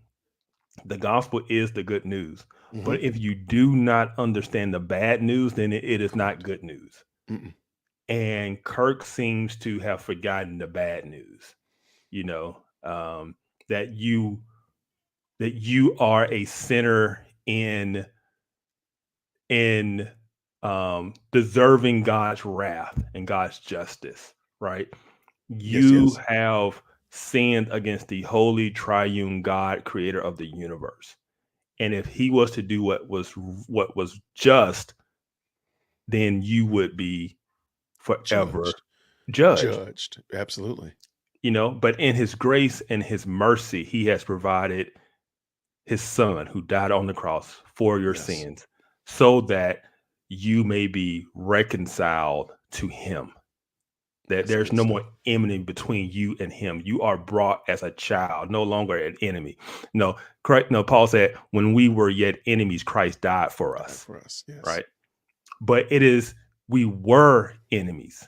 The gospel is the good news. But if you do not understand the bad news, then it is not good news. And Kirk seems to have forgotten the bad news, that you are a sinner in deserving God's wrath and God's justice, right? You yes. have sinned against the holy triune God, creator of the universe. And if he was to do what was just, then you would be forever Judged. judged. Judged. Absolutely. But in his grace and his mercy, he has provided his son who died on the cross for your Yes. sins so that you may be reconciled to him. That That's there's good no stuff. more enmity between you and him. You are brought as a child, no longer an enemy. No, correct. No, Paul said, when we were yet enemies, Christ died for Died us. for us. Yes. Right. But we were enemies.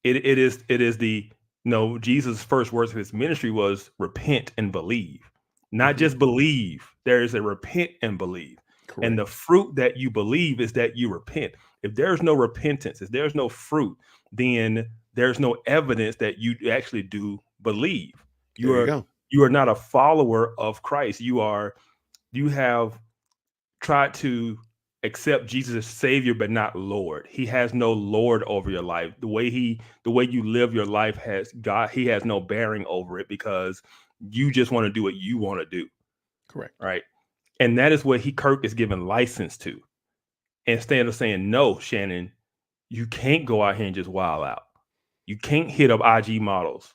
It is Jesus' first words of his ministry was repent and believe, not Mhm. just believe. There is a repent and believe. Correct. And the fruit that you believe is that you repent. If there's no repentance, if there's no fruit, then there's no evidence that you actually do believe. There you go. You are not a follower of Christ. You have tried to accept Jesus as Savior, but not Lord. He has no Lord over your life. The way you live your life he has no bearing over it because you just want to do what you want to do. Correct. Right. And that is what Kirk is given license to. Instead of saying, no, Shannon, you can't go out here and just wild out. You can't hit up IG models.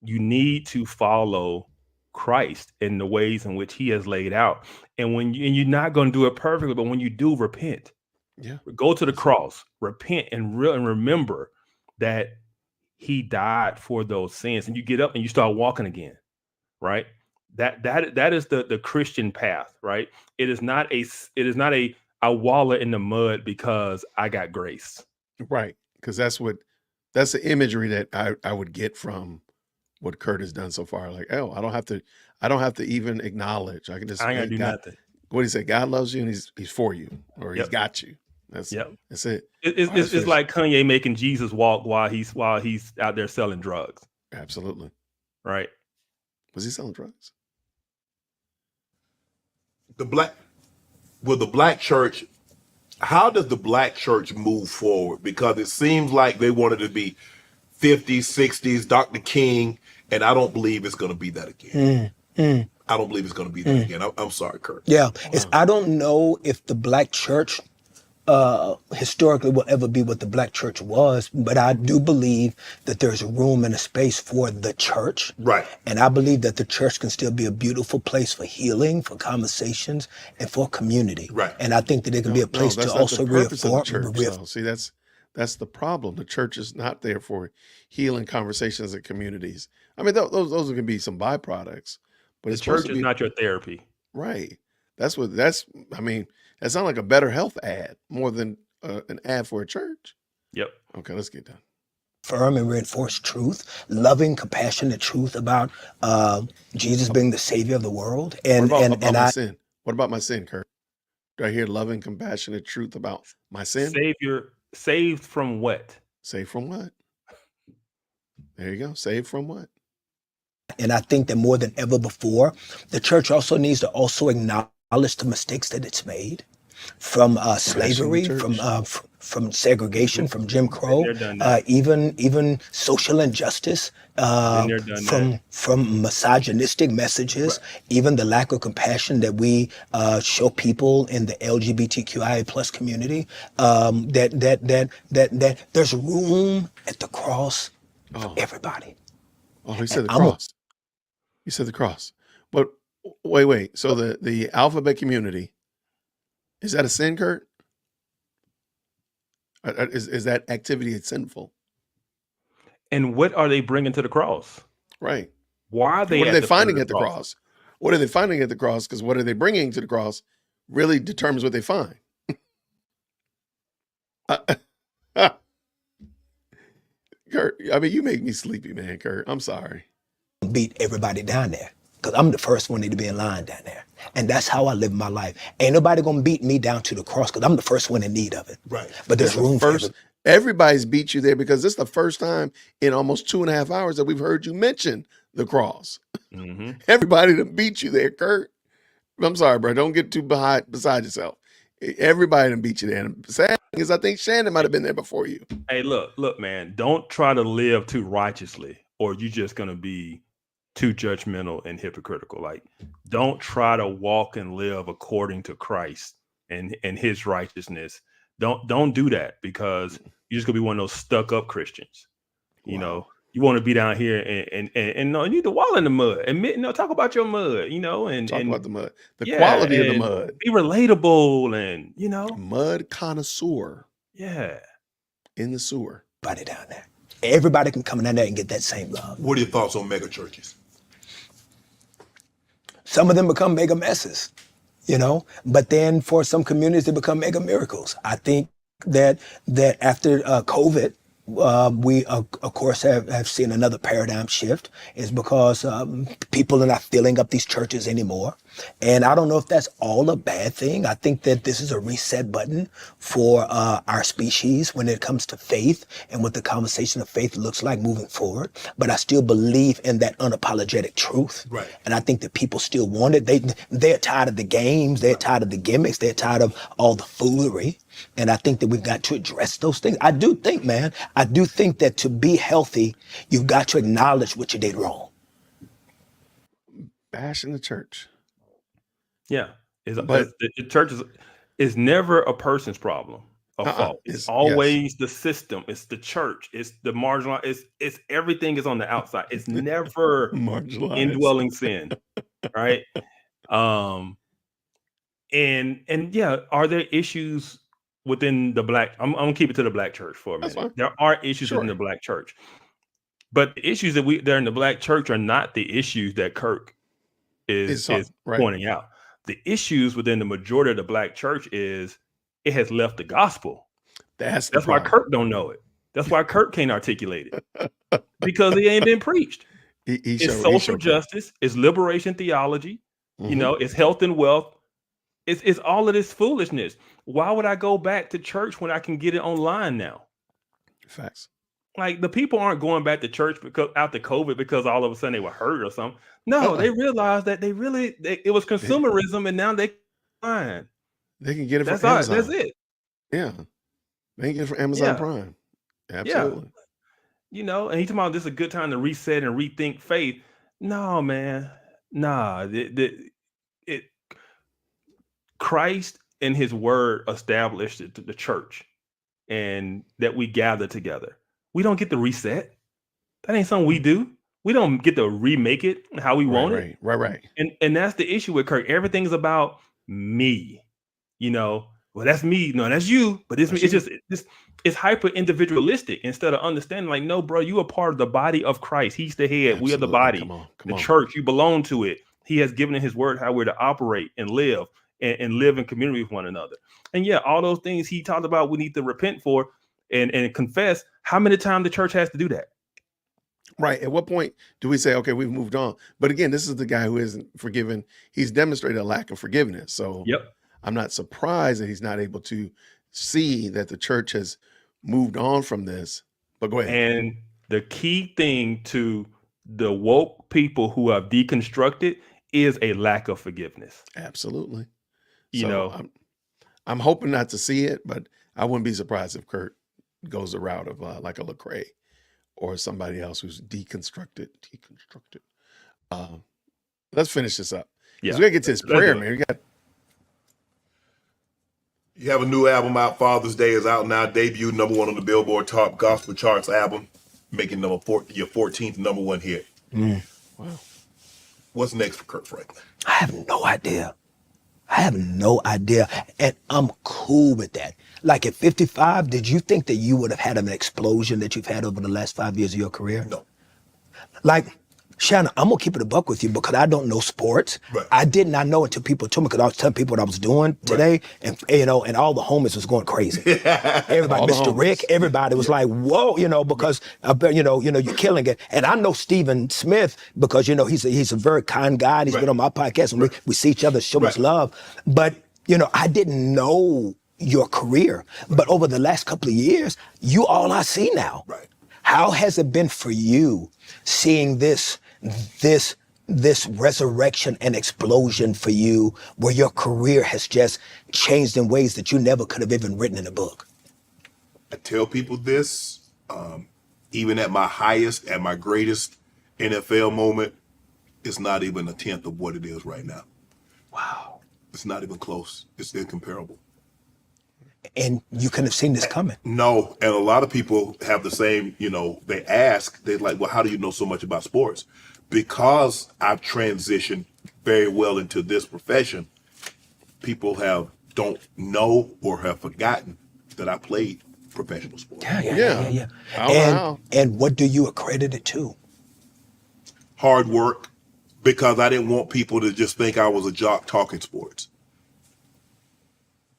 You need to follow Christ in the ways in which he has laid out. And you're not going to do it perfectly, but when you do, repent. Yeah. Go to the cross, repent, and remember that he died for those sins. And you get up and you start walking again, right? That is the Christian path, right? It is not a I wallow in the mud because I got grace. Right. Because that's the imagery that I would get from what Kurt has done so far. Like, oh, I don't have to even acknowledge. I can just, I ain't hey, gonna do God, nothing. what do you say? God loves you and he's for you, or he's Yep. got you. That's Yep. That's it. It's like Kanye making Jesus walk while he's out there selling drugs. Absolutely. Right. Was he selling drugs? The black church, how does the black church move forward? Because it seems like they wanted to be 50s, 60s, Dr. King, and I don't believe it's going to be that again. I don't believe it's going to be that again. I'm sorry, Kurt. Yeah, I don't know if the black church historically will ever be what the black church was, but I do believe that there's a room and a space for the church. Right. And I believe that the church can still be a beautiful place for healing, for conversations, and for community. Right. And I think that it can be a place that's to not also the purpose of the reinforce. church, though. See, that's the problem. The church is not there for healing conversations and communities. I mean, those can be some byproducts, but The it's supposed church to is be not your therapy. right. I mean, that sounds like a better health ad more than an ad for a church. Yep. Okay, let's get done. Affirm and reinforce truth, loving, compassionate truth about Jesus being the Savior of the world. And What about my sin? What about my sin, Kurt? Do I hear loving, compassionate truth about my sin? Saved from what? Saved from what? There you go. Saved from what? And I think that more than ever before, the church also needs to also acknowledge the mistakes that it's made from slavery, from segregation, from Jim Crow, even social injustice, from misogynistic messages, even the lack of compassion that we show people in the LGBTQIA plus community. That there's room at the cross for everybody. Oh, he said the cross. He said the cross. But wait. So the alphabet community, is that a sin, Kurt? Is that activity sinful? And what are they bringing to the cross? Right. Why are they? What are they finding at the cross? What are they finding at the cross? Because what are they bringing to the cross really determines what they find. Kurt, I mean, you make me sleepy, man, Kurt. I'm sorry. Beat everybody down there. Because I'm the first one to be in line down there. And that's how I live my life. Ain't nobody going to beat me down to the cross because I'm the first one in need of it. Right. But there's room for everybody's beat you there because this is the first time in almost 2.5 hours that we've heard you mention the cross. Mm-hmm. Everybody that beat you there, Kurt. I'm sorry, bro. Don't get too beside yourself. Everybody that beat you there. And sad Because I think Shannon might have been there before you. Hey, look, man, don't try to live too righteously, or you're just gonna be too judgmental and hypocritical. Like, don't try to walk and live according to Christ and his righteousness. Don't do that, because you're just gonna be one of those stuck up Christians. You know, you want to be down here and no, you need to wallow in the mud. Admit, talk about your mud, and Talk about the mud, the yeah, quality of the and mud. be relatable, and Mud connoisseur yeah. in the sewer. Everybody down there. Everybody can come down there and get that same love. What are your thoughts on mega churches? Some of them become mega messes, but then for some communities, they become mega miracles. I think that after COVID, we of course have seen another paradigm shift, is because people are not filling up these churches anymore. And I don't know if that's all a bad thing. I think that this is a reset button for our species when it comes to faith and what the conversation of faith looks like moving forward. But I still believe in that unapologetic truth. Right. And I think that people still want it. They're tired of the games. They're tired of the gimmicks. They're tired of all the foolery. And I think that we've got to address those things. I do think that to be healthy, you've got to acknowledge what you did wrong. Bashing the church. Yeah, But- the church is never a person's problem or fault. It's always the system. It's the church. It's the marginalized. It's everything is on the outside. It's never Marginalized. indwelling sin, right? And yeah, are there issues within the black? I'm gonna keep it to the black church for a That's minute. fine. There are issues within the black church, but the issues that they're in the black church are not the issues that Kirk is right. pointing out. The issues within the majority of the black church is it has left the gospel. That's why Kirk don't know it. That's why Kirk can't articulate it, because he ain't been preached. It's social justice. It's liberation theology. It's health and wealth. It's all of this foolishness. Why would I go back to church when I can get it online now? Facts. Like, the people aren't going back to church because after COVID because all of a sudden they were hurt or something. No, they realized that it was consumerism, and now they can get it from Amazon. That's it. Yeah, they can get it from Amazon Prime. Absolutely. Yeah. And he's talking about this is a good time to reset and rethink faith. No, man. Nah. Christ and his word established the church, and that we gather together. We don't get to reset. That ain't something we do. We don't get to remake it how we want it. Right. And that's the issue with Kirk. Everything's about me. Well, that's me. No, that's you. But it's hyper individualistic instead of understanding, like, no, bro, you are part of the body of Christ. He's the head. Absolutely. We are the body. Come the on. church, you belong to it. He has given in his word how we're to operate and live and live in community with one another. And yeah, all those things he talked about, we need to repent for and confess. How many times the church has to do that? Right. At what point do we say, okay, we've moved on? But again, this is the guy who isn't forgiven. He's demonstrated a lack of forgiveness. So I'm not surprised that he's not able to see that the church has moved on from this. But go ahead. And the key thing to the woke people who have deconstructed is a lack of forgiveness. Absolutely. I'm hoping not to see it, but I wouldn't be surprised if Kurt goes the route of like a Lecrae or somebody else who's deconstructed. Let's finish this up. Yeah, we gotta get to this prayer, man. You have a new album out. Father's Day is out now. Debuted #1 on the Billboard Top Gospel Charts album, making your 14th #1 hit. Wow. What's next for Kirk Franklin? I have no idea. And I'm cool with that. Like, at 55, did you think that you would have had an explosion that you've had over the last 5 years of your career? No. Like, Shannon, I'm gonna keep it a buck with you because I don't know sports. Right. I did not know until people told me, because I was telling people what I was doing today, and and all the homies was going crazy. Everybody, Mr. Rick, everybody was like, "Whoa," because you're killing it. And I know Stephen Smith because he's a very kind guy. And he's been on my podcast, and we see each other, show us love. But I didn't know your career, but over the last couple of years, you all I see now. Right. How has it been for you seeing this resurrection and explosion for you, where your career has just changed in ways that you never could have even written in a book? I tell people this, even at my highest, at my greatest NFL moment, it's not even a tenth of what it is right now. Wow. It's not even close. It's incomparable. And you couldn't have seen this coming. No, and a lot of people have the same, they ask, they're like, well, how do you know so much about sports? Because I've transitioned very well into this profession, people don't know or have forgotten that I played professional sports. Yeah. Wow. And what do you accredit it to? Hard work, because I didn't want people to just think I was a jock talking sports.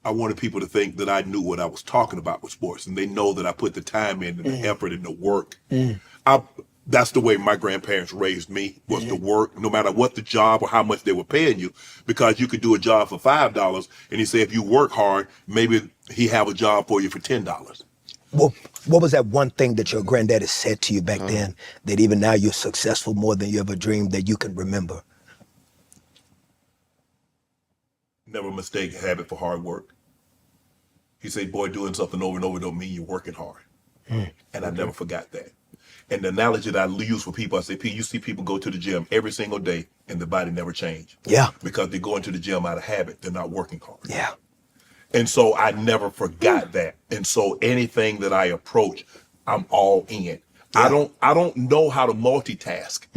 I wanted people to think that I knew what I was talking about with sports, and they know that I put the time in and the effort and the work. That's the way my grandparents raised me, was to work, no matter what the job or how much they were paying you, because you could do a job for $5, and he said if you work hard, maybe he have a job for you for $10. Well, what was that one thing that your granddaddy said to you back then that even now you're successful more than you ever dreamed that you can remember? Never mistake a habit for hard work. He said, boy, doing something over and over don't mean you're working hard. And I never forgot that. And the analogy that I use for people, I say, you see people go to the gym every single day and the body never change. Yeah. Because they're going to the gym out of habit. They're not working hard. Yeah. And so I never forgot that. And so anything that I approach, I'm all in. Yeah. I don't know how to multitask.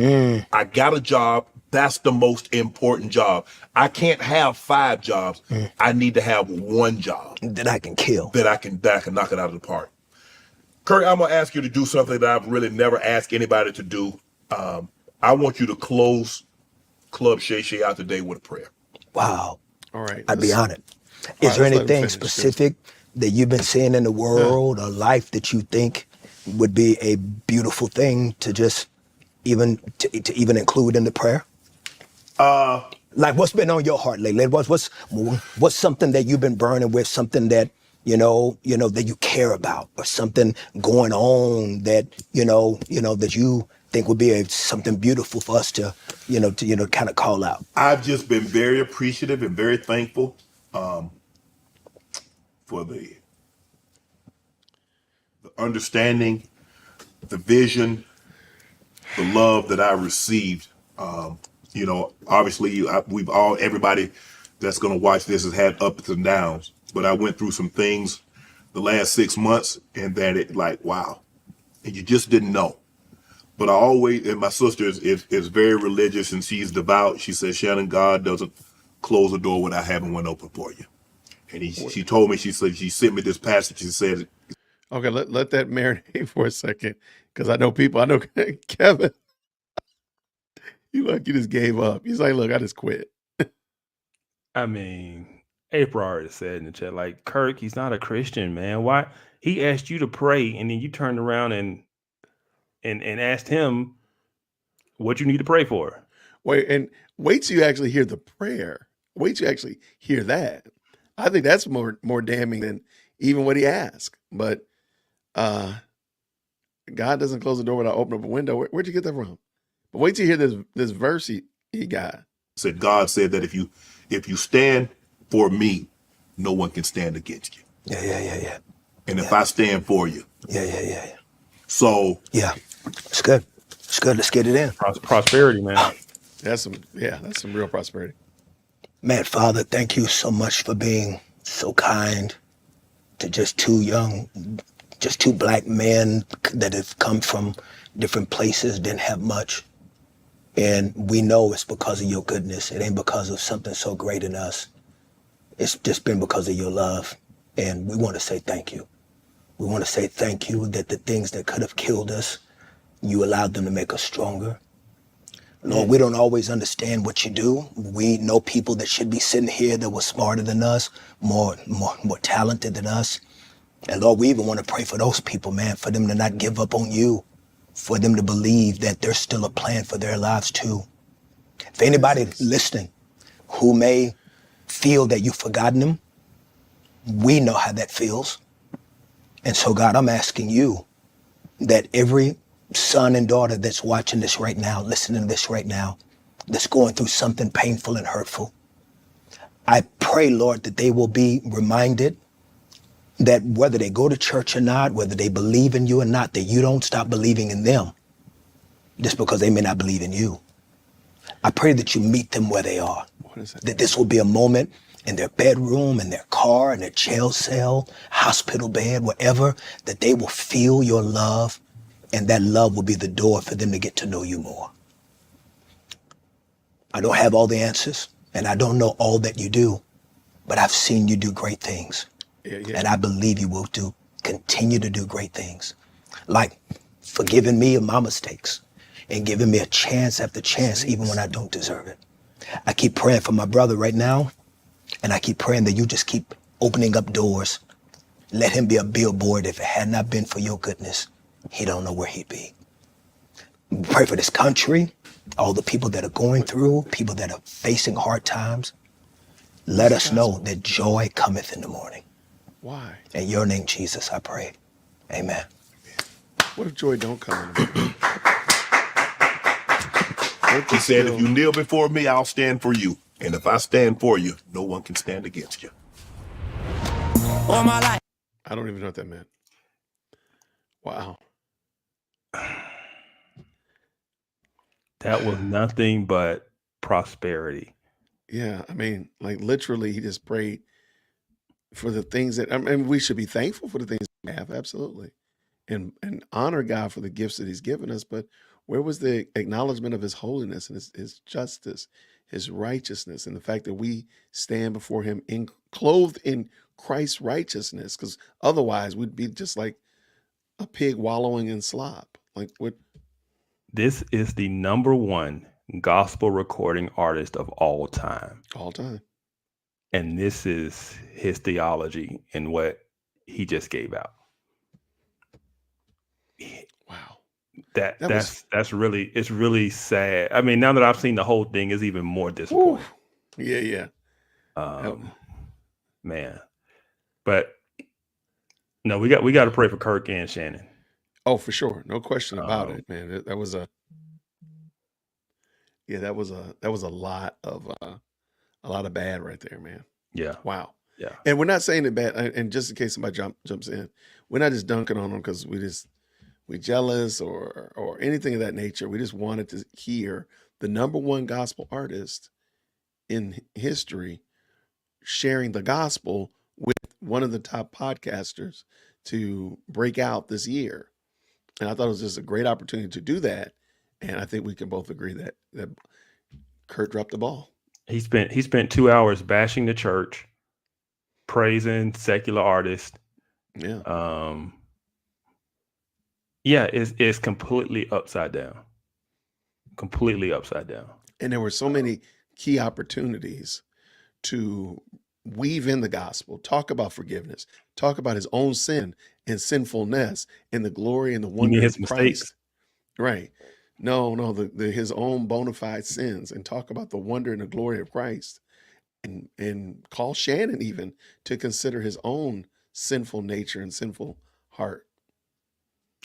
I got a job. That's the most important job. I can't have 5 jobs. I need to have one job That I can kill. that I can knock it out of the park. Kurt, I'm gonna ask you to do something that I've really never asked anybody to do. I want you to close Club Shay out today with a prayer. Wow. All right. I'd be honored. All Is right, there let's let him anything finish. specific that you've been seeing in the world or life that you think would be a beautiful thing to just even include in the prayer? Like what's been on your heart lately? What's something that you've been burning with? Something that that you care about, or something going on that that you think would be something beautiful for us to kind of call out. I've just been very appreciative and very thankful for the understanding, the vision, the love that I received. Obviously, everybody that's going to watch this has had ups and downs, but I went through some things the last 6 months, and that it wow, and you just didn't know. But and my sister is very religious and she's devout. She says, Shannon, God doesn't close a door without having one open for you. And she told me, she said, she sent me this passage. She said, Okay, let that marinate for a second, because I know Kevin. You just gave up. He's like, look, I just quit. I mean, April already said in the chat, like, Kirk, he's not a Christian, man. Why? He asked you to pray, and then you turned around and asked him what you need to pray for. Wait till you actually hear the prayer. Wait till you actually hear that. I think that's more damning than even what he asked. But God doesn't close the door without opening up a window. Where'd you get that from? But wait till you hear this verse he got. said, God said that if you stand for me, no one can stand against you. Yeah. And if I stand for you. Yeah. So. Yeah, it's good. It's good. Let's get it in. Prosperity, man. That's some real prosperity. Man, Father, thank you so much for being so kind to just two black men that have come from different places, didn't have much. And we know it's because of your goodness. It ain't because of something so great in us. It's just been because of your love. And we want to say thank you. We want to say thank you that the things that could have killed us, you allowed them to make us stronger. Lord, we don't always understand what you do. We know people that should be sitting here that were smarter than us, more talented than us. And Lord, we even want to pray for those people, man, for them to not give up on you, for them to believe that there's still a plan for their lives too. If anybody listening who may feel that you've forgotten them, we know how that feels. And so God, I'm asking you that every son and daughter that's watching this right now, listening to this right now, that's going through something painful and hurtful, I pray, Lord, that they will be reminded that whether they go to church or not, whether they believe in you or not, that you don't stop believing in them just because they may not believe in you. I pray that you meet them where they are, What is that? that this will be a moment in their bedroom, in their car, in their jail cell, hospital bed, wherever, that they will feel your love, and that love will be the door for them to get to know you more. I don't have all the answers, and I don't know all that you do, but I've seen you do great things. Yeah. And I believe you will continue to do great things, like forgiving me of my mistakes and giving me a chance after chance, even when I don't deserve it. I keep praying for my brother right now, and I keep praying that you just keep opening up doors. Let him be a billboard. If it had not been for your goodness, he don't know where he'd be. Pray for this country, all the people that are going through, people that are facing hard times. Let us know that joy cometh in the morning. Why? In your name, Jesus, I pray. Amen. What if joy don't come in the morning? He said, if you kneel before me, I'll stand for you. And if I stand for you, no one can stand against you. All my life. I don't even know what that meant. Wow. That was nothing but prosperity. Yeah, I mean, like literally, he just prayed for the things that, I mean, we should be thankful for the things we have, absolutely, and honor God for the gifts that He's given us. But where was the acknowledgement of His holiness and His justice, His righteousness, and the fact that we stand before Him clothed in Christ's righteousness? Because otherwise, we'd be just like a pig wallowing in slop. Like what? This is the #1 gospel recording artist of all time. All time. And this is his theology and what he just gave out. Wow. That's really, it's really sad. I mean, now that I've seen the whole thing, it's even more disappointing. Yeah. Man. But no, we got to pray for Kirk and Shannon. Oh, for sure. No question about it, man. That was a lot of bad right there, man. Yeah. Wow. Yeah. And we're not saying it bad. And just in case somebody jumps in, we're not just dunking on them because we jealous or anything of that nature. We just wanted to hear the #1 gospel artist in history sharing the gospel with one of the top podcasters to break out this year. And I thought it was just a great opportunity to do that. And I think we can both agree that Kurt dropped the ball. He spent 2 hours bashing the church, praising secular artists. Yeah. Yeah, it's completely upside down. Completely upside down. And there were so many key opportunities to weave in the gospel, talk about forgiveness, talk about his own sin and sinfulness and the glory and the wonder his of mistakes? Christ. Right. No, his own bona fide sins, and talk about the wonder and the glory of Christ, and call Shannon even to consider his own sinful nature and sinful heart.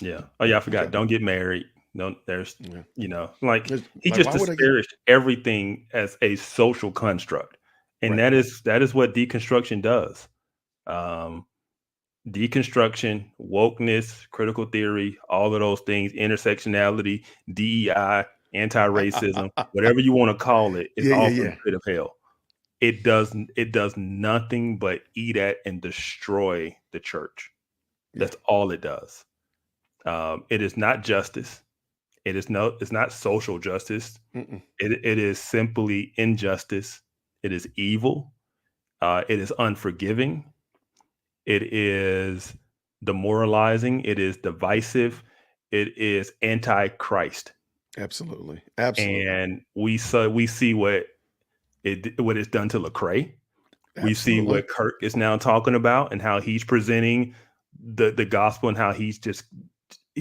Yeah. Oh yeah, I forgot. Okay. Don't get married. No, there's Yeah. like There's- he like, just why would I get- disparaged everything as a social construct. And Right. that is what deconstruction does. Deconstruction, wokeness, critical theory, all of those things, intersectionality, DEI, anti-racism, whatever you want to call it, it's all from the pit of hell. It does nothing but eat at and destroy the church. That's all it does. It is not justice. It's not social justice. Mm-mm. It is simply injustice. It is evil. It is unforgiving. It is demoralizing. It is divisive. It is anti-Christ. Absolutely. And we see what it's done to Lecrae. We see what Kirk is now talking about and how he's presenting the gospel and how he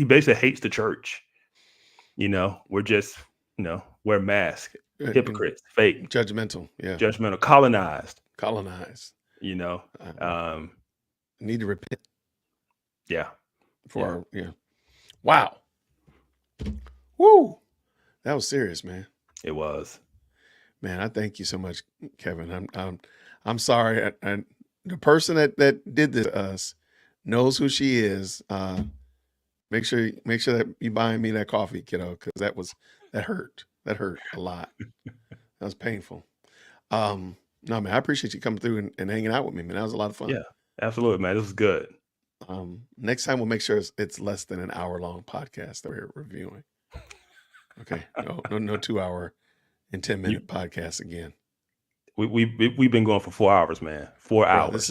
basically hates the church. We're just, wear masks, hypocrites, fake, judgmental, judgmental, colonized. Need to repent. Yeah. Wow. Woo. That was serious, man. It was. Man, I thank you so much, Kevin. I'm sorry. The person that did this to us knows who she is. Make sure that you buying me that coffee, kiddo, because that hurt. That hurt a lot. That was painful. No, man, I appreciate you coming through and hanging out with me, man. That was a lot of fun. Yeah, absolutely, man. This is good. Next time we'll make sure it's less than an hour-long podcast that we're reviewing. Okay, no 2 hour and 10-minute podcast again. We've been going for 4 hours, man. 4 hours.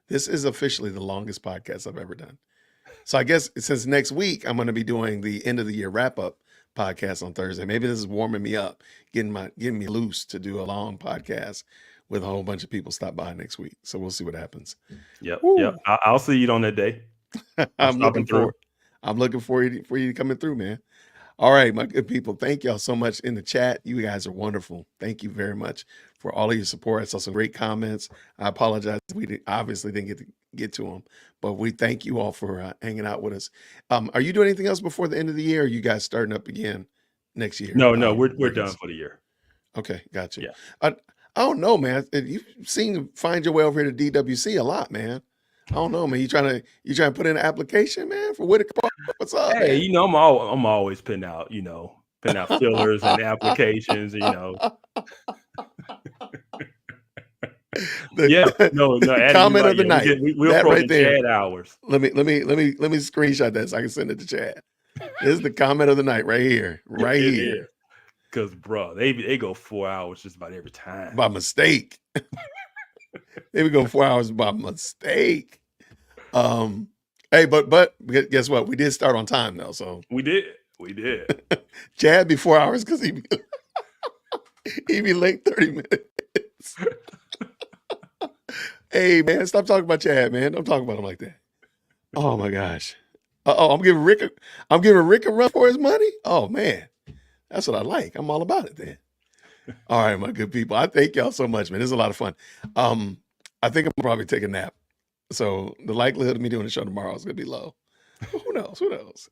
This is officially the longest podcast I've ever done. So I guess since next week I'm going to be doing the end of the year wrap up podcast on Thursday. Maybe this is warming me up, getting me loose to do a long podcast with a whole bunch of people stop by next week. So we'll see what happens. Yep. Woo. Yep. I'll see you on that day. I'm looking for you coming through, man. All right, my good people. Thank y'all so much in the chat. You guys are wonderful. Thank you very much for all of your support. I saw some great comments. I apologize. We obviously didn't get to them, but we thank you all for hanging out with us. Are you doing anything else before the end of the year? Or are you guys starting up again next year? No, we're done for the year. Okay, gotcha. Yeah. I don't know, man. You seem to find your way over here to DWC a lot, man. I don't know, man. You trying to put in an application, man, for Whitaker Park? What's up? Hey, man? I'm always putting out fillers and applications, The comment of the night. We're that approaching right there. Chad hours. Let me screenshot that so I can send it to Chad. This is the comment of the night right here, here. Because, bro, they go 4 hours just about every time. By mistake. They would go 4 hours by mistake. Hey, but guess what? We did start on time though, so We did. Chad be 4 hours because he be late 30 minutes. Hey man, stop talking about Chad, man. Don't talk about him like that. Oh my gosh. I'm giving Rick a run for his money. Oh man, that's what I like. I'm all about it then. All right, my good people. I thank y'all so much, man. This is a lot of fun. I think I'm probably take a nap. So the likelihood of me doing the show tomorrow is gonna be low. Who knows?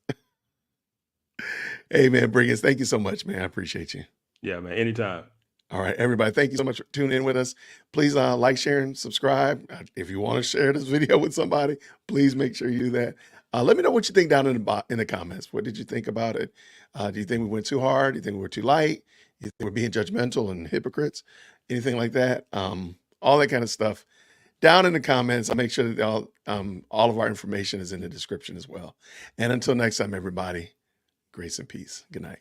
Hey man, Briggins, thank you so much, man. I appreciate you. Yeah, man. Anytime. All right, everybody, thank you so much for tuning in with us. Please like, share, and subscribe. If you want to share this video with somebody, please make sure you do that. Let me know what you think down in the comments. What did you think about it? Do you think we went too hard? Do you think we were too light? Do you think we're being judgmental and hypocrites? Anything like that? All that kind of stuff. Down in the comments, I'll make sure that all of our information is in the description as well. And until next time, everybody, grace and peace. Good night.